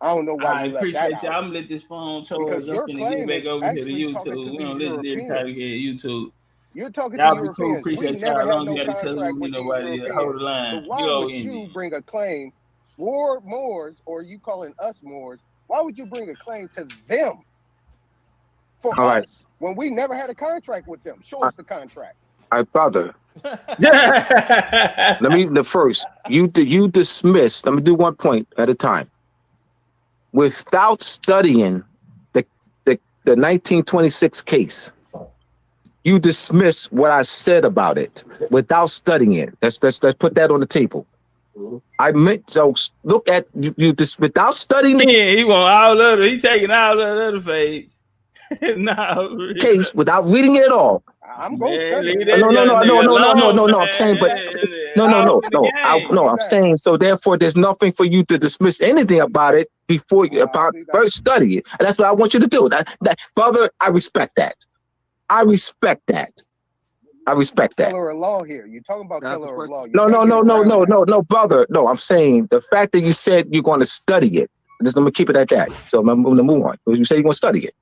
I don't know why I you left that appreciate out. I'm gonna let this phone charge. Because your I'm claim get it back is over here to actually talking YouTube. to We these don't listen to everybody Europeans. here at YouTube. You're talking to Y'all be cool. Europeans. We Appreciate never y'all. As had long as no you got to tell contract me with these nobody hold the Europeans. line. So why You would you bring a claim for Moors, or you calling us Moors? Why would you bring a claim to them for us when we never had a contract with them? Show us the contract. All right, brother. Let me you dismiss. Let me do one point at a time. Without studying the 1926 case, you dismiss what I said about it without studying it. Let's put that on the table. I meant so. Look at you just without studying the he want all of it. He taking all of the other fades. No case without reading it at all. I'm going to study it. No. I'm saying, but no. I'm saying so. Therefore, there's nothing for you to dismiss anything about it before you first study it. And that's what I want you to do. That, brother, I respect that. I respect that. Killer of law here. You're talking about killer of law. No, brother. No, I'm saying the fact that you said you're going to study it. Just let me keep it at that. So I'm going to move on. You say you're going to study it.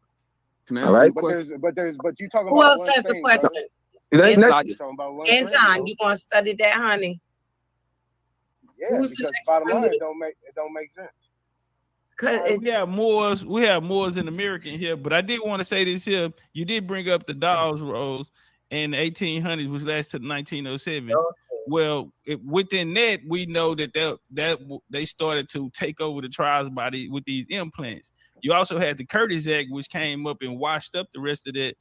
All right. But you talking Who about else has a question? Anton, you going to study that, honey? Yeah, because bottom line, it don't make sense. We have Moors in America here, but I did want to say this here. You did bring up the Dawes Rolls in the 1800s, which lasted to 1907. Okay. Well, within that, we know that they started to take over the tribe's body with these implants. You also had the Curtis Act, which came up and washed up the rest of that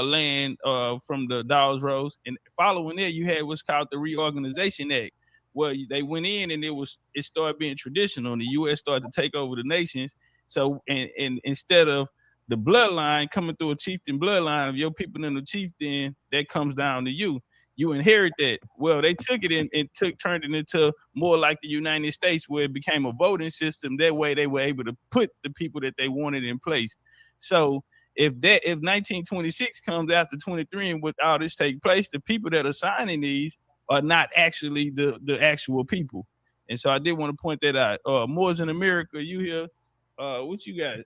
land from the Dawes Rolls. And following that, you had what's called the Reorganization Act, where they went in and it started being traditional. The U.S. started to take over the nations. So, and instead of the bloodline coming through a chieftain bloodline of your people in the chieftain, that comes down to you. You inherit that. Well, they took it and turned it into more like the United States, where it became a voting system. That way they were able to put the people that they wanted in place. So if 1926 comes after 23 and with all this take place, the people that are signing these are not actually the actual people. And so I did want to point that out. Moors in America, you hear what you got?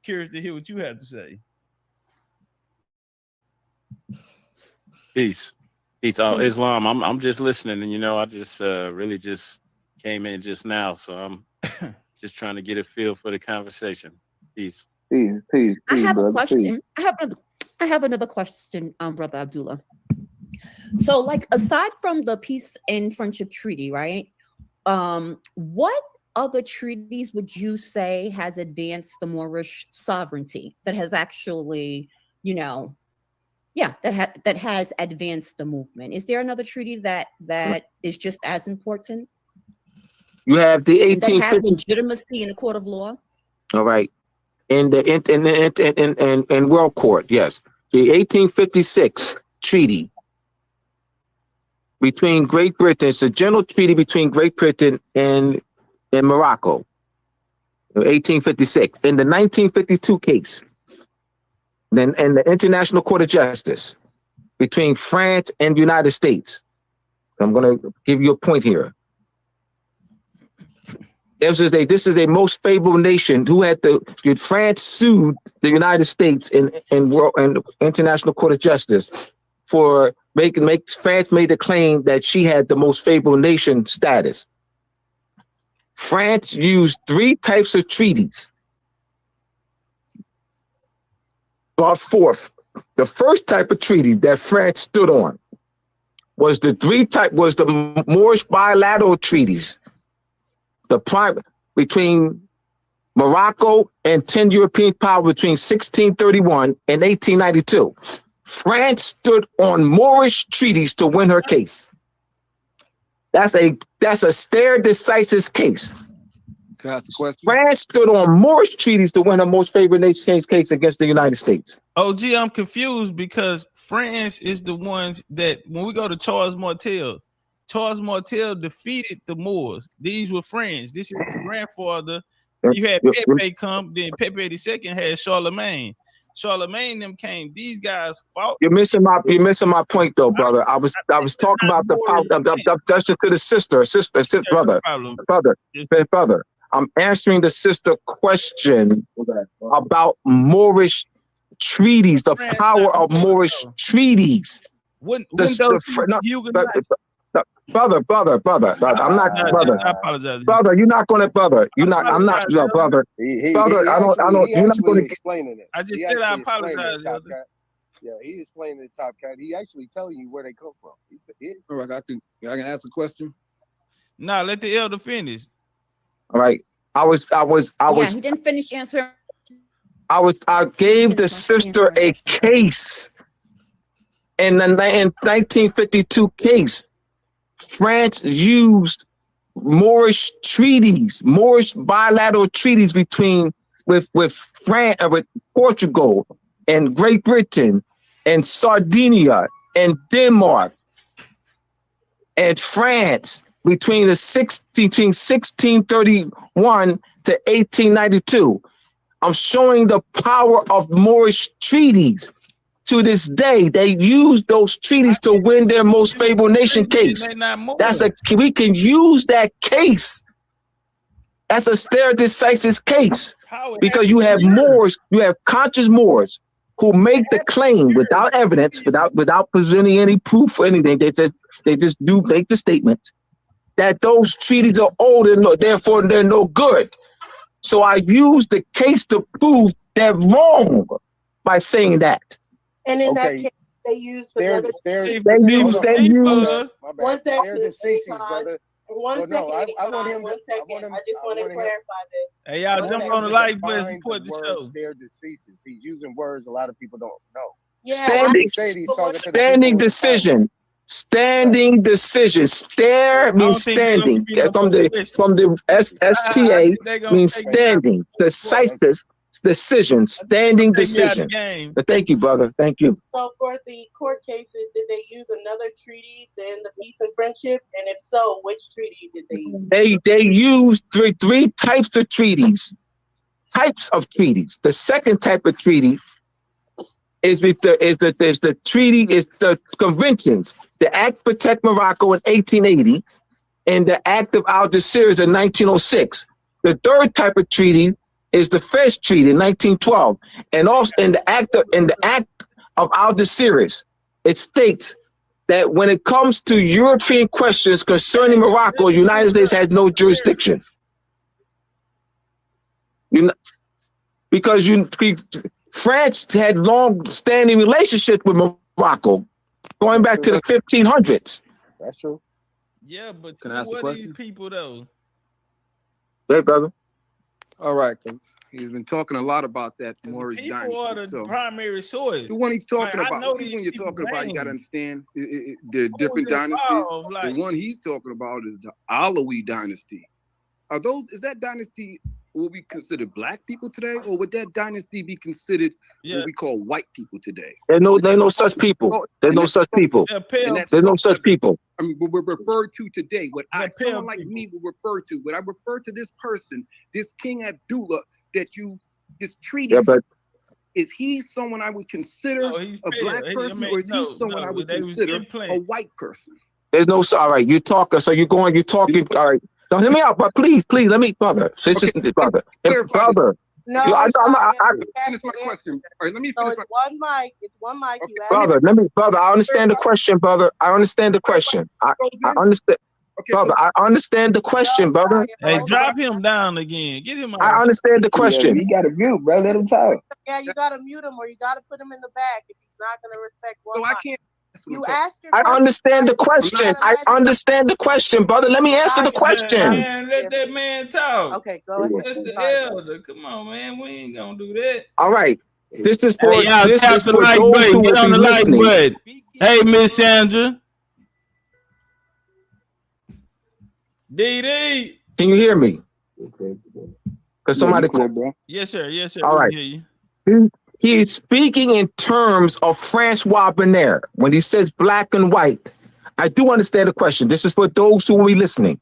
Curious to hear what you have to say. Peace. Islam. I'm just listening, and I just really just came in just now, so I'm just trying to get a feel for the conversation. Peace. Peace. I have a question. I have another question, Brother Abdullah. So, like, aside from the Peace and Friendship Treaty, right? What other treaties would you say has advanced the Moorish sovereignty that has actually, that has advanced the movement? Is there another treaty that is just as important? You have the 1850 that has legitimacy in the court of law. All right, in world court, yes, the 1856 treaty between Great Britain. It's a general treaty between Great Britain and Morocco. 1856. In the 1952 case. Then in the International Court of Justice between France and the United States. I'm going to give you a point here. This is a most favorable nation who had France sued the United States in International Court of Justice for France made the claim that she had the most favorable nation status. France used 3 types of treaties. Brought forth the first type of treaty that France stood on was the Moorish bilateral treaties, between Morocco and 10 European powers between 1631 and 1892. France stood on Moorish treaties to win her case. That's a stare decisis case. France stood on Moorish treaties to win her most favored nation case against the United States. OG, I'm confused because France is the ones that, when we go to Charles Martel defeated the Moors. These were friends. This is his grandfather. You had Pepe come, then Pepe II had Charlemagne. Charlemagne them came. These guys fought. You're missing my point though, brother. I was talking about the power of justice to the sister, brother. I'm answering the sister question about Moorish treaties, the power of Moorish treaties. Brother, I'm not brother. I apologize. Brother, you're not gonna brother. You're not. I'm not brother. Brother, I don't. You're not gonna explaining it. I just said I apologize. Yeah, he explained the Topcatz. He actually telling you where they come from. All right, I can ask a question. No, let the elder finish. All right. I was. He didn't finish answering. I gave the sister a case in the 1952 case. France used Moorish treaties, Moorish bilateral treaties with France, with Portugal and Great Britain and Sardinia and Denmark and France between 1631 to 1892. I'm showing the power of Moorish treaties. To this day, they use those treaties to win their most favored nation case. We can use that case as a stare decisis case because you have Moors, you have conscious Moors who make the claim without evidence, without presenting any proof or anything. They just do make the statement that those treaties are old and therefore they're no good. So I use the case to prove they're wrong by saying that. And in that case, they used another. They use. One second, brother. One second. I just want to clarify this. Hey, y'all jump on the live button and support the show. Stare decisis. He's using words a lot of people don't know. Yeah, standing decision. Standing decision. Stare means standing. From the STA means standing. Decisis. Decision, standing decision. Thank you, brother. Thank you. So for the court cases, did they use another treaty than the peace and friendship? And if so, which treaty did they use? They used three types of treaties. The second type of treaty is the conventions. The Act Protect Morocco in 1880 and the Act of Algeciras in 1906. The third type of treaty is the Fez Treaty in 1912, and also in the Act of Algeciras, it states that when it comes to European questions concerning Morocco, the United States has no jurisdiction. Because France had long-standing relationships with Morocco, going back to the 1500s. That's true. Yeah, but can I ask a what question? These people though? Hey, brother. All right, because he's been talking a lot about that Moorish dynasty. People are the primary source. The one he's talking about, know when you're talking about, you got to understand the different involved, dynasties. The one he's talking about is the Alawi dynasty. Is that dynasty what we consider black people today, or would that dynasty be considered what we call white people today? There's no such people. There's no such people. There's no such people. I mean, what we're referred to today, someone like me would refer to, when I refer to this person, this King Abdullah, this treaty, is he someone I would consider a black person, or is he someone I would consider a white person? There's no, all right, you're talking, all right. Don't hear me out, but please, let me, brother. Brother. No, finish my question. All right, let me finish It's one mic. Okay. Brother, I understand the question, brother. I understand the question. I understand. Okay, brother, I understand the question, brother. Hey, drop him down again. Get him out. I understand the question. You got to mute, bro. Let him talk. Yeah, you got to mute him, or you got to put him in the back if he's not going to respect one. So I can't. You asked him. I understand the question. I understand the question, brother. Let me answer the question. Man, let that man talk. Okay, go ahead. That's the elder. Come on, man. We ain't gonna do that. All right. This is for y'all. This tap is the for like those button. who Get will on be the like listening. button. Hey, Miss Sandra. DD. Can you hear me? Because somebody called, bro. Yes, sir. Yes, sir. All right. Hear you. He is speaking in terms of Francois Benaire. When he says black and white, I do understand the question. This is for those who will be listening.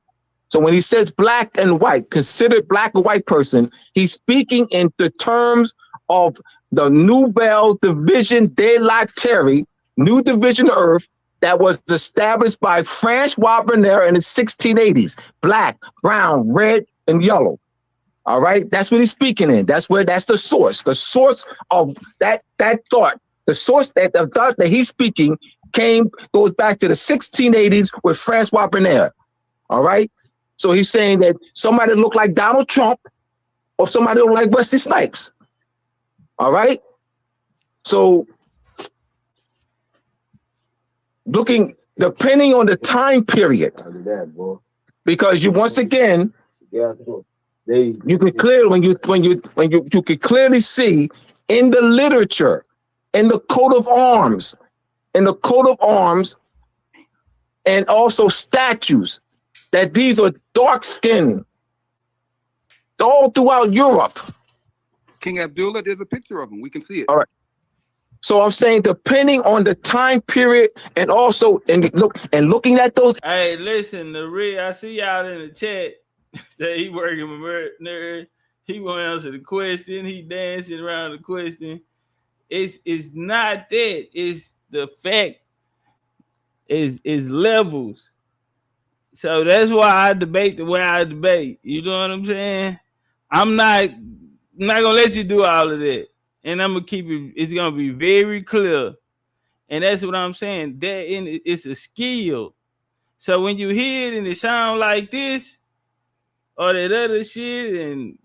So when he says black and white, considered black or white person, he's speaking in the terms of the Nouvelle Division de la Terre, new division of Earth, that was established by Francois Benaire in the 1680s. Black, brown, red, and yellow. All right, that's what he's speaking in. That's the source. The source of that thought. The source that the thought that he's speaking goes back to the 1680s with Francois Bernier. All right, so he's saying that somebody looked like Donald Trump or somebody looked like Wesley Snipes. All right, so depending on the time period, because you once again. You can clearly you can clearly see in the literature, in the coat of arms, and also statues that these are dark skinned all throughout Europe. King Abdullah, there's a picture of him. We can see it. All right. So I'm saying, depending on the time period, and also looking at those. Hey, listen, I see y'all in the chat. Say he working with nerd. He won't answer the question. He dancing around the question. It's not that. It's the fact. Is levels. So that's why I debate the way I debate. You know what I'm saying? I'm not gonna let you do all of that, and I'm gonna keep it. It's gonna be very clear, and that's what I'm saying. It's a skill. So when you hear it and it sound like this. Or that other shit, and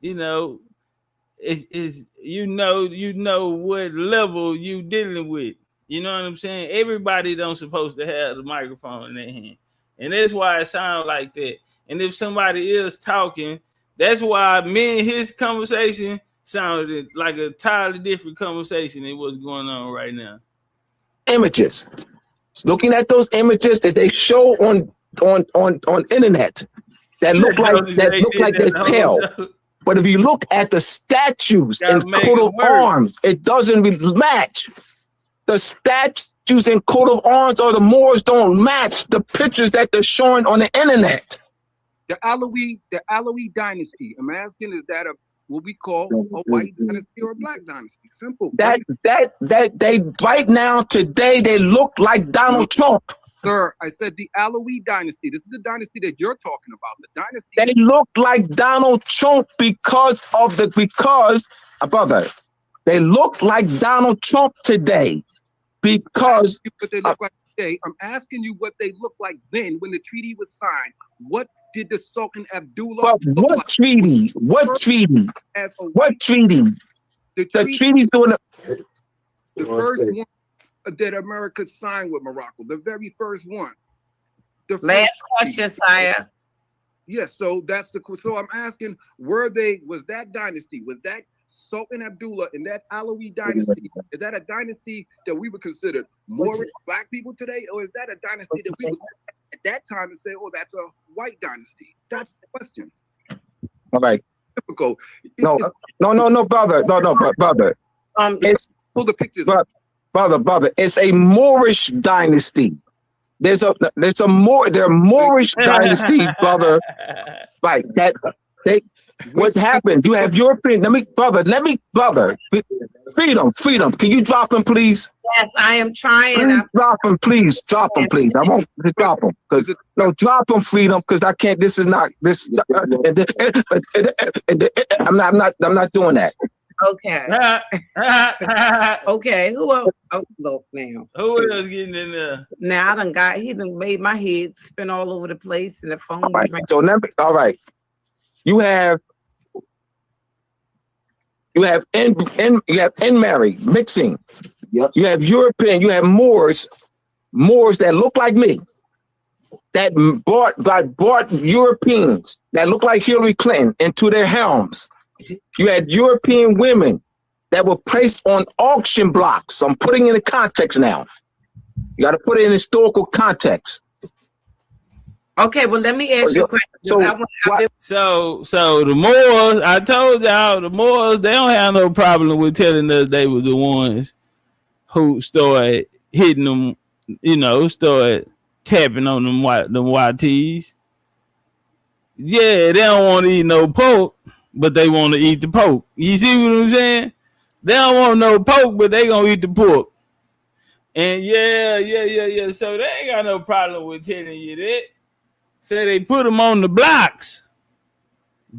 is you know what level you dealing with. You know what I'm saying? Everybody don't supposed to have the microphone in their hand, and that's why it sounds like that. And if somebody is talking, that's why me and his conversation sounded like a entirely different conversation than what's going on right now. Images, looking at those images that they show on internet. That look like they're pale, but if you look at the statues and coat of arms, it doesn't match. The statues and coat of arms or the Moors don't match the pictures that they're showing on the internet. The Alawi dynasty. I'm asking, is that what we call a white dynasty or a black dynasty? Simple. That they right now today they look like Donald Trump. Sir, I said the Alawi dynasty. This is the dynasty that you're talking about. The dynasty. They look like Donald Trump brother. They look like Donald Trump today because. What they look like today. I'm asking you what they looked like then when the treaty was signed. What did the Sultan Abdullah? What like? Treaty? What treaty? What treaty? The treaty's doing the first one that America signed with Morocco, the very first one. Last question, sire. Yes, so that's so I'm asking, was that dynasty, was that Sultan Abdullah and that Alawi dynasty, is that a dynasty that we would consider Moorish black people today, or is that a dynasty that we would at that time and say, oh, that's a white dynasty? That's the question. All right. Difficult. No, brother. No, brother. Pull the pictures. Brother, it's a Moorish dynasty. They're Moorish dynasty, brother. Right. What happened? You have European. Let me, brother. Freedom. Can you drop him, please? Yes, I am trying. Drop him, please. I won't drop him drop him, Freedom, because I can't. This is not this. I'm not doing that. Okay. Okay. Who else? Oh, look now. Who else getting in there? Now he done made my head spin all over the place, and the phone. All right. So all right. You have in-marry mixing. Yep. You have European. You have Moors that look like me. That brought Europeans that look like Hillary Clinton into their homes. You had European women that were placed on auction blocks. So I'm putting it in the context now. You got to put it in historical context. Okay, well, let me ask you a question. So the Moors, I told y'all, the Moors, they don't have no problem with telling us they were the ones who started hitting them, started tapping on them YTs. Yeah, they don't want to eat no pork, but they want to eat the pork. You see what I'm saying? They don't want no pork, but they gonna eat the pork. And yeah. So they ain't got no problem with telling you that. So they put them on the blocks.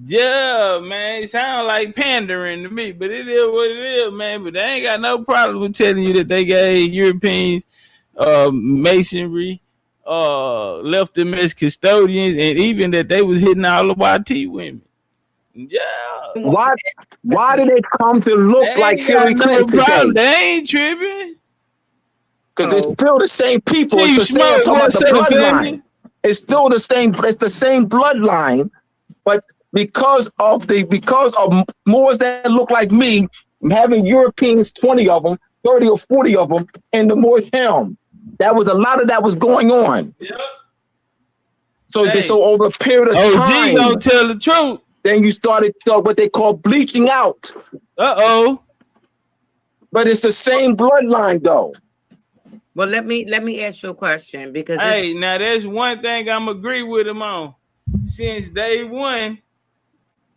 Yeah, man, it sounds like pandering to me, but it is what it is, man. But they ain't got no problem with telling you that they gave Europeans masonry, left them as custodians, and even that they was hitting all the YT women. Yeah. Why did it come to look like Hillary Clinton today? They ain't tripping. Because it's still the same people. It's the same bloodline. It's still the same. It's the same bloodline, but because of Moors that look like me, having Europeans, 20 of them, 30 or 40 of them in the Moorish town. That was a lot of that was going on. Yep. So over a period of time, gonna tell the truth. Then you started what they call bleaching out. But it's the same bloodline though. Well, let me ask you a question because now there's one thing I'm agree with him on. Since day one,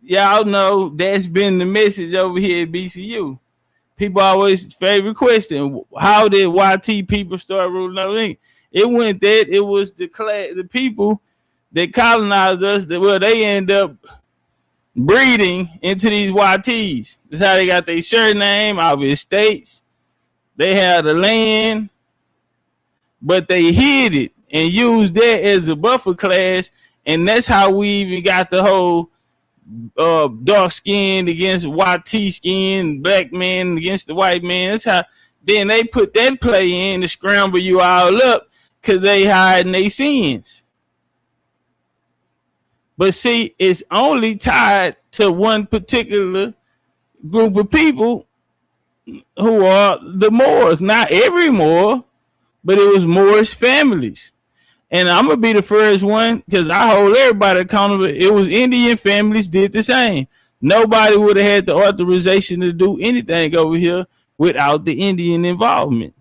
y'all know that's been the message over here at BCU. People always favorite question: how did YT people start ruling over England? It went that it was the people that colonized us. They end up breeding into these YTs. That's how they got their surname, our estates. They had the land, but they hid it and used that as a buffer class, and that's how we even got the whole dark skin against YT skin, black man against the white man. That's how then they put that play in to scramble you all up because they hiding their sins. But see, it's only tied to one particular group of people who are the Moors. Not every Moor, but it was Moorish families. And I'm going to be the first one because I hold everybody accountable. It was Indian families did the same. Nobody would have had the authorization to do anything over here without the Indian involvement.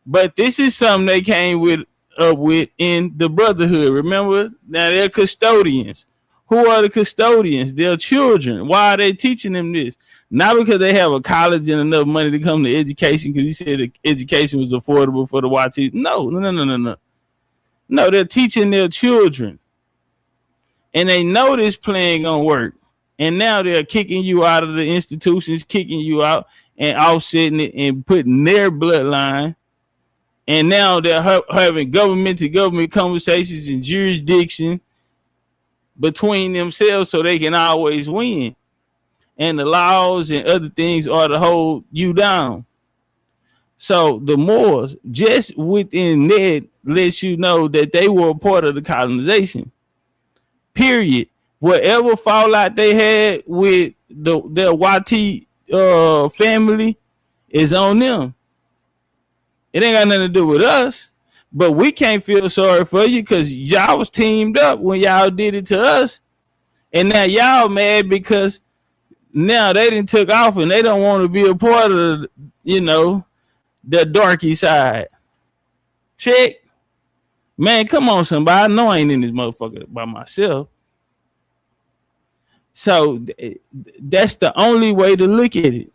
But this is something they came up with in the Brotherhood. Remember, now they're custodians. Who are the custodians? They're children. Why are they teaching them this? Not because they have a college and enough money to come to education because he said the education was affordable for the YT. No. No, they're teaching their children. And they know this plan gonna work. And now they're kicking you out of the institutions, kicking you out and offsetting it and putting their bloodline. And now they're having government to government conversations and jurisdiction between themselves so they can always win. And the laws and other things are to hold you down. So the Moors, just within that, lets you know that they were a part of the colonization. Period. Whatever fallout they had with their YT family is on them. It ain't got nothing to do with us, but we can't feel sorry for you because y'all was teamed up when y'all did it to us, and now y'all mad because now they done took off and they don't want to be a part of, the darky side. Check. Man, come on, somebody. I know I ain't in this motherfucker by myself. So that's the only way to look at it.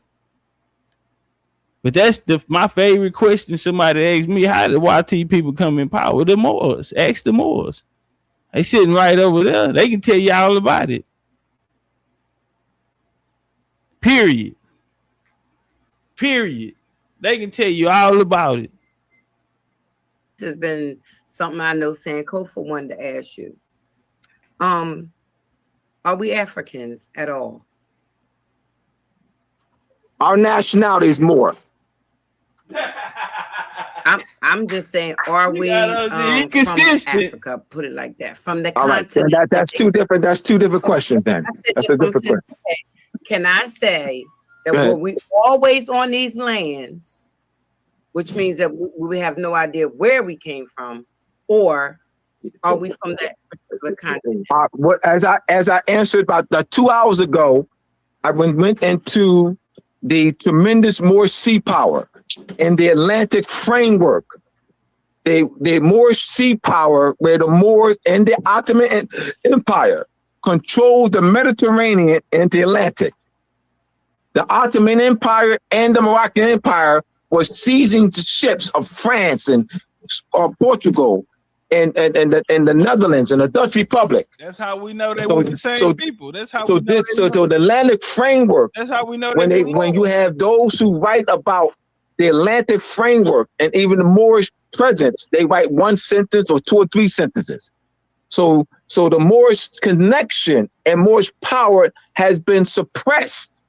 But that's my favorite question somebody asked me. How did YT people come in power? The Moors. Ask the Moors. They sitting right over there. They can tell you all about it. Period. They can tell you all about it. This has been something I know Sankofa wanted to ask you. Are we Africans at all? Our nationality is Moor. I'm just saying, are we from Africa? Put it like that. From the continent. Right. That's two different. That's two different questions. Then that's a different question. Can I say that we always on these lands, which means that we have no idea where we came from, or are we from that particular continent? As I answered about 2 hours ago, I went into the tremendous Moorish sea power in the Atlantic framework. The Moorish sea power, where the Moors and the Ottoman Empire controlled the Mediterranean and the Atlantic. The Ottoman Empire and the Moroccan Empire was seizing the ships of France and Portugal in the Netherlands, in the Dutch Republic. That's how we know they were the same people. That's how we know the Atlantic framework. That's how we know when you have those who write about the Atlantic framework and even the Moorish presence, they write one sentence or two or three sentences. So the Moorish connection and Moorish power has been suppressed.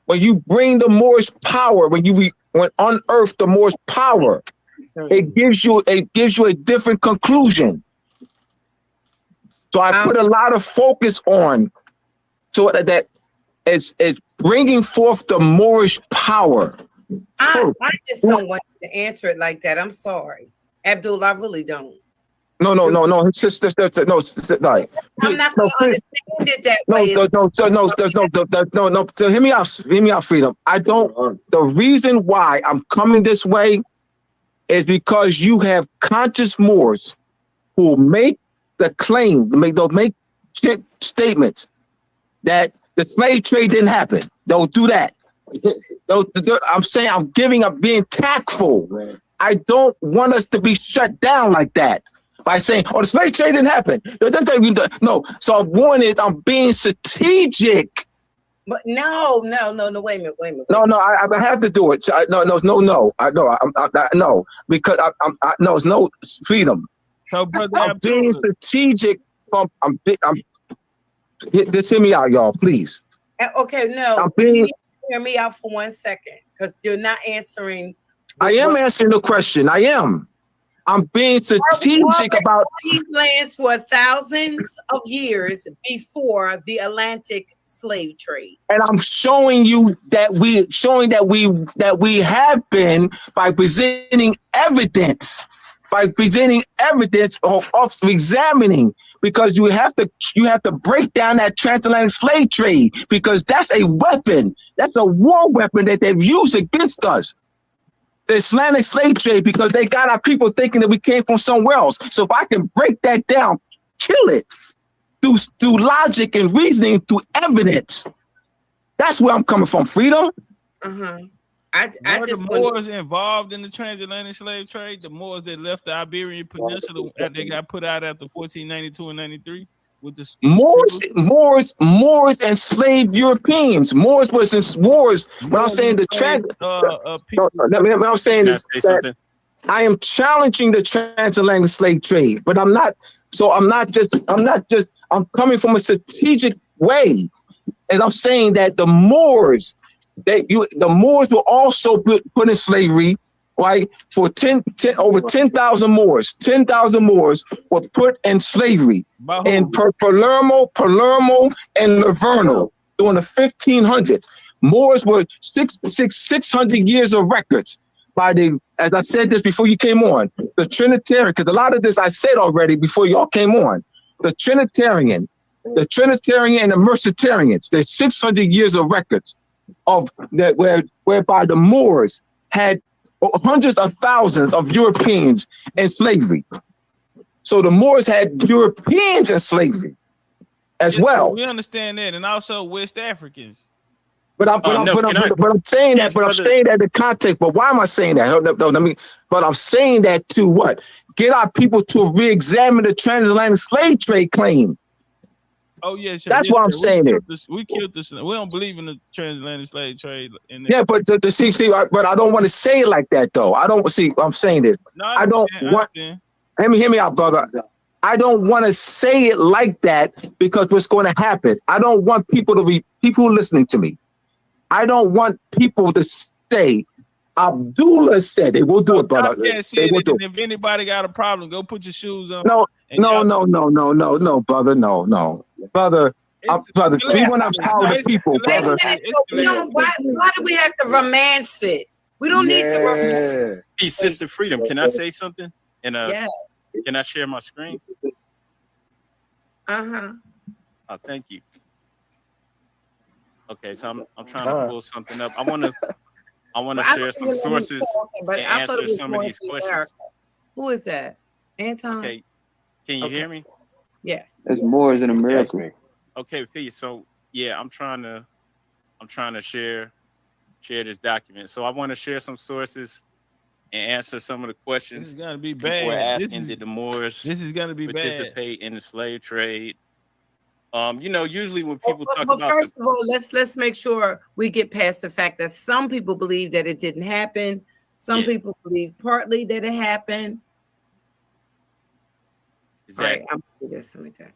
When you bring the Moorish power, when unearth the Moorish power, it gives you a different conclusion. So I put a lot of focus on that is bringing forth the Moorish power. I just don't want you to answer it like that. I'm sorry, Abdul. I really don't. No. It's just no. Like, I'm not going to understand it that way. No. So hear me out, Freedom. I don't. The reason why I'm coming this way is because you have conscious Moors who make the claim, they'll make statements that the slave trade didn't happen. They'll do that. I'm saying I'm being tactful. I don't want us to be shut down like that by saying, "Oh, the slave trade didn't happen." No. So I'm being strategic. But no. Wait a minute. No. I have to do it. No. Because no. It's no freedom. So, brother, I'm being strategic. Just hear me out, y'all, please. Okay, no. Hear me out for 1 second, because you're not answering. I am answering the question. I am. I'm being strategic about lands for thousands of years before the Atlantic slave trade. And I'm showing you that we have been by presenting evidence of examining, because you have to break down that transatlantic slave trade, because that's a weapon. That's a war weapon that they've used against us. The Atlantic slave trade, because they got our people thinking that we came from somewhere else. So if I can break that down, kill it through logic and reasoning, through evidence. That's where I'm coming from, Freedom. Were the Moors involved in the transatlantic slave trade? The Moors that left the Iberian Peninsula, that they got put out after 1492 and 93? With the Moors enslaved Europeans. Moors was in wars. When I'm saying what I'm saying is that I am challenging the transatlantic slave trade, but I'm coming from a strategic way, and I'm saying that the Moors were also put in slavery. Right, for over 10,000 Moors. 10,000 Moors were put in slavery in Palermo, and Livorno during the 1500s. Moors were 600 years of records by as I said this before you came on, the Trinitarian, because a lot of this I said already before y'all came on. The Trinitarian and the Mercetarians. There's 600 years of records of that whereby the Moors had hundreds of thousands of Europeans in slavery. So the Moors had Europeans in slavery as well. We understand that, and also West Africans. But I'm saying that in context. But why am I saying that? But I'm saying that to what? Get our people to re-examine the transatlantic slave trade claim. Oh yes, that's why I'm saying it. We killed this. We don't believe in the transatlantic slave trade. Yeah, but but I don't want to say it like that though. I don't see. I'm saying this. No, I don't want. Hear me out, brother. I don't want to say it like that, because what's going to happen? I don't want people listening to me. I don't want people to say Abdullah said they will do it, brother. If anybody got a problem, go put your shoes on. No, brother, no. Brother, we want to empower the people, brother. Why do we have to romance it? We don't need to romance it. Hey, Sister Freedom, can I say something? And can I share my screen? Oh, thank you. Okay, so I'm trying to pull something up. I want to share some sources and answer some of these questions. Who is that? Anton? Okay. Can you hear me? Yes. It's Moors in America. Okay, P. So yeah, I'm trying to share this document. So I want to share some sources and answer some of the questions. This is gonna be People bad. were asking, did the Moors this is gonna be participate in the slave trade? Usually when people talk but about first of all, let's make sure we get past the fact that some people believe that it didn't happen. Some people believe partly that it happened. Exactly. All right, just let me tell you.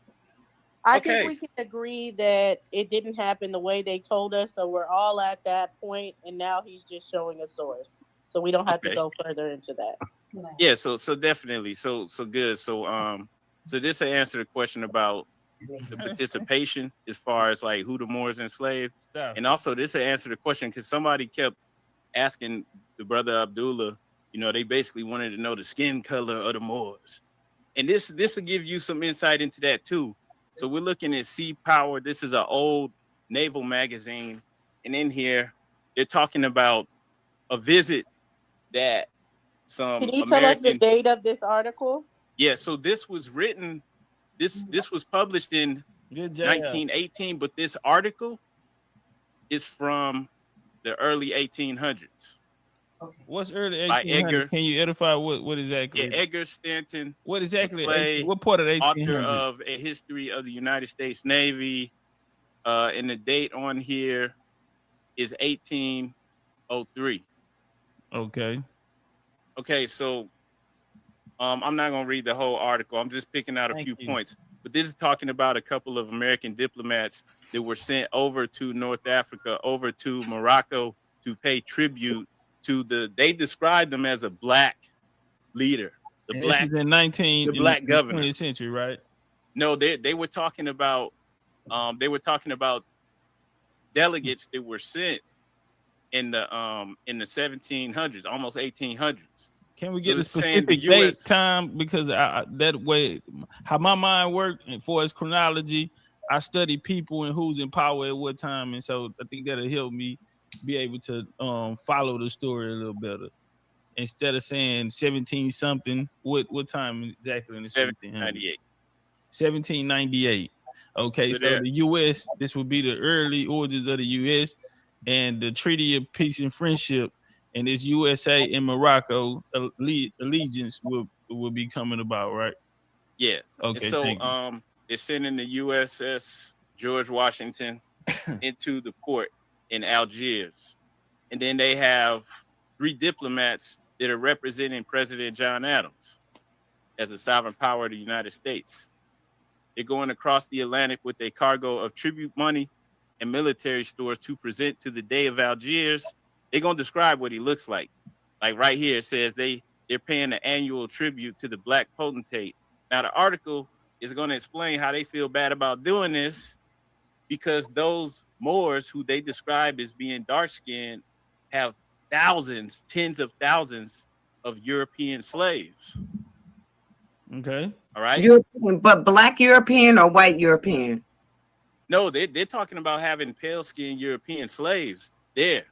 I think we can agree that it didn't happen the way they told us, so we're all at that point, and now he's just showing a source, so we don't have to go further into that. Yeah, so definitely, so good. So this will answer the question about the participation as far as like who the Moors enslaved, and also this will answer the question because somebody kept asking the brother Abdullah. They basically wanted to know the skin color of the Moors, and this will give you some insight into that too. So we're looking at Sea Power. This is an old naval magazine, and in here they're talking about a visit that some Can you tell us the date of this article? Yeah, so this was written. This was published in 1918, but this article is from the early 1800s. What's early 1800s? By Edgar. Can you edify what exactly? Yeah, Edgar Stanton. What exactly? Clay, what part of 1800s? Author of A History of the United States Navy. And the date on here is 1803. Okay, so I'm not going to read the whole article. I'm just picking out a few points. But this is talking about a couple of American diplomats that were sent over to North Africa, over to Morocco to pay tribute to they described them as a black leader. The black governor. 20th century, right? No, they were talking about delegates that were sent in the 1700s, almost 1800s. Can we get a specific date, time? Because that way, how my mind worked, and for its chronology, I study people and who's in power at what time, and so I think that'll help me be able to follow the story a little better. Instead of saying 17 something, what time exactly in the 1798? 1798. Okay, so the U.S. This would be the early origins of the U.S. and the Treaty of Peace and Friendship. And this USA and Morocco allegiance will be coming about, right? Yeah. Okay. And so they're sending the USS George Washington into the port in Algiers. And then they have 3 diplomats that are representing President John Adams as a sovereign power of the United States. They're going across the Atlantic with a cargo of tribute money and military stores to present to the Dey of Algiers. They're going to describe what he looks like. Like right here, it says they're paying an annual tribute to the black potentate. Now, the article is going to explain how they feel bad about doing this because those Moors who they describe as being dark-skinned have thousands, tens of thousands of European slaves. Okay. All right. European, but black European or white European? No, they're talking about having pale-skinned European slaves there.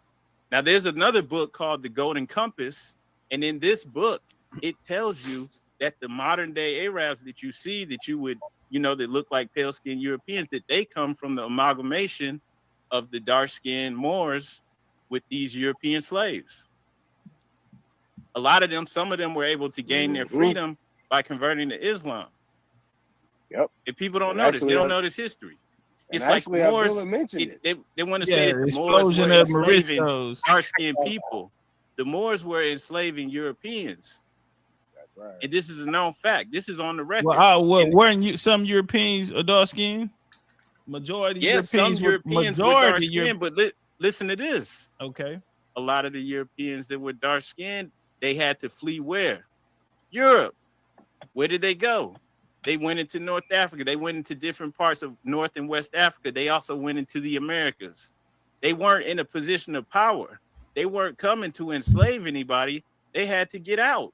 Now, there's another book called The Golden Compass, and in this book, it tells you that the modern-day Arabs that you see, that you would, that look like pale-skinned Europeans, that they come from the amalgamation of the dark-skinned Moors with these European slaves. A lot of them, some of them were able to gain their freedom by converting to Islam. Yep. If people don't know this, they don't know this history. It's like Moors, they want to say that the Moors were enslaving dark-skinned people. The Moors were enslaving Europeans. That's right. And this is a known fact. This is on the record. Weren't some Europeans are dark-skinned? Majority yes, Europeans some Europeans were dark-skinned, but listen to this. Okay. A lot of the Europeans that were dark-skinned, they had to flee where? Europe. Where did they go? They went into North Africa. They went into different parts of North and West Africa. They also went into the Americas. They weren't in a position of power. They weren't coming to enslave anybody. They had to get out.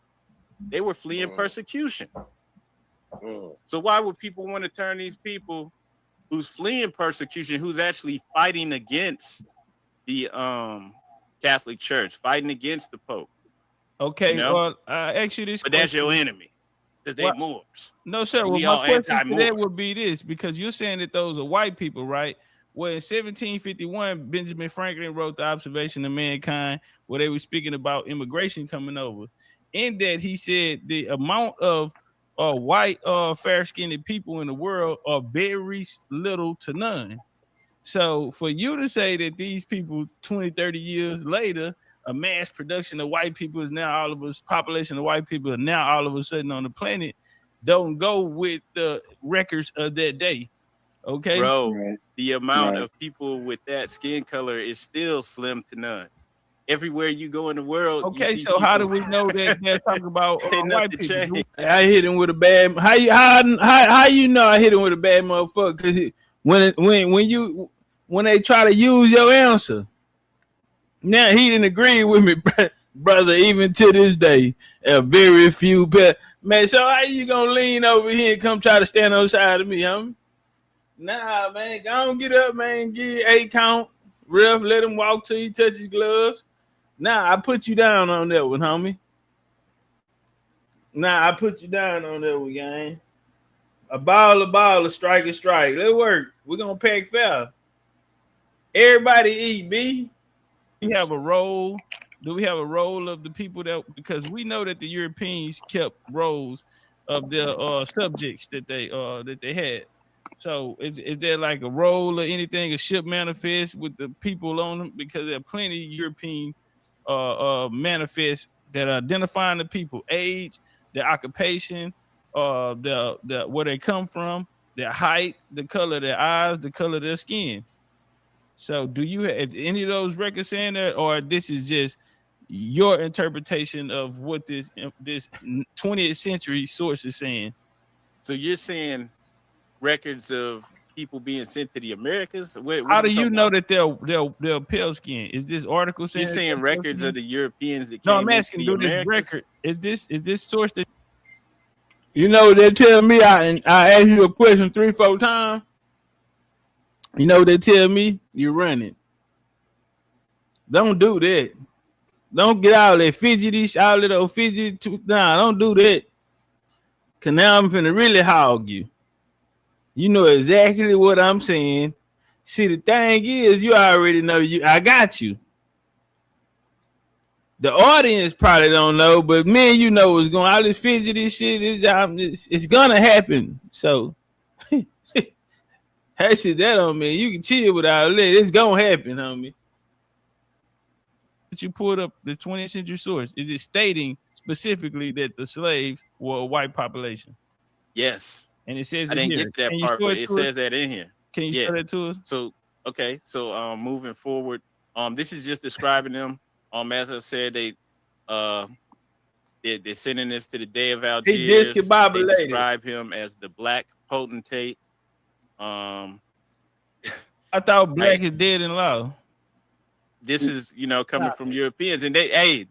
They were fleeing persecution. So why would people want to turn these people who's fleeing persecution, who's actually fighting against the Catholic Church, fighting against the Pope? Okay, well, actually, this. But that's your enemy. Because they're Moors. No, sir. Well, my question to that would be this, because you're saying that those are white people, right? Well, in 1751, Benjamin Franklin wrote The Observation of Mankind, where they were speaking about immigration coming over. In that, he said the amount of white, fair-skinned people in the world are very little to none. So for you to say that these people 20, 30 years later, a mass production of white people is now all of us, population of white people are now all of a sudden on the planet, don't go with the records of that day. Okay, bro, the amount of people with that skin color is still slim to none. Everywhere you go in the world. Okay, so how do we know that they're talking about white people? Change. I hit him with a bad. How you know I hit him with a bad motherfucker? Because when they try to use your answer, now he didn't agree with me, brother. Even to this day, a very few man. So how you gonna lean over here and come try to stand on the side of me, homie? Nah, man, go on, get up, man. Give 8 count. Ref, let him walk till he touch his gloves. Nah, I put you down on that one, homie. Nah, I put you down on that one, gang. A ball, a strike. Let's work. We're gonna pack fair. Everybody eat, B. We have a roll. Do we have a roll of the people that, because we know that the Europeans kept rolls of their subjects that they had. So is there like a roll or anything, a ship manifest with the people on them? Because there are plenty of European manifests that are identifying the people, age, their occupation, the where they come from, their height, the color of their eyes, the color of their skin. So do you have any of those records saying that, or this is just your interpretation of what this 20th century source is saying? So you're saying records of people being sent to the Americas? How do you know that they're pale skin? Is this article saying? You're saying records of the Europeans that came? No, I'm asking. Do this Americas? record is this source that? You know, they tell me I asked you a question 3-4 times. You know, they tell me you're running. Don't do that. Don't get all that fidgety, all that old fidgety. Nah, don't do that. Cause now I'm finna really hog you. You know exactly what I'm saying. See, the thing is, you already know I got you. The audience probably don't know, but me and you know what's going on. All this fidgety shit, it's gonna happen. So that shit, that don't mean you can chill without it. It's gonna happen, homie. But you pulled up the 20th century source. Is it stating specifically that the slaves were a white population? Yes. And it says I didn't get to that part, but it says that in here. Can you show that to us? So okay, so moving forward, this is just describing them. As I've said, they're sending this to the Day of Algiers. They describe him as the Black Potentate. I thought black is dead in law. This is, coming from Europeans, and they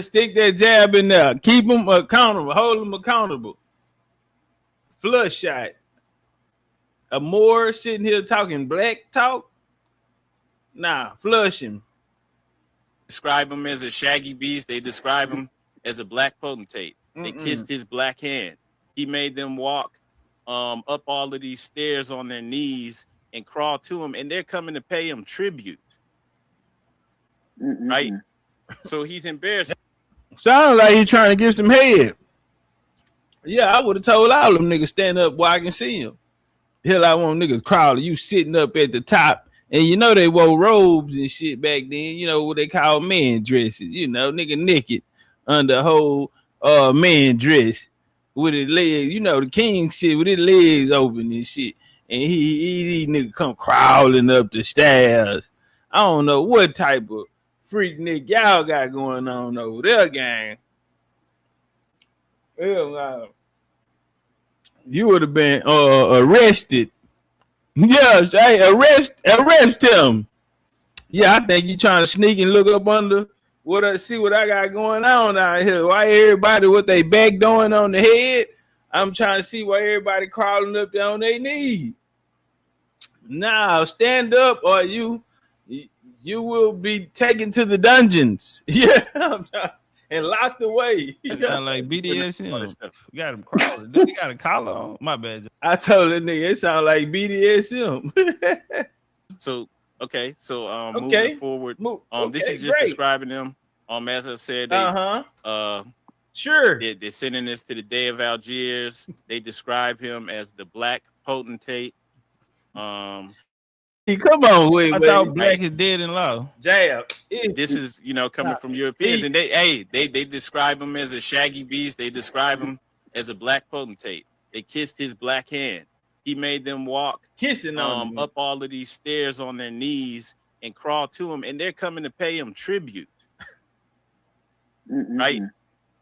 stick that jab in there. Keep them accountable. Hold them accountable. Flush shot. A Moor sitting here talking black talk. Nah, flush him. Describe him as a shaggy beast. They describe him as a black potentate. They kissed his black hand. He made them walk up all of these stairs on their knees and crawl to him, and they're coming to pay him tribute. Right? So he's embarrassed. Sounds like he's trying to get some head. Yeah, I would have told all them niggas stand up where I can see him. Hell, I want niggas crawling. You sitting up at the top. And you know they wore robes and shit back then. You know what they call man dresses. You know, nigga naked under a whole man dress with his legs. You know, the king shit with his legs open and shit. And he nigga come crawling up the stairs. I don't know what type of freak nigga y'all got going on over there, gang. Hell, you would have been arrested. Yes, hey, arrest him. Yeah, I think you trying to sneak and look up under see what I got going on out here. Why everybody with they back doing on the head? I'm trying to see why everybody crawling up there on their knees. Now stand up, or you will be taken to the dungeons. Yeah, and locked away. That sound like BDSM. You got him crawling. You got a collar on. My bad. I told that nigga it sound like BDSM. So moving forward, this is just describing them. As I've said, sure, they're sending this to the Day of Algiers. They describe him as the Black Potentate. Come on, wait. I thought black is dead in law. Jab. This is coming from Europeans, and they describe him as a shaggy beast. They describe him as a black potentate. They kissed his black hand. He made them walk kissing up all of these stairs on their knees and crawl to him, and they're coming to pay him tribute. Right?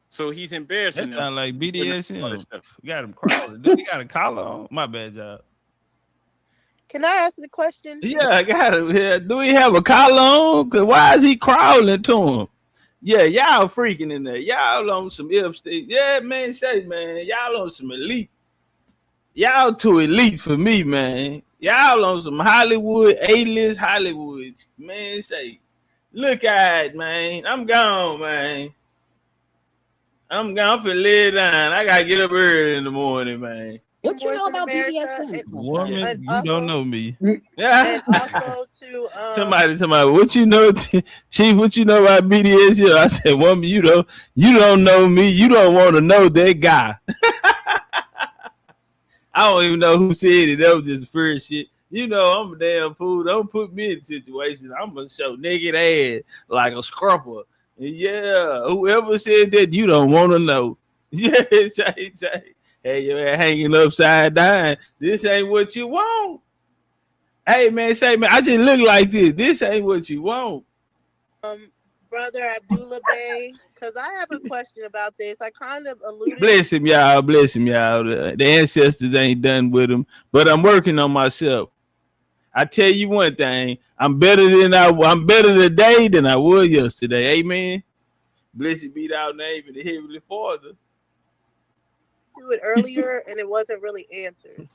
So he's embarrassing that them. Sound like BDSM. You got him crawling. You got a collar on. My bad job. Can I ask the question? Yeah, I got it. Yeah. Do he have a collar on? Cause why is he crawling to him? Yeah, y'all freaking in there. Y'all on some Epstein. Yeah, man, y'all on some elite. Y'all too elite for me, man. Y'all on some Hollywood, A-list Hollywood. Man, look at it, man. I'm gone, man. I'm gone for lay down. I gotta get up early in the morning, man. What you know about BDSM? Woman, you don't know me. Yeah. And also to somebody, what you know, Chief? What you know about BDSM? I said, woman, you don't know me. You don't want to know that guy. I don't even know who said it. That was just first shit. You know, I'm a damn fool. Don't put me in situations. I'm gonna show naked ass like a scrapper. Yeah, whoever said that, you don't want to know. Yeah, hey, you're hanging upside down. This ain't what you want. Hey, man, I just look like this. This ain't what you want. Brother Abdullah Bey, because I have a question about this. I kind of alluded. Bless him, y'all. The ancestors ain't done with him, but I'm working on myself. I tell you one thing, I'm better today than I was yesterday. Amen. Blessed be thy name in the Heavenly Father. To it earlier, and it wasn't really answered.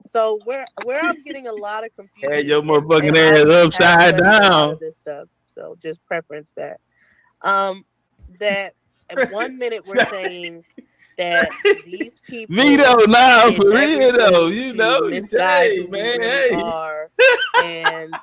So where I'm getting a lot of confusion. Hey, your motherfucking ass upside down. This stuff. So just preference that. That at 1 minute we're saying that these people Vito now for real though, you know, misguide man, hey. Are, and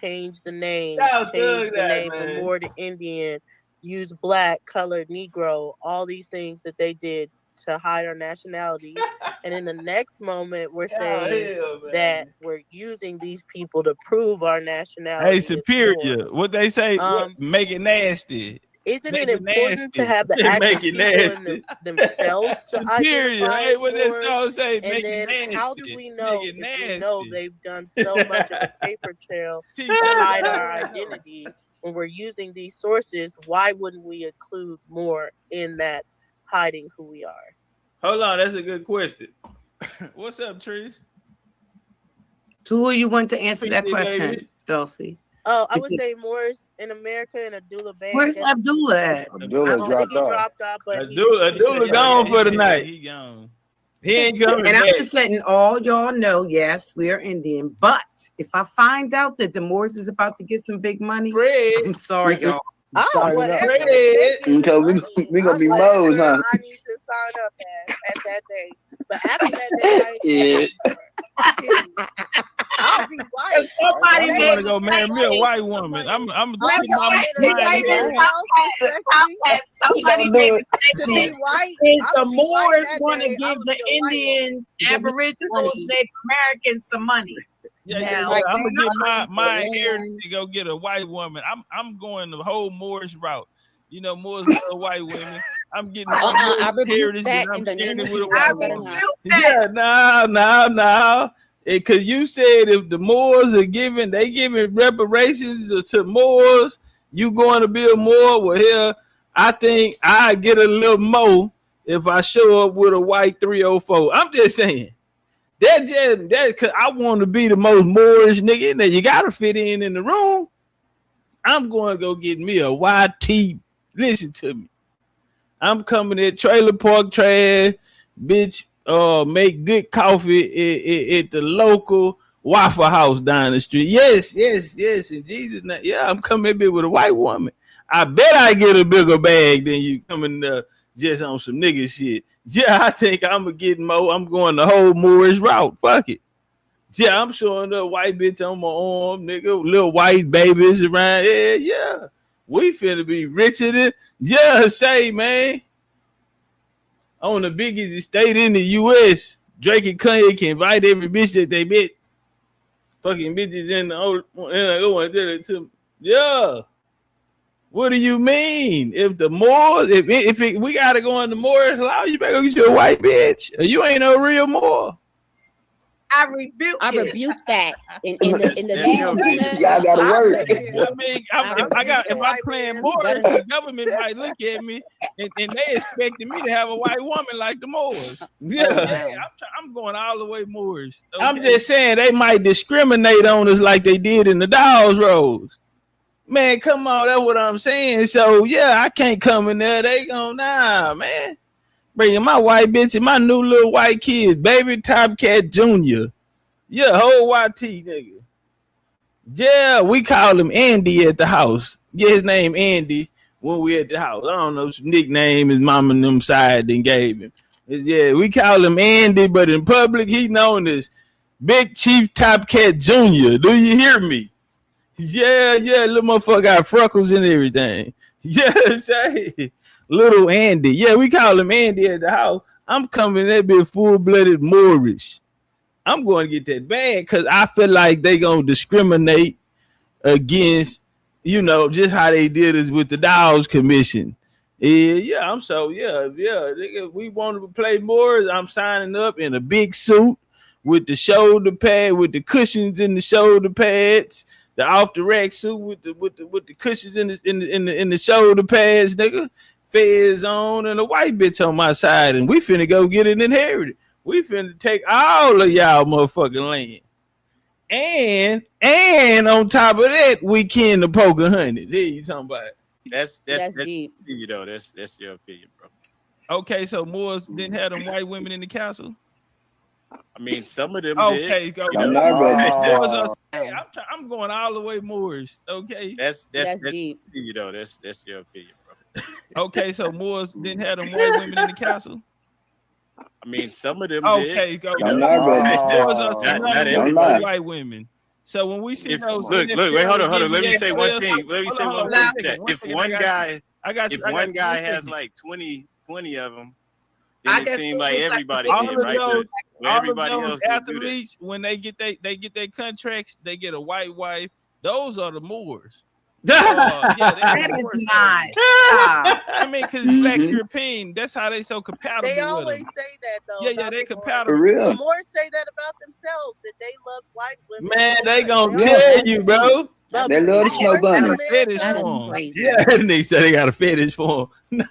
change the name, from Moor to Indian, use black, colored, Negro, all these things that they did to hide our nationality. And in the next moment we're saying that we're using these people to prove our nationality. Hey, superior, what they say, make it nasty. Isn't it important to have the actual people themselves to identify? Hey, what they say? And then how do we know if we know they've done so much of a paper trail to hide our identity? When we're using these sources, why wouldn't we include more in that hiding who we are? Hold on, that's a good question. What's up, Trees? To who you want to answer that question, Dulcie? Oh, I would say Moors in America and Abdullah Bey. Where's Abdullah at? Abdullah dropped off. But Abdullah gone for the night. He gone. He ain't coming. And I'm just letting all y'all know, yes, we are Indian. But if I find out that the Moors is about to get some big money, I'm sorry, y'all. We're gonna be Moors, huh? I need to sign up at that day. But after that day, I'll be white. Somebody want to go marry me a white woman. I'm somebody made to be white. Is the Moors want to give the Indian Aboriginals, Native Americans some money? Yeah, I'm gonna get my inheritance to go get a white woman. I'm going the whole Moorish route. You know, Moors love white women. I'm getting my inheritance and I'm sharing it with a white woman. Yeah, no. Because you said if the Moors are giving reparations to Moors, you going to be a Moor. Well, here, I think I get a little more if I show up with a white 304. I'm just saying. That because I want to be the most Moorish nigga in there. You gotta fit in the room. I'm going to go get me a YT. Listen to me. I'm coming at Trailer Park Trash, bitch. Make good coffee at the local Waffle House down the street. Yes. In Jesus' name. Yeah, I'm coming here with a white woman. I bet I get a bigger bag than you coming just on some nigga shit. Yeah, I think I'm gonna get more. I'm going the whole Moorish route. Fuck it. Yeah, I'm showing the white bitch on my arm, nigga. Little white babies around. Yeah. We finna be richer than say, man. On the biggest estate in the U.S., Drake and Kanye can invite every bitch that they met. Fucking bitches in the old, yeah. What do you mean? If the Moors, we gotta go on the Moors law, you better go get you a white bitch. You ain't no real Moor. I rebuke that in the name. Y'all gotta work. I mean, if I'm playing Moors, the government might look at me and they expecting me to have a white woman like the Moors. Yeah, I'm going all the way Moors. Okay? I'm just saying they might discriminate on us like they did in the Dawes Roads. Man, come on, that's what I'm saying. So yeah, I can't come in there. They gon' man. Bringing my white bitch and my new little white kid, baby Topcatz Jr. Yeah, whole YT nigga. Yeah, we call him Andy at the house. Yeah, his name Andy when we at the house. I don't know, some nickname his mama and them side then gave him. Yeah, we call him Andy, but in public he known as BigChiefTopcatz Jr. Do you hear me? Yeah, little motherfucker got freckles and everything. Yeah, say little Andy. Yeah, we call him Andy at the house. I'm coming that bit full-blooded Moorish. I'm going to get that bag because I feel like they going to discriminate against, just how they did us with the Dawes Commission. Yeah, we want to play Moors. I'm signing up in a big suit with the shoulder pad, with the cushions in the shoulder pads, the off the rack suit with the cushions in the shoulder pads, nigga. Fez on and a white bitch on my side, and we finna go get it inherited. We finna take all of y'all motherfucking land. And on top of that, we can the Pocahontas. There you talking about. That's deep. You know, that's your opinion, bro. Okay, so Moors didn't have them white women in the castle. I mean, some of them okay, did. Go. I'm going all the way Moors. Okay, that's deep. You know, that's your opinion, bro. Okay, so Moors didn't have them white women in the castle. I mean, some of them okay, did. Go. Not everybody white women. So when we see those, look, wait, hold on. Let me say one thing. If one guy has like 20 of them, then it seems like everybody did, right? Everybody else athletes, when they get their contracts, they get a white wife. Those are the Moors. That is not. I mean, because Black European, that's how they so compatible. They always say that though. Yeah, they compatible. For real. The Moors say that about themselves, that they love white women. Man, they gonna tell you, bro. They love the snow bunny. Fetish for him. Yeah, they say they got a fetish for him.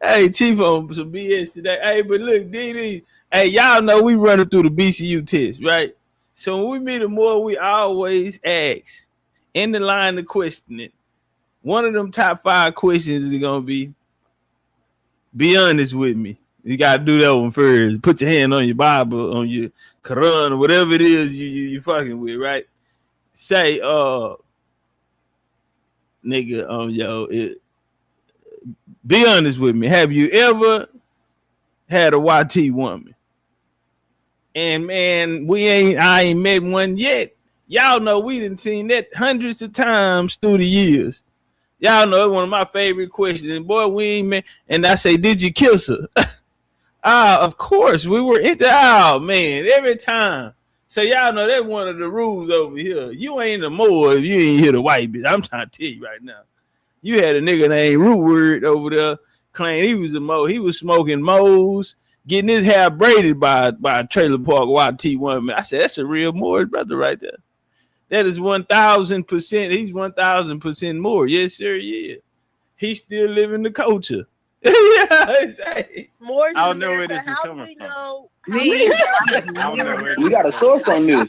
Hey, Chief on some BS today. Hey, but look, DD. Hey, y'all know we running through the BCU test, right? So when we meet a Moor, we always ask in the line of questioning. One of them top 5 questions is gonna be honest with me. You gotta do that one first. Put your hand on your Bible, on your Quran, or whatever it is you fucking with, right? Say, nigga, be honest with me. Have you ever had a YT woman? And man, I ain't met one yet. Y'all know we done seen that hundreds of times through the years. Y'all know it's one of my favorite questions. And boy, we ain't met. And I say, did you kiss her? Of course. We were into man, every time. So y'all know that's one of the rules over here. You ain't a Moor if you ain't hit a white bitch. I'm trying to tell you right now. You had a nigga named Root Word over there claiming he was a Mo. He was smoking Mo's, getting his hair braided by a trailer park YT woman. I said, that's a real Moor brother right there. That is 1,000%. He's 1,000% more. Yes, sir. Yeah. He's still living the culture. Moors I don't know where this is coming from. We got a source on this.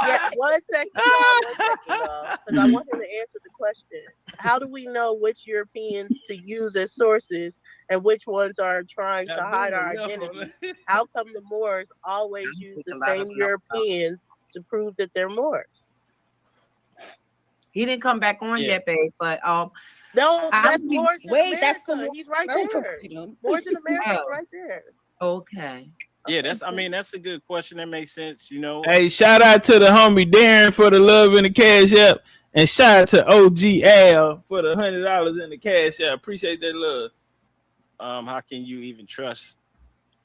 Yeah, one second, because I want him to answer the question. How do we know which Europeans to use as sources and which ones are trying to hide our identity? How come the Moors always use the same Europeans to prove that they're Moors? He didn't come back on yet, babe, but no, that's Moors in America. That's He's right there. Moors in America is right there. Okay. Yeah, that's a good question. That makes sense, you know. Hey, shout out to the homie Darren for the love in the cash app, and shout out to OG Al for the $100 in the cash app. Appreciate that love. How can you even trust?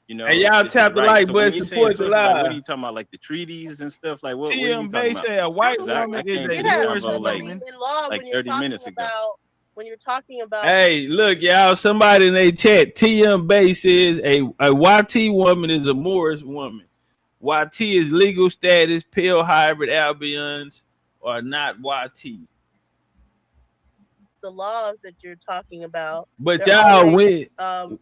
You know, hey, y'all tap the like button, support the live. Like, what are you talking about? Like the treaties and stuff? Like what are you talking about? A white woman is a Moorish woman. Like 30 minutes ago. When you're talking about, hey, look, y'all, somebody in their chat, TM Bay says a YT woman is a Moorish woman. YT is legal status, pale hybrid Albions are not YT. the laws that you're talking about. But y'all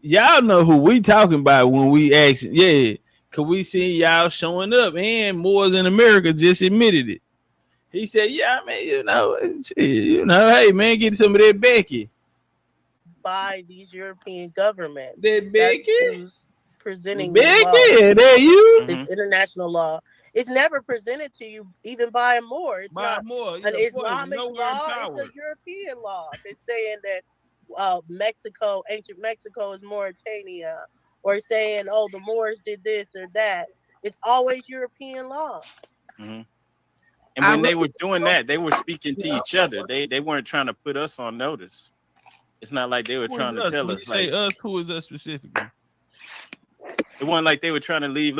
y'all know who we talking about when we ask, yeah, cause we see y'all showing up, and Moors in America just admitted it. He said, yeah, I mean, hey man, get some of that Becky. By these European governments. That Becky? Presenting Becky, there you. It's international law. It's never presented to you even by a Moor. It's by not Moor. an Islamic law. It's a European law. They're saying that Mexico, ancient Mexico is Mauritania, or saying, oh, the Moors did this or that. It's always European laws. Mm-hmm. And when they were doing that, they were speaking to each other. They weren't trying to put us on notice. It's not like they were trying to tell us. Say us, who is us specifically? It wasn't like they were trying to leave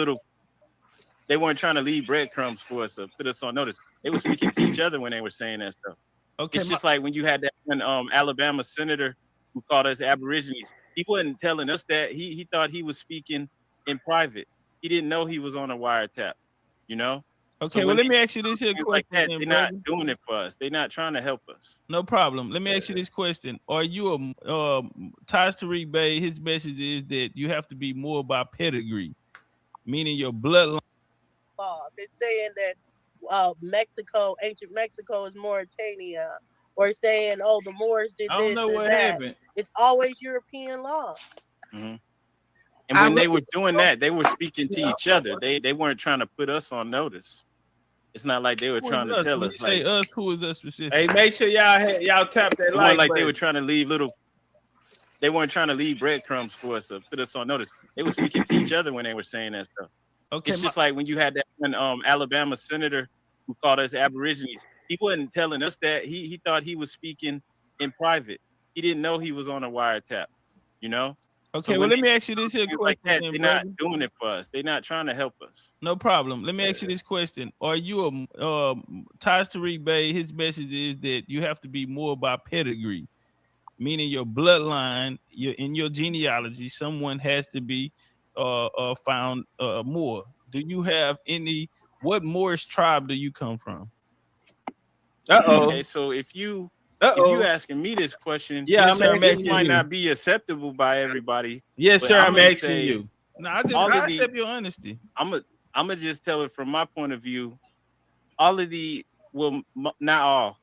they weren't trying to leave breadcrumbs for us to put us on notice. They were speaking to each other when they were saying that stuff. Okay, it's just like when you had that one Alabama senator who called us Aborigines. He wasn't telling us that. He thought he was speaking in private. He didn't know he was on a wiretap, you know? Okay, so well, let me ask you this here question. Like that, they're not doing it for us. They're not trying to help us. No problem. Let me ask you this question. Are you a Taj Tariq Bey, his message is that you have to be more by pedigree, meaning your bloodline. They're saying that Mexico, ancient Mexico is Mauritania, or saying, oh, the Moors did this. I don't know what happened. It's always European laws. Mm-hmm. And when they were doing that, they were speaking to each other. They weren't trying to put us on notice. It's not like they were trying to tell us. Say us, who is us specifically? Hey, make sure y'all tap that like button. They were trying to leave they weren't trying to leave breadcrumbs for us to put us on notice. They were speaking to each other when they were saying that stuff. Okay, it's just like when you had that one Alabama senator who called us Aborigines. He wasn't telling us that. He thought he was speaking in private. He didn't know he was on a wiretap, you know? Okay, so well, let me ask you this here question. Like that, they're not doing it for us. They're not trying to help us. No problem. Let me ask you this question. Are you a Taj Tariq Bey, his message is that you have to be more by pedigree, meaning your bloodline, in your genealogy, someone has to be found Moor. Do you have what Moorish tribe do you come from? Okay, so if you asking me this question, this might not be acceptable by everybody. Yes, sir. I'm asking you. No, I accept your honesty. I'm gonna just tell it from my point of view. Not all.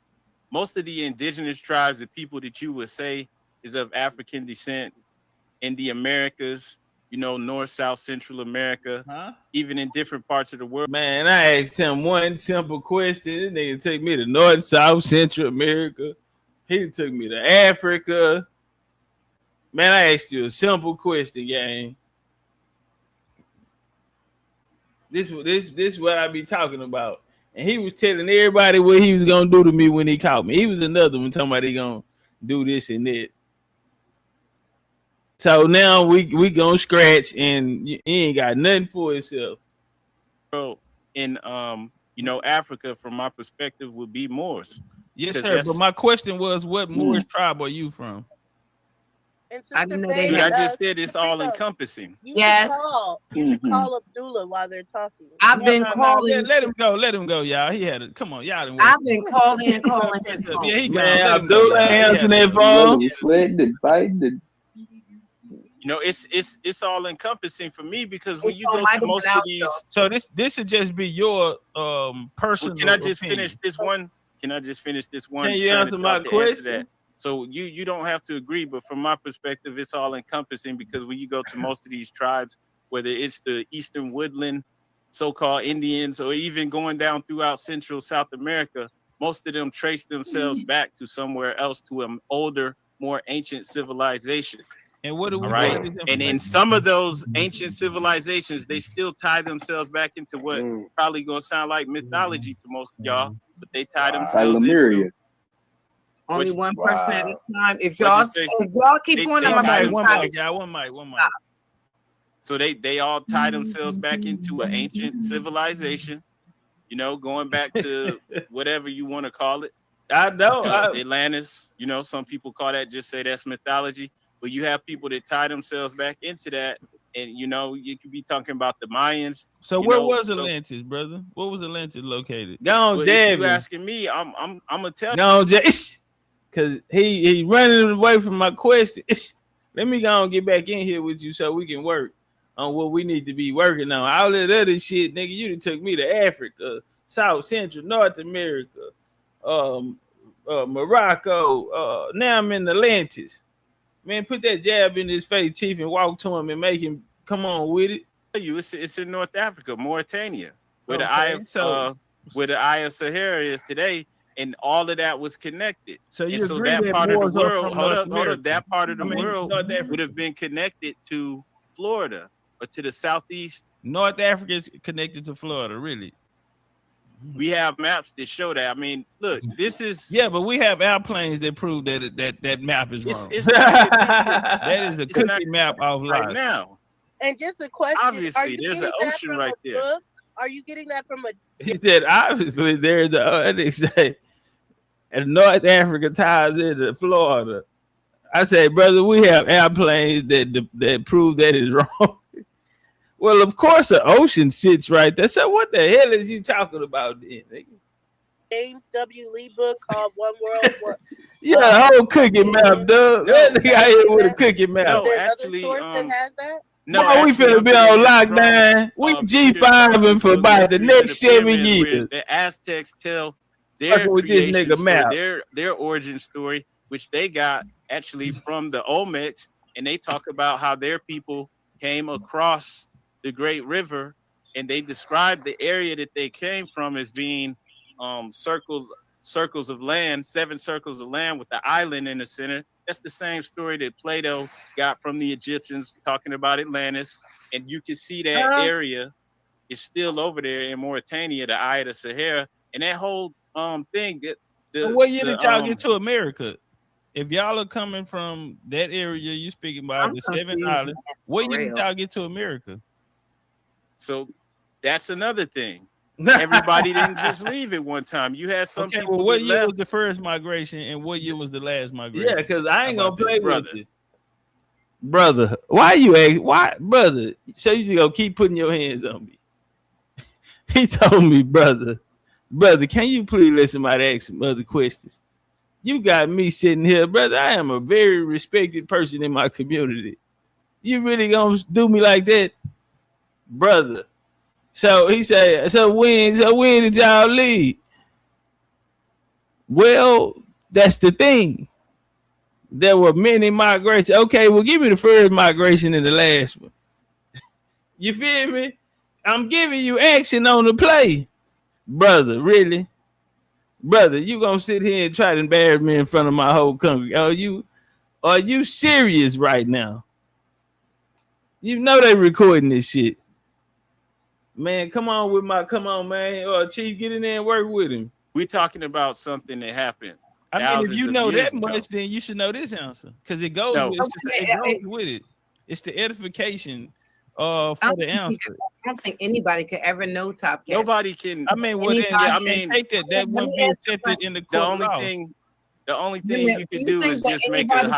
Most of the indigenous tribes, the people that you would say is of African descent in the Americas, you know, North, South, Central America, even in different parts of the world. Man, I asked him one simple question. This nigga take me to North, South, Central America. He took me to Africa. Man, I asked you a simple question, gang. This is what I be talking about. And he was telling everybody what he was gonna do to me when he caught me. He was another one talking about he gonna do this and that. So now we gonna scratch, and he ain't got nothing for himself. Bro, in Africa, from my perspective, would be Moors. Yes, sir. But my question was, what Moorish tribe are you from? I just said it's all encompassing. You should call Abdullah while they're talking. I've been calling. Let him go, y'all. He had it. Come on, y'all. I've been calling his phone. Yeah, he got Abdullah answering that phone. You know, it's all encompassing for me, because when you go to most of these. So this should just be your personal. Can I just finish this one? Can you answer my question? So you don't have to agree, but from my perspective, it's all encompassing, because when you go to most of these tribes, whether it's the Eastern Woodland, so-called Indians, or even going down throughout Central South America, most of them trace themselves back to somewhere else, to an older, more ancient civilization. And what do we? All right. And in some of those ancient civilizations, they still tie themselves back into what probably gonna sound like mythology to most of y'all, but they tie themselves into only one person at a time. If y'all keep going, I'm about one mic. So they all tie themselves back into an ancient civilization, you know, going back to whatever you want to call it. I know Atlantis, you know, some people call that, just say that's mythology, but you have people that tie themselves back into that, and you know, you could be talking about the Mayans. So where was Atlantis, brother? Where was Atlantis located? Go on, David. You asking me? I'm gonna tell you. No, because he running away from my question. Let me go and get back in here with you so we can work on what we need to be working on. All that other shit, nigga, you done took me to Africa, South Central, North America, Morocco. Now I'm in Atlantis. Man, put that jab in his face, Chief, and walk to him and make him come on with it. It's in North Africa, Mauritania, where the eye of Sahara is today, and all of that was connected. So you so that part of the world, hold up, that part of the world would have been connected to Florida or to the southeast. North Africa is connected to Florida, really. We have maps that show that. I mean, look, this is but we have airplanes that prove that map is wrong. That is a cookie map of life right now. And just a question: obviously, there's an ocean right there. Book? Are you getting that from a? He said, obviously, there's they say, and North Africa ties into Florida. I say, brother, we have airplanes that prove that is wrong. Well, of course, the ocean sits right there. So what the hell is you talking about then, nigga? James W. Lee book called One World. Yeah, the whole cookie map, dog. That nigga out here with a cookie map. No, is there actually, another source that has that? No, we finna be on lockdown. We G5 for about the next 7 years. The Aztecs tell their creation story, their origin story, which they got actually from the Olmecs, and they talk about how their people came across the Great River, and they described the area that they came from as being circles of land, 7 circles of land with the island in the center. That's the same story that Plato got from the Egyptians talking about Atlantis, and you can see that area is still over there in Mauritania, the Eye of the Sahara, and that whole thing. What year did y'all get to America? If y'all are coming from that area you speaking about, the 7 islands, what year did y'all get to America? So that's another thing. Everybody didn't just leave at one time. You had some people. Well, what year was the first migration and what year was the last migration? Yeah, because I ain't gonna play with you, brother. Why you ask? Why, brother? So you should go keep putting your hands on me. He told me, brother, can you please let somebody ask some other questions? You got me sitting here, brother. I am a very respected person in my community. You really gonna do me like that, brother? So he said, so when did y'all leave? Well, that's the thing. There were many migrations. Okay, well, give me the first migration and the last one. You feel me? I'm giving you action on the play. Brother, really? Brother, you gonna sit here and try to embarrass me in front of my whole congregation? Are you serious right now? You know they recording this shit. Man, come on, man. Chief, get in there and work with him. We're talking about something that happened. I mean, if you know that much, then you should know this answer. Because it goes with it. It's the edification for the answer. I don't think anybody could ever know Topcatz. Nobody can. I mean, take that wouldn't be accepted in the court. The only thing you can do is just make a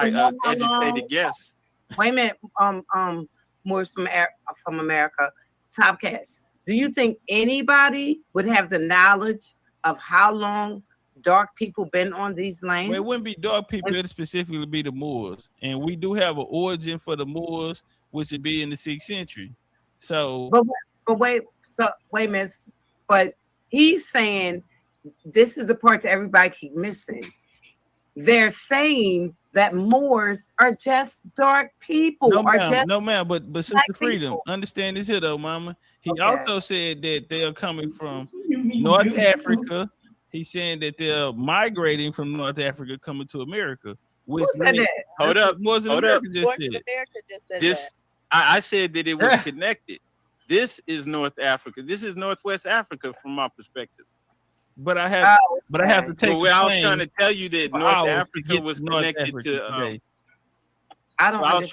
educated guess. Wait a minute, Morris from America, Topcatz. Do you think anybody would have the knowledge of how long dark people been on these lands? Well, it wouldn't be dark people, it'd specifically be the Moors. And we do have an origin for the Moors, which would be in the 6th century. So wait a minute. But he's saying this is the part that everybody keep missing. They're saying that Moors are just dark people. No, ma'am, but Sister Freedom, understand this here though, mama. He also said that they are coming from North Africa. He's saying that they're migrating from North Africa coming to America. Who said that? Hold up. Moors in America just said this. I said that it was connected. This is North Africa. This is Northwest Africa from my perspective. But I have to take. So I was trying to tell you that North Africa was connected to. I was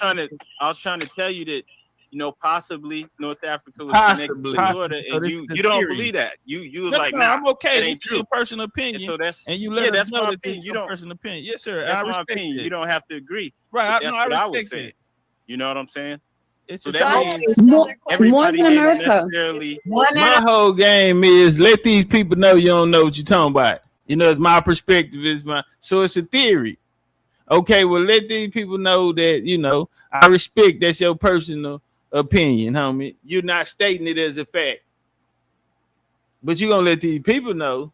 trying to tell you that, you know, possibly North Africa was connected to Florida, and you don't believe that. You was like, nah, I'm okay. That ain't true. Your personal opinion. And so that's that's my opinion. You don't personal opinion. Yes, sir. That's my opinion. You don't have to agree. Right. That's what I was saying. You know what I'm saying? So that means everybody ain't necessarily. My whole game is let these people know you don't know what you're talking about. You know, it's my perspective. So it's a theory. Okay, well, let these people know that, you know, I respect that's your personal opinion, homie. You're not stating it as a fact. But you're going to let these people know.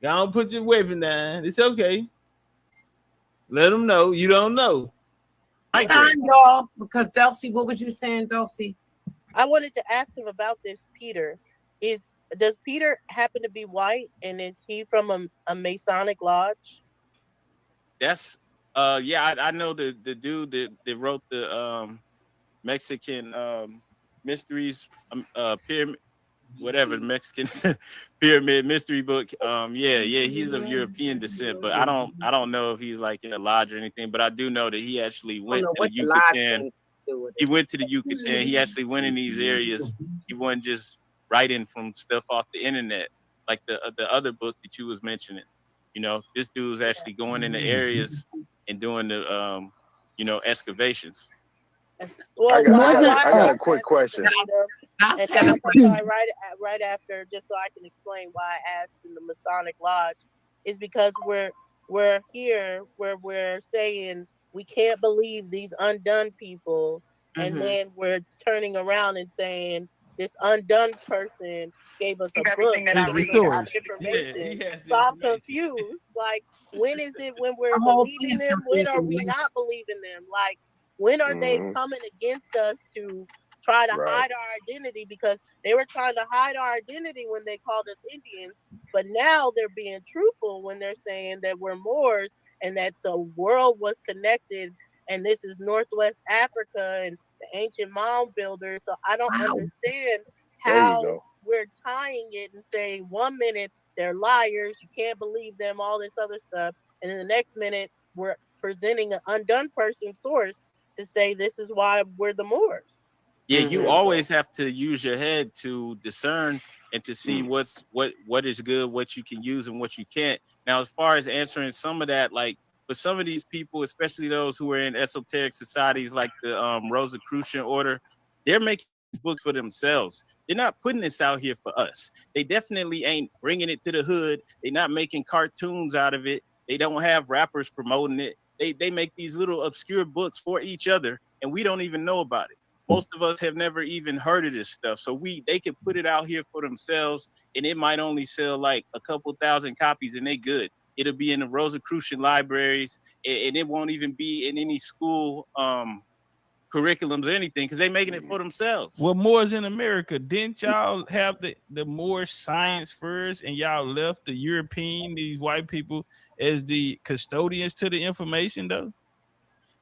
Don't put your weapon down. It's okay. Let them know you don't know. Time, y'all, because Dulcie, what was you saying, Dulcie? I wanted to ask him about this, Peter. Does Peter happen to be white, and is he from a Masonic lodge? That's I know the dude that wrote the Mexican mysteries pyramid, whatever, Mexican pyramid mystery book. He's of European descent, but I don't know if he's like in a lodge or anything, but I do know that he actually went to the Yucatan. He went to the Yucatan. He actually went in these areas. He wasn't just writing from stuff off the internet like the other book that you was mentioning. You know, this dude was actually going into areas and doing the excavations. Well, I got a quick question. And right after, just so I can explain why I asked in the Masonic Lodge, is because we're here where we're saying we can't believe these undone people, and then we're turning around and saying this undone person gave us a book and gave us information. So I'm confused. Like, when is it when we're believing them? When are we not believing them? Like, when are they coming against us to try to hide our identity? Because they were trying to hide our identity when they called us Indians, but now they're being truthful when they're saying that we're Moors and that the world was connected and this is Northwest Africa and the ancient mound builders. So I don't understand how we're tying it and saying 1 minute they're liars, you can't believe them, all this other stuff, and then the next minute we're presenting an undone person source to say this is why we're the Moors. Yeah, you always have to use your head to discern and to see what is good, what you can use and what you can't. Now, as far as answering some of that, like for some of these people, especially those who are in esoteric societies like the Rosicrucian order, they're making these books for themselves. They're not putting this out here for us. They definitely ain't bringing it to the hood. They're not making cartoons out of it. They don't have rappers promoting it. They make these little obscure books for each other, and we don't even know about it. Most of us have never even heard of this stuff. So they could put it out here for themselves, and it might only sell like a couple thousand copies, and they good. It'll be in the Rosicrucian libraries, and it won't even be in any school curriculums or anything because they're making it for themselves. Well, Moors in America, didn't y'all have the Moor science first, and y'all left the European, these white people, as the custodians to the information, though?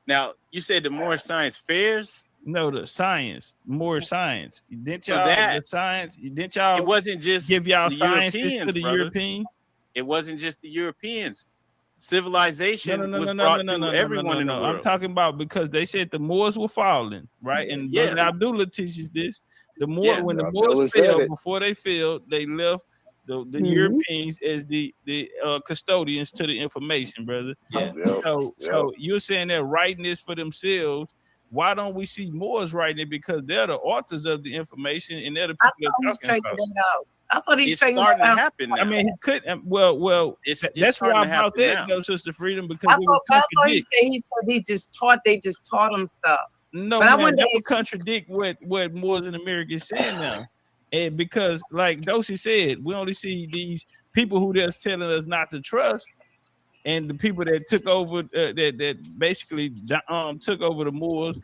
Now, you said the Moor science fairs? No, the science, more science. Didn't y'all the science? Didn't y'all? It wasn't just give y'all the science Europeans, to the brother. European. It wasn't just the Europeans. Civilization was brought to everyone in the world. I'm talking about because they said the Moors were falling, right? And Brother Abdullah teaches this. The Moor when the Moors fell, before they fell, they left the Europeans as the custodians to the information, brother. So you're saying they're writing this for themselves. Why don't we see Moors writing it? Because they're the authors of the information and they're the people that talking about it. I thought he's starting to happen now. I mean, he could. Well, that's why I'm about that, though, Sister Freedom. Because I thought he said they just taught them stuff. No, but man, that would contradict what Moors in America is saying now. And because, like Doshi said, we only see these people who they're telling us not to trust, and the people that took over, that basically took over the Moors.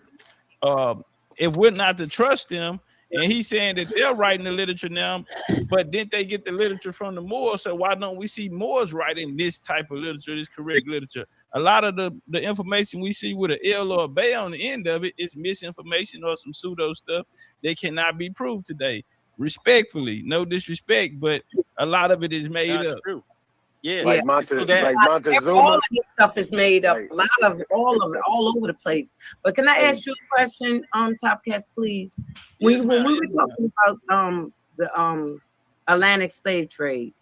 If we're not to trust them, And he's saying that they're writing the literature now, but didn't they get the literature from the Moors? So why don't we see Moors writing this type of literature, this correct literature? A lot of the information we see with an L or a Bay on the end of it is misinformation or some pseudo stuff that cannot be proved today. Respectfully, no disrespect, but a lot of it is made That's up. true. Yeah, like Montezuma. All of this stuff is made up. A lot of it, all over the place. But can I ask you a question, Topcatz, please? When we were talking about the Atlantic slave trade,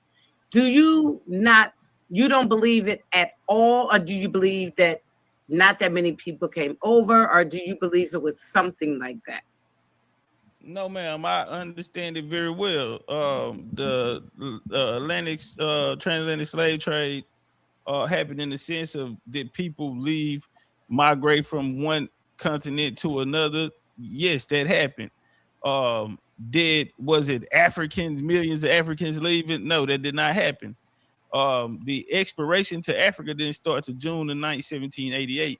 you don't believe it at all, or do you believe that not that many people came over, or do you believe it was something like that? No, ma'am. I understand it very well. The Atlantic transatlantic slave trade happened in the sense of did people migrate from one continent to another? Yes, that happened. Was it Africans, millions of Africans leaving? No, that did not happen. The exploration to Africa didn't start to June the 9th, 1788.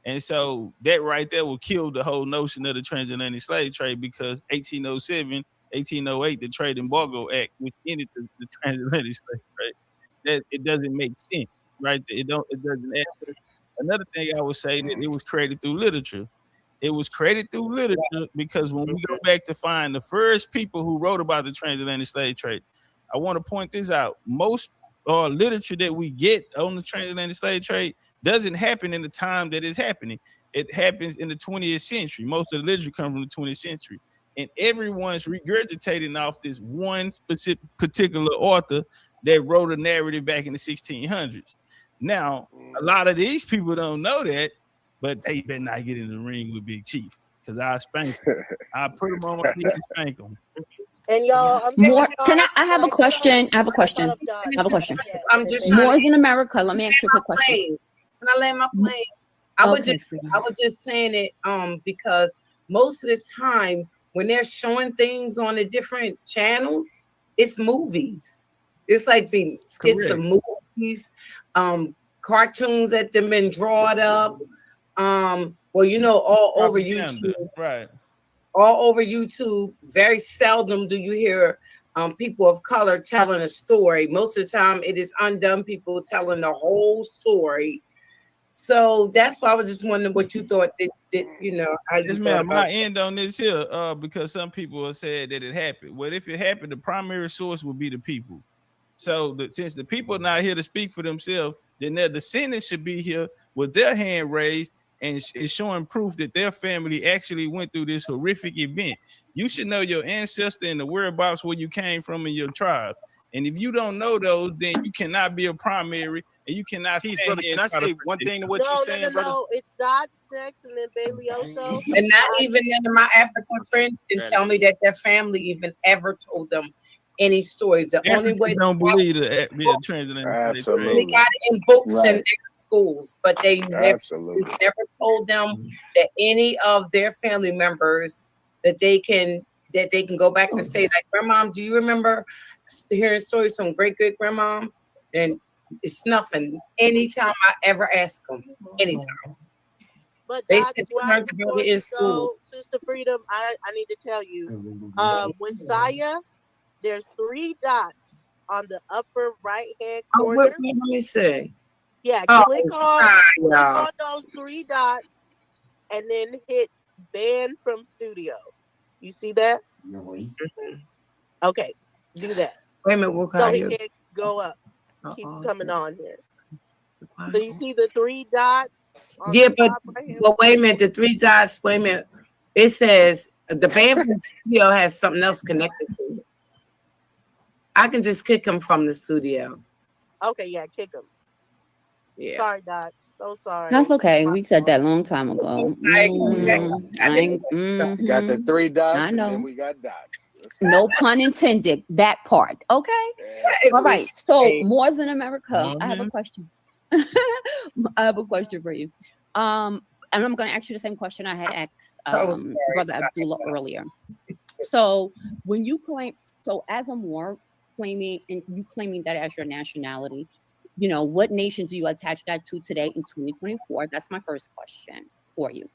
And so that right there will kill the whole notion of the transatlantic slave trade, because 1807, 1808, the Trade Embargo Act, which ended the transatlantic slave trade, that it doesn't make sense, right? It doesn't answer. Another thing I would say that it was created through literature. It was created through literature because when we go back to find the first people who wrote about the transatlantic slave trade, I want to point this out. Most literature that we get on the transatlantic slave trade doesn't happen in the time that it's happening. It happens in the 20th century. Most of the literature comes from the 20th century. And everyone's regurgitating off this one specific particular author that wrote a narrative back in the 1600s. Now, a lot of these people don't know that, but they better not get in the ring with Big Chief, because I spank them. I put them on my feet and spank them. And y'all, I have a question. I have a question. I'm just Moors in America. Let me ask you a quick question. Can I land my plane? I was just saying it because most of the time when they're showing things on the different channels, it's movies. It's like being skits of movies, cartoons that them been drawn up. All over YouTube. Right. All over YouTube. Very seldom do you hear people of color telling a story. Most of the time it is undone people telling the whole story. So that's why I was just wondering what you thought my end on this here, because some people have said that it happened. Well, if it happened, the primary source would be the people. So since the people are not here to speak for themselves, then their descendants should be here with their hand raised and showing proof that their family actually went through this horrific event. You should know your ancestor and the whereabouts where you came from in your tribe. And if you don't know those, then you cannot be a primary, and you cannot. Brother, can I say one thing to what you're saying, brother? No, it's Dots next, and then Bailey also. And not even any of my African friends can tell me that their family even ever told them any stories. The only way they don't believe the transatlantic. They got it in books and schools, but they never told them that any of their family members that they can go back and say, like, Grandma, do you remember hearing stories from great grandma? And it's nothing. Anytime I ever ask them, anytime. But they that's said why in school. Sister Freedom, I need to tell you, with Saya, there's 3 dots on the upper right hand corner. Let me see. Yeah, click on those 3 dots and then hit ban from studio. You see that? Okay, do that. Wait a minute, so he can go up. Keep coming on here. So you see the 3 dots? Yeah, but wait a minute, the 3 dots, wait a minute. It says the ban from studio has something else connected to it. I can just kick him from the studio. Okay, yeah, kick him. Yeah. Sorry, Dots. So sorry. That's okay. We said that a long time ago. Got the 3 dots. I know. And then we got dots. No pun intended. That part. Okay. All right. So Moors in America. I have a question. I have a question for you. And I'm going to ask you the same question I had asked Brother Abdullah earlier. So when you claim, as a Moor claiming that as your nationality, what nation do you attach that to today in 2024? That's my first question for you.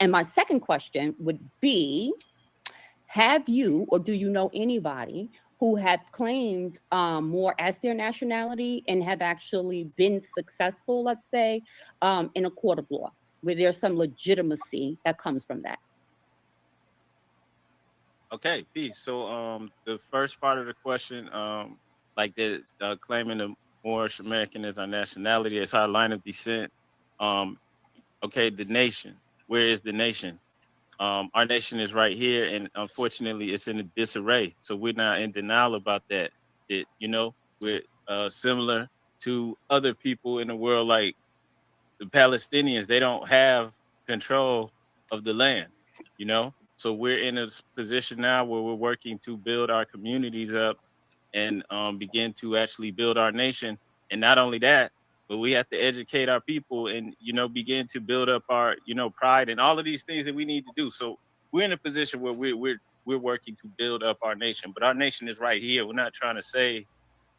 And my second question would be, have you or do you know anybody who have claimed Moor as their nationality and have actually been successful, let's say, in a court of law, where there's some legitimacy that comes from that? Okay, peace. So the first part of the question, like the claiming the Moorish American as our nationality, as our line of descent. Okay, the nation. Where is the nation? Our nation is right here, and unfortunately, it's in a disarray. So we're not in denial about that. That, you know, we're similar to other people in the world, like the Palestinians. They don't have control of the land, you know. So we're in a position now where we're working to build our communities up and begin to actually build our nation. And not only that, but we have to educate our people and, you know, begin to build up our, you know, pride and all of these things that we need to do. So we're in a position where we're working to build up our nation, but our nation is right here. We're not trying to say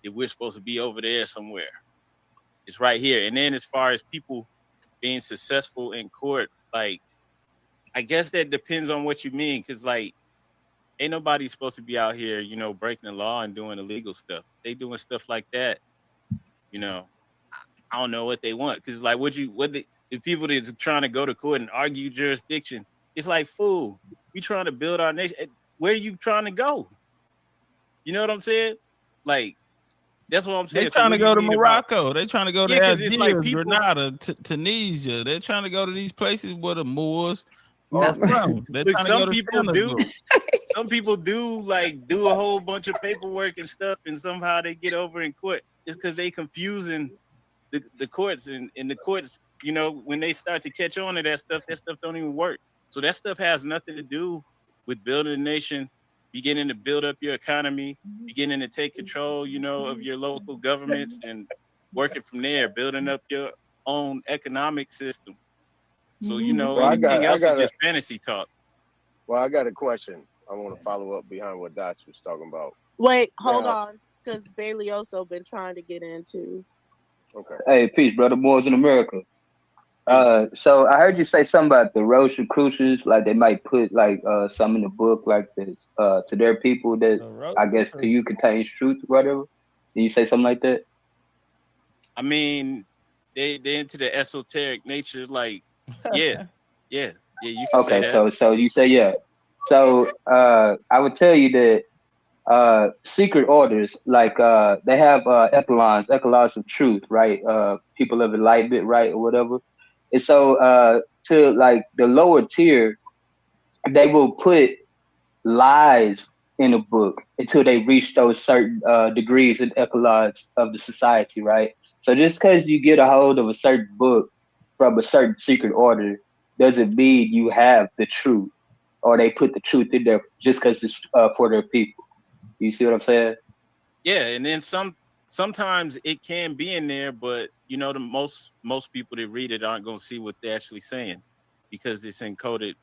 that we're supposed to be over there somewhere. It's right here. And then as far as people being successful in court, like, I guess that depends on what you mean. Cause like, ain't nobody supposed to be out here, you know, breaking the law and doing illegal stuff. They doing stuff like that, you know. I don't know what they want, because like the people that's trying to go to court and argue jurisdiction, it's like, fool, we trying to build our nation. Where are you trying to go? You know what I'm saying? Like, that's what I'm saying. They're trying to go to Morocco. They're trying to go to Algiers, like Grenada, Tunisia. They're trying to go to these places where the Moors are from. They're trying to go to Senegal. Some people do like do a whole bunch of paperwork and stuff, and somehow they get over in court. It's because they confusing the courts, and the courts, you know, when they start to catch on to that stuff don't even work. So that stuff has nothing to do with building a nation, beginning to build up your economy, beginning to take control, you know, of your local governments and working from there, building up your own economic system. So, you know, anything else is just fantasy talk. Well, I got a question. I want to follow up behind what Dots was talking about. Wait, hold on, because Bailey also been trying to get into. Okay. Hey, peace, brother. Moors in America. So I heard you say something about the Rosicrucians, like they might put like some in the book like this to their people that I guess to you contains truth or whatever. Did you say something like that? I mean, they into the esoteric nature, like yeah, you can say that. So you say yeah. So I would tell you that secret orders, like they have echelons of truth, right? People of enlightenment, right, or whatever. And so to like the lower tier, they will put lies in a book until they reach those certain degrees and echelons of the society, right? So just because you get a hold of a certain book from a certain secret order doesn't mean you have the truth, or they put the truth in there just because it's for their people. You see what I'm saying? Yeah, and then sometimes it can be in there, but you know, the most people that read it aren't gonna see what they're actually saying because it's encoded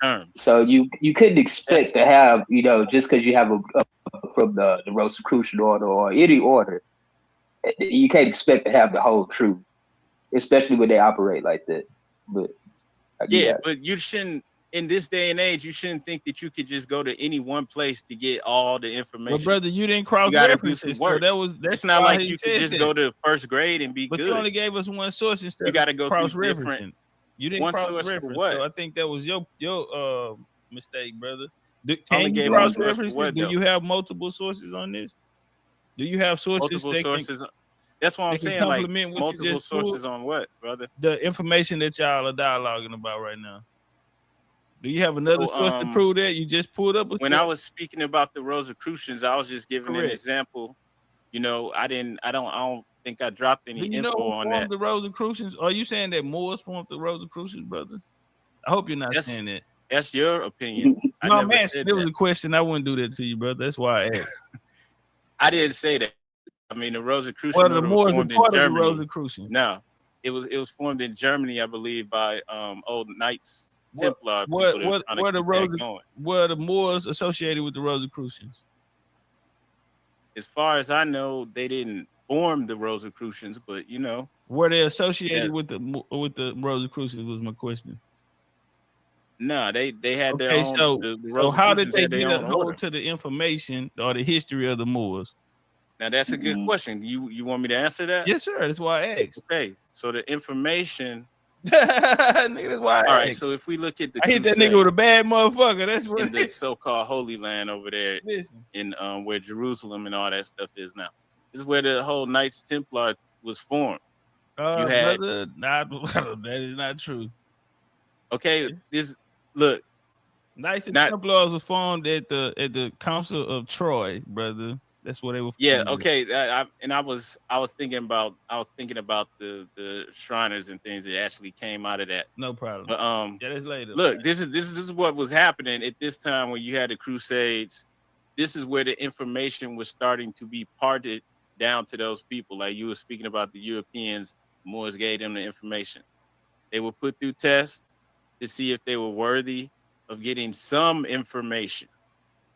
terms. So you couldn't expect to have, you know, just because you have a from the Rosicrucian order or any order, you can't expect to have the whole truth, especially when they operate like that. But but you shouldn't. In this day and age, you shouldn't think that you could just go to any one place to get all the information. Well, brother, you didn't cross references. So it's not like you could just go to first grade and be good. But you only gave us one source instead. You got to go cross through different. You didn't one cross source reference. For what? So I think that was your mistake, brother. Can you cross references? What, do you have multiple sources on this? Do you have sources? Multiple sources. That's what I'm saying. Like multiple sources on what, brother? The information that y'all are dialoguing about right now. Do you have another source to prove that? You just pulled up. When I was speaking about the Rosicrucians, I was just giving an example. You know, I don't think I dropped any info on that. The Rosicrucians? Are you saying that Moors formed the Rosicrucians, brother? I hope you're not saying that. That's your opinion. No, I'm asking. There was a question. I wouldn't do that to you, brother. That's why I asked. I didn't say that. I mean, the Rosicrucians were the Moors formed part in of the Germany. Rosicrucians? No, it was formed in Germany, I believe, by old knights. Templar were the Moors associated with the Rosicrucians? As far as I know, they didn't form the Rosicrucians, but you know, were they associated with the Rosicrucians? Was my question. No, they had their Okay, own. so the how did they had their get own a hold order. to the information or the history of the Moors? Now that's a good question. You want me to answer that? Yes, sir. That's why I asked. Okay, so the information. Nigga, that's why I All right, asked. so if we look at the I hit that nigga with a bad motherfucker. That's what in the so-called Holy Land over there, Listen. in where Jerusalem and all that stuff is now. This is where the whole Knights Templar was formed. You had brother, that is not true. Okay, this look. Knights Templars was formed at the Council of Troy, brother. That's where they were. Yeah, okay. I was thinking about the Shriners and things that actually came out of that. No problem. But yeah, that's later. Look, this is what was happening at this time when you had the Crusades. This is where the information was starting to be parted down to those people. Like you were speaking about the Europeans, Moors gave them the information. They were put through tests to see if they were worthy of getting some information.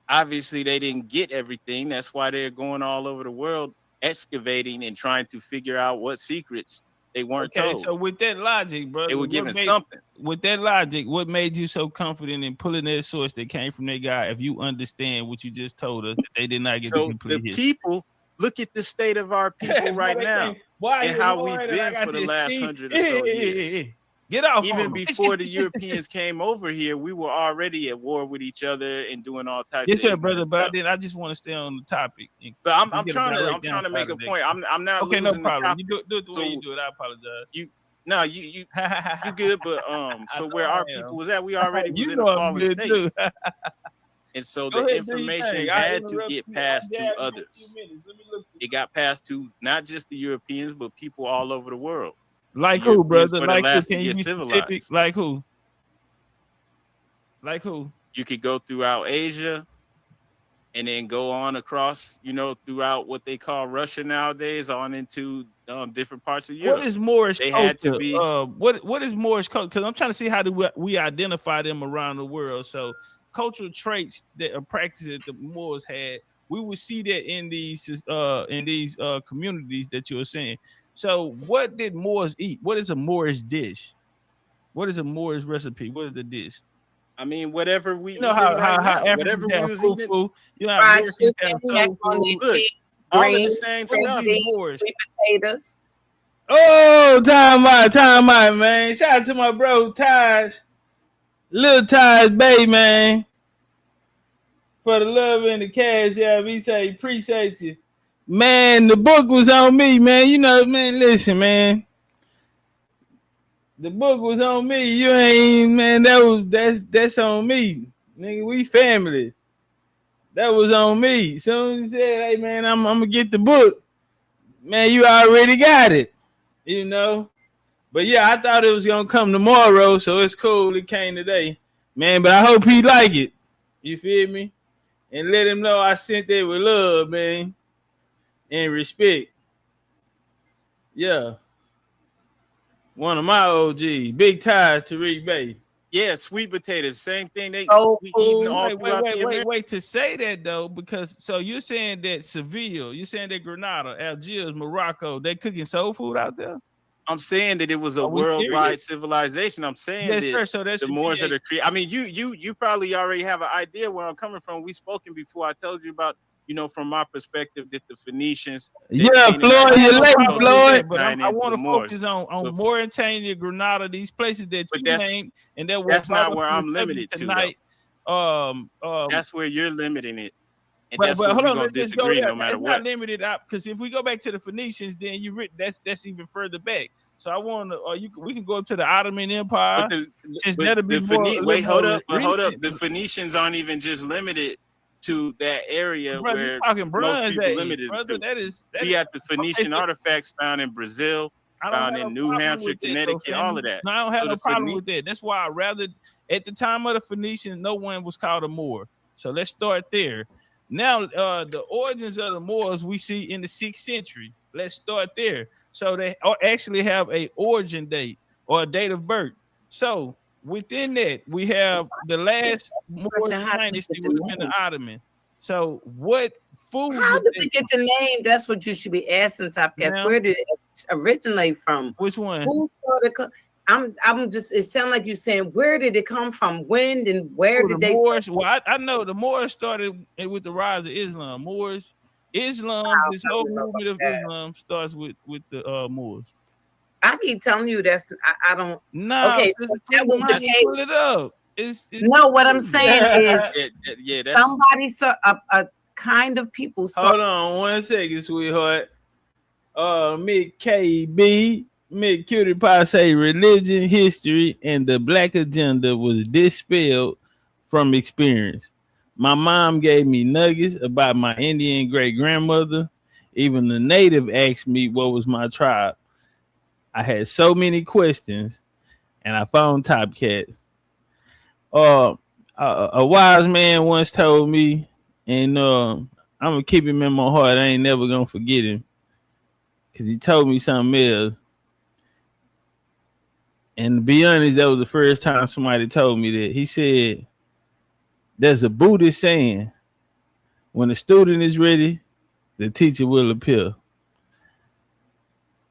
Obviously, they didn't get everything. That's why they're going all over the world, excavating and trying to figure out what secrets they weren't told. So with that logic, bro, they were given something. With that logic, what made you so confident in pulling that source that came from that guy? If you understand what you just told us, that they did not get the complete history. People, look at the state of our people right now, and how we've been for the last 100 or so years. Get off. Even before the Europeans came over here, we were already at war with each other and doing all types. Yes, sir, brother. But I just want to stay on the topic. So I'm trying to make a point. I'm not. Okay, no problem. You do it the way you do it. I apologize. You good, but so where our people was at, we already was in a fallen state. And so the information had to get passed to others. It got passed to not just the Europeans, but people all over the world. Like who, brother? Like who? Can you be specific? Like who? Like who? You could go throughout Asia and then go on across, throughout what they call Russia nowadays, on into different parts of Europe. What is Moorish culture? Had to be what is Moorish culture? Because I'm trying to see how do we identify them around the world. So cultural traits that are practices that the Moors had, we would see that in these communities that you're saying. So what did Moors eat? What is a Moorish dish? What is a Moorish recipe? What is the dish? I mean, whatever we how whatever we was eating. Food, all of the same stuff. Sweet potatoes. Oh, time out, man. Shout out to my bro Taj, Lil Taj Bay, man. For the love and the cash, yeah, we say appreciate you. Man, the book was on me, man. Man, listen, man. The book was on me. You ain't, man, that's on me. Nigga, we family. That was on me. Soon as you said, hey man, I'm gonna get the book. Man, you already got it. But yeah, I thought it was gonna come tomorrow, so it's cool. It came today. Man, but I hope he like it. You feel me? And let him know I sent it with love, man. And respect. Yeah. One of my OGs, Big Ties, Tariq Bay. Yeah, sweet potatoes, same thing. They wait to say that though, because so you're saying that Seville, you're saying that Grenada, Algiers, Morocco, they cooking soul food out there? I'm saying that it was a worldwide civilization. I'm saying that the Moors are the I mean, you probably already have an idea where I'm coming from. We've spoken before. I told you about, from my perspective, that the Phoenicians. Yeah, Floyd, you're late, Floyd. But I want to focus on Mauritania, Grenada, these places that you named, and that's not where I'm limited tonight. That's where you're limiting it. And that's where we're going to disagree no matter what. Not limited out, because if we go back to the Phoenicians, then that's even further back. So I want to, we can go up to the Ottoman Empire. Wait, hold up. The Phoenicians aren't even just limited to that area, brother, where most people limited. Brother, we have the Phoenician artifacts found in Brazil, found in New Hampshire, Connecticut, all of that. No, I don't have no problem with that. That's why at the time of the Phoenicians, no one was called a Moor. So let's start there. Now, the origins of the Moors we see in the 6th century. Let's start there. So they actually have a origin date or a date of birth. So within that, we have the last Moor dynasty would have been the Ottoman. So what food? How did we get the name? That's what you should be asking, Topcatz. Where did it originate from? Which one? Who started? I'm just. It sounds like you're saying, where did it come from? When and where did the they? Moors? Well, I know the Moors started with the rise of Islam. Islam, this whole movement of Islam starts with the Moors. I keep telling you that's I don't. No, okay, so that was the case. Pull it up. It's no, what I'm saying is, that's somebody saw a kind of people. Hold on 1 second, sweetheart. Mick KB, Mick Cutie Pie say religion, history, and the black agenda was dispelled from experience. My mom gave me nuggets about my Indian great grandmother. Even the native asked me what was my tribe. I had so many questions, and I found Topcatz. A wise man once told me, and I'm gonna keep him in my heart. I ain't never gonna forget him, because he told me something else. And to be honest, that was the first time somebody told me that. He said, there's a Buddhist saying, when the student is ready, the teacher will appear.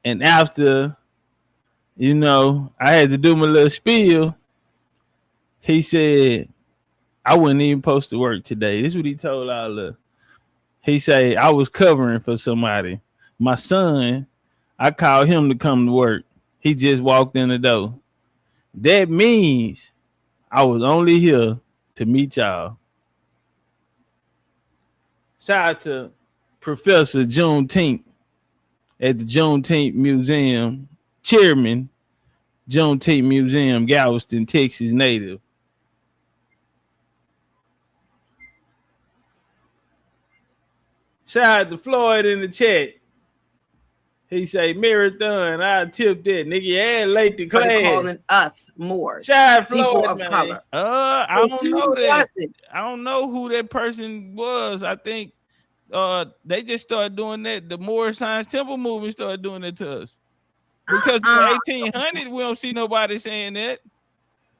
And after, I had to do my little spiel, he said, I wasn't even supposed to work today. This is what he told all of us. He said, I was covering for somebody. My son, I called him to come to work. He just walked in the door. That means I was only here to meet y'all. Shout out to Professor Juneteenth at the Juneteenth Museum, Chairman, Juneteenth Museum, Galveston, Texas native. Shout out to Floyd in the chat. He say marathon. I tipped that nigga. Yeah, late to class. Calling us more. Shout out people Floyd, of man. color. I don't know that. I don't know who that person was. I think they just started doing that. The Moorish Science Temple movement started doing it to us. Because in the 1800s, we don't see nobody saying that.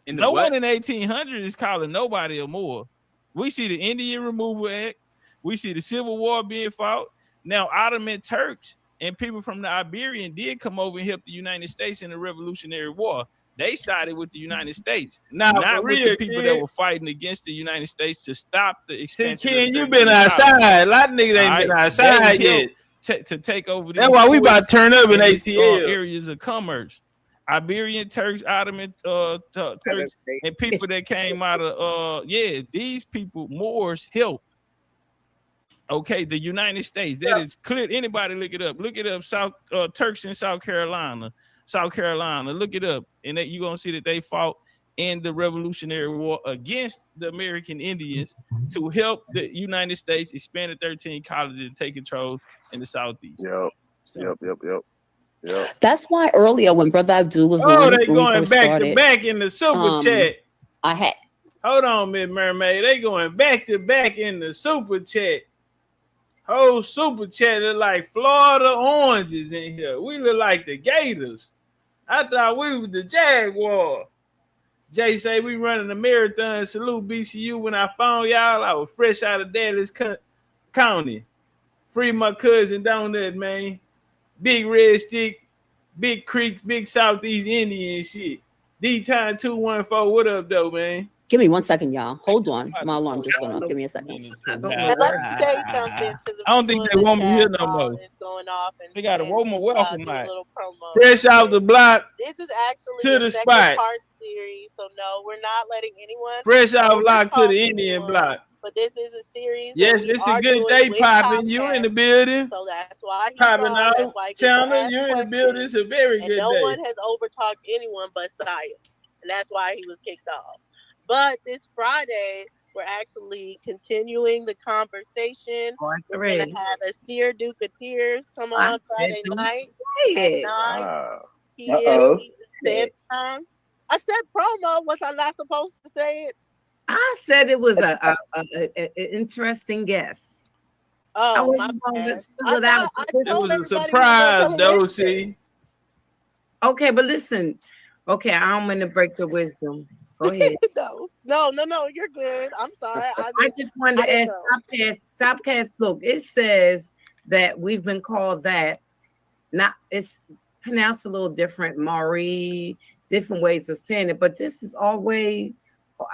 No one in 1800 is calling nobody a Moor. We see the Indian Removal Act. We see the Civil War being fought. Now, Ottoman Turks and people from the Iberian did come over and help the United States in the Revolutionary War. They sided with the United States, not with the people that were fighting against the United States to stop the expansion. Ken, you been outside. A lot of niggas ain't been outside yet. To take over. That's why we about to turn up in ATL. Areas of commerce. Iberian Turks, Ottoman Turks, and people that came out of these people, Moors, helped. Okay, the United States. That is clear. Anybody look it up. Look it up. Turks in South Carolina. Look it up, and you're gonna see that they fought in the Revolutionary War against the American Indians to help the United States expand the 13 colonies and take control in the Southeast. Yep. That's why earlier when Brother Abdul was they going back to back in the super chat. Hold on, Miss Mermaid. They going back to back in the super chat. Whole super chat look like Florida oranges in here. We look like the Gators. I thought we were the Jaguar. Jay say we running a marathon. Salute BCU. When I found y'all, I was fresh out of Dallas County. Free my cousin down there, man. Big Red Stick, Big Creek, Big Southeast Indian shit. D-Time 214. What up, though, man? Give me 1 second, y'all. Hold on. My alarm just went off. Give me a second. I'd like to say something to the I don't think they want me here no more. It's going off and they got a warmer welcome night. Fresh off the block. This is actually to the spot. Part series, so no, we're not letting anyone. Fresh off block to the Indian block. But this is a series. Yes, it's a good day popping. You in the building. So that's why he's popping out. Chandler, you're in the building. It's a very good day. No one has overtalked anyone but Saya, and that's why he was kicked off. But this Friday, we're actually continuing the conversation. We're going to have a Seer Duke of Tears come on Friday night. I said promo. Was I not supposed to say it? I said it was an interesting guess. Oh, it was a surprise, though, see. Okay, but listen. Okay, I'm going to break the wisdom. Go ahead. No, you're good. I'm sorry. I just wanted to ask Topcatz. Look, it says that we've been called that. Not it's pronounced a little different. Marie different ways of saying it, but this is always,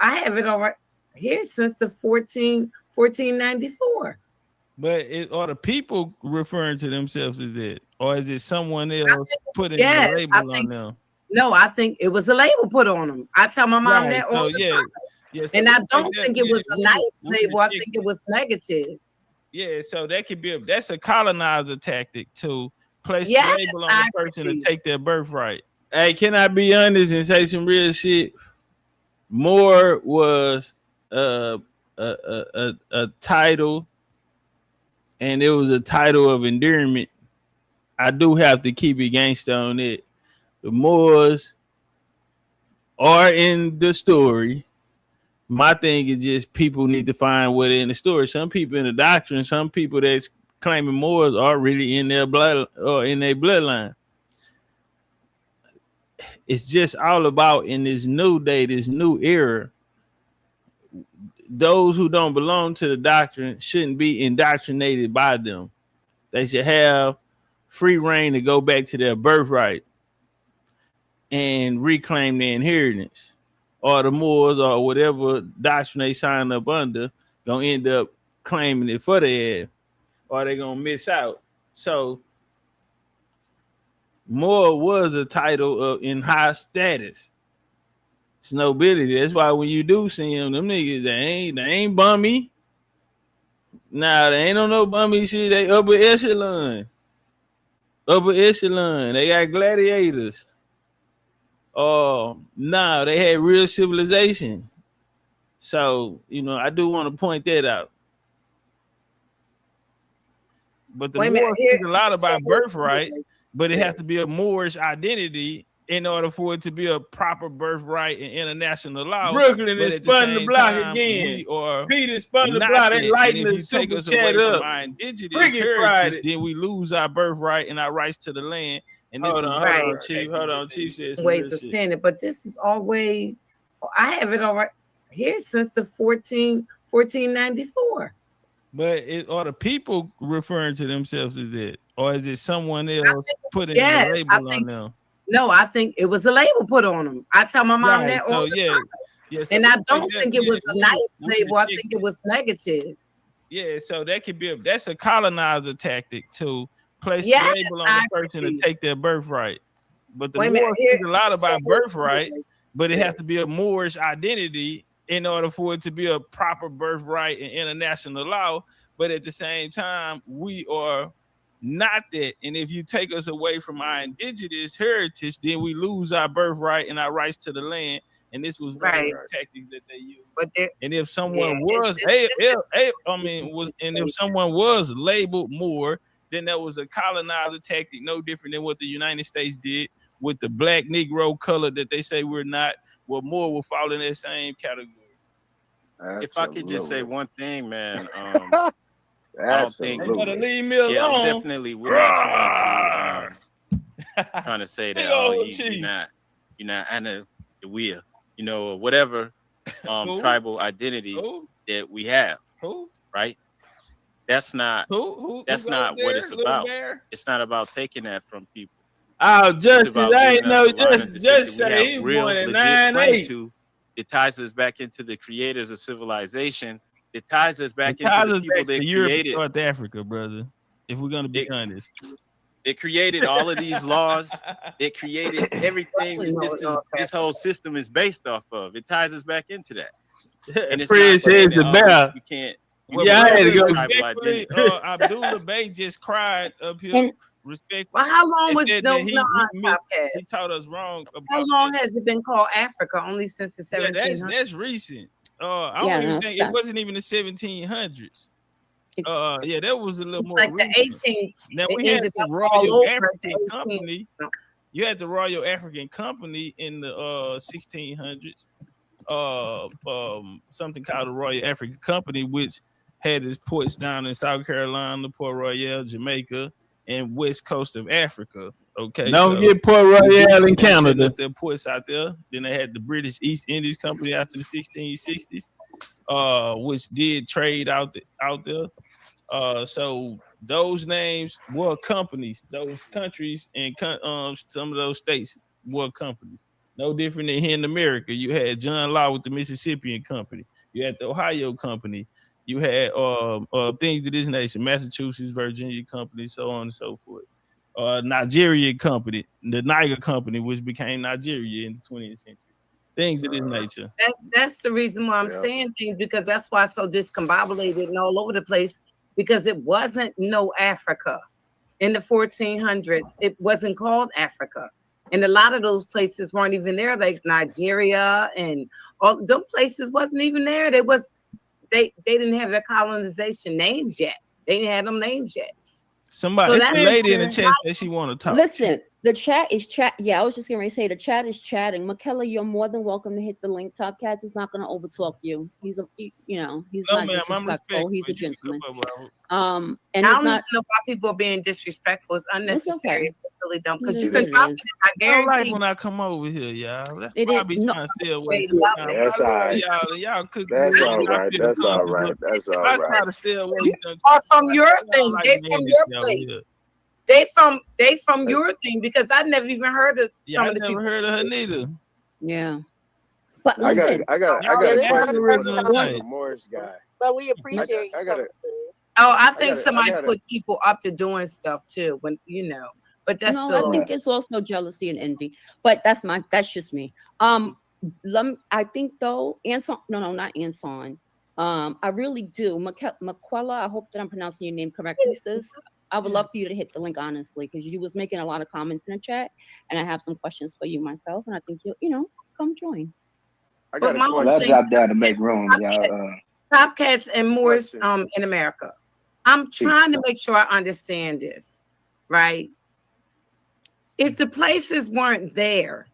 I have it all right here since the 1494. But are the people referring to themselves as that, or is it someone else putting a label on them? No, I think it was a label put on them. I tell my mom that all the time. Yes, and I don't think it was a nice label. I think it was negative. Yeah, so that could be that's a colonizer tactic to place the label on the person to take their birthright. Hey, can I be honest and say some real shit? Moore was a title, and it was a title of endearment. I do have to keep it gangster on it. The Moors are in the story. My thing is just people need to find what in the story. Some people in the doctrine, some people that's claiming Moors are really in their blood or in their bloodline. It's just all about in this new day, this new era. Those who don't belong to the doctrine shouldn't be indoctrinated by them. They should have free reign to go back to their birthright and reclaim their inheritance. Or the Moors or whatever doctrine they sign up under gonna end up claiming it for their ass, or they gonna miss out. So Moore was a title in high status. It's nobility. That's why when you do see them niggas, they ain't bummy. Nah, they ain't on no bummy shit. They upper echelon. Upper echelon. They got gladiators. No, they had real civilization. So, I do want to point that out. But the Moors speak a lot about birthright, but it has to be a Moorish identity in order for it to be a proper birthright in international law. Brooklyn is spun the block again. Peter spun the block. They lighten the super chat up. Our indigenous heritage, then we lose our birthright and our rights to the land. And hold on, Chief. Hold on, Chief says ways of saying it, but this is always. I have it all right here since the 1494. But are the people referring to themselves as that, or is it someone else putting a label on them? No, I think it was a label put on them. I tell my mom that all the time. Yes, and I don't think it was a nice label. I think it was negative. Yeah, so that could be that's a colonizer tactic to place the label on the person to take their birthright. But the Moors speak a lot about birthright, but it has to be a Moorish identity in order for it to be a proper birthright in international law. But at the same time, we are not that. And if you take us away from our indigenous heritage, then we lose our birthright and our rights to the land. And this was one of the tactics that they used. And if someone if someone was labeled Moor, then that was a colonizer tactic, no different than what the United States did with the black Negro color that they say we're not. Well, Moore will fall in that same category. Absolutely. If I could just say one thing, man, I don't think leave me alone. Definitely we're not trying to say that you're not Anna the wheel, or whatever tribal identity that we have. Right? That's not that's not what it's about. It's not about taking that from people. Oh, Justice, I ain't know. Just say he was born in 98. It ties us back into the creators of civilization. It ties us back into the people that created North Africa, brother. If we're gonna be honest, it created all of these laws. It created everything that this whole system is based off of. It ties us back into that. And it's Prince is about. You can't. I had to go. Abdullah Bey just cried up here. Respect. Well, how long was he taught us wrong. How long has it been called Africa? Only since the 1700s. That's recent. I don't even think it wasn't even the 1700s. That was a little more like recent. The 18th. Now we had the Royal African Company. You had the Royal African Company in the 1600s. Something called the Royal African Company, which had its ports down in South Carolina, Port Royal, Jamaica, and west coast of Africa. Okay, don't get Port Royal in Canada. Their ports out there. Then they had the British East Indies Company after the 1660s, which did trade out there. So those names were companies. Those countries and some of those states were companies. No different than here in America. You had John Law with the Mississippian Company. You had the Ohio Company. You had things of this nation, Massachusetts, Virginia Company, so on and so forth. Nigeria Company, the Niger Company, which became Nigeria in the 20th century. Things of this nature. That's the reason why I'm saying things, because that's why it's so discombobulated and all over the place, because it wasn't no Africa. In the 1400s, it wasn't called Africa. And a lot of those places weren't even there, like Nigeria and all those places wasn't even there. They didn't have their colonization names yet. They didn't have them names yet. Somebody, so lady in the chat that she want to talk. Listen, the chat is chat. Yeah, I was just going to say the chat is chatting. Michaela, you're more than welcome to hit the link. Topcatz is not going to overtalk you. He's not disrespectful. He's a gentleman. And I don't know why people are being disrespectful. It's unnecessary. It's really dumb because you can drop it. I guarantee. I like when I come over here, y'all. That's why I be trying to stay away. That's all right. Y'all cook. That's all right. That's all right. That's all right. I try to stay away. You are from your thing. They from your place. They from your thing, because I never even heard of some of the people. I never heard of her neither. Yeah. But I got a question. Morris guy. But we appreciate. I think somebody put people up to doing stuff too, when But that's I think it's also jealousy and envy. But that's just me. I think though, Anson, not Anson. I really do. Maquella, I hope that I'm pronouncing your name correctly, sis. I would love for you to hit the link, honestly, because you was making a lot of comments in the chat, and I have some questions for you myself, and I think you'll come join. I dropped down to make room, y'all. Topcatz and Moors in America. I'm trying to make sure I understand this, right? If the places weren't there,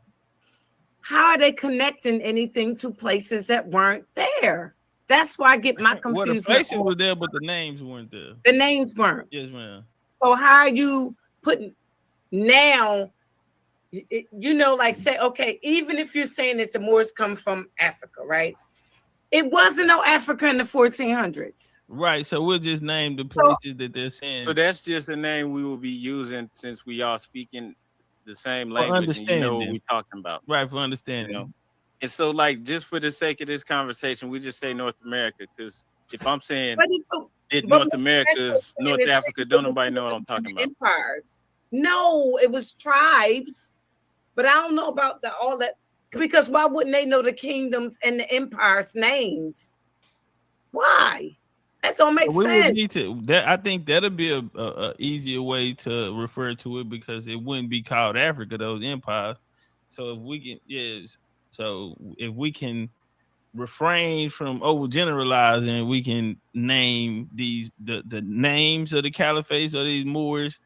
how are they connecting anything to places that weren't there? That's why I get my confusion. Well, the places were there, but the names weren't there. The names weren't. Yes, ma'am. So how are you putting now? Say, okay, even if you're saying that the Moors come from Africa, right? It wasn't no Africa in the 1400s. Right. So we'll just name the places that they're saying. So that's just a name we will be using since we are speaking the same language and you know what we're talking about. Right, for understanding. And so, just for the sake of this conversation, we just say North America, because if I'm saying North America is North Africa, don't nobody know what I'm talking about. Empires. No, it was tribes, but I don't know about all that, because why wouldn't they know the kingdoms and the empires' names? Why? That don't make sense. We would need to. I think that'll be a easier way to refer to it, because it wouldn't be called Africa, those empires. So if we can, So if we can refrain from overgeneralizing, we can name the names of the caliphates or these Moors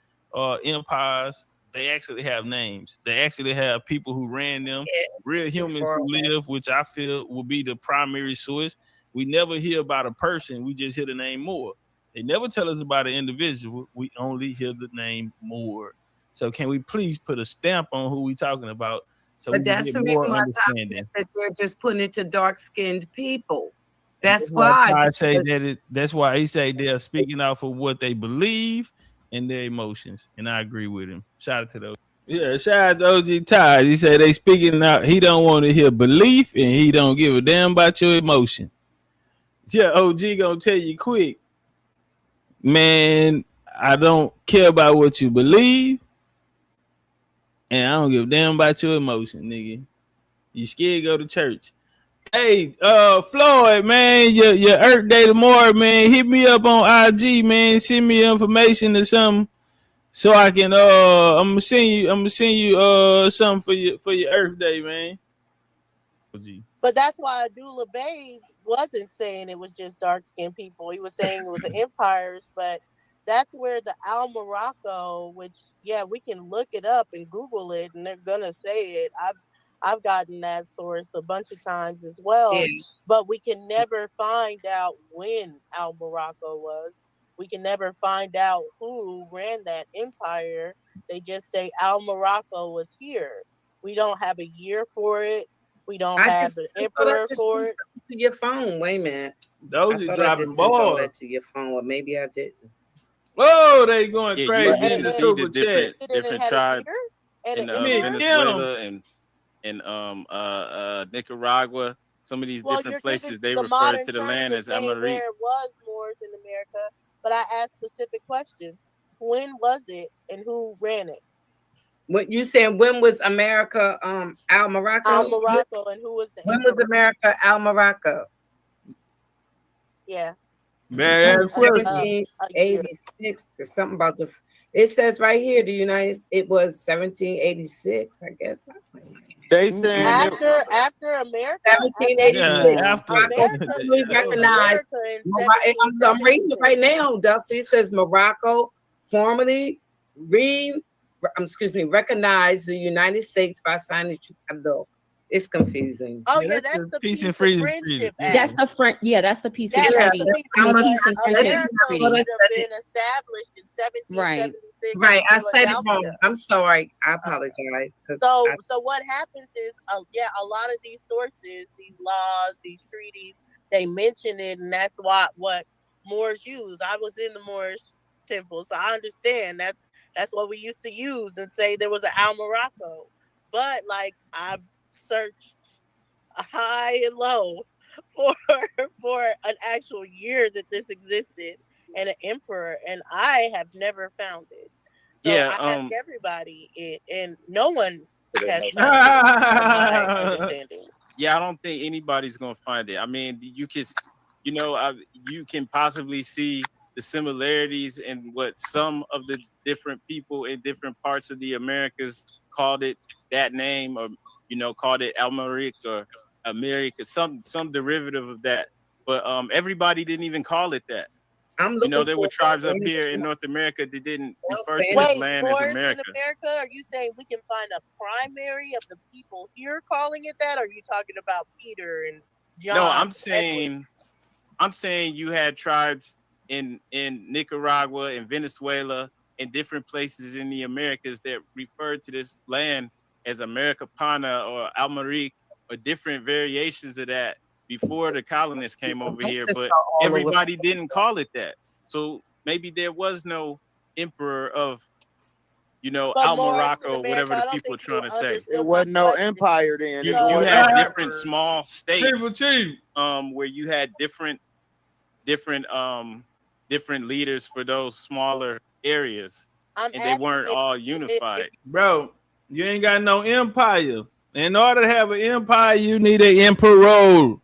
empires. They actually have names. They actually have people who ran them, real humans who live, which I feel will be the primary source. We never hear about a person. We just hear the name Moor. They never tell us about an individual. We only hear the name Moor. So can we please put a stamp on who we talking about? So but that's the reason why that they're just putting it to dark-skinned people. That's why I say that. That's why he say they're speaking off of what they believe and their emotions, and I agree with him. Shout out to those. Yeah, shout out to OG Ty. He said they speaking out. He don't want to hear belief, and he don't give a damn about your emotion. Yeah, OG gonna tell you quick, man. I don't care about what you believe. And I don't give a damn about your emotion, nigga. You scared to go to church. Hey, Floyd, man, your Earth Day tomorrow, man. Hit me up on IG, man. Send me information or something, so I can I'm gonna send you something for your Earth Day, man. But that's why Abdullah Bey wasn't saying it was just dark-skinned people. He was saying it was the empires, but that's where the Al Morocco, which we can look it up and Google it, and they're gonna say it. I've gotten that source a bunch of times as well, but we can never find out when Al Morocco was. We can never find out who ran that empire. They just say Al Morocco was here. We don't have a year for it. We don't have the emperor for it. To your phone, wait a minute. Those are dropping balls. To your phone, or maybe I didn't. Oh, they going crazy. You see the different tribes in Venezuela and Nicaragua. Some of these different places they refer to the land as América. There was Moors in America, but I asked specific questions. When was it, and who ran it? What you saying? When was America Al Morocco? Al Morocco, and who was the? When was America Al Morocco? Yeah. 1786 or something about the. It says right here, it was 1786, I guess. They saying after America. 1786. After recognized. I'm reading it right now, Dusty. It says Morocco formally recognized the United States by signing a law. It's confusing. Oh yeah, that's the peace and friendship act. That's the friend. Yeah, that's the peace and friendship. America would have been established in 1776. Right. I said it wrong. I'm sorry. I apologize. So what happens is, a lot of these sources, these laws, these treaties, they mention it, and that's what Moors use. I was in the Moorish temple, so I understand that's what we used to use and say there was an Al Morocco. But like I've searched high and low for an actual year that this existed and an emperor, and I have never found it. So I ask everybody, and no one has found it, from my understanding. Yeah, I don't think anybody's gonna find it. I mean, you can possibly see the similarities in what some of the different people in different parts of the Americas called it that name, or called it America or America, some derivative of that. But everybody didn't even call it that. There were tribes up here in North America that didn't refer to this land as America. In America, are you saying we can find a primary of the people here calling it that? Or are you talking about Peter and John? No, I'm saying you had tribes in Nicaragua and Venezuela and different places in the Americas that referred to this land as Americana or Almeric or different variations of that before the colonists came over here, but everybody didn't call it that. So maybe there was no emperor of, Al Morocco, whatever the people are trying to say. There wasn't no empire then. You had different small states where you had different leaders for those smaller areas, and they weren't all unified. Bro, you ain't got no empire. In order to have an empire, you need an emperor.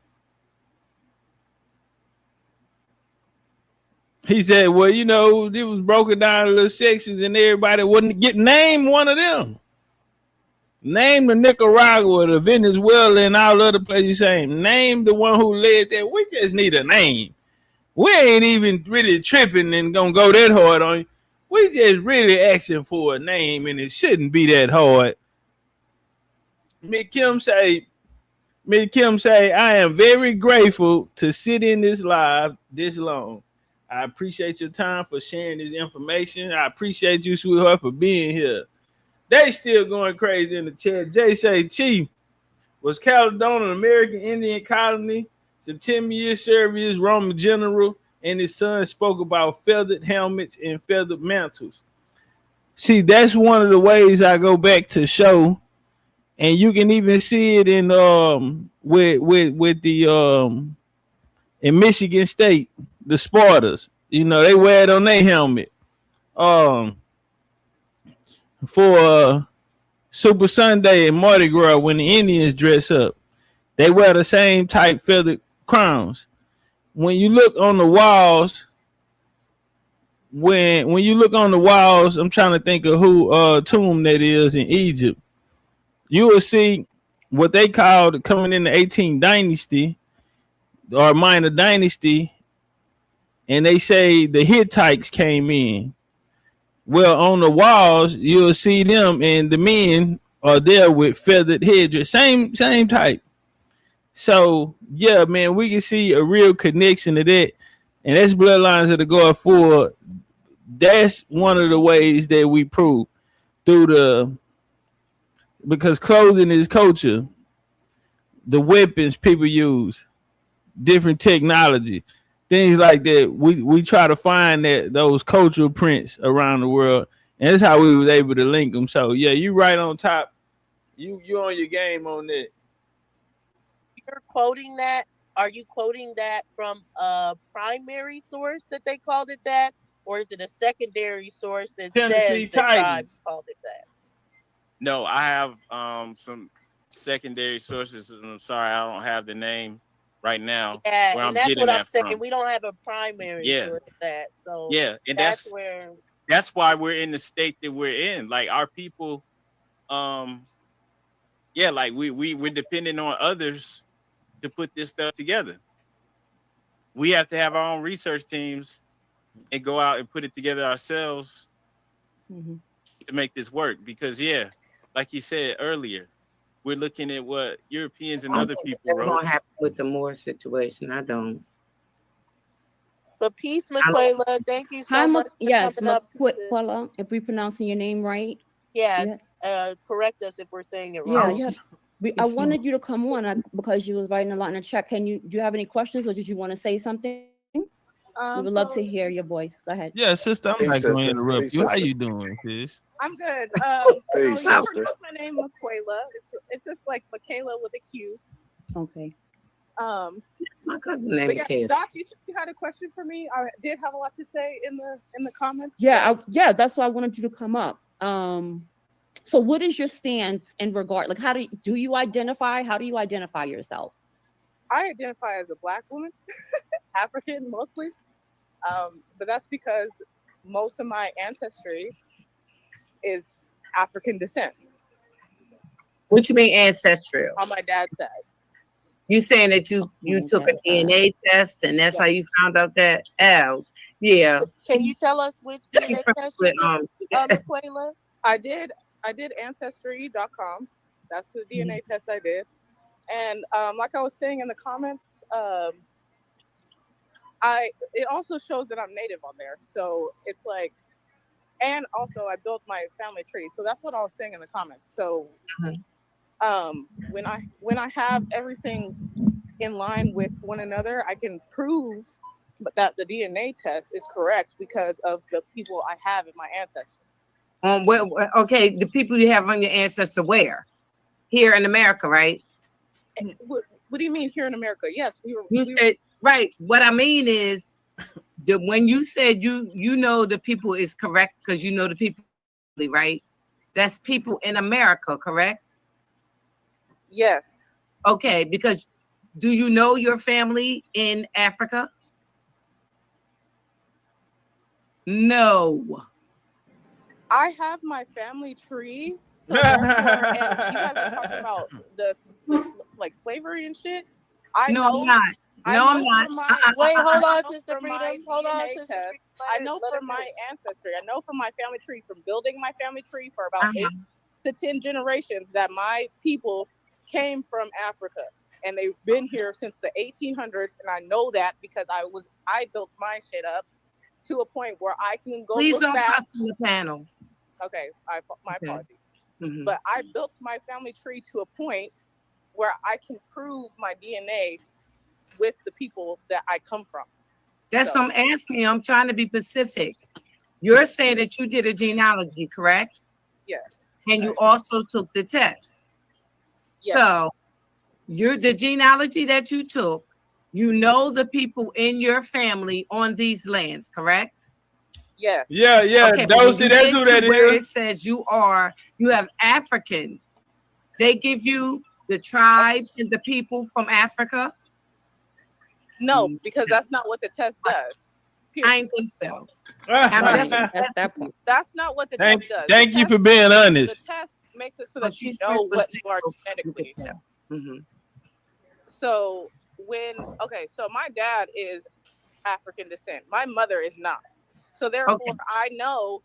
He said, well, it was broken down in little sections and everybody wouldn't name one of them. Name the Nicaragua, the Venezuela, and all other places same. Name the one who led that. We just need a name. We ain't even really tripping and gonna go that hard on you. We just really asking for a name, and it shouldn't be that hard. Miss Kim say, I am very grateful to sit in this live this long. I appreciate your time for sharing this information. I appreciate you, sweetheart, for being here. They still going crazy in the chat. Jay say, Chief, was Caledonia an American Indian colony? September year service Roman general, and his son spoke about feathered helmets and feathered mantles. See, that's one of the ways I go back to show, and you can even see it in with the in Michigan State, the Spartans. They wear it on their helmet. For Super Sunday and Mardi Gras, when the Indians dress up, they wear the same type feathered crowns. When you look on the walls, when you look on the walls, I'm trying to think of who tomb that is in Egypt. You will see what they called coming in the 18th dynasty or minor dynasty, and they say the Hittites came in. Well, on the walls, you'll see them, and the men are there with feathered headdress, same type. So, yeah, man, we can see a real connection to that. And that's bloodlines that are going forward. That's one of the ways that we prove because clothing is culture. The weapons people use, different technology, things like that. We try to find those cultural prints around the world. And that's how we was able to link them. So, yeah, you right on top. You on your game on that. You're quoting that. Are you quoting that from a primary source that they called it that? Or is it a secondary source that Tennessee says the tribes called it that? No, I have some secondary sources. And I'm sorry, I don't have the name right now. Yeah, where and I'm that's getting what I'm that saying. from. We don't have a primary source of that. So yeah, and that's where that's why we're in the state that we're in. Like our people, like we're depending on others to put this stuff together. We have to have our own research teams and go out and put it together ourselves to make this work. Because like you said earlier, we're looking at what Europeans and other people What's wrote. going to happen with the Moore situation? I don't. But peace, Maquela. Thank you so much for coming up. Maquela, if we're pronouncing your name right. Yeah. Correct us if we're saying it wrong. Yeah. I wanted you to come on because you was writing a lot in the chat. Do you have any questions or did you want to say something? We would love to hear your voice. Go ahead. Yeah, sister, I'm not going to interrupt you. How you doing, sis? I'm good. Hey, you sister. pronounce my name Maquela. It's just like Michaela with a Q. Okay. That's my cousin named Michaela. Doc, you had a question for me. I did have a lot to say in the comments. Yeah, that's why I wanted you to come up. So what is your stance in regard? Like, how do you identify? How do you identify yourself? I identify as a Black woman, African mostly, but that's because most of my ancestry is African descent. What you mean ancestral? On my dad's side. You saying that you took a DNA test and that's how you found out that? Oh, yeah. Can you tell us which DNA test you took, Maquela? I did Ancestry.com. That's the DNA test I did. And like I was saying in the comments, it also shows that I'm Native on there. So it's like, and also I built my family tree. So that's what I was saying in the comments. So when I have everything in line with one another, I can prove that the DNA test is correct because of the people I have in my ancestry. Okay, the people you have on your ancestor where? Here in America, right? What do you mean here in America? Yes, You said right. What I mean is that when you said you know the people is correct because you know the people, right? That's people in America, correct? Yes. Okay, because do you know your family in Africa? No. I have my family tree, so therefore, and you guys are talking about this like slavery and shit. I'm not. Wait, hold on, Sister Freedom. Hold on, Sister Freedom. I know from my ancestry. I know from my family tree, from building my family tree for about 8 to 10 generations, that my people came from Africa, and they've been here since the 1800s. And I know that because I built my shit up to a point where I can go. Please look don't back. cuss on the panel. Okay, my apologies. But I built my family tree to a point where I can prove my DNA with the people that I come from. That's what I'm asking you. I'm trying to be specific. You're saying that you did a genealogy, correct? Yes. And you also took the test. Yes. So the genealogy that you took, you know the people in your family on these lands, correct? Yes. Yeah. Okay, That's who that where is. it says you have African. They give you the tribe and the people from Africa? No, because that's not what the test does. I ain't think so. That's not what the test does. Thank you for being honest. The test makes it so that you know what you are genetically. So so my dad is African descent. My mother is not. So therefore, I know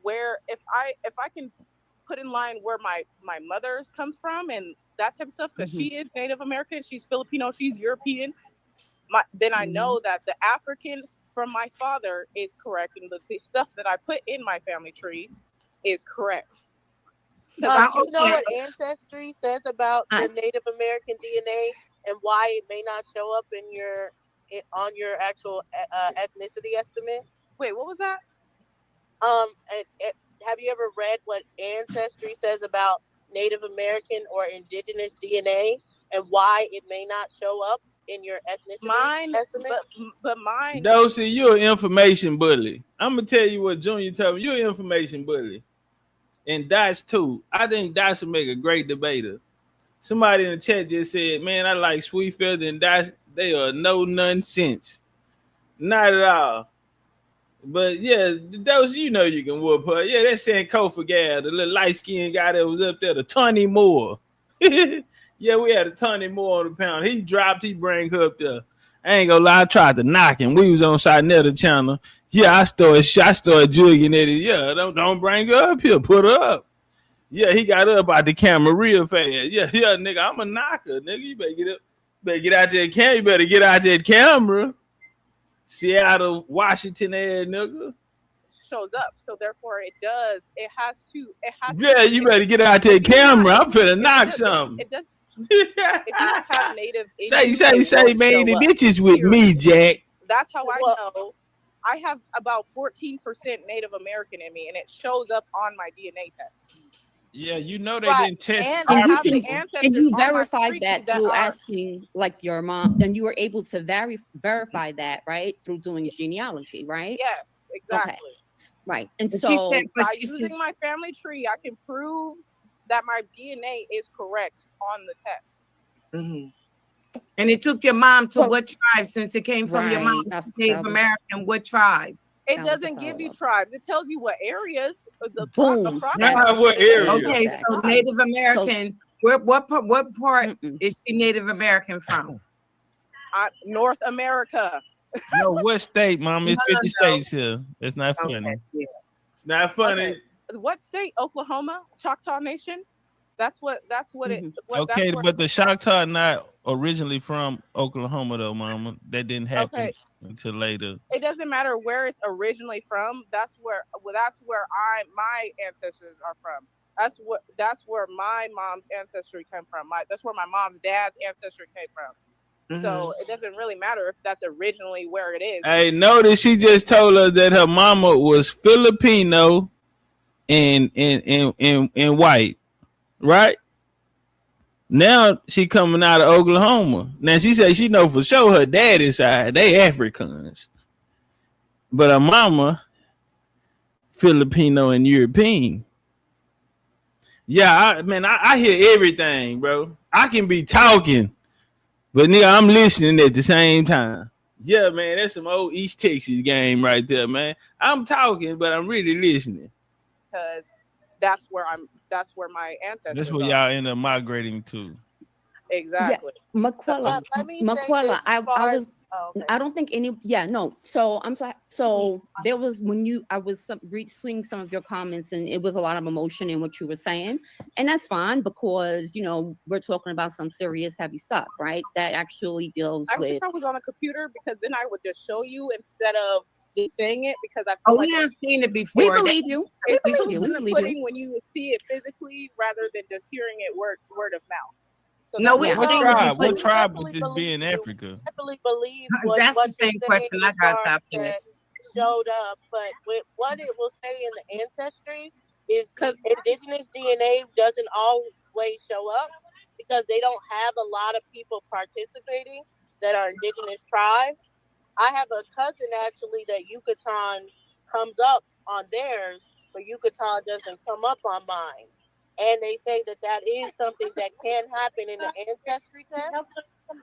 where if I can put in line where my mother comes from and that type of stuff, because she is Native American, she's Filipino, she's European. Then I know that the African from my father is correct, and the stuff that I put in my family tree is correct. You know what Ancestry says about the Native American DNA and why it may not show up on your actual ethnicity estimate? Wait, what was that? Have you ever read what Ancestry says about Native American or indigenous DNA and why it may not show up in your ethnicity estimate? But mine. Dosey, you're an information bully. I'm gonna tell you what Junior told me. You're an information bully. And Dots too. I think Dots will make a great debater. Somebody in the chat just said, man, I like Sweet Feather and Dots. They are no nonsense. Not at all. But yeah, those you know you can whoop her. Yeah, that's saying Kofi Gal, the little light-skinned guy that was up there, the Tony Moore. Yeah, we had a Tony Moore on the pound. He dropped, he bring her up there. I ain't gonna lie, I tried to knock him. We was on Sinetta channel. Yeah, I started jugging at it. Yeah, don't bring her up here, put her up. Yeah, he got up out the camera real fast. Yeah, nigga, I'm a knocker, nigga. You better get up, get out that camera. You better get out that camera. Seattle, Washington ass nigga. Shows up, so therefore it has to. Yeah, you better get out that camera. I'm finna knock something. It does. If you have native, say, man, the bitches with me, Jack. That's how I know. I have about 14% Native American in me, and it shows up on my DNA test. Yeah, you know they didn't test. And you verified that through asking, like, your mom. Then you were able to verify that, right, through doing genealogy, right? Yes, exactly. Okay. Right, and so so by using my family tree, I can prove that my DNA is correct on the test. Mm-hmm. And it took your mom to what tribe? Since it came from your mom, Native American, what tribe? It doesn't give you tribes. It tells you what areas. What area? Okay, so Native American. What part is she Native American from? North America. No, what state, Mom? It's 50 states here. It's not funny. Okay, yeah. It's not funny. Okay. What state? Oklahoma, Choctaw Nation. That's what it. Okay, but the Choctaw not originally from Oklahoma though, Mama. That didn't happen until later. It doesn't matter where it's originally from. That's where my ancestors are from. That's where my mom's ancestry came from. That's where my mom's dad's ancestry came from. Mm-hmm. So it doesn't really matter if that's originally where it is. Hey, notice she just told us that her mama was Filipino and white. Right now, she coming out of Oklahoma. Now she said she know for sure her daddy's side they Africans, but her mama Filipino and European. Yeah, I hear everything, bro. I can be talking, but nigga, I'm listening at the same time. Yeah, man, that's some old East Texas game right there, man. I'm talking, but I'm really listening. Because that's where my ancestors. That's where y'all end up migrating to. Exactly. Yeah. Maquella, I don't think any. Yeah, no. So I'm sorry. So there was I was seeing some of your comments, and it was a lot of emotion in what you were saying, and that's fine because we're talking about some serious, heavy stuff, right? That actually deals with. I wish I was on a computer because then I would just show you instead of just saying it because I. We have seen it before. We believe you. It's when you see it physically rather than just hearing it word of mouth. So no, what tribe would this be in Africa? I believe that's the same question I got top showed up, but with what it will say in the ancestry is because indigenous DNA doesn't always show up because they don't have a lot of people participating that are indigenous tribes. I have a cousin actually that Yucatan comes up on theirs, but Yucatan doesn't come up on mine. And they say that is something that can happen in the ancestry test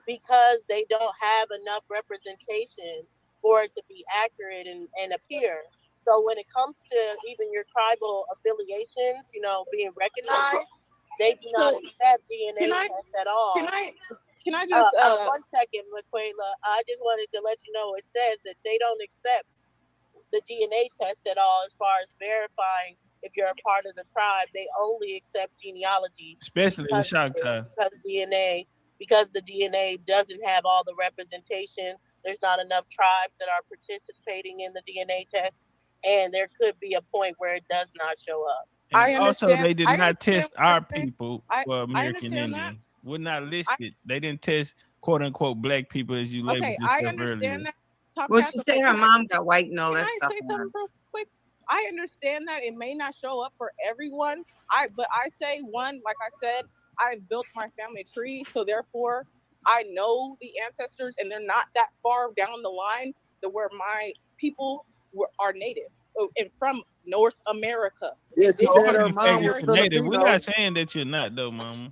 because they don't have enough representation for it to be accurate and appear. So when it comes to even your tribal affiliations, being recognized, they do not accept DNA tests at all. Can I just 1 second, Laquela? I just wanted to let you know it says that they don't accept the DNA test at all as far as verifying if you're a part of the tribe. They only accept genealogy, especially the Choctaw, because the DNA doesn't have all the representation. There's not enough tribes that are participating in the DNA test, and there could be a point where it does not show up. They did not test our people for American Indians. We're not listed. They didn't test "quote unquote" black people as you labeled I understand earlier. that. Well, she said her mom got white and all that stuff. Can I say something real quick? I understand that it may not show up for everyone. But I say one, like I said, I've built my family tree, so therefore I know the ancestors, and they're not that far down the line to where my people are native and from North America. Yeah, she said her mom was native. We're not saying that you're not, though, Mama.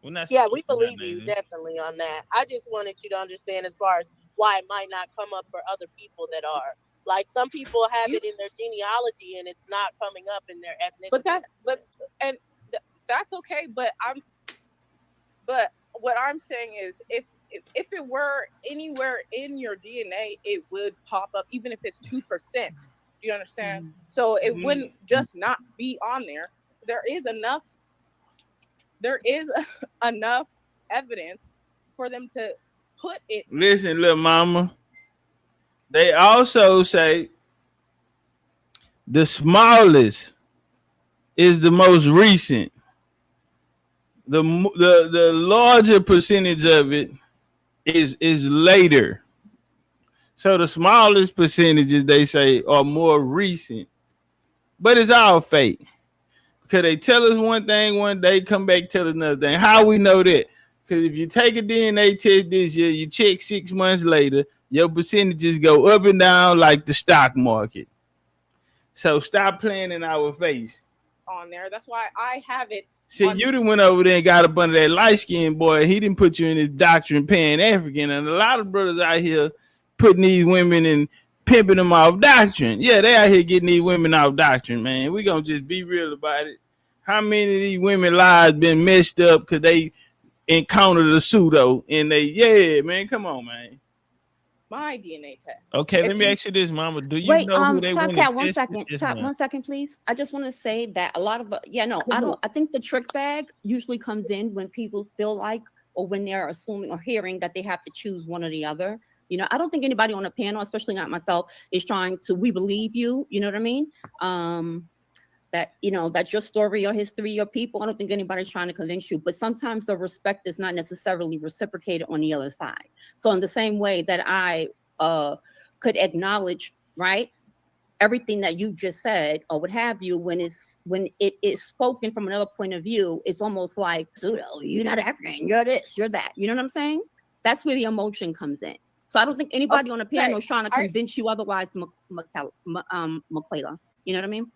We're not. Yeah, we believe you definitely on that. I just wanted you to understand as far as why it might not come up for other people that are. Like some people have it in their genealogy and it's not coming up in their ethnicity. But that's okay. But what I'm saying is if it were anywhere in your DNA, it would pop up, even if it's 2%. Do you understand? So it wouldn't just not be on there. There is enough evidence for them to put it. Listen, little mama. They also say the smallest is the most recent. The larger percentage of it is later. So the smallest percentages, they say, are more recent. But it's all fake. Because they tell us one thing one day, come back tell us another thing. How we know that? Because if you take a DNA test this year, you check 6 months later, your percentages go up and down like the stock market. So stop playing in our face. On there. That's why I have it. See, you done went over there and got up under that light-skinned boy. He didn't put you in his doctrine Pan-African. And a lot of brothers out here putting these women and pimping them off doctrine. Yeah, they out here getting these women off doctrine, man. We gonna just be real about it. How many of these women lives been messed up because they encountered a pseudo and man, come on, man. My DNA test. Okay, let me ask you this, Mama. Do you know who they went Topcatz, 1 second, please. I just want to say that a lot of I think the trick bag usually comes in when people feel like, or when they're assuming or hearing that they have to choose one or the other. You know, I don't think anybody on the panel, especially not myself, is trying to, we believe you, you know what I mean? That, you know, that's your story, your history, your people. I don't think anybody's trying to convince you, but sometimes the respect is not necessarily reciprocated on the other side. So in the same way that I could acknowledge, right, everything that you just said or what have you, when it is spoken from another point of view, it's almost like, pseudo, you're not African, you're this, you're that. You know what I'm saying? That's where the emotion comes in. So I don't think anybody on the panel is trying to convince you otherwise, Maquela. You know what I mean?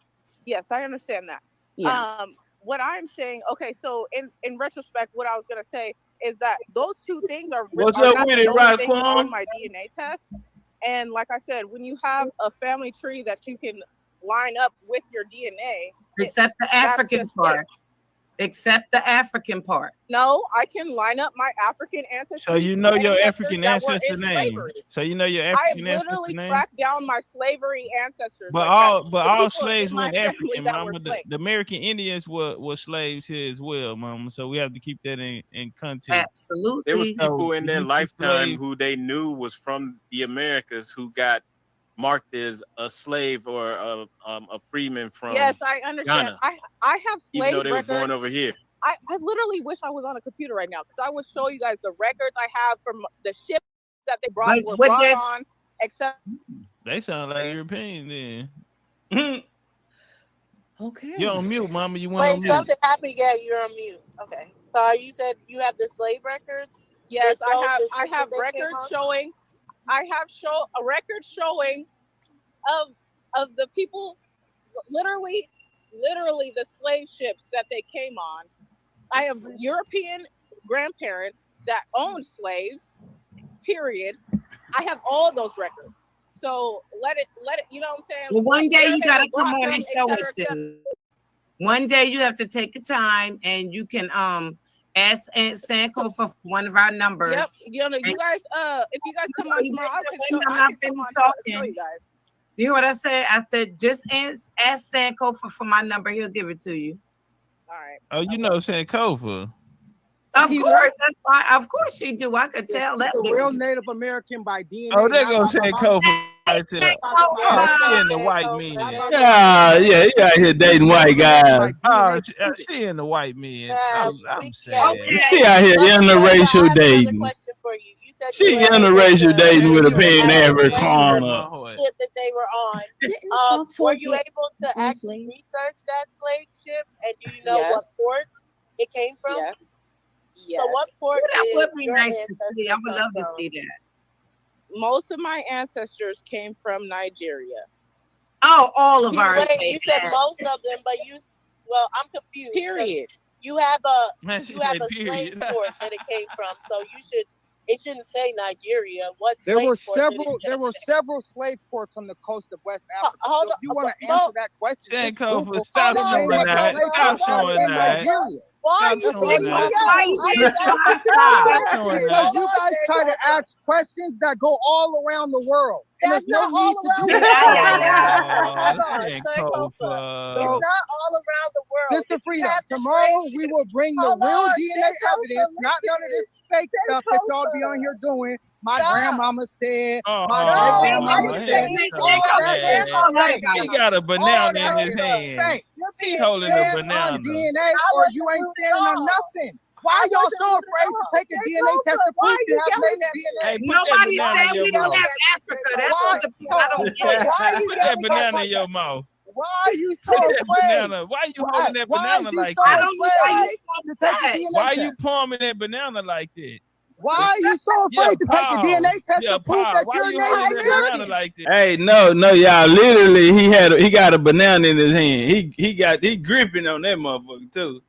Yes, I understand that. Yeah. What I'm saying, okay, so in retrospect, what I was gonna say is that those two things are not the only things on my DNA test. And like I said, when you have a family tree that you can line up with your DNA, except the African part. Except the African part. No, I can line up my African ancestors. So you know your African ancestor name. So you know your African ancestor name. I literally tracked down my slavery ancestors. But all slaves went African, Mama. The American Indians were slaves here as well, Mama. So we have to keep that in context. Absolutely. There was people in their lifetime who they knew was from the Americas who got marked as a slave or a freeman from I understand. Ghana. I have slave even though they records. were born over here. I literally wish I was on a computer right now because I would show you guys the records I have from the ships that they brought on, except they sound like Europeans then. Okay. You're on mute, Mama. You want on mute? Something happened. Yeah, you're on mute. Okay. So you said you have the slave records? Yes, I have records showing. I have a record showing of the people, literally the slave ships that they came on. I have European grandparents that owned slaves, period. I have all those records. So let it, you know what I'm saying? Well, one day you got to come on and show us this. One day you have to take the time and you can ask Aunt Sanko for one of our numbers. Yep. You know, you guys, if you guys come on tomorrow, I can show you guys. You hear what I said? I said, just ask Sankofa for my number. He'll give it to you. All right. Oh, you know Sankofa. Of course, that's fine. Of course she do. I could tell that. The real Native American by DNA. Oh, they're gonna Sankofa. Oh, she in the white mean. Yeah, you out here dating white guys. Oh, she in the white men. I'm saying. She out here interracial dating. Question for you. You said that She you were interracial dating with a pen every ship corner. that they were on. Were you able to actually research that slave ship? And do you know what ports it came from? Yes. So what port That did would be your nice to see. I ancestors would come love to from? see that. Most of my ancestors came from Nigeria. Oh, all of our Wait, you said most of them, but well, I'm confused. Period. You have a She you have said a period. slave port that it came from, so it shouldn't say Nigeria. What There were slave port did it several slave ports on the coast of West Africa. hold So if you want to answer that question, just Google Stop the showing name of the that. slave Stop port showing in that. Nigeria. Why Stop showing that. Because you guys try to ask questions that go all around the world. And there's no need to do Hold that. on, It's not all around the world. Sister Freedom, tomorrow we will bring the real DNA evidence, not none of this fake stuff that y'all be on here doing. My grandmama said, my great-grandmama said. He got a banana in his hand. He holding a banana. DNA, or you ain't standing on nothing. Why y'all so afraid to take a DNA test to prove you have native DNA? Hey, nobody said we don't have Africa. That's what I don't get. Put that banana in your mouth. Why are you so afraid? Why are you holding that banana like so that? Why are you palming that banana like that? Why are you so afraid to take a DNA test to prove that you're Native American? Like that? Hey, no, y'all. Literally, he got a banana in his hand. He gripping on that motherfucker too.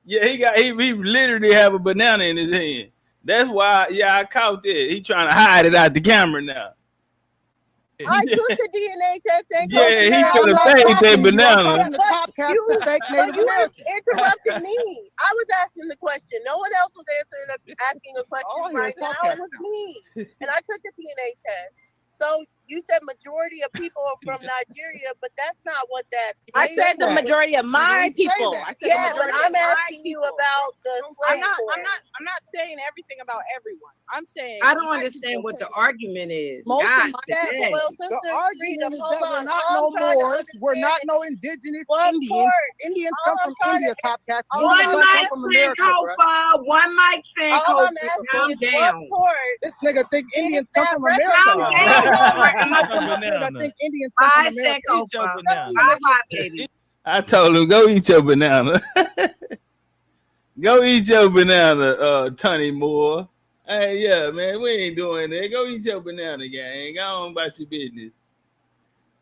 Yeah, he literally have a banana in his hand. That's why, I caught that. He trying to hide it out the camera now. I took the DNA test and he could have faked that banana. You interrupted me. I was asking the question. No one else was asking a question right now. It was me. And I took the DNA test. So you said majority of people are from Nigeria, but that's not what that's. I said the majority of my people. I said but I'm asking you about the slave port. I'm not saying everything about everyone. I'm saying I don't understand what the argument is. Well, The argument is that we're not no Moors. We're not no indigenous Indians. Indians come from India, Topcatz. One mic Sankofa, one mic Sankofa. Calm down. This nigga think Indians come from America. I think Indians come from America. I told him, go eat your banana. Go eat your banana, Tony Moore. Hey, yeah, man, we ain't doing that. Go eat your banana, gang. Go on about your business.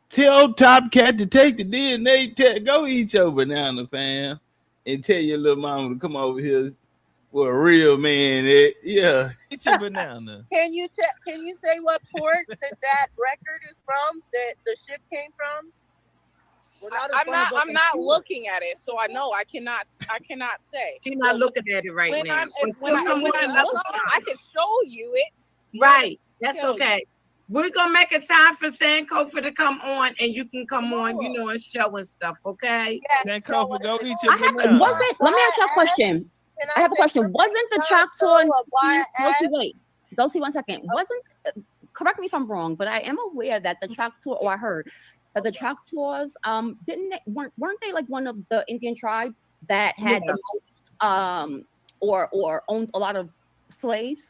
Tell Topcatz to take the DNA test. Go eat your banana, fam. And tell your little mama to come over here with a real man. Yeah, eat your banana. Can you say what port that record is from? That the ship came from? I'm not looking at it, so I know I cannot say. She's not looking at it right now. When I look, I can show you it. Right. That's okay. We're gonna make a time for Sankofa to come on, and you can come on, and show and stuff. Okay. Sankofa, go eat your banana. Let me ask you a question. I have a question. Wasn't the Choctaw? Dulcie, 1 second. Correct me if I'm wrong, but I am aware that the Choctaw, or I heard that the Choctaws, weren't they like one of the Indian tribes that had the most, or owned a lot of slaves?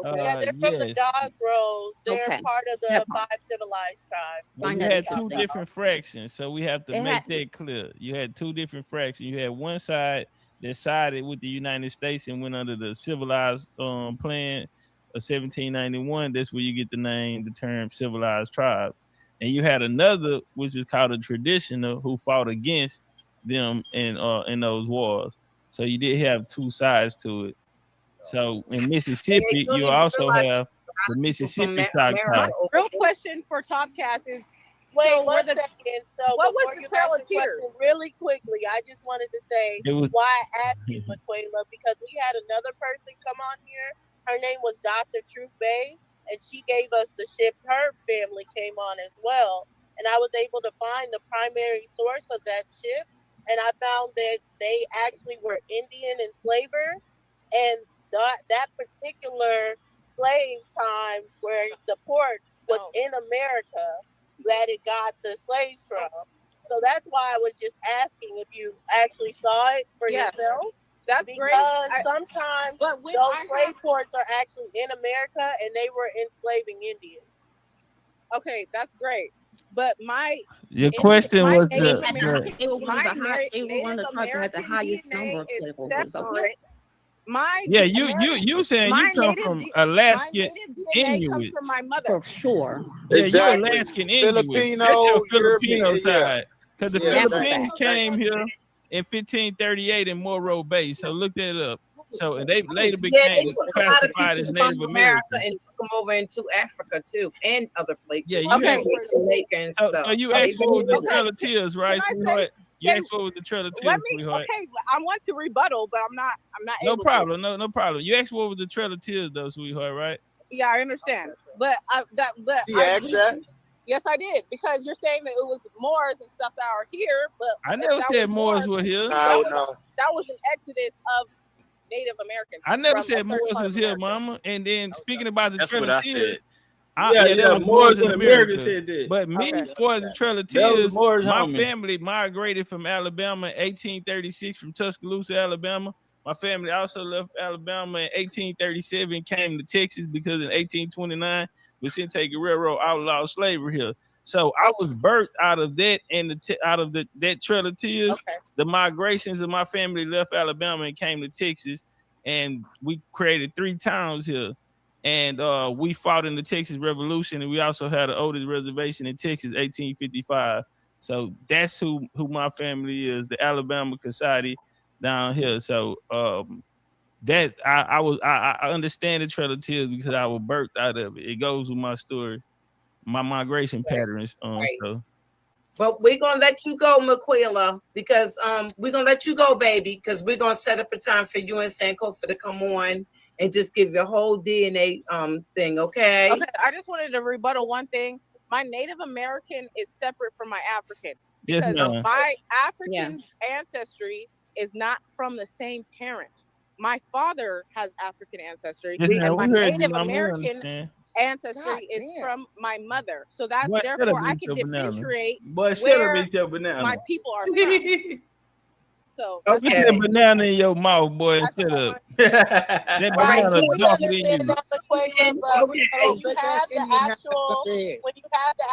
They're from the Dog Bros. They're part of the 5 civilized tribes. Well, you had 2 different fractions, so we have to make that clear. You had 2 different fractions. You had one side that sided with the United States and went under the civilized plan of 1791. That's where you get the term civilized tribes. And you had another, which is called a traditional, who fought against them in those wars. So you did have 2 sides to it. So in Mississippi, you also have the Mississippi Choctaw. Real question for Topcatz is, wait 1 second. So what was the Trail of Tears? Really quickly, I just wanted to say why I asked you, Maquela, because we had another person come on here. Her name was Dr. Truth Bay, and she gave us the ship. Her family came on as well, and I was able to find the primary source of that ship, and I found that they actually were Indian enslavers, and that particular slave time where the port was in America that it got the slaves from. So that's why I was just asking if you actually saw it for yourself. That's because great. Sometimes but when those slave ports are actually in America and they were enslaving Indians. Okay, that's great. But your question was They were one of the tribes that had the highest number of slaveholders. Separate. You saying you come from Alaskan DNA comes Inuits from my mother. For sure. Yeah, Exactly. you Alaskan Inuits. Filipino, That's your Filipino European, yeah. side. Because the Yeah, Philippines came here in 1538 in Morro Bay. So look that up. So and they later they became took a lot of classified people as from Native America American. and took them over into Africa too, and other places. Yeah, you okay. So you asked what was the Trail of Tears, right? Sweetheart? You asked what was the Trail of Tears, sweetheart? Okay, I want to rebuttal, but I'm not No able problem. to. No problem. You asked what was the Trail of Tears, though, sweetheart, right? Yeah, I understand. But yes, I did, because you're saying that it was Moors and stuff that are here, but I never said Moors were here. That was an exodus of Native Americans. I never said Moors was here, Mama. And then speaking about the That's Trail what of I Tears, said. that was Moors in America said that. But me, for the Trail of That was Tears, Moors, my homie. family migrated from Alabama in 1836 from Tuscaloosa, Alabama. My family also left Alabama in 1837, came to Texas because in 1829, Vicente Guerrero outlawed slavery here. So I was birthed out of that and that Trail of Tears. Okay. The migrations of my family left Alabama and came to Texas, and we created 3 towns here. And we fought in the Texas Revolution, and we also had the oldest reservation in Texas, 1855. So that's who my family is, the Alabama Society down here. So that I understand the Trail of Tears because I was birthed out of it. It goes with my story, my migration patterns. So. But we're gonna let you go, Maquila, because we're gonna let you go, baby, because we're gonna set up a time for you and Sankofa to come on and just give your whole DNA thing, okay? Okay, I just wanted to rebuttal one thing. My Native American is separate from my African. Yes, Because ma'am. my African ancestry is not from the same parent. My father has African ancestry, Yes, ma'am. and my We heard you, Native Mama. We American understand. ancestry is from my mother. So that's Boy, shut up, therefore I eat can your banana. differentiate Boy, shut up, where eat your banana. my people are from. So Put that banana in your mouth, boy. Shut up. That banana We darker than understand you. that, Laquela, but when you have the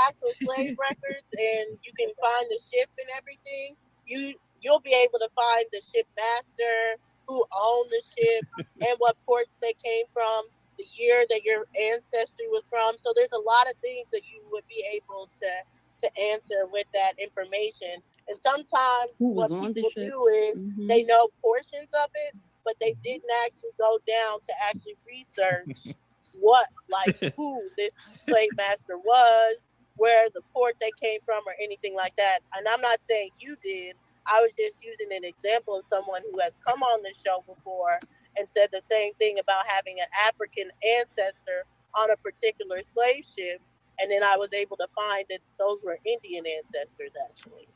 actual slave records and you can find the ship and everything, you'll be able to find the ship master, who owned the ship, and what ports they came from, the year that your ancestry was from. So there's a lot of things that you would be able to answer with that information. And sometimes what people do is they know portions of it, but they didn't actually go down to actually research who this slave master was, where the port they came from, or anything like that. And I'm not saying you did. I was just using an example of someone who has come on the show before and said the same thing about having an African ancestor on a particular slave ship. And then I was able to find that those were Indian ancestors, actually.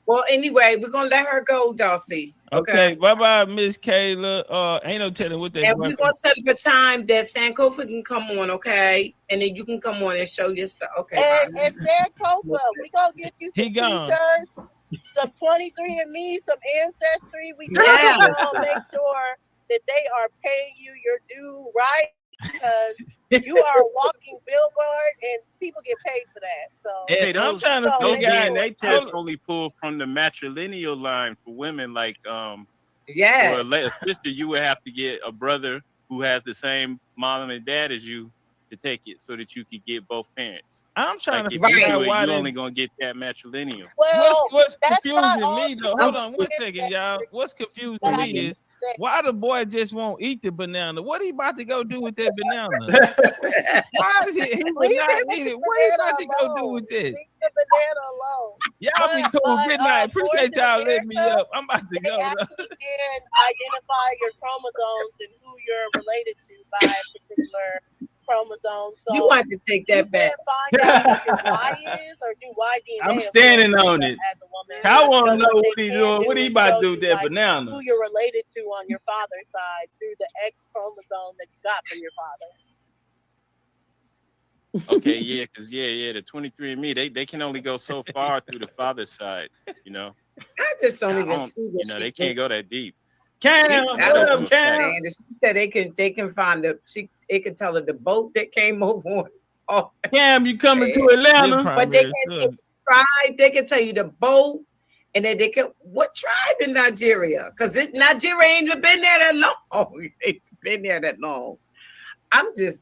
Well, anyway, we're gonna let her go, Dulcie. Okay, bye-bye, Miss Kayla. Ain't no telling what they And we're gonna set up a time that Sankofa can come on, okay? And then you can come on and show yourself. Okay. And Sankofa, we gonna get you some t-shirts, some 23andMe, some Ancestry. We gonna make sure that they are paying you your due, right? Because you are a walking billboard and people get paid for that. So hey, those DNA tests only pull from the matrilineal line for women. Like for a sister, you would have to get a brother who has the same mom and dad as you to take it, so that you could get both parents. I'm trying to figure figure out out why you're they only gonna get that matrilineal. Well, what's confusing me though? Hold on one second, y'all. What's confusing me is why the boy just won't eat the banana. What he about to go do with that banana? Why is he would not eat it? What he about to go do with that? Leave the banana alone. Y'all be cool. Good night. Appreciate y'all letting me up. I'm about to They go. actually can identify your chromosomes and who you're related to by a particular chromosome. So you want to take that back. Find out what your Y is or do Y DNA. I'm standing on it. As a woman. I want to know what he's doing. What he about to do with that banana? Who you're related to on your father's side through the X chromosome that you got from your father. Okay, yeah, because the 23andMe, they can only go so far through the father's side, you know. I just don't even see this. They can't go that deep. Cam, what up, Cam? She said they can find it can tell her the boat that came over on. Cam, you coming to Atlanta? But they can't tell you the tribe. They can tell you the boat, and then they can what tribe in Nigeria? Because Nigeria ain't been there that long. Ain't been there that long. I just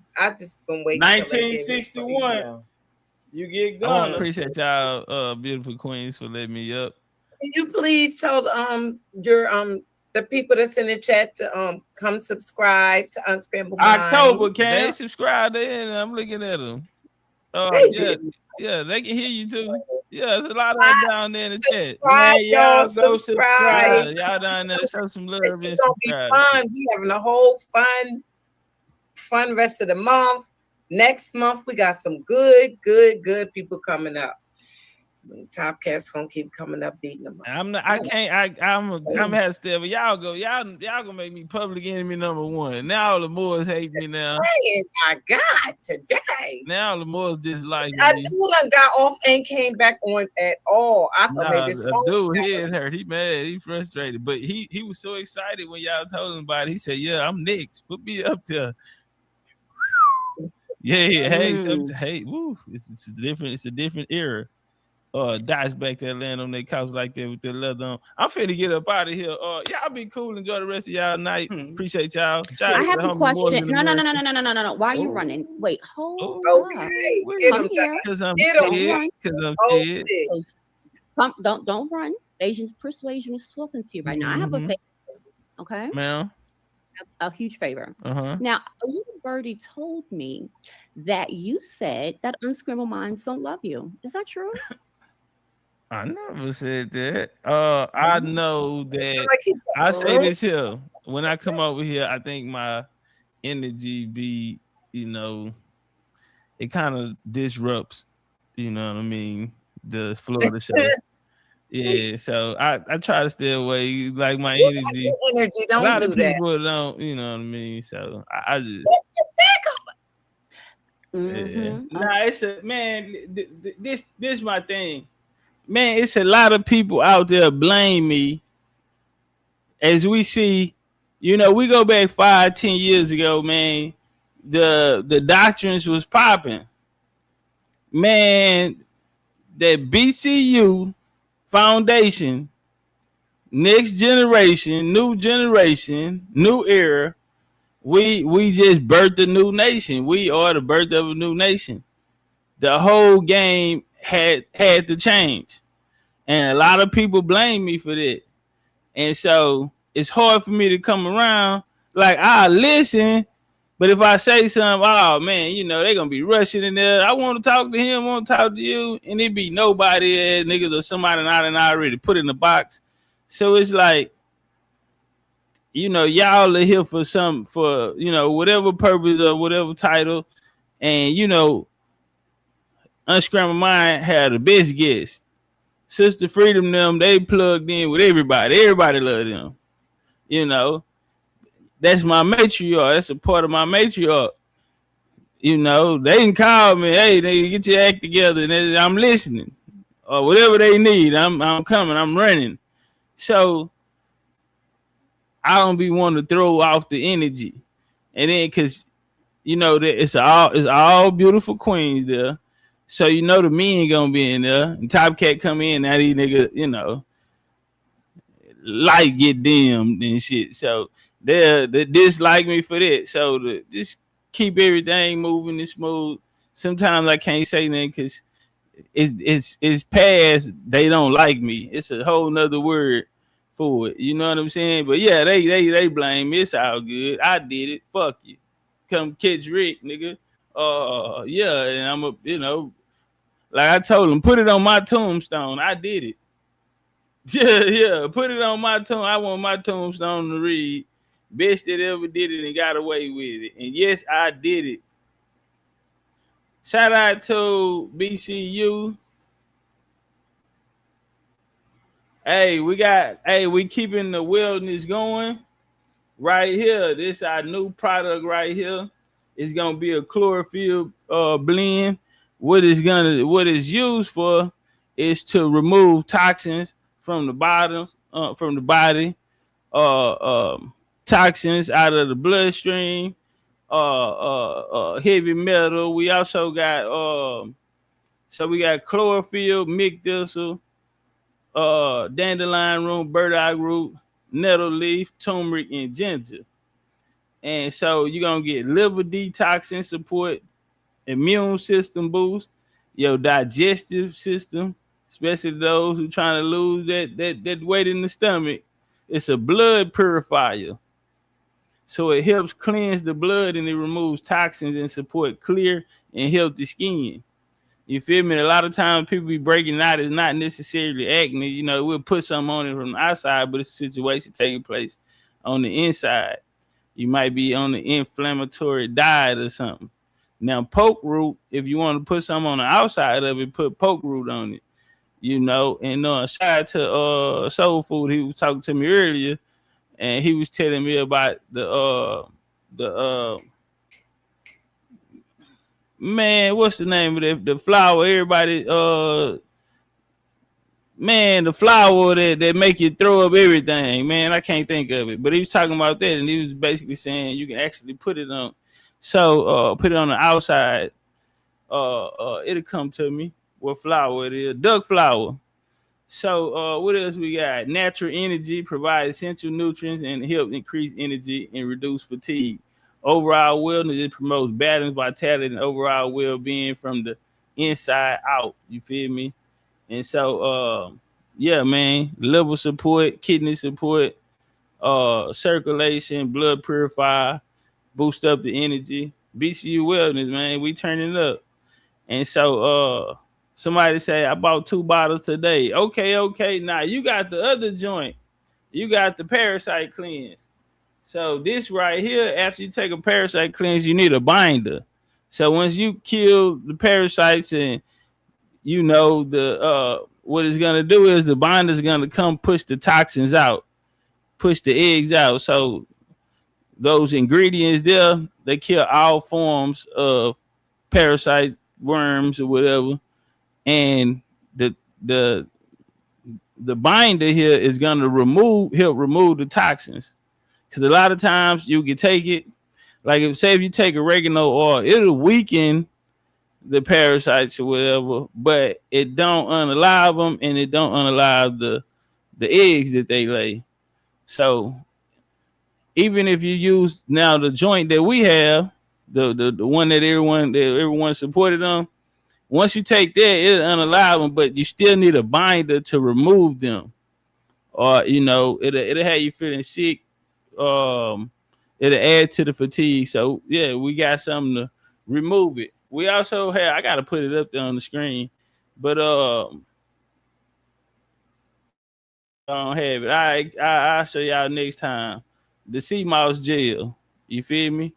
gonna wait. 1961. You get I gone. appreciate y'all, beautiful queens, for letting me up. Can you please tell your the people that's in the chat to come subscribe to Unscrambled Mind? October, Cam. They subscribed in. I'm looking at them. Yeah, they can hear you too. Yeah, there's a lot of them down there in the chat. Man, y'all go subscribe. Y'all down there, show some love. This is gonna be fun. We having a whole fun rest of the month. Next month we got some good people coming up. Topcatz gonna keep coming up beating them up. I'm had to stay, but y'all gonna make me public enemy number one. Now all the Moors hate me now. I got today. Now all the Moors dislike me. I done got off and came back on at all. I thought maybe his phone. Dude, he is hurt. He mad. He frustrated. But he was so excited when y'all told him about it. He said, "Yeah, I'm next. Put me up there." Yeah. Hey, woo. It's different. It's a different era. Dice back that land on their couch like that with their leather on. I'm finna get up out of here. Y'all be cool. Enjoy the rest of y'all night. Appreciate y'all. I have a question. No. Why are you running? Wait, hold up. Come here. Because I'm scared. Don't run. Asian persuasion is talking to you right now. I have a favor. Okay. Ma'am. A huge favor. Uh-huh. Now, a little birdie told me that you said that unscrambled minds don't love you. Is that true? I never said that. I know that I say this here. When I come over here, I think my energy be, it kind of disrupts, you know what I mean, the flow of the show. Yeah, so I try to stay away, like my energy. Don't a lot do of people don't, you know what I mean. So I just. Mm-hmm. Yeah. Nah, it's a man. This my thing, man. It's a lot of people out there blame me. As we see, we go back 5-10 years ago, man. The doctrines was popping, man. That BCU foundation, next generation, new era. We just birthed a new nation. We are the birth of a new nation. The whole game had to change. And a lot of people blame me for that. And so it's hard for me to come around. Like, I listen, but if I say something, oh man, they're gonna be rushing in there. I want to talk to him, want to talk to you, and it be nobody ass niggas or somebody not already put in the box. So it's like, y'all are here for whatever purpose or whatever title. And, Unscrambled Mind had the best guest. Sister Freedom, them, they plugged in with everybody. Everybody love them. That's my matriarch. That's a part of my matriarch. They can call me, hey, they get your act together, and I'm listening. Or whatever they need, I'm coming, I'm running. So I don't be wanting to throw off the energy. And then because it's all beautiful queens there. So the men gonna be in there. And Topcatz come in, now these niggas, light get dimmed and shit. So they dislike me for that. So to just keep everything moving and smooth. Sometimes I can't say nothing because it's past they don't like me. It's a whole nother word for it. You know what I'm saying? But yeah, they blame me. It's all good. I did it. Fuck you. Come catch Rick, nigga. Yeah, and I'm like I told him, put it on my tombstone. I did it. Yeah, put it on my tomb. I want my tombstone to read, best that ever did it and got away with it. And yes, I did it. Shout out to BCU. Hey, we keeping the wellness going right here. This our new product right here. It's gonna be a chlorophyll blend. What it's used for is to remove toxins from the body. toxins out of the bloodstream, heavy metal. We also got so we got chlorophyll, milk thistle, dandelion root, burdock root, nettle leaf, turmeric, and ginger. And so you're gonna get liver detoxing support, immune system boost, your digestive system, especially those who trying to lose that weight in the stomach. It's a blood purifier. So it helps cleanse the blood and it removes toxins and support clear and healthy skin. You feel me? A lot of times people be breaking out. It's not necessarily acne. You know, we'll put something on it from the outside, but it's a situation taking place on the inside. You might be on the inflammatory diet or something. Now, poke root, if you want to put something on the outside of it, put poke root on it. You know, and shout out to Soul Food. He was talking to me earlier, and he was telling me about the man, what's the name of the flower? Everybody, man, the flower that make you throw up everything. Man, I can't think of it. But he was talking about that, and he was basically saying you can actually put it on. So put it on the outside. It'll come to me what flower it is. Duck flower. So what else we got? Natural energy provides essential nutrients and help increase energy and reduce fatigue. Overall wellness, it promotes balance, vitality, and overall well-being from the inside out. You feel me? And so yeah, man, liver support, kidney support, circulation, blood purifier, boost up the energy. BCU wellness, man, we turning up. And so somebody say I bought 2 bottles today. Okay. Now you got the other joint. You got the parasite cleanse. So this right here, after you take a parasite cleanse, you need a binder. So once you kill the parasites and you know the what it's gonna do is the binder's gonna come push the toxins out, push the eggs out. So those ingredients there, they kill all forms of parasites, worms, or whatever. And the binder here is gonna help remove the toxins. Because a lot of times you can take it, like if you take oregano oil, it'll weaken the parasites or whatever, but it don't unalive them and it don't unalive the eggs that they lay. So even if you use now the joint that we have, the one that everyone supported on, once you take that, it'll unalive them, but you still need a binder to remove them, or you know it'll have you feeling sick. It'll add to the fatigue. So yeah, we got something to remove it. We also have, I gotta put it up there on the screen, but I don't have it. I'll show y'all next time. The sea moss gel. You feel me?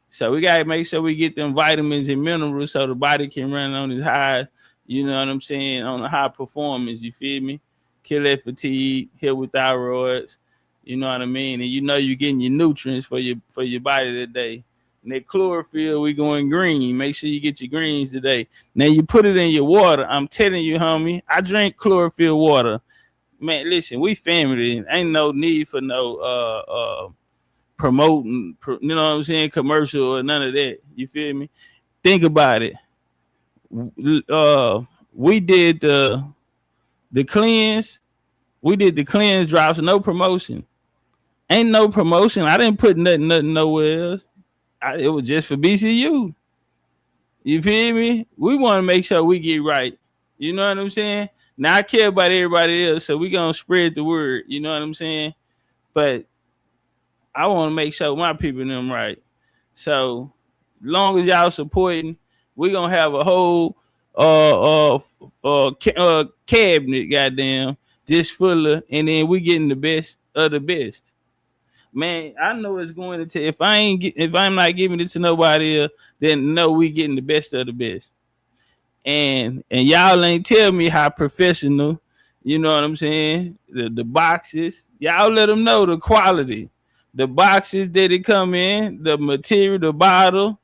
So we gotta make sure we get them vitamins and minerals so the body can run on its high, you know what I'm saying, on the high performance. You feel me? Kill that fatigue, help with thyroids. You know what I mean? And you know you're getting your nutrients for your body today. And that chlorophyll, we going green. Make sure you get your greens today. Now you put it in your water. I'm telling you, homie, I drink chlorophyll water. Man, listen, we family. Ain't no need for no promoting, you know what I'm saying, commercial or none of that. You feel me? Think about it. We did the cleanse. We did the cleanse drops, no promotion. Ain't no promotion. I didn't put nothing nowhere else. It was just for BCU. You feel me? We want to make sure we get right. You know what I'm saying? Now I care about everybody else, so we gonna spread the word. You know what I'm saying? But I want to make sure my people and them right. So long as y'all supporting, we gonna have a whole cabinet, goddamn, just full of, and then we getting the best of the best. Man, I know it's going to if I'm not giving it to nobody else, then no, we getting the best of the best. And y'all ain't tell me how professional, you know what I'm saying? The boxes, y'all let them know the quality. The boxes that it come in, the material, the bottle,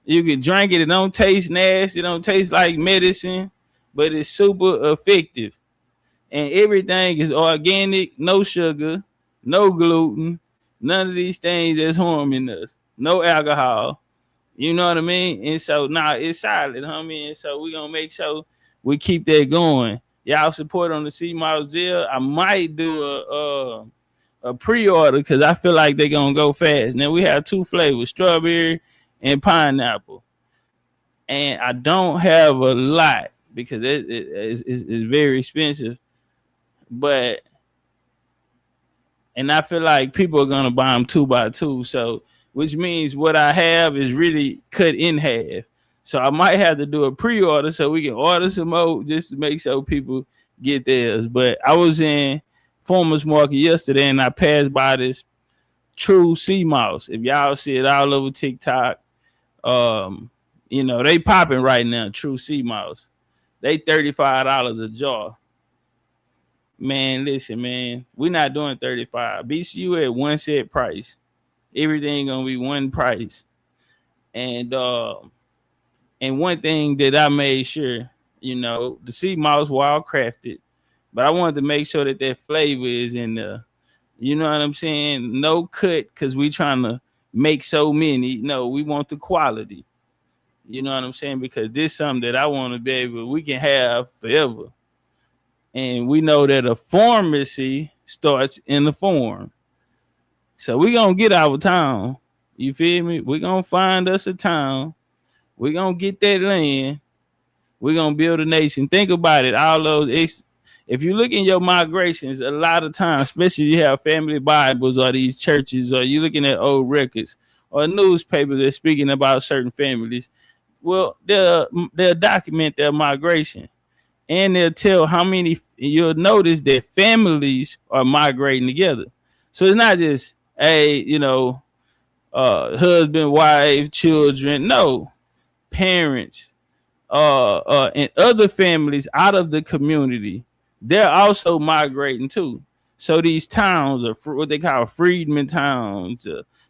you can drink it. It don't taste nasty. It don't taste like medicine, but it's super effective. And everything is organic, no sugar, no gluten, none of these things that's harming us, no alcohol. You know what I mean? And so now it's solid, homie. And so we're gonna make sure we keep that going. Y'all support on the Sea Mouse Gel. I might do a pre-order because I feel like they're gonna go fast. Now we have 2 flavors, strawberry and pineapple. And I don't have a lot because it's very expensive. But and I feel like people are gonna buy them 2 by 2. So which means what I have is really cut in half. So I might have to do a pre-order so we can order some more just to make sure people get theirs. But I was in Farmers Market yesterday and I passed by this True Sea Mouse. If y'all see it all over TikTok, you know, they popping right now, True Sea Mouse. They $35 a jar. Man, listen, man, we're not doing 35. BCU at 1 set price. Everything gonna be one price. And one thing that I made sure, you know, the sea mouse wild crafted, but I wanted to make sure that that flavor is in there. You know what I'm saying? No cut because we trying to make so many. No, we want the quality. You know what I'm saying? Because this is something that I want to be able, we can have forever. And we know that a pharmacy starts in the farm. So we gonna get our town. You feel me? We gonna find us a town. We gonna get that land. We gonna build a nation. Think about it. All those, if you look in your migrations, a lot of times, especially you have family Bibles or these churches, or you looking at old records or newspapers that's speaking about certain families. Well, they'll document their migration, and they'll tell how many. You'll notice that families are migrating together. So it's not just husband, wife, children. No, parents, and other families out of the community, they're also migrating too. So these towns are what they call freedmen towns,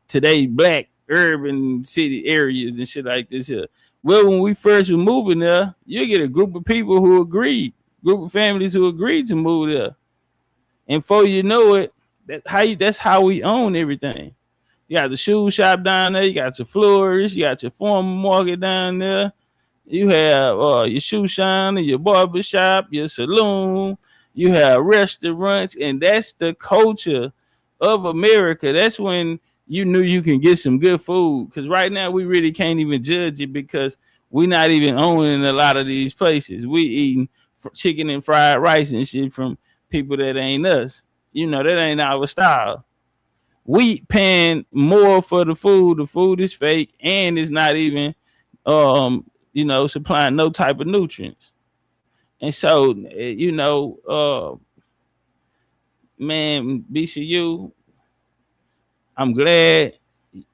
today black urban city areas and shit like this here. Well, when we first were moving there, you get a group of people who agreed, group of families who agreed to move there. And before you know it, that's how we own everything. You got the shoe shop down there, you got your florist, you got your farmer market down there, you have your shoe shine, your barber shop, your saloon, you have restaurants, and that's the culture of America. That's when you knew you can get some good food. Because right now we really can't even judge it because we're not even owning a lot of these places. We eating chicken and fried rice and shit from people that ain't us. You know, that ain't our style. We paying more for the food. The food is fake and it's not even supplying no type of nutrients. And so, man, BCU, I'm glad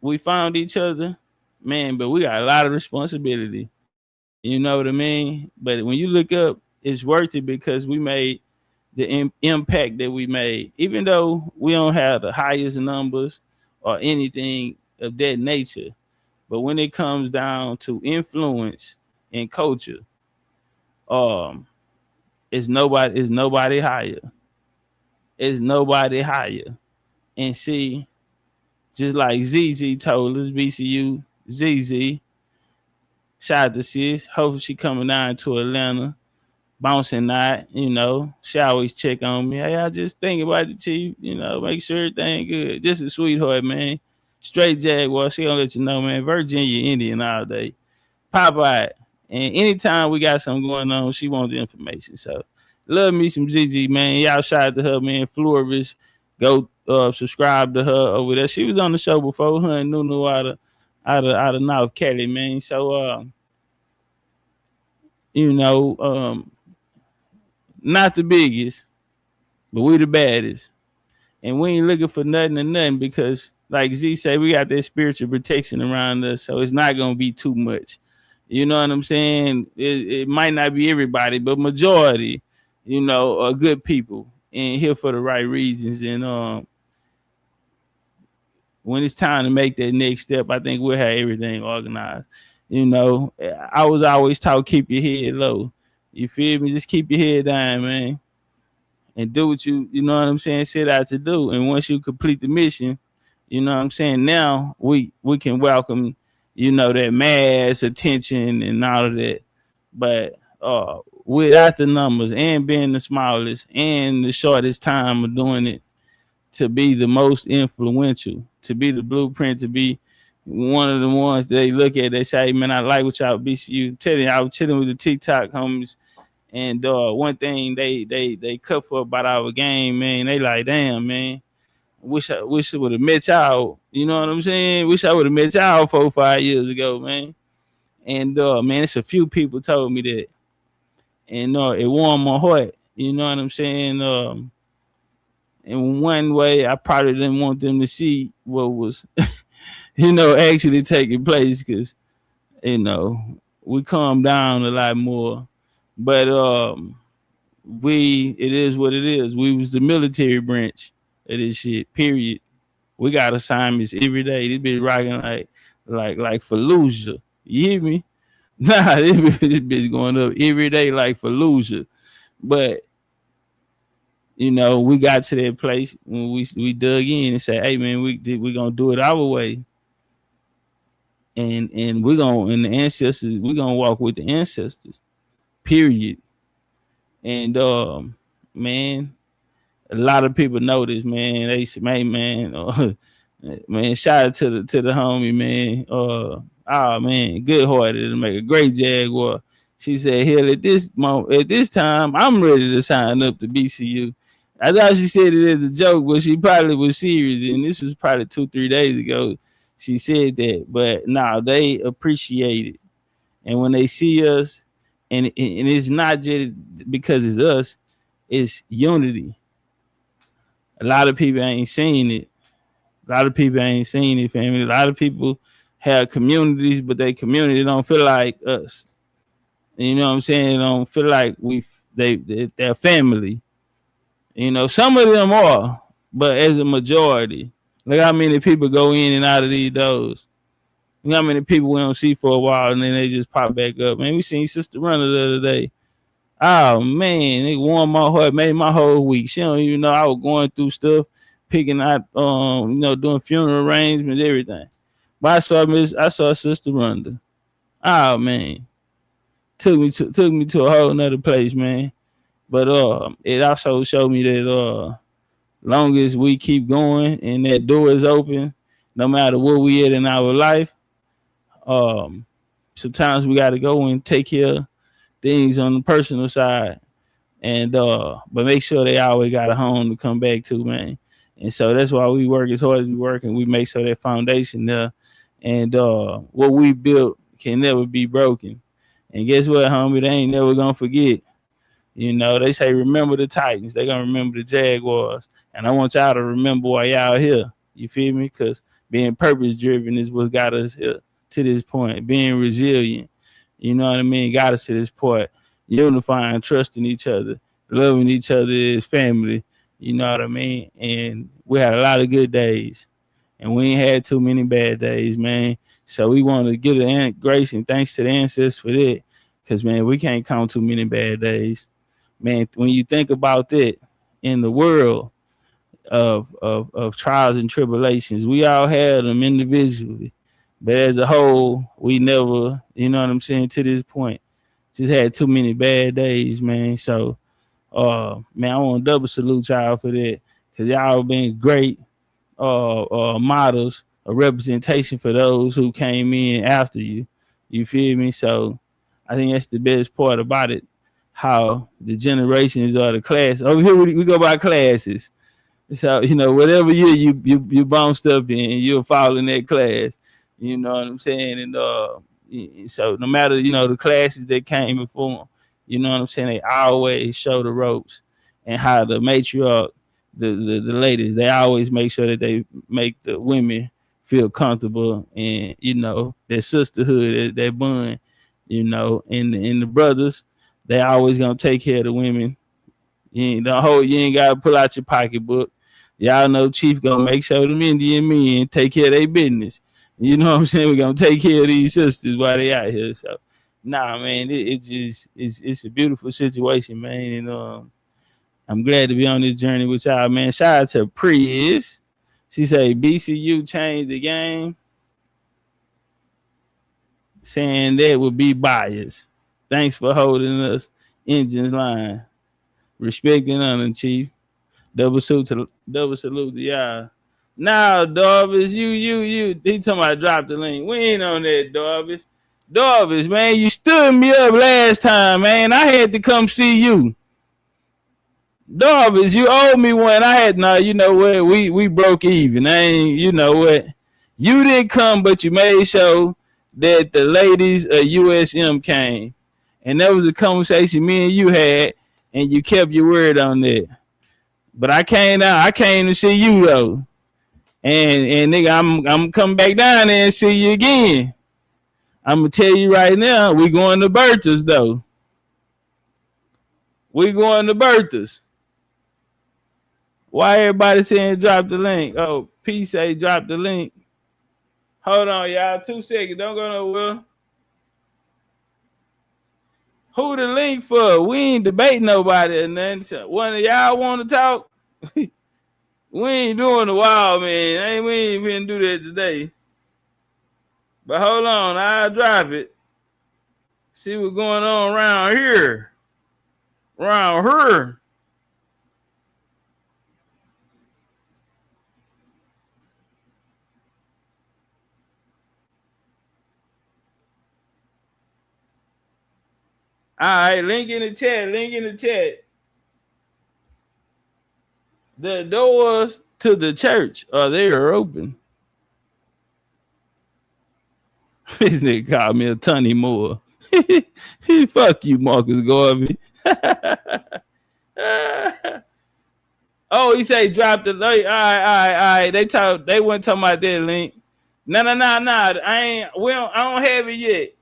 we found each other, man, but we got a lot of responsibility. You know what I mean? But when you look up, it's worth it because we made the impact that we made, even though we don't have the highest numbers or anything of that nature. But when it comes down to influence and culture, it's nobody higher. It's nobody higher. And see, just like ZZ told us, BCU, ZZ, shout out to sis. Hopefully she coming down to Atlanta, bouncing night, she always check on me. Hey, I just think about the chief, make sure everything good. Just a sweetheart, man. Straight Jaguar. She gonna let you know, man. Virginia, Indian all day. Pop out. And anytime we got something going on, she wants the information. So love me some ZZ, man. Y'all shout out to her, man. Florist. Go subscribe to her over there. She was on the show before, her and Nunu out of North Cali, man. So not the biggest, but we the baddest. And we ain't looking for nothing or nothing because, like Z say, we got that spiritual protection around us, so it's not going to be too much. You know what I'm saying? It might not be everybody, but majority, are good people and here for the right reasons. And when it's time to make that next step, I think we'll have everything organized. I was always taught keep your head low. You feel me? Just keep your head down, man. and do what you know what I'm saying, set out to do. And once you complete the mission, you know what I'm saying, now we can welcome, that mass attention and all of that. But without the numbers and being the smallest and the shortest time of doing it, to be the most influential, to be the blueprint, to be one of the ones they look at, they say, hey, man, I like what y'all BCU. I was chilling with the TikTok homies, and one thing they cut for about our game, man, they like, damn, man, wish I would have met y'all. You know what I'm saying? Wish I would have met y'all 4 or 5 years ago, man. And man, it's a few people told me that, and it warmed my heart. You know what I'm saying? In one way, I probably didn't want them to see what was, actually taking place, because, we calmed down a lot more. But it is what it is. We was the military branch of this shit, period. We got assignments every day. This bitch rocking like Fallujah. You hear me? Nah, this bitch going up every day like Fallujah. But we got to that place when we dug in and said, hey man, we gonna do it our way. And the ancestors, we're gonna walk with the ancestors. Period. And man, a lot of people know this, man. They say, man, man, shout out to the homie, man. Oh man, good hearted to make a great Jaguar. She said, hell, at this time, I'm ready to sign up to BCU. I thought she said it as a joke, but she probably was serious. And this was probably 2-3 days ago. She said that, but no, they appreciate it. And when they see us, and it's not just because it's us, it's unity. A lot of people ain't seen it. Family. A lot of people have communities, but their community don't feel like us. You know what I'm saying? They don't feel like they're family. Some of them are, but as a majority, look how many people go in and out of these doors. Look how many people we don't see for a while, and then they just pop back up. Man, we seen Sister Runner the other day. Oh man, it warmed my heart, made my whole week. She don't even know I was going through stuff, picking out, doing funeral arrangements, everything. But I saw Sister Runner. Oh man, took me to a whole nother place, man. But it also showed me that long as we keep going and that door is open, no matter where we at in our life, sometimes we got to go and take care of things on the personal side, and but make sure they always got a home to come back to, man. And so that's why we work as hard as we work, and we make sure that foundation there, and what we built can never be broken. And guess what, homie? They ain't never gonna forget. They say remember the Titans. They're gonna remember the Jaguars. And I want y'all to remember why y'all here. You feel me? Because being purpose driven is what got us here to this point. Being resilient, you know what I mean, got us to this point. Unifying, trusting each other, loving each other as family. You know what I mean? And we had a lot of good days, and we ain't had too many bad days, man. So we want to give the grace and thanks to the ancestors for that. Because, man, we can't count too many bad days. Man, when you think about that in the world of trials and tribulations, we all had them individually, but as a whole, we never, you know what I'm saying, to this point, just had too many bad days, man. So, man, I want to double salute y'all for that, because y'all been great models, a representation for those who came in after you. You feel me? So I think that's the best part about it. How the generations or the class over here we go by classes. So whatever year you bounced up in, you'll fall in that class. You know what I'm saying? And so no matter the classes that came before, you know what I'm saying, they always show the ropes, and how the matriarch, the ladies, they always make sure that they make the women feel comfortable, and their sisterhood, that bond, and the brothers. They always gonna take care of the women. You ain't gotta pull out your pocketbook. Y'all know Chief gonna make sure them Indian men take care of their business. You know what I'm saying? We're gonna take care of these sisters while they out here. So nah, man, it's a beautiful situation, man. I'm glad to be on this journey with y'all, man. Shout out to Prius. She say BCU changed the game. Saying that would be biased. Thanks for holding us engines line. Respect and honor, Chief. Double salute to y'all. Now, Darvis, you. He talking about drop the link. We ain't on that, Darvis. Darvis, man, you stood me up last time, man. I had to come see you. Darvis, you owe me one. You know what? We broke even. You know what? You didn't come, but you made sure that the ladies of USM came. And that was a conversation me and you had, and you kept your word on that. But I came to see you though. And nigga, I'm coming back down there and see you again. I'm gonna tell you right now, we going to Bertha's though. We going to Bertha's. Why everybody saying drop the link? Oh, P say drop the link. Hold on, y'all. 2 seconds. Don't go nowhere. Who the link for? We ain't debating nobody or nothing. So one of y'all want to talk? We ain't doing the wild, man. We ain't even do that today. But hold on. I'll drop it. See what's going on around here. Around her. All right, link in the chat. The doors to the church they are open. This nigga called me a Tony Moore. Fuck you, Marcus Garvey. Oh, he say drop the link. All right. They weren't talking about that link. No. I don't have it yet.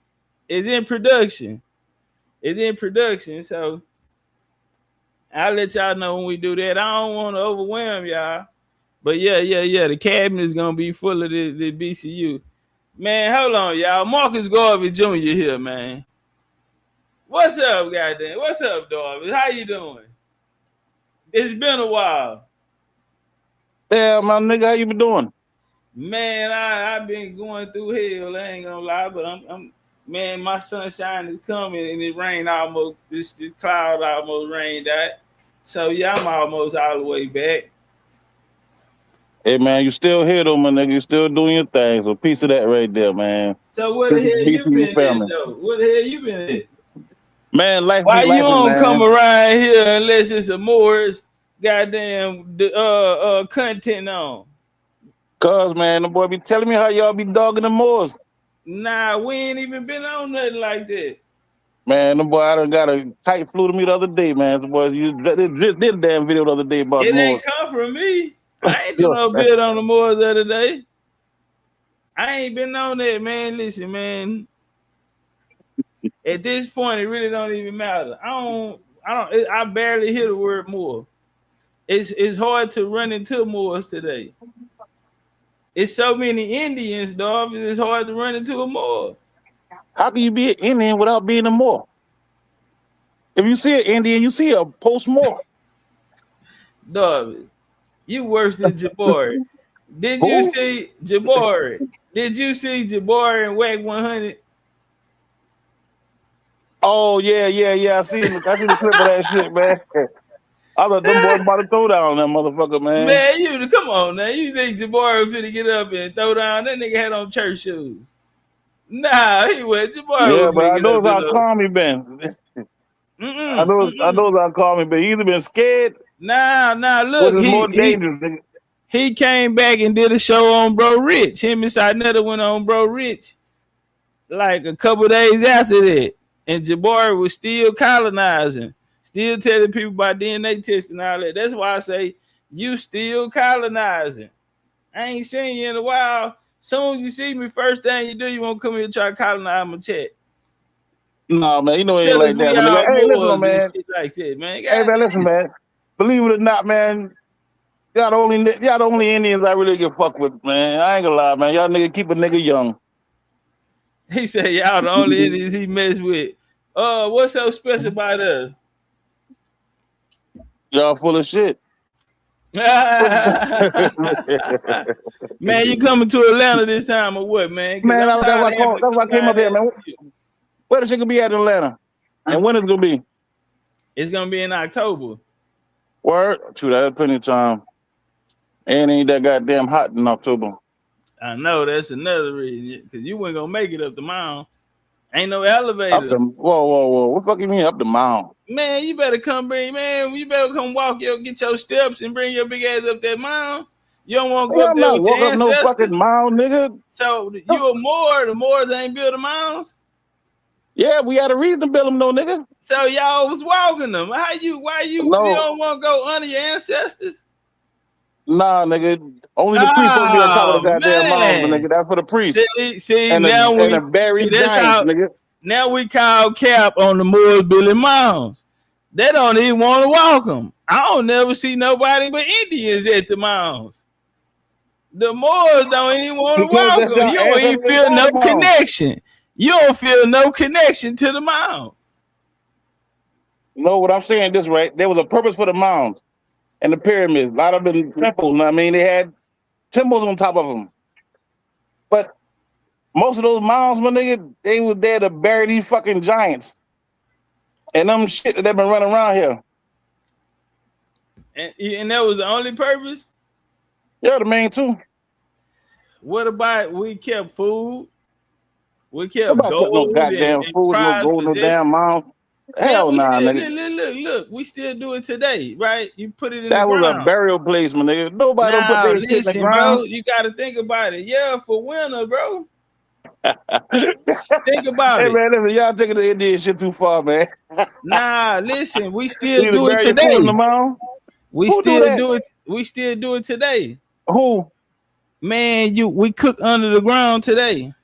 It's in production. So I'll let y'all know when we do that. I don't want to overwhelm y'all. But yeah. The cabinet is gonna be full of the BCU. Man, hold on, y'all. Marcus Garvey Jr. here, man. What's up, goddamn? What's up, Darvis? How you doing? It's been a while. Yeah, my nigga, how you been doing? Man, I've been going through hell. I ain't gonna lie, but I'm man, my sunshine is coming, and it rained almost. This cloud almost rained out. So yeah, I'm almost all the way back. Hey man, you still here though, my nigga. You still doing your thing. So piece of that right there, man. So what the hell you been at, though? What the hell you been at? Man, life. Why you don't come around here unless it's a Moore's goddamn content on? Cause man, the boy be telling me how y'all be dogging the Moors. Nah, we ain't even been on nothing like that. Man, the boy, I done got a tight flew to me the other day, man. The boy, you did a damn video the other day about it. Moors. It ain't come from me. I ain't doing no bid on the Moors the other day. I ain't been on that, man. Listen, man. At this point, it really don't even matter. I barely hear the word Moor. It's hard to run into Moors today. It's so many Indians, dog. It's hard to run into a Moor. How can you be an Indian without being a Moor? If you see an Indian, you see a post-Moor. Dog, you worse than Jabari. Did you see Jabari? Did you see Jabari and Wack 100? Oh, yeah. I seen the clip of that shit, man. I thought them boys about to throw down that motherfucker, man. Man, come on now. You think Jabari was finna get up and throw down? That nigga had on church shoes. Nah, he went. Jabari. Yeah, but I know how calm he been. I know how calm he been. He either been scared. Nah. Look, more dangerous. He came back and did a show on Bro Rich. Him and Sinetta went on Bro Rich like a couple days after that, and Jabari was still colonizing. Still telling people about DNA testing and all that. That's why I say you still colonizing. I ain't seen you in a while. Soon as you see me, first thing you do, you won't come here and try to colonize my chat. No, man, you know it ain't like that. Nigga. Hey, listen, man. Shit like that, man. Hey, man, listen, man. Believe it or not, man, y'all the only Indians I really get fuck with, man. I ain't gonna lie, man. Y'all nigga keep a nigga young. He said y'all the only Indians he mess with. What's so special about us? Y'all full of shit. Man, you coming to Atlanta this time or what, man? Man, that's why I came up here, man. Where the shit gonna be at in Atlanta? And when it's gonna be? It's gonna be in October. Word? True, that's plenty of time. And ain't that goddamn hot in October. I know that's another reason, because you weren't gonna make it up the mountain. Ain't no elevator. Whoa. What the fuck you mean up the mountain? Man, you better come walk get your steps and bring your big ass up that mountain. You don't want to go up there with your ancestors. No fucking mound, nigga. So you a Moor, the Moors ain't built the mounds? Yeah, we had a reason to build them, though, nigga. So y'all was walking them. Why you don't want to go under your ancestors? Nah, nigga. Only the priest supposed to be on top of the goddamn mound, nigga. That's for the priest. See, and now the buried giants, nigga. Now we call cap on the Moors building mounds. They don't even want to walk them. I don't never see nobody but Indians at the mounds. The Moors don't even want to walk them. You don't even feel no connection. You don't feel no connection to the mound. No, what I'm saying this right. There was a purpose for the mounds and the pyramids. A lot of them temples. I mean, they had temples on top of them. But most of those mounds, my nigga, they were there to bury these fucking giants and them shit that they've been running around here. And that was the only purpose? Yeah, the main two. What about we kept food? We kept gold, no goddamn food, no gold, no damn mound. Hell nah, nigga. Look, we still do it today, right? You put it in that the ground. That was a burial place, my nigga. Nobody don't put their shit in the ground. Bro, you got to think about it. Yeah, for winter, bro. Think about it. Hey, man, listen, y'all taking the Indian shit too far, man. Nah, listen, we still do it today. We still do it. We still do it today. Who? Man, we cook under the ground today.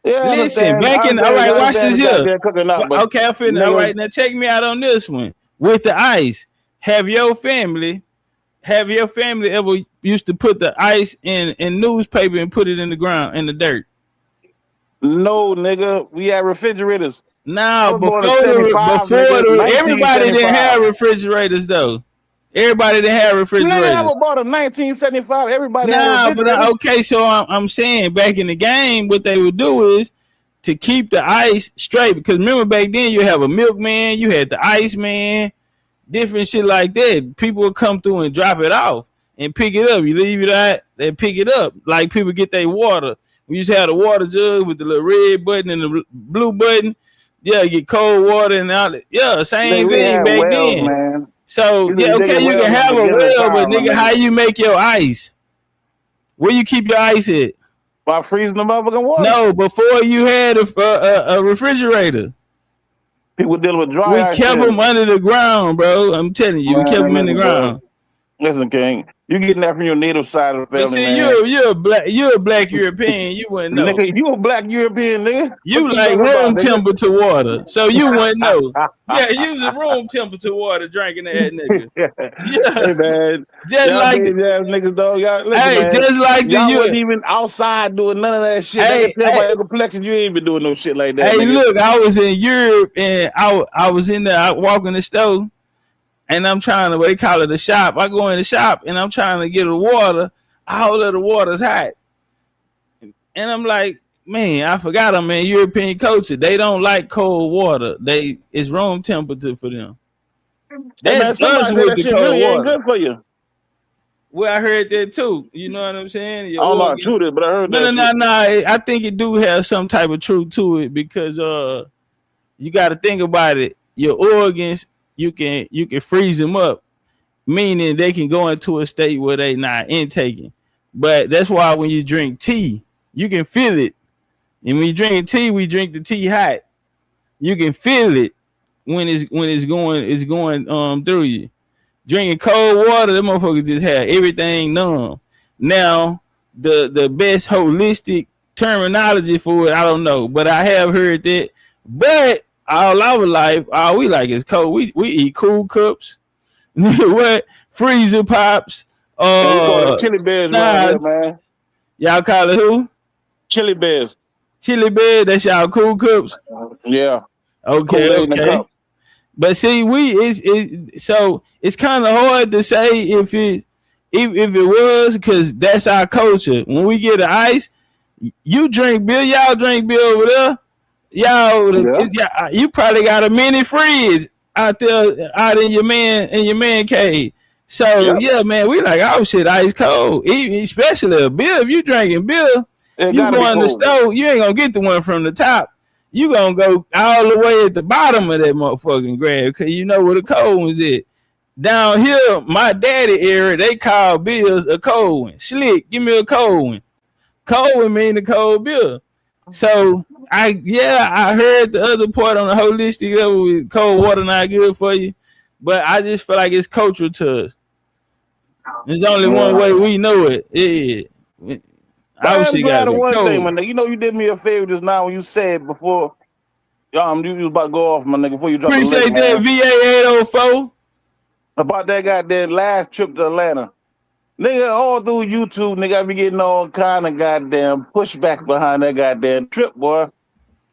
Yeah, listen, back in all right, watch this here. Okay, I'm finna. All right, now check me out on this one. With the ice, have your family ever used to put the ice in newspaper and put it in the ground in the dirt? No, nigga. We had refrigerators. No, before everybody didn't have refrigerators though. Everybody didn't have refrigerators. Man, I was born in 1975. Everybody had refrigerators. But okay, so I'm saying back in the game, what they would do is to keep the ice straight. Because remember back then, you have a milkman, you had the ice man, different shit like that. People would come through and drop it off and pick it up. You leave it out, they pick it up. Like people get their water. We used to have the water jug with the little red button and the blue button. Yeah, you get cold water and all that. Yeah, same thing back then. Man. So yeah, okay, you can have a well, but nigga, how you make your ice? Where you keep your ice at? By freezing the motherfucking water. No, before you had a refrigerator. People dealing with dry ice. We kept them under the ground, bro. I'm telling you, we kept them in the ground. Listen, King, you getting that from your native side of the family, see, man. You're a black European. You wouldn't know. Nigga, you a black European, nigga. You like room temperature water, so you wouldn't know. Yeah, use a room temperature water drinking that nigga. Yeah, hey man, just like niggas, dog. Y'all, listen, hey, man. just like y'all wasn't even outside doing none of that shit. Hey, by your complexion, you ain't been doing no shit like that. Hey, nigga. Look, I was in Europe and I was in there walking the store. And I'm trying to, what they call it, the shop. I go in the shop and I'm trying to get a water. All of the water's hot. And I'm like, man, I forgot I'm in European culture. They don't like cold water. It's room temperature for them. That's us with the cold really water. Ain't good for you. Well, I heard that too. You know what I'm saying? I don't know about truth, but I heard that. No. I think it do have some type of truth to it because you got to think about it. Your organs, you can freeze them up, meaning they can go into a state where they not intaking. But that's why when you drink tea, you can feel it. And when you drink tea, we drink the tea hot. You can feel it when it's going through you. Drinking cold water, the motherfuckers just have everything numb. Now, the best holistic terminology for it, I don't know, but I have heard that. But all our life, all we like is cold. We eat cool cups, what freezer pops. Chili bears, man. Y'all call it who? Chili bears. Chili bears. That's y'all cool cups. Yeah. Okay. But see, so it's kind of hard to say if it was, because that's our culture. When we get the ice, you drink beer, y'all drink beer over there. You probably got a mini fridge out there, out in your man cave. So yeah, man, we like, oh shit, ice cold. Especially a beer. If you drinking beer, you go in the stove, you ain't gonna get the one from the top. You gonna go all the way at the bottom of that motherfucking grab, because you know where the cold one's at. Down here, my daddy area, they call beers a cold one. Slick, give me a cold one. Cold one mean the cold beer. So I heard the other part on the holistic level with cold water not good for you, but I just feel like it's cultural to us. There's only one way we know it. Yeah. I'm glad of one thing, my nigga. You know, you did me a favor just now when you said before. You was about to go off, my nigga. Before you drop appreciate the link, that VA 804 about that goddamn last trip to Atlanta. Nigga, all through YouTube, nigga, I be getting all kind of goddamn pushback behind that goddamn trip, boy.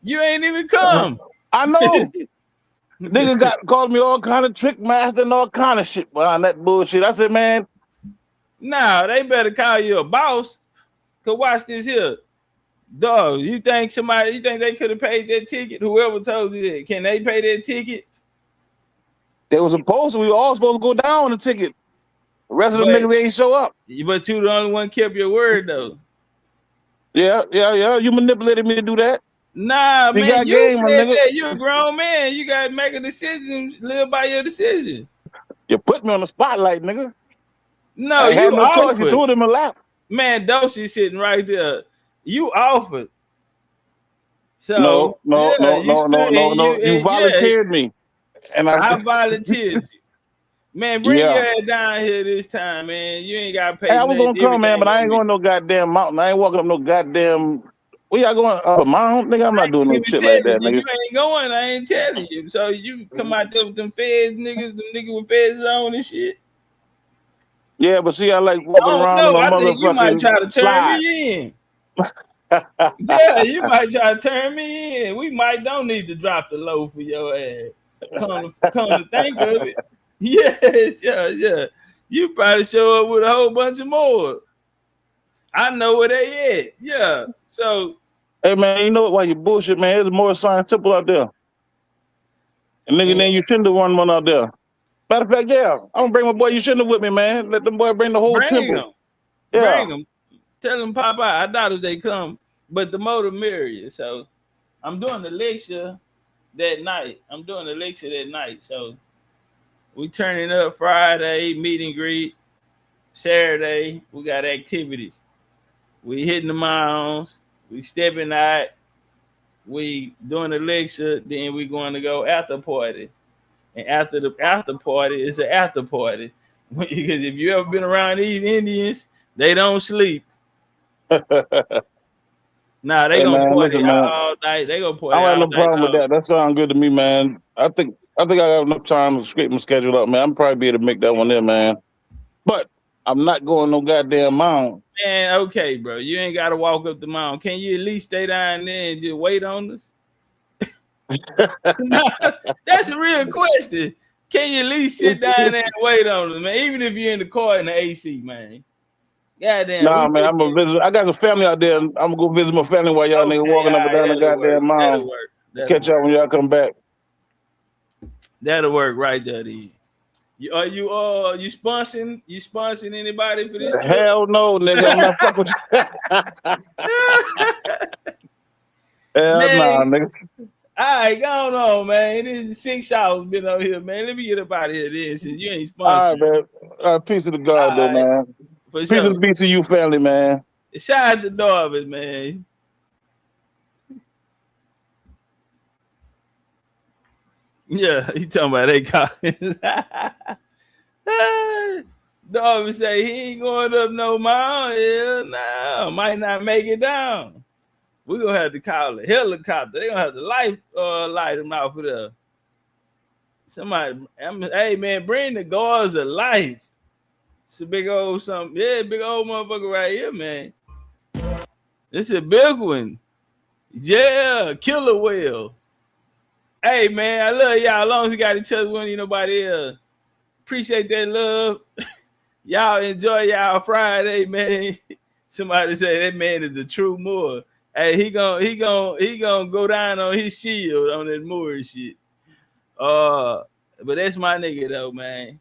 You ain't even come. I know. Nigga called me all kind of trick master and all kind of shit behind that bullshit. I said, man. Nah, they better call you a boss. Cause watch this here. Dog, you think they could have paid that ticket? Whoever told you that, can they pay that ticket? They was supposed to. We were all supposed to go down on the ticket. The rest of the niggas, they ain't show up. But you the only one kept your word, though. Yeah. You manipulated me to do that. Nah, man, you said that. You're a grown man. You got to make a decision, live by your decision. You put me on the spotlight, nigga. No, I had you no offered. choice. You threw it in my lap. Man, Doshi sitting right there. You offered. So no. You volunteered me. And I volunteered you. Man, bring your ass down here this time, man. You ain't got to pay. Hey, I was going to come, man, but I ain't going no goddamn mountain. I ain't walking up no goddamn... Where y'all going? Up a mountain? Nigga, I'm not doing no shit like that, nigga. You ain't going. I ain't telling you. So you come out there with them feds niggas, them niggas with feds on and shit. Yeah, but see, I like walking around in my I think you might try to turn me in. Yeah, you might try to turn me in. We don't need to drop the low for your ass. Come to think of it. Yes, yeah. You probably show up with a whole bunch of more. I know where they at. Yeah. So hey man, you know what? Why you bullshit, man? There's more scientific out there. And nigga, then you shouldn't have run one out there. Matter of fact, yeah, I'm gonna bring my boy. You shouldn't have with me, man. Let them boy bring the whole temple. Yeah. Bring them. Tell them pop out. I doubt if they come, but the more the merrier. So I'm doing the lecture that night. So we turning up Friday, meet and greet. Saturday, we got activities. We hitting the mounds. We stepping out. We doing the lecture. Then we going to go after party. And after the after party, it's an after party. Because if you ever been around these Indians, they don't sleep. Nah, they gonna party all night. They gonna party. I don't have all no problem night with that. That sounds good to me, man. I think I got enough time to scrape my schedule up, man. I'm probably be able to make that one in, man. But I'm not going no goddamn mountain. Man, okay, bro. You ain't gotta walk up the mountain. Can you at least stay down there and just wait on us? That's a real question. Can you at least sit down there and wait on us, man? Even if you're in the car in the AC, man. Goddamn. Nah, man, I'm gonna visit. I got some family out there. I'm gonna go visit my family while y'all niggas walking up and down the goddamn mountain. Catch y'all when y'all come back. That'll work right there, D. You sponsoring anybody for this trip? Hell no, nigga. I'm not fucking with Hell nah, nigga. All right, go on, man. It is 6 hours been out here, man. Let me get up out of here then, since you ain't sponsoring. All right, man. Peace to the God, though, man. For peace sure. to the BCU family, man. Shout out to Darvis, man. Yeah, he talking about they comments. Darvis say he ain't going up no more. Yeah, no, might not make it down. We're gonna have to call a helicopter. They're gonna have to light him out for there. Somebody, hey man, bring the guards of life. It's a big old something. Yeah, big old motherfucker right here, man. It's a big one. Yeah, killer whale. Hey, man, I love y'all. As long as you got each other, we don't need nobody else. Appreciate that love. Y'all enjoy y'all Friday, man. Somebody say that man is the true Moor. Hey, he gonna go down on his shield on that Moor shit. But that's my nigga though, man.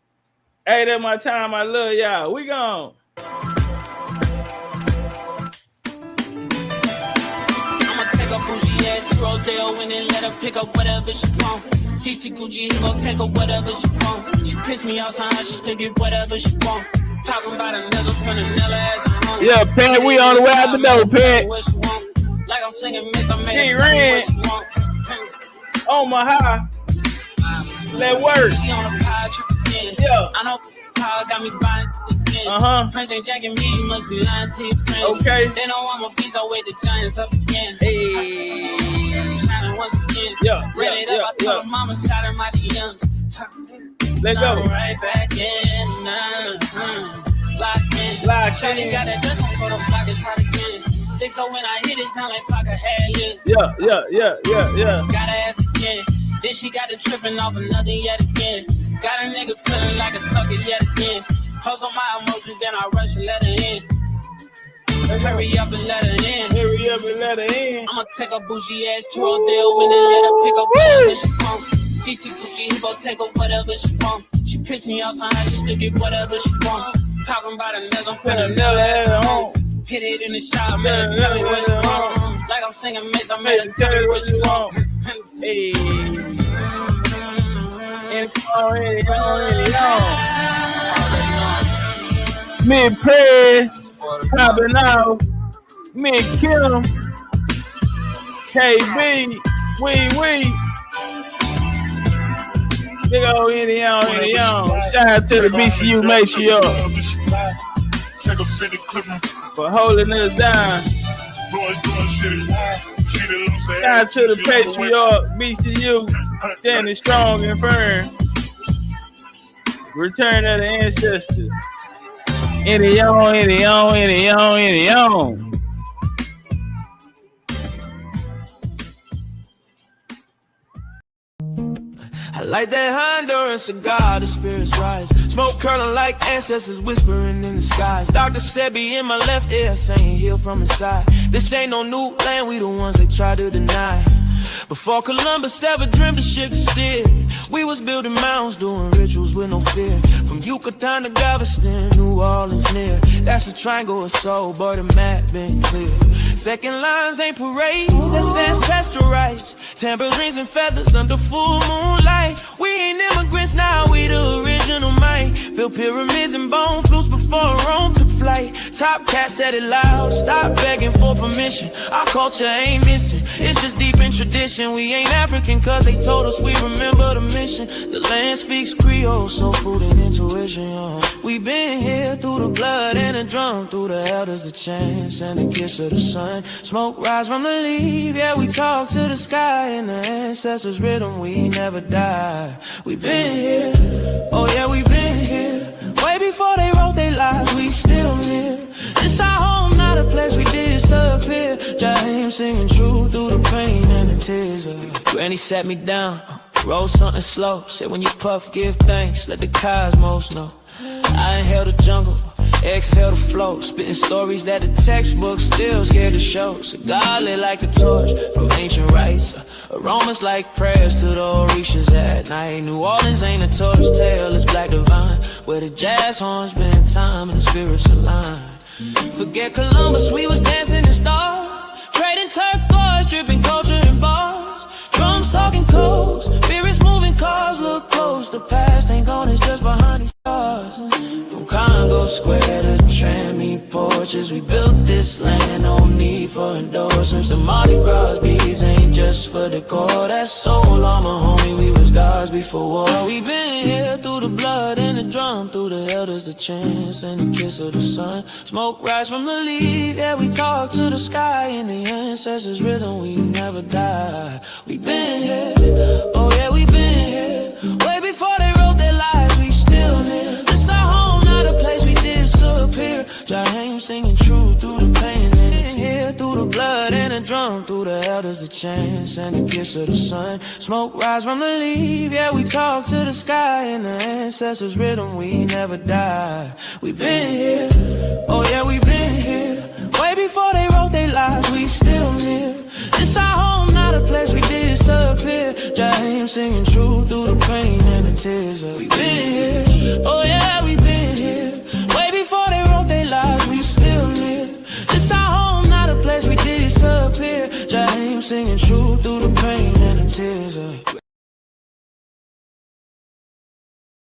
Hey, that's my time. I love y'all. We gone. Rodeo and then let her pick up whatever she want. CC Gucci, he gon' take her whatever she want. She piss me off somehow, she still get whatever she want. Talking about a nigga from the Nella as a home. Yeah, Pat, we on the way out the door, Pat. Like I'm singing Miss, I made it tell me what she want. On my high. Let work. She on a pie trip again. Yeah. I know power got me buying again. Friends ain't jacking me, you must be lying to your friends. Okay. They know I'm a piece, I'll wait the Giants up again. Hey. Shining once again. Yeah. Ran it up, I told her mama, shot in my DMs. Let's go. Right back in. Locked in. Shawty got that dress on, so the block is hot again. Think so when I hit it, sound like fuck a ad-lib. Yeah. Got her ass again. Then she got the tripping off another yet again. Got a nigga feeling like a sucker yet again. Cause on my emotions, then I rush and let her in. Hurry up and let her in. I'ma take a bougie ass to Rodeo and then let her pick up whatever she want. CC Gucci, he gon' take her whatever she want. She piss me off somehow, she still get whatever she want. Talking about a nigga from the Nella as a home. Hit it in the shot, made her tell me what she want. Like I'm singing Miss, I made her tell me what she want. Hey. Mid-press, popping out, mid-kill, KB, wee. Big old Indiana. Shout out to the BCU matriarch for holding us down. Shout out to the patriarch BCU, standing strong and firm. Return of the ancestors. Any on. I like that Honduran cigar, the spirits rise. Smoke curling like ancestors whispering in the skies. Dr. Sebi in my left ear saying heal from inside. This ain't no new land, we the ones they try to deny. Before Columbus ever dreamed of ship to steer, we was building mounds, doing rituals with no fear. From Yucatan to Galveston, New Orleans near. That's a triangle of soul, but the map been clear. Second lines ain't parades, that's ancestral rights. Tambourines and feathers under full moonlight. We ain't immigrants now, we the original might. Built pyramids and bone flutes before Rome took flight. Topcatz said it loud, stop begging for permission. Our culture ain't missing, it's just deep in tradition. We ain't African cause they told us we remember the mission. The land speaks Creole, soul food and intuition, yo. We been here through the blood and the drum, through the elders, the chants and the kiss of the sun. Smoke rise from the leaf, yeah, we talk to the sky. And the ancestors' rhythm, we never die. We been here, oh yeah, we been here. Way before they wrote their lives, we still live. It's our home, not a place we disappear. Jaheim singing true through the pain and the tears. Granny sat me down, roll something slow. Said when you puff, give thanks, let the cosmos know. I inhale the jungle, exhale the flow. Spitting stories that the textbook still scared to show. Cigar lit like a torch from ancient rites. Aromas like prayers to the Orishas at night. New Orleans ain't a torch tale, it's black divine. Where the jazz horns been time and the spirits align. Forget Columbus, we was dancing in stars. Trading turquoise, dripping culture in bars. Drums talking codes, spirits moving cars. Look close, the past ain't gone, it's just behind these stars. From Congo Square to Trammy porches, we built this land, no need for endorsements. The Mardi Gras beads ain't just for decor. That's soul armor, homie, we was gods before war. We been here through the blood and the drum, through the elders, the chants and the kiss of the sun. Smoke rise from the leaf, yeah, we talk to the sky. In the ancestors' rhythm, we never die. We been here, oh yeah, we been here. Way before they wrote their lives, we still live. This our home, not a place we disappear. Jaheim singing true through the pain and the tears. Through the blood and the drum through the elders, the chants and the kiss of the sun. Smoke rise from the leaf, yeah, we talk to the sky. And the ancestors' rhythm, we never die. We been here, oh yeah, we been here. Way before they wrote their lives, we still live. This our home, not a place we disappear. Jaheim singing truth through the pain and the tears. We been here, oh yeah, we been here. Way before they wrote their lives, we still live. This our home, not a place we disappear. Jaheim singing truth through the pain